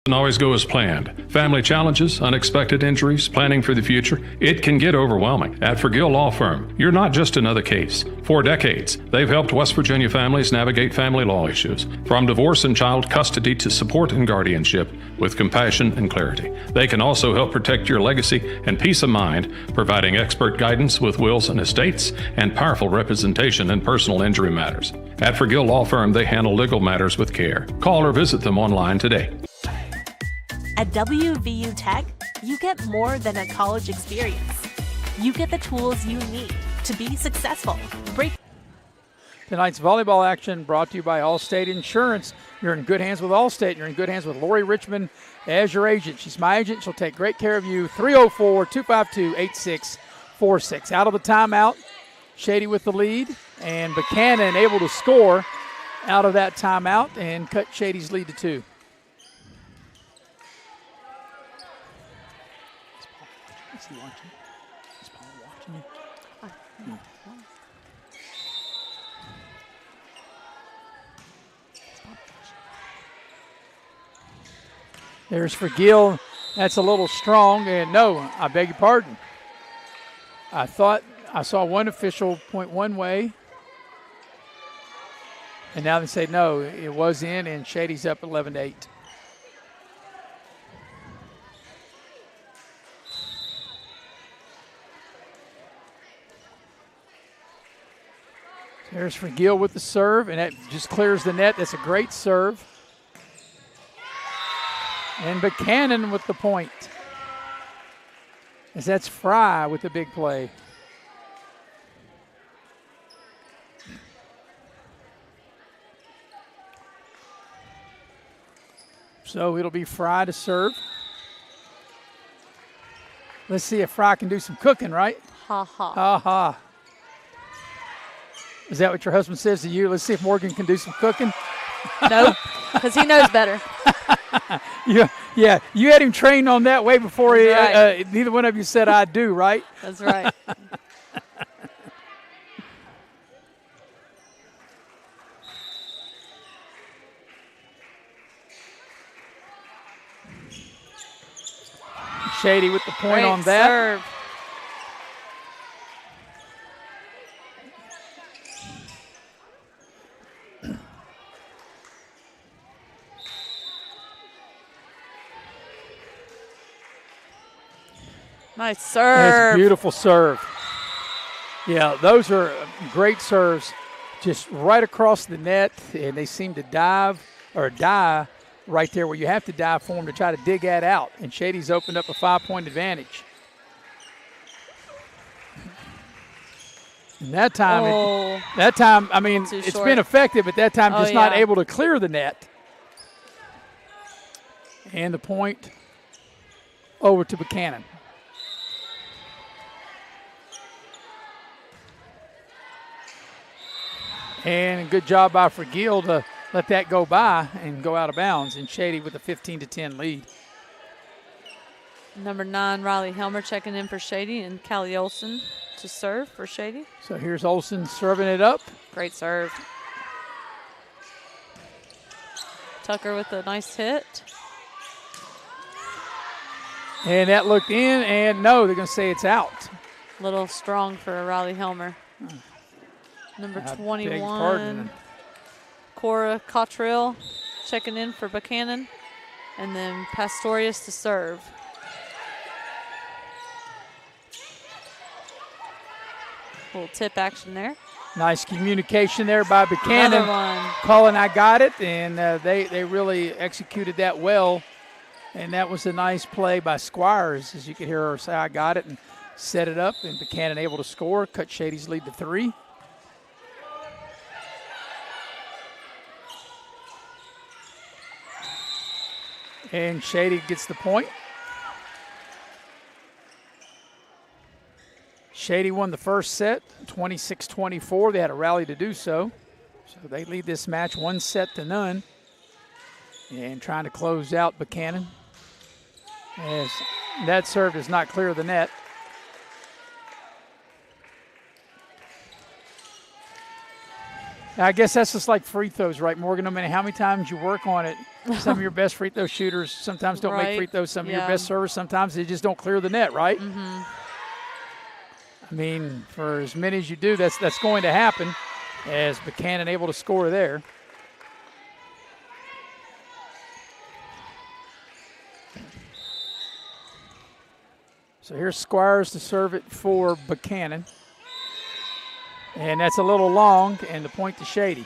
Doesn't always go as planned. Family challenges, unexpected injuries, planning for the future, it can get overwhelming. At Forgill Law Firm, you're not just another case. For decades, they've helped West Virginia families navigate family law issues, from divorce and child custody to support and guardianship, with compassion and clarity. They can also help protect your legacy and peace of mind, providing expert guidance with wills and estates and powerful representation in personal injury matters. At Forgill Law Firm, they handle legal matters with care. Call or visit them online today.
At WVU Tech, you get more than a college experience. You get the tools you need to be successful.
Tonight's volleyball action brought to you by Allstate Insurance. You're in good hands with Allstate. You're in good hands with Lori Richmond as your agent. She's my agent. She'll take great care of you. 304-252-8646. Out of the timeout, Shady with the lead, and Buckhannon able to score out of that timeout and cut Shady's lead to 2. Is he watching? Is Paul watching you? No. There's for Gill. That's a little strong. And no, I beg your pardon. I thought I saw one official point one way, and now they say no, it was in, and Shady's up 11-8. There's Forgill with the serve, and that just clears the net. That's a great serve. And Buckhannon with the point. As that's Fry with the big play. So it'll be Fry to serve. Let's see if Fry can do some cooking, right?
Ha ha.
Ha ha. Is that what your husband says to you? Let's see if Morgan can do some cooking.
Nope, because he knows better.
Yeah, you had him trained on that way before
Right.
Neither one of you said I do, right?
That's right.
Shady with the point
Great
on that.
serve. Nice serve.
That's a beautiful serve. Yeah, those are great serves, just right across the net, and they seem to dive or die right there where you have to dive for them to try to dig that out. And Shady's opened up a 5-point advantage. And that time, I mean, it's
short.
been effective, but that time just not
yeah.
able to clear the net. And the point over to Buckhannon. And good job by Forgill to let that go by and go out of bounds. And Shady with a 15-10 lead.
Number 9, Riley Helmer checking in for Shady, and Callie Olson to serve for Shady.
So here's Olson serving it up.
Great serve. Tucker with a nice hit.
And that looked in, and no, they're going to say it's out.
A little strong for Riley Helmer. Number 21, Cora Cottrell checking in for Buckhannon, and then Pastorius to serve. Little tip action there.
Nice communication there by Buckhannon.
Another one.
Calling, I got it, and they really executed that well. And that was a nice play by Squires, as you could hear her say, I got it, and set it up, and Buckhannon able to score, cut Shady's lead to 3. And Shady gets the point. Shady won the first set, 26-24. They had a rally to do so. So they lead this match 1-0. And trying to close out Buckhannon. As that serve does not clear the net. I guess that's just like free throws, right, Morgan? No matter how many times you work on it, some of your best free throw shooters sometimes don't make free throws. Some of your best servers, sometimes they just don't clear the net, right?
Mm-hmm.
I mean, for as many as you do, that's going to happen, as Buckhannon able to score there. So here's Squires to serve it for Buckhannon. And that's a little long, and the point to Shady.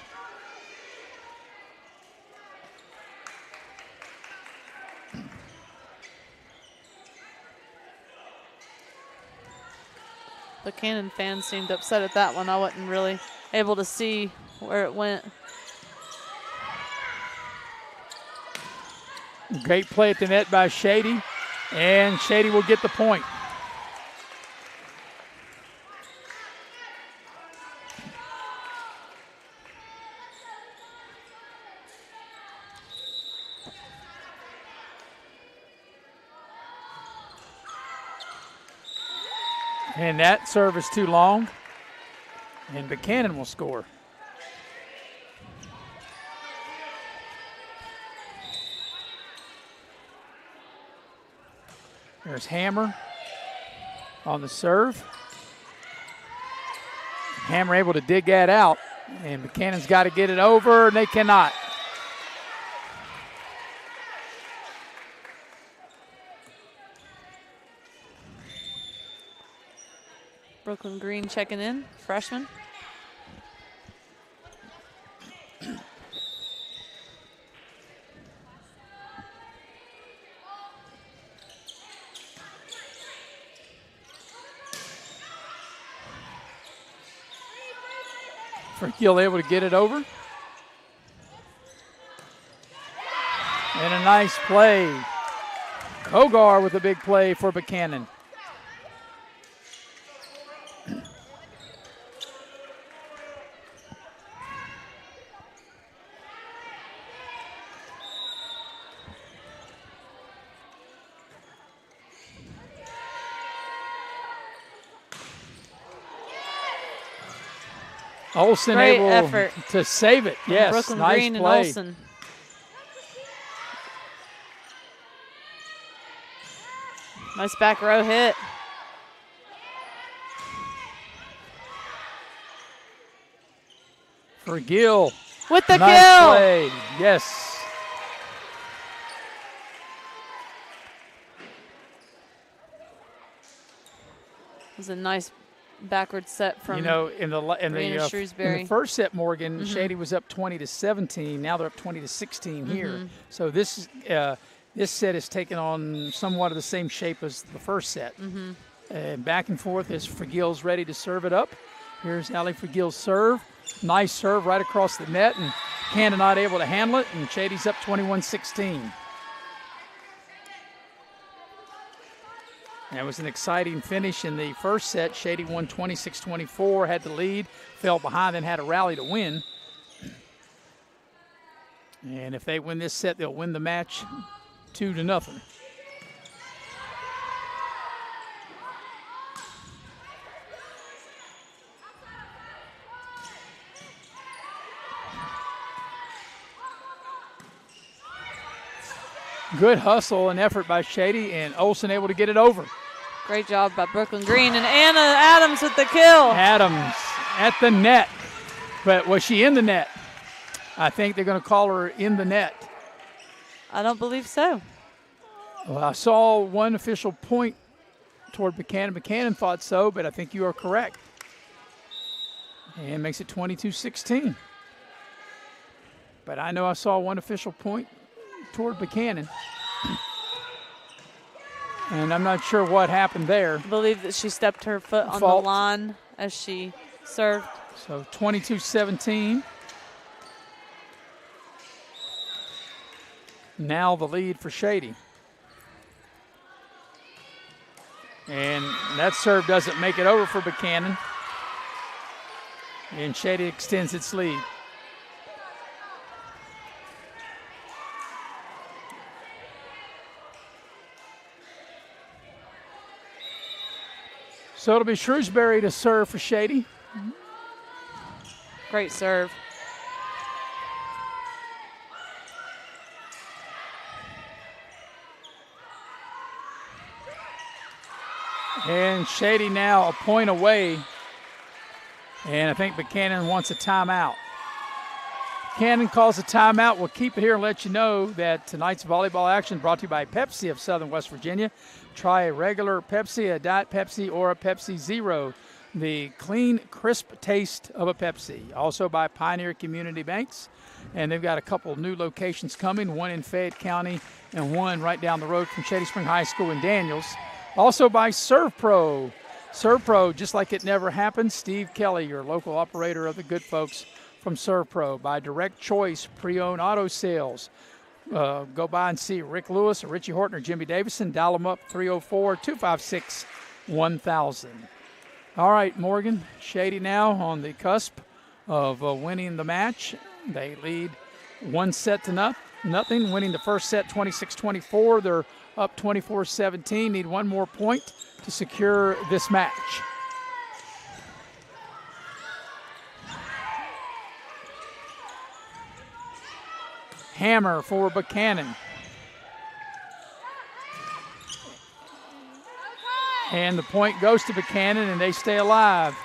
Buckhannon fans seemed upset at that one. I wasn't really able to see where it went.
Great play at the net by Shady, and Shady will get the point. And that serve is too long, and Buckhannon will score. There's Hammer on the serve. Hammer able to dig that out, and Buckhannon's got to get it over, and they cannot.
Brooklyn Green checking in, freshman.
Gill able to get it over. And a nice play. Kogar with a big play for Buckhannon. Olsen
Great
able
effort
to save it. Yes,
Brooklyn
nice
Green
play.
And Olsen. Nice back row hit.
For Gill.
With the
nice
kill.
Play. Yes.
It was a nice backward set from
in the first set, Morgan, Shady was up 20-17. Now they're up 20-16 here. So this set is taking on somewhat of the same shape as the first set. And back and forth as Forgill's ready to serve it up. Here's Ali Forgill's serve. Nice serve right across the net, and Cannon not able to handle it, and Shady's up 21-16. That was an exciting finish in the first set. Shady won 26-24, had the lead, fell behind, then had a rally to win. And if they win this set, they'll win the match 2-0. Good hustle and effort by Shady, and Olsen able to get it over.
Great job by Brooklyn Green, and Anna Adams with the kill.
Adams at the net. But was she in the net? I think they're going to call her in the net.
I don't believe so.
Well, I saw one official point toward Buckhannon. Buckhannon thought so, but I think you are correct. And makes it 22-16. But I know I saw one official point toward Buckhannon. And I'm not sure what happened there.
I believe that she stepped her foot on the line as she served.
So 22-17. Now the lead for Shady. And that serve doesn't make it over for Buckhannon. And Shady extends its lead. So it'll be Shrewsbury to serve for Shady.
Great serve.
And Shady now a point away. And I think Buckhannon wants a timeout. Buckhannon calls a timeout. We'll keep it here and let you know that tonight's volleyball action brought to you by Pepsi of Southern West Virginia. Try a regular Pepsi, a Diet Pepsi, or a Pepsi Zero. The clean, crisp taste of a Pepsi. Also by Pioneer Community Banks. And they've got a couple new locations coming, one in Fayette County and one right down the road from Shady Spring High School in Daniels. Also by Serve Pro. Serve Pro, just like it never happened. Steve Kelly, your local operator of the good folks from Serve Pro. By Direct Choice Pre-Owned Auto Sales. Go by and see Rick Lewis or Richie Horton or Jimmy Davison. Dial them up 304-256-1000. All right, Morgan, Shady now on the cusp of winning the match. They lead 1-0, winning the first set 26-24. They're up 24-17, need one more point to secure this match. Hammer for Buckhannon. And the point goes to Buckhannon, and they stay alive.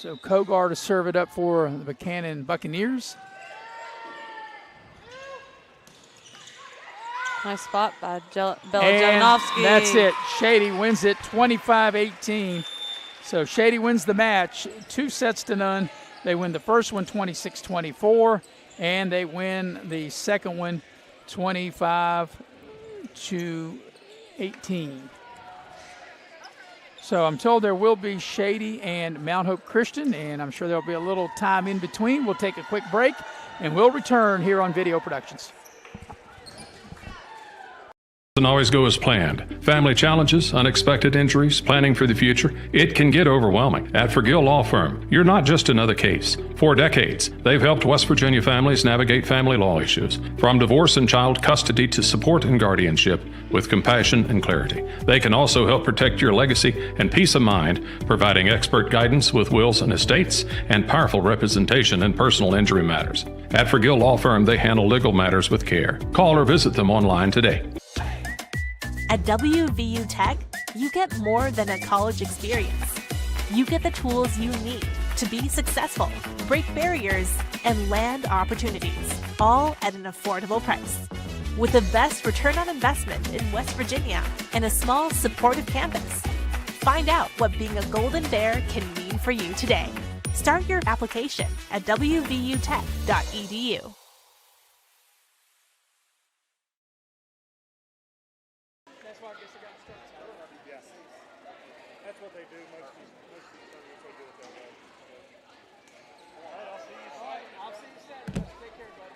So Kogar to serve it up for the Buckhannon Buccaneers.
Nice spot by Bella Jelenovsky.
That's it. Shady wins it 25-18. So Shady wins the match 2-0. They win the first one 26-24, and they win the second one 25-18. So I'm told there will be Shady and Mount Hope Christian, and I'm sure there'll be a little time in between. We'll take a quick break, and we'll return here on Video Productions.
Doesn't always go as planned. Family challenges, unexpected injuries, planning for the future, it can get overwhelming. At Forgill Law Firm, you're not just another case. For decades, they've helped West Virginia families navigate family law issues, from divorce and child custody to support and guardianship, with compassion and clarity. They can also help protect your legacy and peace of mind, providing expert guidance with wills and estates and powerful representation in personal injury matters. At Forgill Law Firm, they handle legal matters with care. Call or visit them online today.
At WVU Tech, you get more than a college experience. You get the tools you need to be successful, break barriers, and land opportunities, all at an affordable price. With the best return on investment in West Virginia and a small, supportive campus. Find out what being a Golden Bear can mean for you today. Start your application at wvutech.edu.
That's what they do. Most of these they do it that way. All right, I'll see you Saturday.
I'll see you Saturday. Take care, buddy.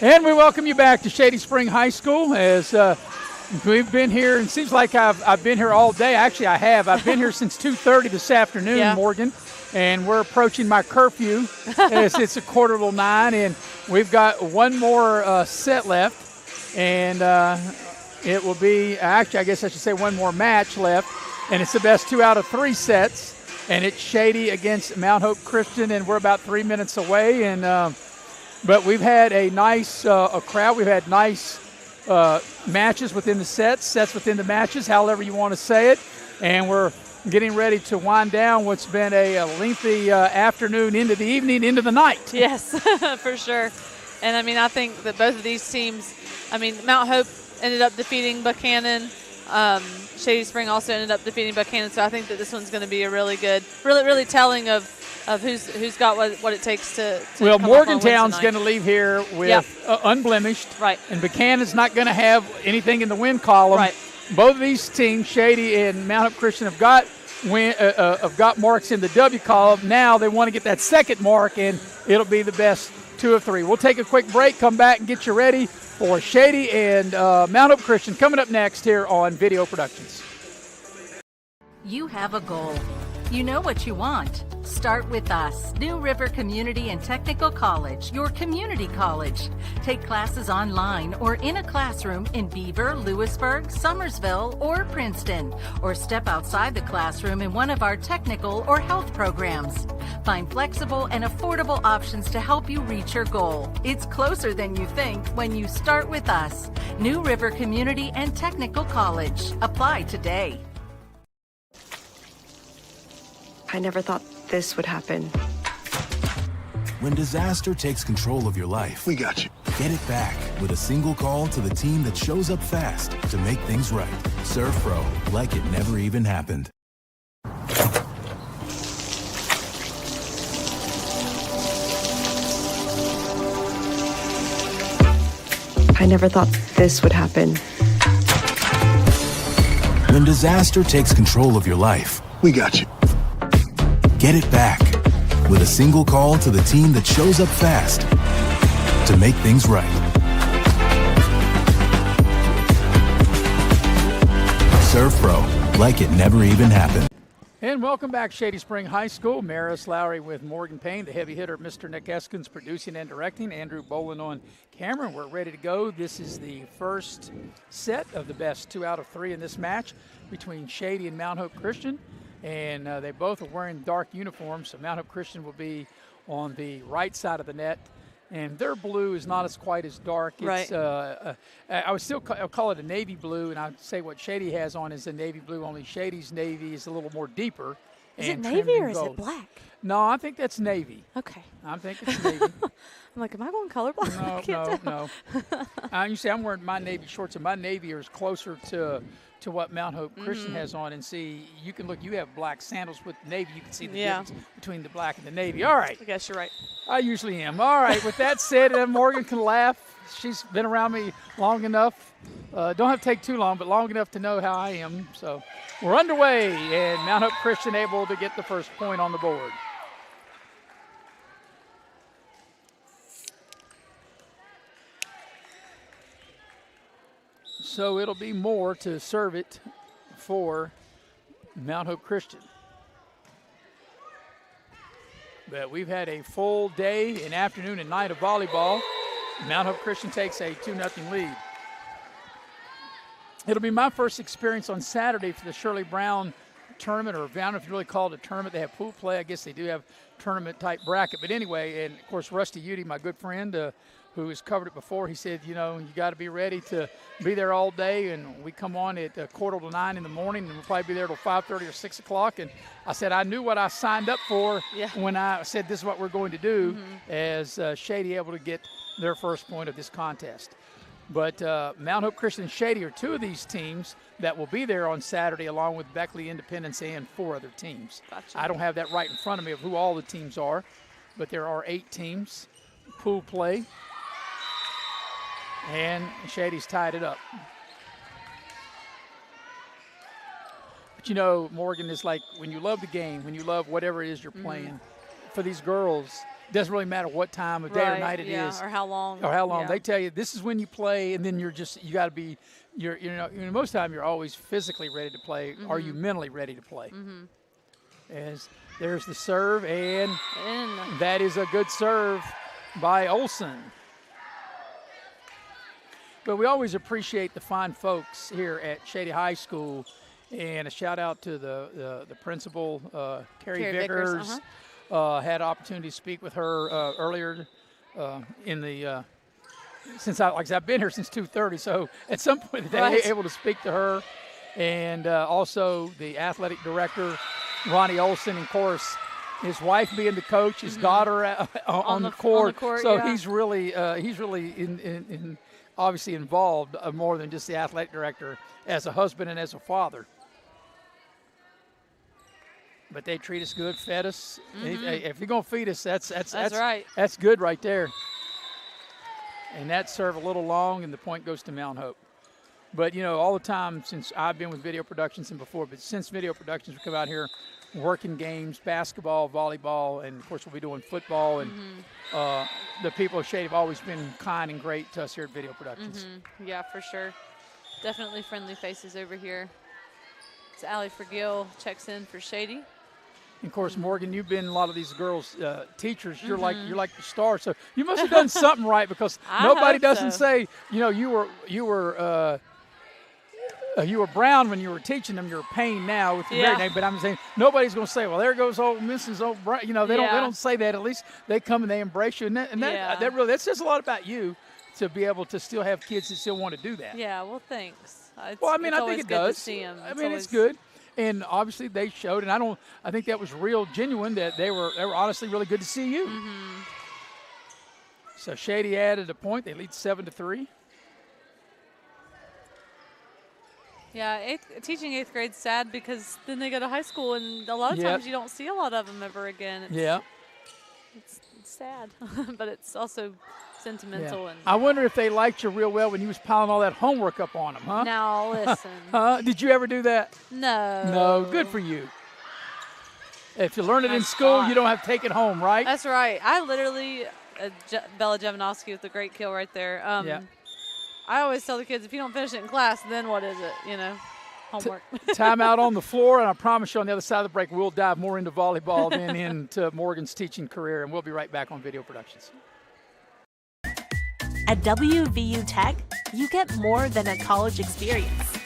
And we welcome you back to Shady Spring High School as we've been here, and it seems like I've been here all day. Actually, I have. I've been here since 2:30 this afternoon, Morgan, and we're approaching my curfew as it's 9:15, and we've got one more set left, and it will be, actually, I guess I should say one more match left, and it's the best 2 out of 3 sets, and it's Shady against Mount Hope Christian, and we're about 3 minutes away, and but we've had a nice crowd. We've had nice matches within the sets within the matches, however you want to say it. And we're getting ready to wind down what's been a lengthy afternoon into the evening, into the night.
Yes, for sure. And, I mean, I think that both of these teams, I mean, Mount Hope ended up defeating Buckhannon. Shady Spring also ended up defeating Buckhannon. So I think that this one's going to be a really good, really telling of who's got what it takes to
well, Morgantown's going to leave here with unblemished.
Right.
And Buckhannon's not going to have anything in the win column.
Right.
Both of these teams, Shady and Mount Hope Christian, have got marks in the W column. Now they want to get that second mark, and it'll be the best 2 of 3. We'll take a quick break, come back, and get you ready for Shady and Mount Hope Christian coming up next here on Video Productions.
You have a goal. You know what you want. Start with us. New River Community and Technical College, your community college. Take classes online or in a classroom in Beaver, Lewisburg, Summersville, or Princeton. Or step outside the classroom in one of our technical or health programs. Find flexible and affordable options to help you reach your goal. It's closer than you think when you start with us. New River Community and Technical College. Apply today.
I never thought this would happen.
When disaster takes control of your life, we got you. Get it back with a single call to the team that shows up fast to make things right. Serve Pro, like it never even happened.
I never thought this would happen.
When disaster takes control of your life, we got you. Get it back with a single call to the team that shows up fast to make things right. Serve Pro, like it never even happened.
And welcome back, Shady Spring High School. Maris Lowry with Morgan Payne, the heavy hitter, Mr. Nick Eskins producing and directing, Andrew Bolin on camera. We're ready to go. This is the first set of the best 2 out of 3 in this match between Shady and Mount Hope Christian. And they both are wearing dark uniforms, so Mount Hope Christian will be on the right side of the net. And their blue is not quite as dark. It's,
right.
I would still call it a navy blue, and I'd say what Shady has on is a navy blue, only Shady's navy is a little more deeper.
Is it navy or is it black?
No, I think that's navy.
Okay.
I think it's navy.
I'm like, am I going colorblind?
No. You see, I'm wearing my navy shorts, and my navy is closer to what Mount Hope Christian has on. And see, you can look, you have black sandals with navy. You can see the difference between the black and the navy. All right.
I guess you're right.
I usually am. All right. With that said, Morgan can laugh. She's been around me long enough. Don't have to take too long, but long enough to know how I am. So we're underway, and Mount Hope Christian able to get the first point on the board. So it'll be more to serve it for Mount Hope Christian. But we've had a full day and afternoon and night of volleyball. Mount Hope Christian takes a 2-0 lead. It'll be my first experience on Saturday for the Shirley Brown tournament, or I don't know if you really call it a tournament. They have pool play. I guess they do have tournament-type bracket. But anyway, and, of course, Rusty Udy, my good friend, who has covered it before, he said, you know, you got to be ready to be there all day. And we come on at 8:45 in the morning, and we'll probably be there till 5:30 or 6 o'clock. And I said I knew what I signed up for when I said this is what we're going to do, as Shady able to get their first point of this contest. But Mount Hope Christian and Shady are 2 of these teams that will be there on Saturday, along with Beckley Independence and 4 other teams.
Gotcha.
I don't have that right in front of me of who all the teams are, but there are 8 teams. Pool play. And Shady's tied it up. But, you know, Morgan, is like when you love the game, when you love whatever it is you're playing, for these girls, doesn't really matter what time of day or night it is.
Or how long.
They tell you this is when you play, and then you got to be, most of the time you're always physically ready to play. Are you mentally ready to play? As there's the serve, and that is a good serve by Olson. But we always appreciate the fine folks here at Shady High School, and a shout out to the principal, Carrie Vickers. Had an opportunity to speak with her earlier in the since I've been here since 2:30, so at some point today I was able to speak to her, and also the athletic director, Ronnie Olson, and of course his wife being the coach, his daughter on the court. So he's really in obviously involved more than just the athletic director, as a husband and as a father. But they treat us good, fed us. If you're gonna feed us, that's
right.
That's good right there. And that serve a little long, and the point goes to Mount Hope. But all the time since I've been with Video Productions and before, but since Video Productions, we come out here working games, basketball, volleyball, and of course we'll be doing football. And the people of Shady have always been kind and great to us here at Video Productions.
Yeah, for sure. Definitely friendly faces over here. It's Allie Forgill checks in for Shady.
And of course, Morgan, you've been a lot of these girls' teachers. You're like the star, so you must have done something right, because nobody doesn't say you were Brown when you were teaching them. You're Payne now with your married name. But I'm saying nobody's going to say, well, there goes old Mrs. O'Brien. They don't say that. At least they come and they embrace you, and that says a lot about you, to be able to still have kids that still want to do that.
Yeah, well, thanks.
I think it does.
To see them.
It's good. And obviously they showed, and I think that was real genuine, that they were honestly really good to see you. So Shady added a point. They lead 7-3.
Yeah, teaching 8th grade's sad, because then they go to high school, and a lot of times you don't see a lot of them ever again. It's sad, but it's also sentimental. And
I wonder if they liked you real well when you was piling all that homework up on them, huh?
Now listen.
Did you ever do that?
No.
No, good for you. If you learn it in school, you don't have to take it home, right?
That's right. I literally, Bella Jovanovski with the great kill right there. I always tell the kids, if you don't finish it in class, then what is it, homework.
Time out on the floor, and I promise you on the other side of the break, we'll dive more into volleyball than into Morgan's teaching career, and we'll be right back on Video Productions.
At WVU Tech, you get more than a college experience.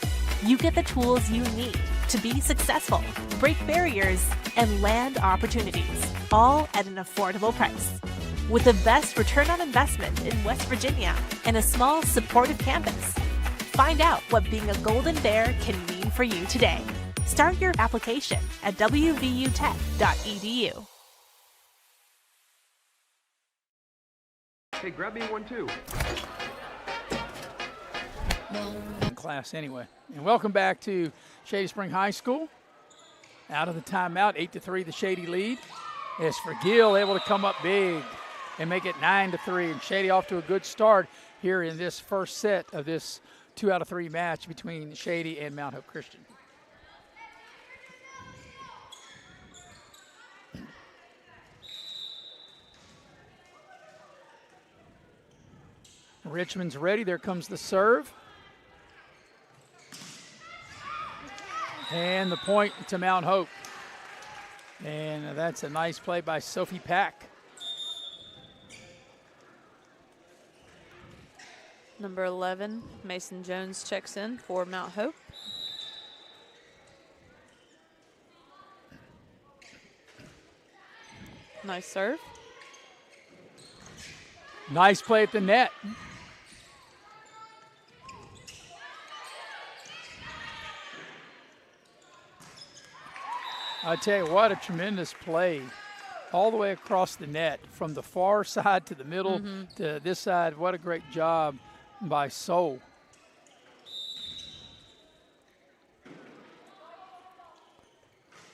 You get the tools you need to be successful, break barriers, and land opportunities, all at an affordable price. With the best return on investment in West Virginia and a small, supportive campus. Find out what being a Golden Bear can mean for you today. Start your application at wvutech.edu.
Hey, grab me one too.
Class anyway. And welcome back to Shady Spring High School. Out of the timeout, 8-3 the Shady lead. As Forgill able to come up big and make it 9-3. And Shady off to a good start here in this first set of this 2-out-of-3 match between Shady and Mount Hope Christian. Richmond's ready. There comes the serve. And the point to Mount Hope. And that's a nice play by Sophie Pack.
Number 11, Mason Jones checks in for Mount Hope. Nice serve.
Nice play at the net. I tell you what, a tremendous play all the way across the net from the far side to the middle to this side. What a great job by Sol.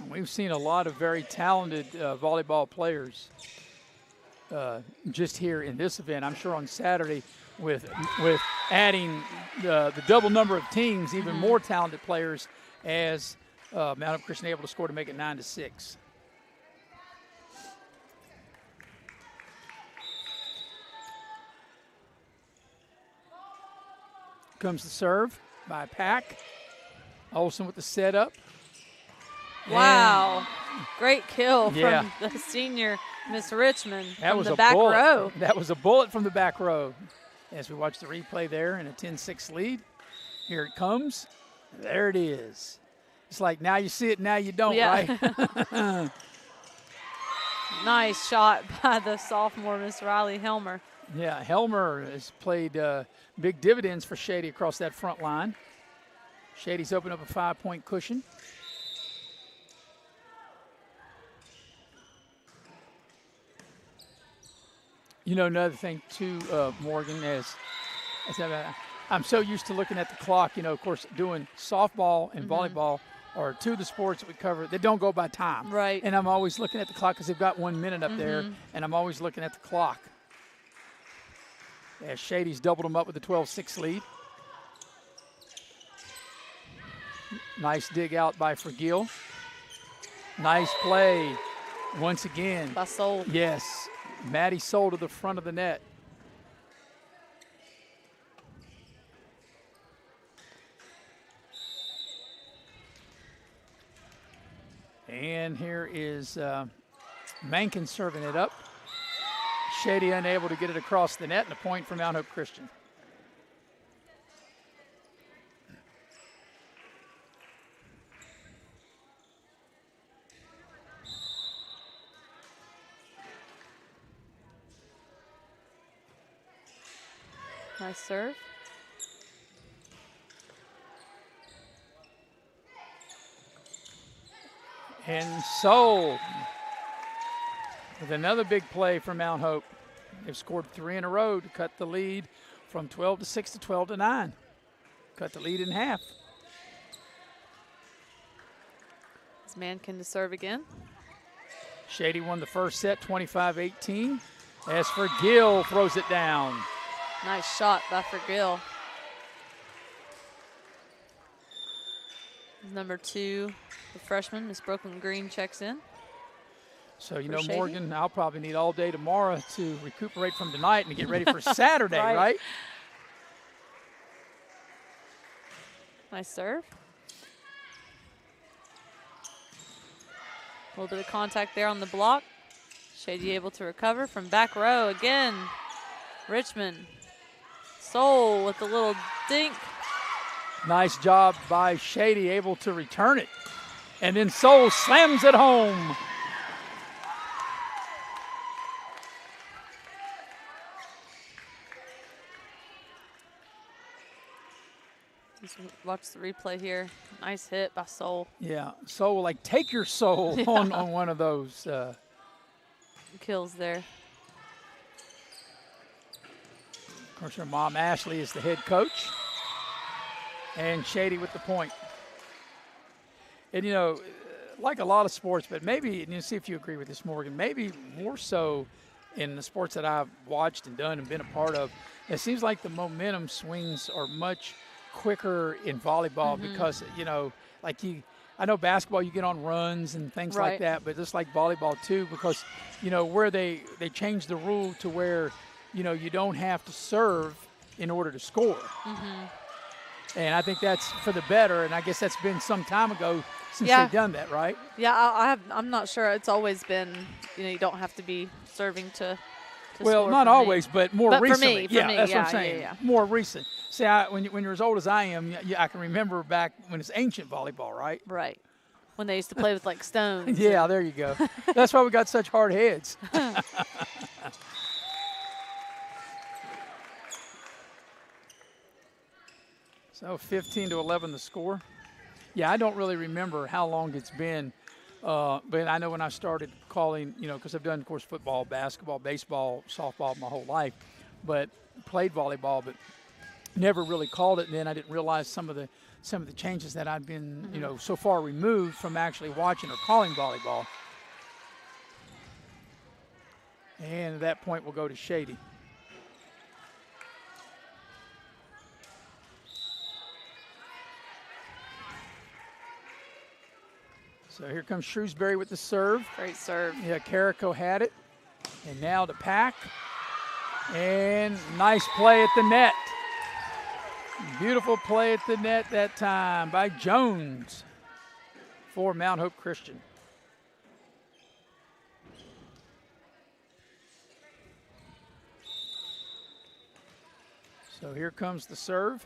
And we've seen a lot of very talented volleyball players just here in this event. I'm sure on Saturday with adding the double number of teams, even more talented players as Mount Hope Christian able to score to make it 9-6. comes the serve by Pack. Olsen with the setup.
Wow. Great kill from the senior, Miss Richmond, from the back row.
That was a bullet from the back row. As we watch the replay there in a 10-6 lead. Here it comes. There it is. It's like now you see it, now you don't, right?
Nice shot by the sophomore, Miss Riley Helmer.
Yeah, Helmer has played big dividends for Shady across that front line. Shady's opened up a 5-point cushion. You know, another thing too, Morgan, I'm so used to looking at the clock. You know, of course, doing softball and volleyball are two of the sports that we cover. They don't go by time.
Right.
And I'm always looking at the clock because they've got 1 minute up there, and I'm always looking at the clock. Yeah, Shady's doubled them up with a 12-6 lead. Nice dig out by Forgill. Nice play once again.
By Soul.
Yes. Maddie Soul to the front of the net. And here is Mankin serving it up. Shady unable to get it across the net, and a point for Mount Hope Christian.
Nice serve.
And Soul with another big play for Mount Hope. They've scored 3 in a row to cut the lead from 12-6 to 12-9. Cut the lead in half.
Is Mankin to serve again?
Shady won the first set, 25-18. As Forgill throws it down.
Nice shot by Forgill. Number 2, the freshman, Miss Brooklyn Green, checks in.
So, you know, Shady. Morgan, I'll probably need all day tomorrow to recuperate from tonight and get ready for Saturday, right?
Nice serve. A little bit of contact there on the block. Shady able to recover from back row again. Richmond. Soul with a little dink.
Nice job by Shady, able to return it. And then Soul slams it home.
Just watch the replay here. Nice hit by Soul.
Yeah, Soul, like take your soul on one of those.
Kills there.
Of course, her mom, Ashley, is the head coach. And Shady with the point. And, you know, like a lot of sports, but maybe, and you see if you agree with this, Morgan, maybe more so in the sports that I've watched and done and been a part of, it seems like the momentum swings are much quicker in volleyball because, you know, like I know basketball, you get on runs and things like that, but just like volleyball too, because, you know, where they changed the rule to where, you know, you don't have to serve in order to score. And I think that's for the better, and I guess that's been some time ago since they've done that, right?
Yeah, I'm not sure. It's always been, you know, you don't have to be serving to
well,
score
not always, but more recently.
For me,
that's what I'm saying. More recent. See, when you're as old as I am, I can remember back when it's ancient volleyball, right?
Right. When they used to play with, like, stones.
Yeah, there you go. That's why we got such hard heads. So 15-11 the score. Yeah, I don't really remember how long it's been, but I know when I started calling, you know, because I've done, of course, football, basketball, baseball, softball my whole life, but played volleyball, but never really called it. And then I didn't realize some of the changes that I've been, you know, so far removed from actually watching or calling volleyball. And at that point, we'll go to Shady. So here comes Shrewsbury with the serve.
Great serve.
Yeah, Carrico had it. And now to Pack. And nice play at the net. Beautiful play at the net that time by Jones for Mount Hope Christian. So here comes the serve.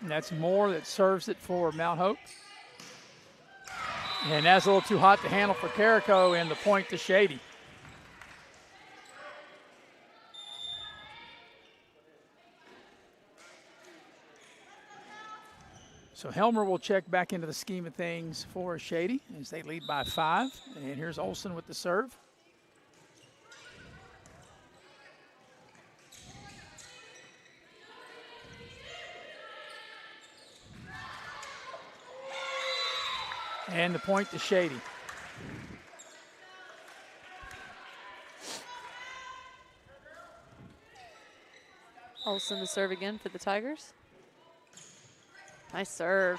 And that's Moore that serves it for Mount Hope. And that's a little too hot to handle for Carrico, and the point to Shady. So Helmer will check back into the scheme of things for Shady as they lead by 5. And here's Olsen with the serve. And the point to Shady.
Olsen to serve again for the Tigers. Nice serve.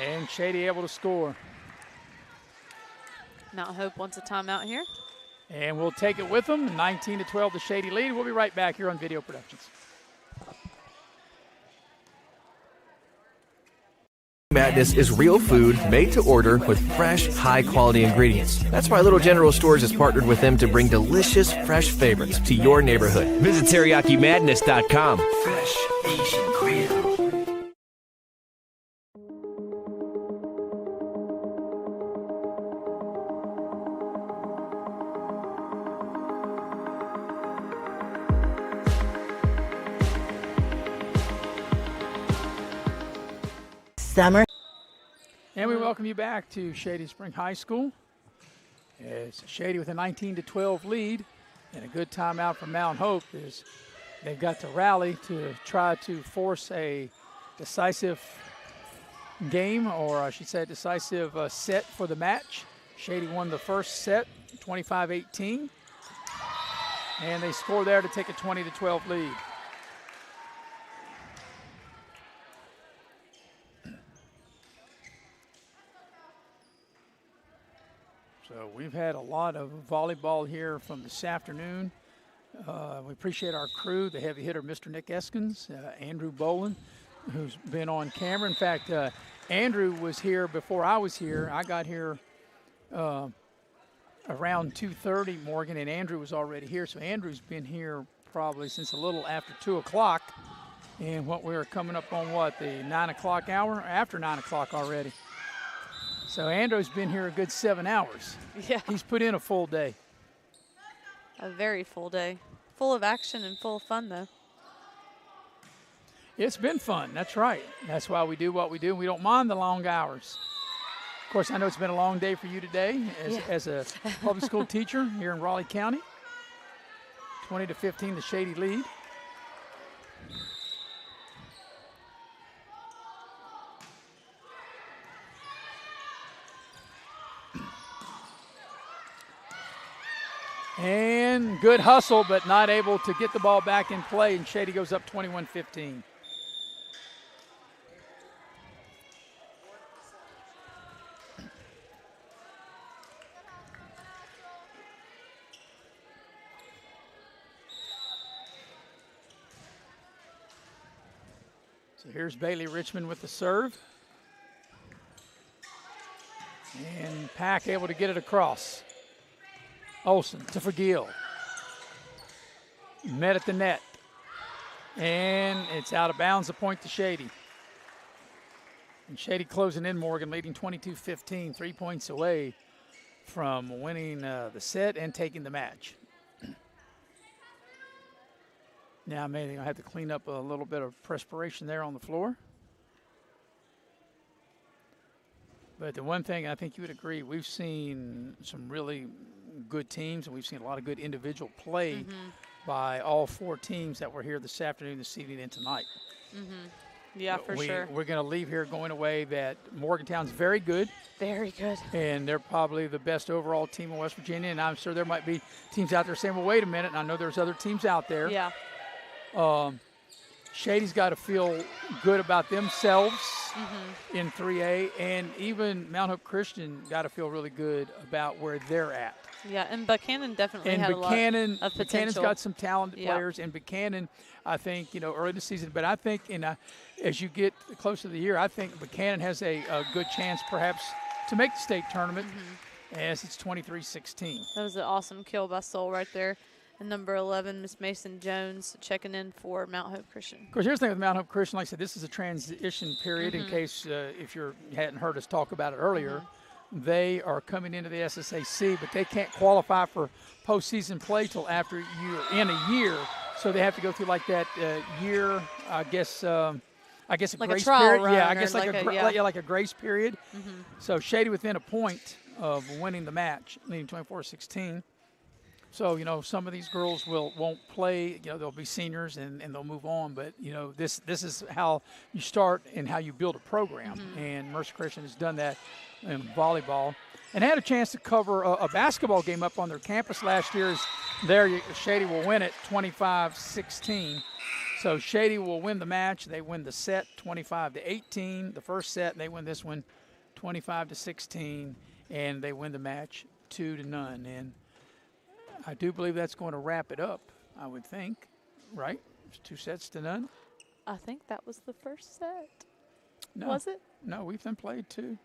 And Shady able to score.
Mount Hope wants a timeout here.
And we'll take it with them. 19-12, the Shady lead. We'll be right back here on Video Productions.
Madness is real food made to order with fresh, high-quality ingredients. That's why Little General Stores has partnered with them to bring delicious, fresh favorites to your neighborhood. Visit TeriyakiMadness.com. Fresh Asian Grill.
Summer.
And we welcome you back to Shady Spring High School. It's Shady with a 19-12 lead, and a good timeout from Mount Hope is they've got to rally to try to force a decisive game, or I should say a decisive set for the match. Shady won the first set, 25-18, and they score there to take a 20-12 lead. So we've had a lot of volleyball here from this afternoon. We appreciate our crew, the heavy hitter, Mr. Nick Eskins, Andrew Boland, who's been on camera. In fact, Andrew was here before I was here. I got here around 2:30, Morgan, and Andrew was already here. So Andrew's been here probably since a little after 2 o'clock. And what we were coming up on, what, the 9 o'clock hour? After 9 o'clock already. So Andrew's been here a good 7 hours.
Yeah.
He's put in a full day.
A very full day. Full of action and full of fun, though.
It's been fun. That's right. That's why we do what we do. We don't mind the long hours. Of course, I know it's been a long day for you today as a public school teacher here in Raleigh County. 20-15, the Shady lead. And good hustle, but not able to get the ball back in play, and Shady goes up 21-15. So here's Bailey Richmond with the serve. And Pack able to get it across. Olsen to Vergil. Met at the net. And it's out of bounds, a point to Shady. And Shady closing in, Morgan, leading 22-15, 3 points away from winning the set and taking the match. Now maybe I'll have to clean up a little bit of perspiration there on the floor. But the one thing I think you would agree, we've seen some really good teams, and we've seen a lot of good individual play by all 4 teams that were here this afternoon, this evening, and tonight.
Yeah, for sure.
We're going to leave here going away that Morgantown's very good.
Very good.
And they're probably the best overall team in West Virginia, and I'm sure there might be teams out there saying, well, wait a minute, and I know there's other teams out there.
Yeah.
Shady's got to feel good about themselves in 3A, and even Mount Hope Christian got to feel really good about where they're at.
Yeah, and Buckhannon definitely had a lot of potential.
Buckhannon's got some talented players, and Buckhannon, I think, early in the season. But I think as you get closer to the year, I think Buckhannon has a good chance perhaps to make the state tournament as it's 23-16.
That was an awesome kill by Soul right there. And number 11, Miss Mason Jones checking in for Mount Hope Christian.
Of course, here's the thing with Mount Hope Christian. Like I said, this is a transition period in case if you hadn't heard us talk about it earlier. They are coming into the SSAC, but they can't qualify for postseason play till after you're in a year. So they have to go through like that year, I guess a
like
grace
a trial
period.
Run
Yeah, I guess like a grace period.
Mm-hmm.
So Shady within a point of winning the match, leading 24-16. So, some of these girls won't play. They'll be seniors and they'll move on. But, this is how you start and how you build a program. And Mercer Christian has done that in volleyball. And had a chance to cover a basketball game up on their campus last year. Shady will win it 25-16. So Shady will win the match. They win the set 25-18. The first set, they win this one 25-16. And they win the match 2-0. And I do believe that's going to wrap it up, I would think, right? It's 2-0.
I think that was the first set.
No.
Was it?
No, we've then played two.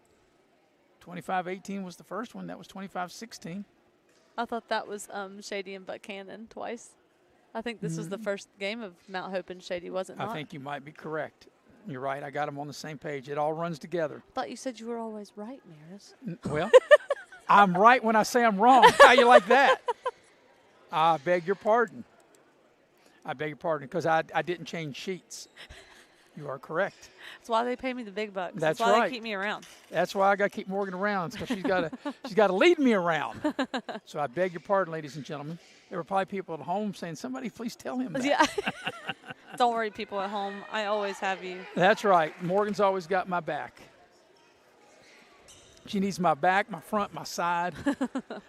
25-18 was the first one. That was 25-16.
I thought that was Shady and Buckhannon twice. I think this was the first game of Mount Hope and Shady, wasn't it?
I think you might be correct. You're right. I got them on the same page. It all runs together.
I thought you said you were always right, Maris.
Well, I'm right when I say I'm wrong. How you like that? I beg your pardon. Because I didn't change sheets. You are correct.
That's why they pay me the big bucks.
That's
why
right.
They keep me around.
That's why I got to keep Morgan around, because she's got to lead me around. So I beg your pardon, ladies and gentlemen. There were probably people at home saying, "Somebody please tell him that."
Yeah. Don't worry, people at home. I always have you.
That's right. Morgan's always got my back. She needs my back, my front, my side.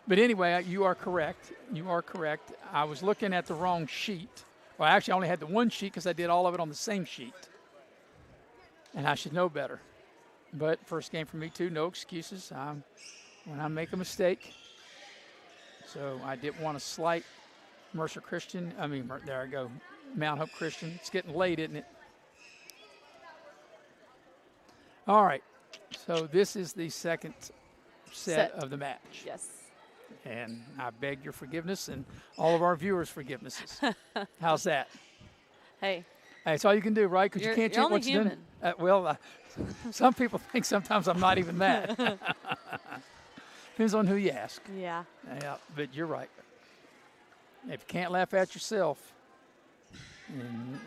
But anyway, you are correct. I was looking at the wrong sheet. Well, actually, I only had the one sheet because I did all of it on the same sheet. And I should know better. But first game for me, too. No excuses when I make a mistake. So I didn't want to slight Mercer Christian. There I go. Mount Hope Christian. It's getting late, isn't it? All right. So this is the second set of the match.
Yes.
And I beg your forgiveness and all of our viewers' forgivenesses. How's that?
Hey,
it's all you can do, right? Because you can't change what's done. Some people think sometimes I'm not even that. Depends on who you ask.
Yeah.
Yeah, but you're right. If you can't laugh at yourself,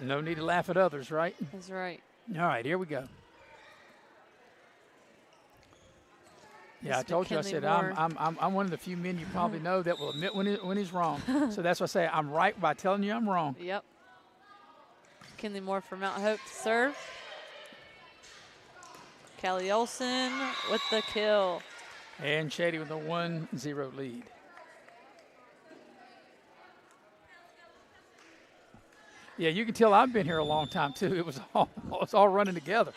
no need to laugh at others, right?
That's right.
All right, here we go. Yeah, I told you. I said I'm one of the few men you probably know that will admit when he's wrong. So that's why I say I'm right by telling you I'm wrong.
Yep. Kinley Moore for Mount Hope to serve. Callie Olson with the kill.
And Shady with a 1-0 lead. Yeah, you can tell I've been here a long time too. It's all running together.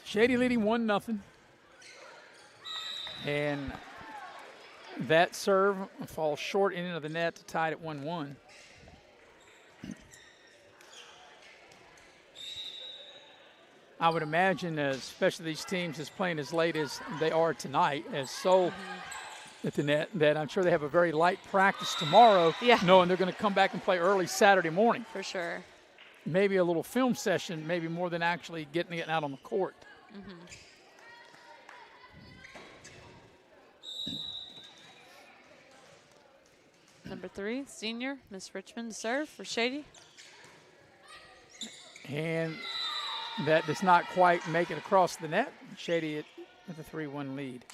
Shady leading 1-0. And that serve falls short into the net to tie it at 1-1. I would imagine, especially these teams is playing as late as they are tonight, as Seoul at the net, that I'm sure they have a very light practice tomorrow, knowing they're going to come back and play early Saturday morning.
For sure.
Maybe a little film session, maybe more than actually getting out on the court.
Number 3, senior, Miss Richmond to serve for Shady.
And that does not quite make it across the net. Shady with a 3-1 lead.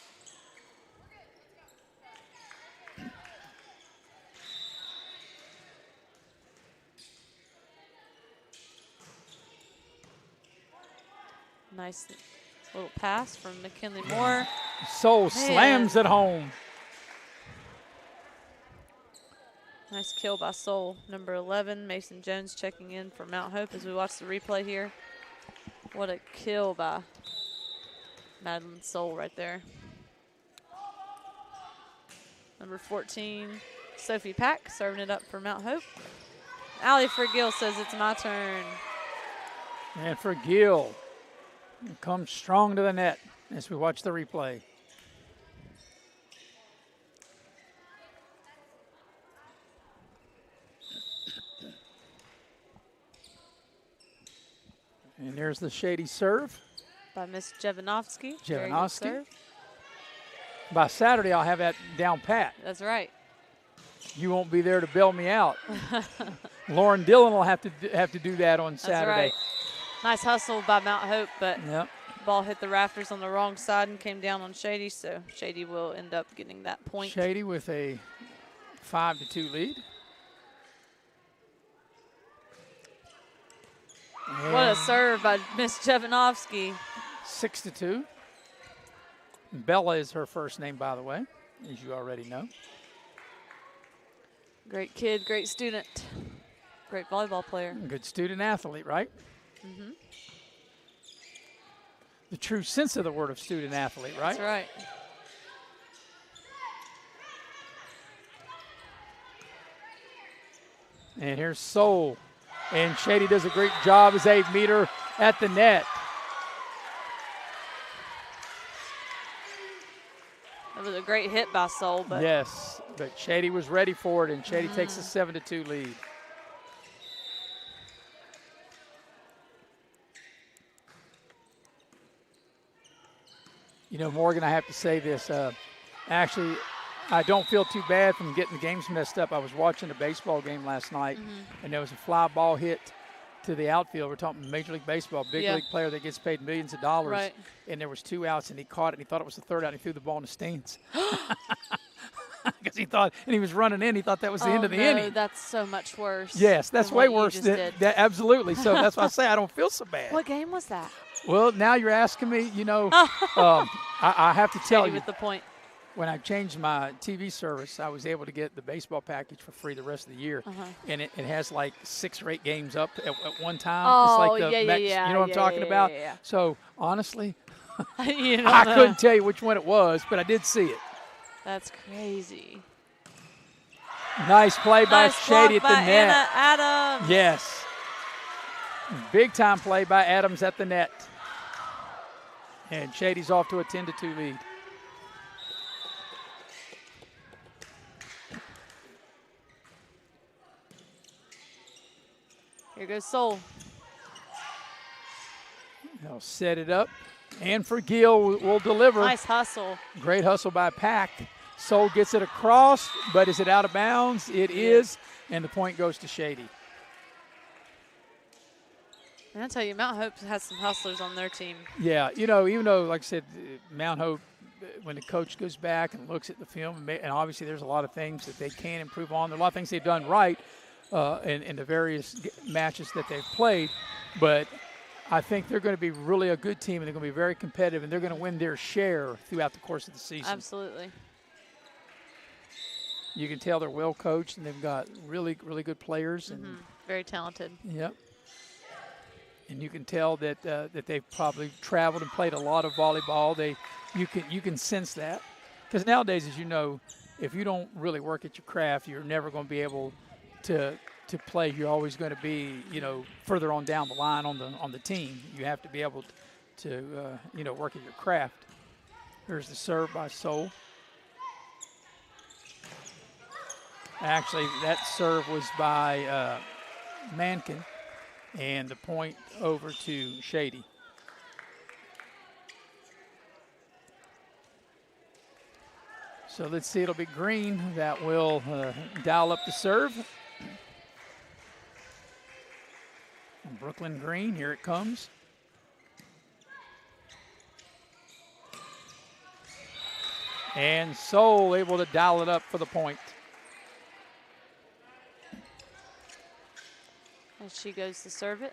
Nice little pass from McKinley Moore.
Soul slams it home.
Nice kill by Soul. Number 11, Mason Jones checking in for Mount Hope as we watch the replay here. What a kill by Madeline Soul right there. Number 14, Sophie Pack, serving it up for Mount Hope. Allie Forgill says it's my turn.
And Forgill comes strong to the net as we watch the replay. And there's the Shady serve.
By Miss Jovanovski.
Jovanovski. By Saturday, I'll have that down pat.
That's right.
You won't be there to bail me out. Lauren Dillon will have to do that on Saturday.
That's right. Nice hustle by Mount Hope, but
yep.
Ball hit the rafters on the wrong side and came down on Shady, so Shady will end up getting that point.
Shady with a 5-2 lead. And
what a serve by Miss Jovanovski.
6-2. Bella is her first name, by the way, as you already know.
Great kid, great student, great volleyball player.
Good student athlete, right?
Mm-hmm.
The true sense of the word of student athlete, right?
That's right.
And here's Soul. And Shady does a great job as they meet her at the net.
That was a great hit by Soul. But
yes, but Shady was ready for it, and Shady takes a 7-2 lead. You know, Morgan, I have to say this. Actually, I don't feel too bad from getting the games messed up. I was watching a baseball game last night, and there was a fly ball hit to the outfield. We're talking Major League Baseball, big league player that gets paid millions of dollars.
Right.
And there was 2 outs, and he caught it, and he thought it was the 3rd out, and he threw the ball in the stands. Because he thought, and he was running in, he thought that was the end of the inning.
That's so much worse.
Yes, that's way worse than that. Absolutely. So that's why I say I don't feel so bad.
What game was that?
Well, now you're asking me, you know, I have to tell you.
With the point.
When I changed my TV service, I was able to get the baseball package for free the rest of the year. And it has like 6 or 8 games up at one time.
Oh,
it's like the
yeah.
You know what I'm talking about?
Yeah.
So, honestly,
you
I couldn't tell you which one it was, but I did see it.
That's crazy.
Nice play by Shady at the net.
Anna Adams.
Yes. Big time play by Adams at the net. And Shady's off to a 10-2 lead.
Here goes Soul.
They'll set it up. And Forgill will deliver.
Nice hustle.
Great hustle by Pack. Soul gets it across, but is it out of bounds? It is, and the point goes to Shady.
And I'll tell you, Mount Hope has some hustlers on their team.
Yeah, you know, even though, like I said, Mount Hope, when the coach goes back and looks at the film, and obviously there's a lot of things that they can improve on. There are a lot of things they've done right in the various matches that they've played, but I think they're going to be really a good team, and they're going to be very competitive, and they're going to win their share throughout the course of the season.
Absolutely.
You can tell they're well coached, and they've got really, really good players. And
very talented.
Yep. And you can tell that that they've probably traveled and played a lot of volleyball. You can sense that, because nowadays, as you know, if you don't really work at your craft, you're never going to be able to play. You're always going to be, you know, further on down the line on the team. You have to be able to you know, work at your craft. There's the serve by Soul. Actually, that serve was by Mankin, and the point over to Shady. So let's see, it'll be Green that will dial up the serve. And Brooklyn Green, here it comes. And Soul able to dial it up for the point.
And she goes to serve it.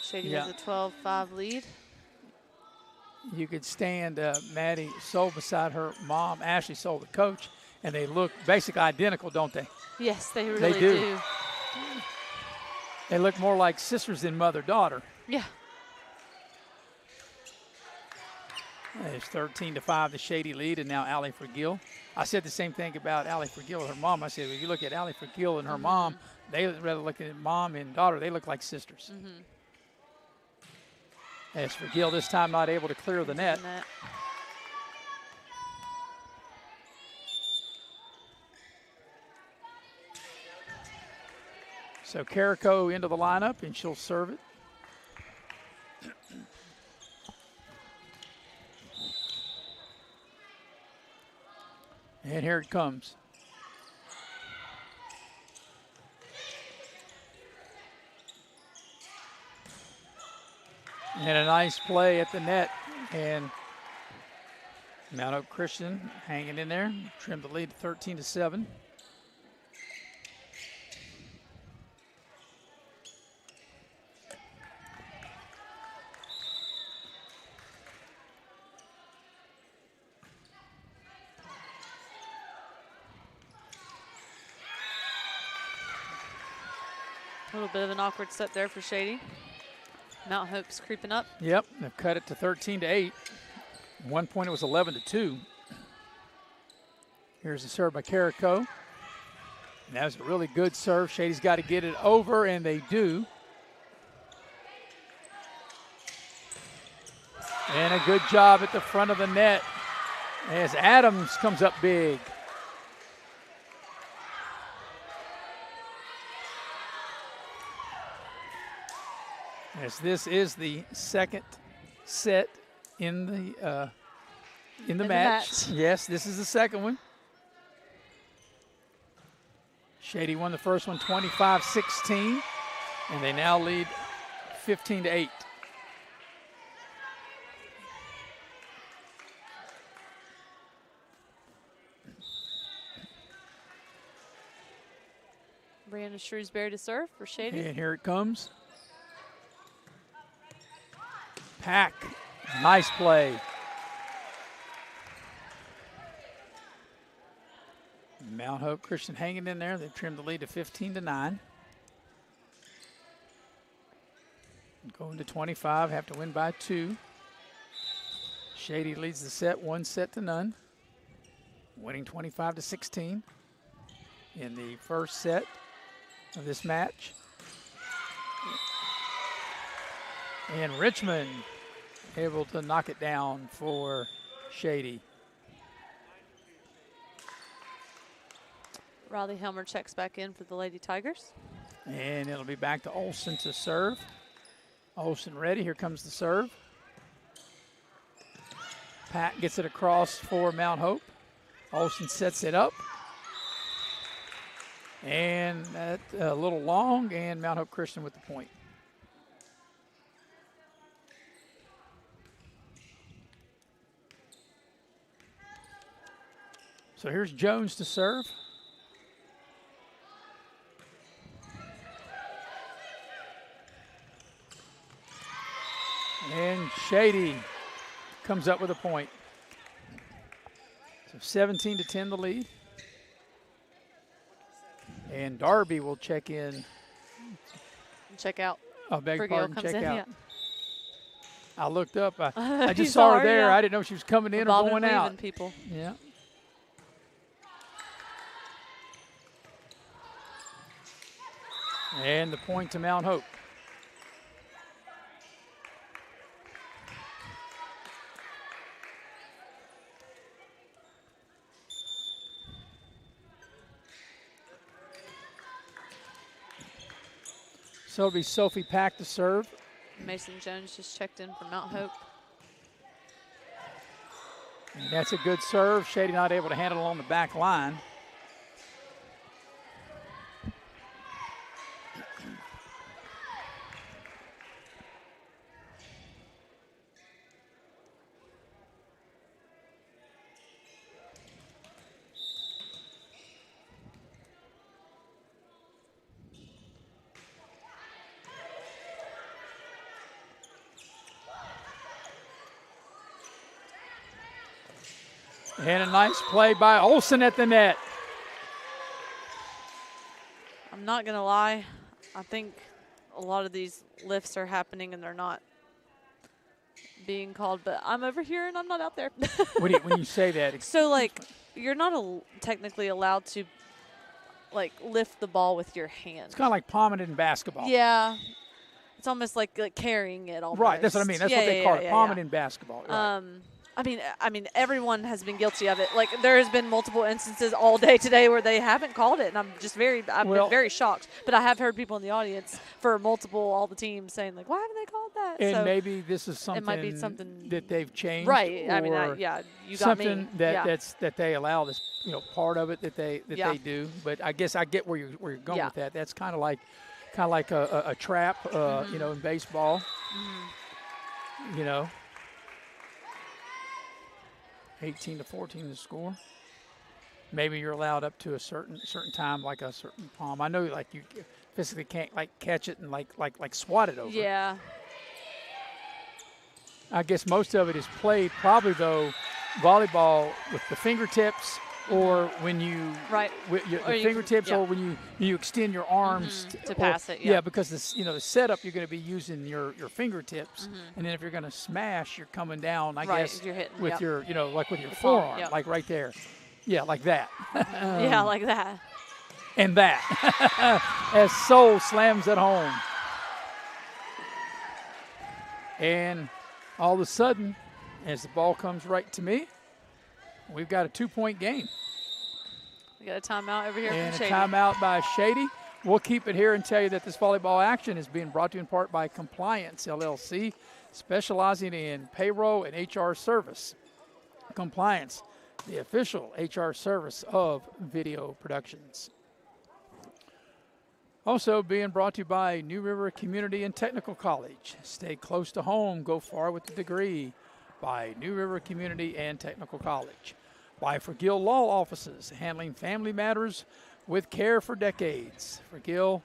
Shady has a 12-5 lead.
You could stand Maddie Soul beside her mom, Ashley Soul, the coach, and they look basically identical, don't they?
Yes, they really do.
They look more like sisters than mother-daughter.
Yeah.
It's 13-5, the Shady lead, and now Allie Forgill. I said the same thing about Allie Forgill and her mom. I said, if you look at Allie Forgill and her mom, they rather look at mom and daughter, they look like sisters. As Forgill this time not able to clear the net. So Carrico into the lineup, and she'll serve it. And here it comes. And a nice play at the net. And Mount Hope Christian hanging in there. Trimmed the lead to 13-7.
A little bit of an awkward set there for Shady. Mount Hope's creeping up.
Yep, they've cut it to 13-8. At one point it was 11-2. Here's the serve by Carrico. And that was a really good serve. Shady's got to get it over, and they do. And a good job at the front of the net as Adams comes up big. As this is the second set in the match. Yes, this is the second one. Shady won the first one 25-16, and they now lead 15-8.
Brianna Shrewsbury to serve for Shady.
And here it comes. Pack, nice play. Mount Hope Christian hanging in there. They've trimmed the lead to 15-9. Going to 25, have to win by 2. Shady leads the set 1-0, winning 25-16 in the first set of this match. And Richmond able to knock it down for Shady.
Riley Helmer checks back in for the Lady Tigers.
And it'll be back to Olsen to serve. Olsen ready. Here comes the serve. Pat gets it across for Mount Hope. Olsen sets it up. And that a little long, and Mount Hope Christian with the point. So here's Jones to serve. And Shady comes up with a point. So 17-10 the lead. And Darby will check in.
Check out.
Oh, beg your pardon, check out.
Yeah.
I looked up. I just saw her there. I didn't know if she was coming in or going out.
People.
Yeah. And the point to Mount Hope. So it'll be Sophie Pack to serve.
Mason Jones just checked in for Mount Hope.
And that's a good serve. Shady not able to handle it on the back line. And a nice play by Olsen at the net.
I'm not going to lie. I think a lot of these lifts are happening and they're not being called, but I'm over here and I'm not out there.
When you say that,
so like you're not technically allowed to like lift the ball with your hand.
It's kind of like palming it in basketball.
Yeah, it's almost like carrying it. Almost.
Right, that's what I mean. That's what they call it, palming in basketball. Right.
I mean, everyone has been guilty of it. Like there has been multiple instances all day today where they haven't called it, and I'm been very shocked. But I have heard people in the audience for all the teams saying like, why haven't they called that?
And
so
maybe this is something,
it might be something
that they've changed,
right? I mean, you got me.
Something that they allow this, part of it that they do. But I guess I get where you're going with that. That's kind of like a trap, in baseball.
Mm-hmm.
18-14 the score. Maybe you're allowed up to a certain time, like a certain palm. I know, like you physically can't like catch it and like swat it over.
Yeah.
I guess most of it is played probably though volleyball with the fingertips, or when you with the fingertips, or when you extend your arms
to pass it.
Yeah, because the setup you're going to be using your fingertips, and then if you're going to smash, you're coming down. I guess
you're hitting,
with your like with your forearm, like right there. Yeah, like that.
Yeah, like that.
And that, as Soul slams it home, and all of a sudden, as the ball comes right to me, we've got a 2-point game.
We got a timeout over here
and
from Shady.
A timeout by Shady. We'll keep it here and tell you that this volleyball action is being brought to you in part by Compliance, LLC, specializing in payroll and HR service. Compliance, the official HR service of Video Productions. Also being brought to you by New River Community and Technical College. Stay close to home, go far with the degree. By New River Community and Technical College. By Forgill Law Offices, handling family matters with care for decades. Forgill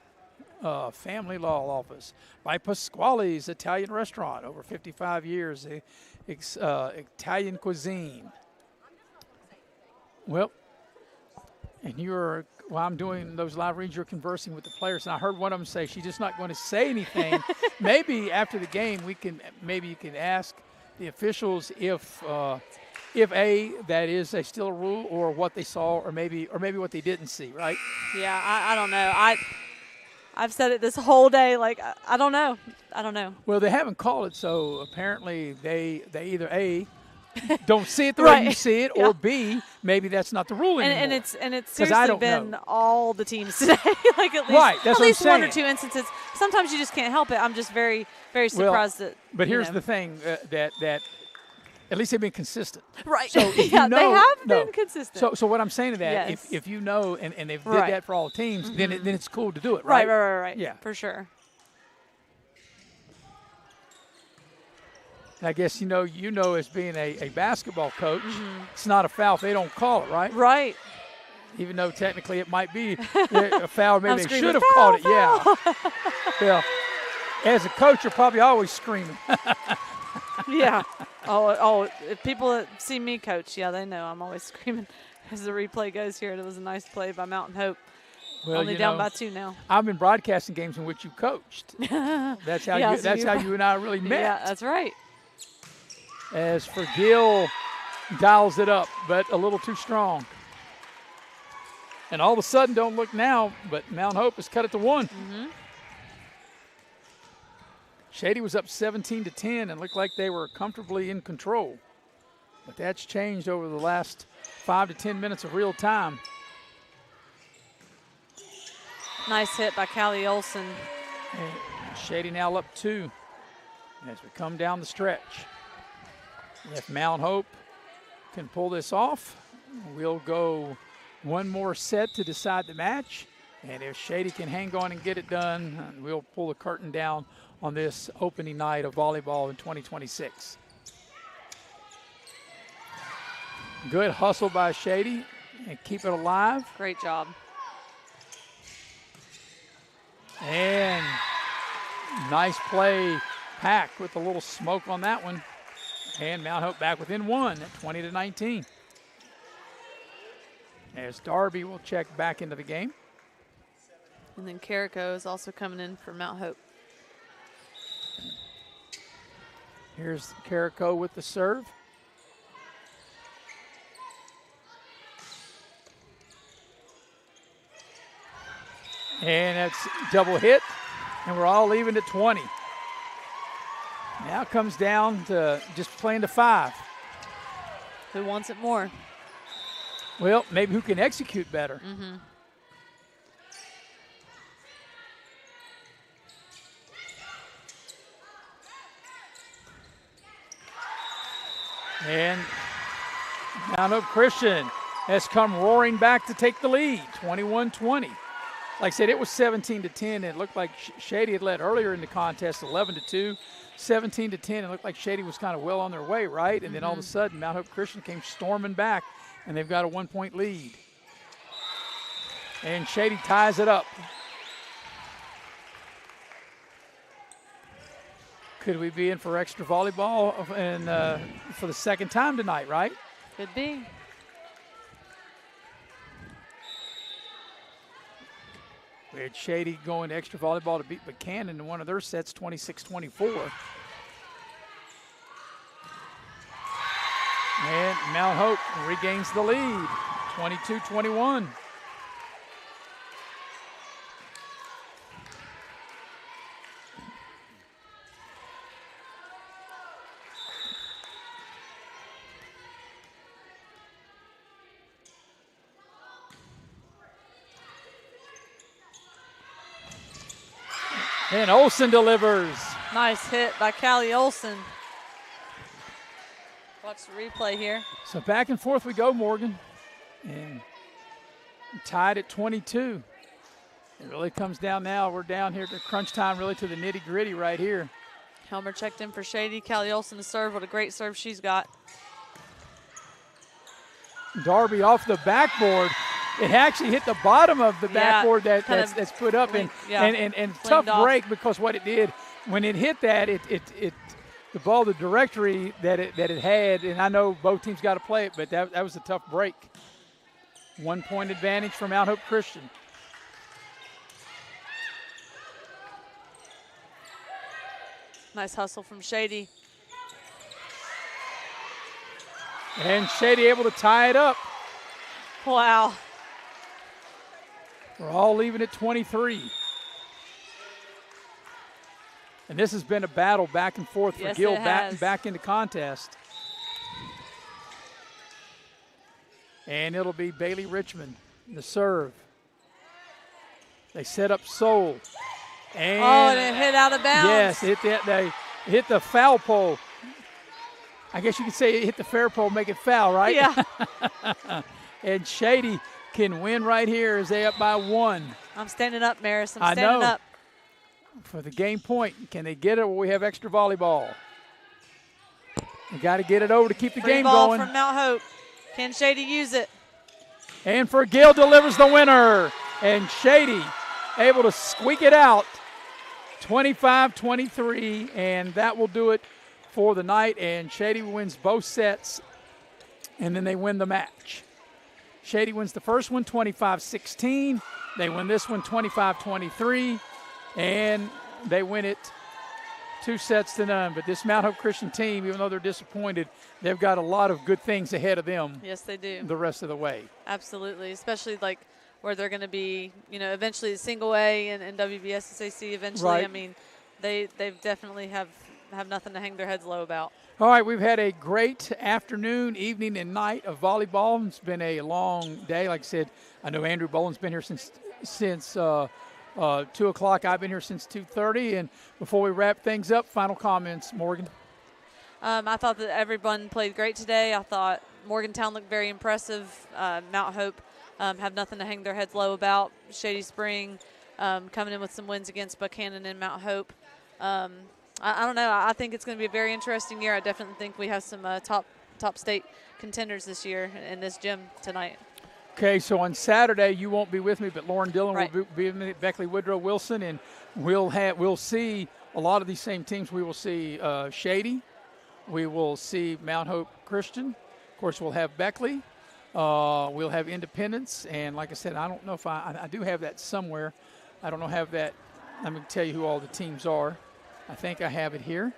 Family Law Office. By Pasquale's Italian Restaurant, over 55 years, Italian cuisine. Well, and while I'm doing those live reads, you're conversing with the players, and I heard one of them say she's just not going to say anything. Maybe after the game, you can ask the officials if that is still a rule, or what they saw, or maybe what they didn't see, right?
Yeah, I don't know. I've said it this whole day. Like I don't know.
Well, they haven't called it, so apparently they either don't see it the way you see it, or B, maybe that's not the rule anymore.
And it's seriously been all the teams today. Like
at least
one or two instances. Sometimes you just can't help it. I'm just very, very surprised that.
But here's the thing that at least they've been consistent.
Right.
So if
they have been consistent.
So what I'm saying to that, if you know, and they've did that for all teams, then it's cool to do it, right?
Right.
Yeah,
for sure.
I guess you know as being a basketball coach, it's not a foul if they don't call it, right?
Right.
Even though technically it might be a foul, maybe they should have
called
it. Yeah. Well, as a coach, you're probably always screaming.
Yeah. Oh! If people that see me coach, they know I'm always screaming as the replay goes here. It was a nice play by Mountain Hope.
Well,
only down by 2 now.
I've been broadcasting games in which you coached. That's how you and I really met.
Yeah, that's right.
As Forgill dials it up, but a little too strong. And all of a sudden, don't look now, but Mount Hope has cut it to 1. Shady was up 17-10 and looked like they were comfortably in control. But that's changed over the last 5 to 10 minutes of real time.
Nice hit by Callie Olson.
And Shady now up 2 as we come down the stretch. If Mount Hope can pull this off, we'll go one more set to decide the match. And if Shady can hang on and get it done, we'll pull the curtain down on this opening night of volleyball in 2026. Good hustle by Shady and keep it alive.
Great job.
And nice play, Pack with a little smoke on that one. And Mount Hope back within 1 at 20-19. As Darby will check back into the game.
And then Carrico is also coming in for Mount Hope.
Here's Carrico with the serve. And that's double hit, and we're all leaving at 20. Now it comes down to just playing to 5.
Who wants it more?
Well, maybe who can execute better.
Mm-hmm.
And Mount Hope Christian has come roaring back to take the lead, 21-20. Like I said, it was 17-10, and it looked like Shady had led earlier in the contest, 11-2, 17-10. It looked like Shady was kind of well on their way, right? And then all of a sudden, Mount Hope Christian came storming back, and they've got a 1-point lead. And Shady ties it up. Could we be in for extra volleyball and for the second time tonight, right?
Could be.
We had Shady going to extra volleyball to beat Buckhannon in one of their sets, 26-24. And Mount Hope regains the lead, 22-21. And Olsen delivers.
Nice hit by Callie Olsen. Watch the replay here.
So back and forth we go, Morgan. And tied at 22. It really comes down now. We're down here to crunch time, really to the nitty-gritty right here.
Helmer checked in for Shady. Callie Olsen to serve. What a great serve she's got.
Darby off the backboard. It actually hit the bottom of the backboard that's put up, and tough break, because what it did when it hit that, the ball, the directory that it had, and I know both teams got to play it, but that was a tough break. 1 point advantage for Mount Hope Christian.
Nice hustle from Shady.
And Shady able to tie it up.
Wow.
We're all leaving at 23. And this has been a battle back and forth for Gill back into contest. And it'll be Bailey Richmond, the serve. They set up Soul.
And it hit out of bounds.
Yes, they hit the foul pole. I guess you could say it hit the fair pole, make it foul, right?
Yeah.
And Shady can win right here as they up by 1.
I'm standing up, Maris. I'm standing up.
For the game point, can they get it, or we have extra volleyball? They got to get it over to keep the game going.
From Mount Hope. Can Shady use it?
And for Gill delivers the winner. And Shady able to squeak it out, 25-23, and that will do it for the night. And Shady wins both sets, and then they win the match. Shady wins the first one 25-16. They win this one 25-23, and they win it 2-0. But this Mount Hope Christian team, even though they're disappointed, they've got a lot of good things ahead of them.
Yes, they do.
The rest of the way.
Absolutely, especially like where they're going to be, eventually single A and WBSSAC eventually.
Right.
I mean, they definitely have nothing to hang their heads low about.
All right, we've had a great afternoon, evening, and night of volleyball. It's been a long day. Like I said, I know Andrew Boland's been here since 2 o'clock. I've been here since 2:30. And before we wrap things up, final comments, Morgan.
I thought that everyone played great today. I thought Morgantown looked very impressive. Mount Hope have nothing to hang their heads low about. Shady Spring coming in with some wins against Buckhannon and Mount Hope. I don't know. I think it's going to be a very interesting year. I definitely think we have some top state contenders this year in this gym tonight.
Okay, so on Saturday you won't be with me, but Lauren Dillon will be with me, Beckley Woodrow Wilson, and we'll see a lot of these same teams. We will see Shady. We will see Mount Hope Christian. Of course, we'll have Beckley. We'll have Independence, and like I said, I don't know if I do have that somewhere. I don't know have that. Let me tell you who all the teams are. I think I have it here.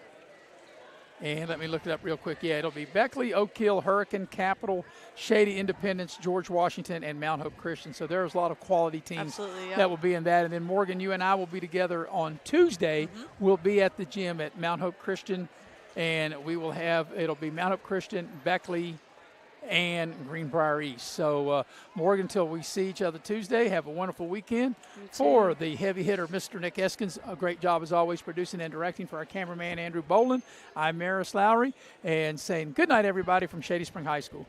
And let me look it up real quick. Yeah, it'll be Beckley, Oak Hill, Hurricane, Capital, Shady, Independence, George Washington, and Mount Hope Christian. So there's a lot of quality teams that will be in that. And then, Morgan, you and I will be together on Tuesday. We'll be at the gym at Mount Hope Christian, and it'll be Mount Hope Christian, Beckley, and Greenbrier East. So, Morgan, until we see each other Tuesday, have a wonderful weekend. For the heavy hitter, Mr. Nick Eskins, a great job as always producing and directing. For our cameraman, Andrew Boland, I'm Maris Lowry, and saying good night, everybody, from Shady Spring High School.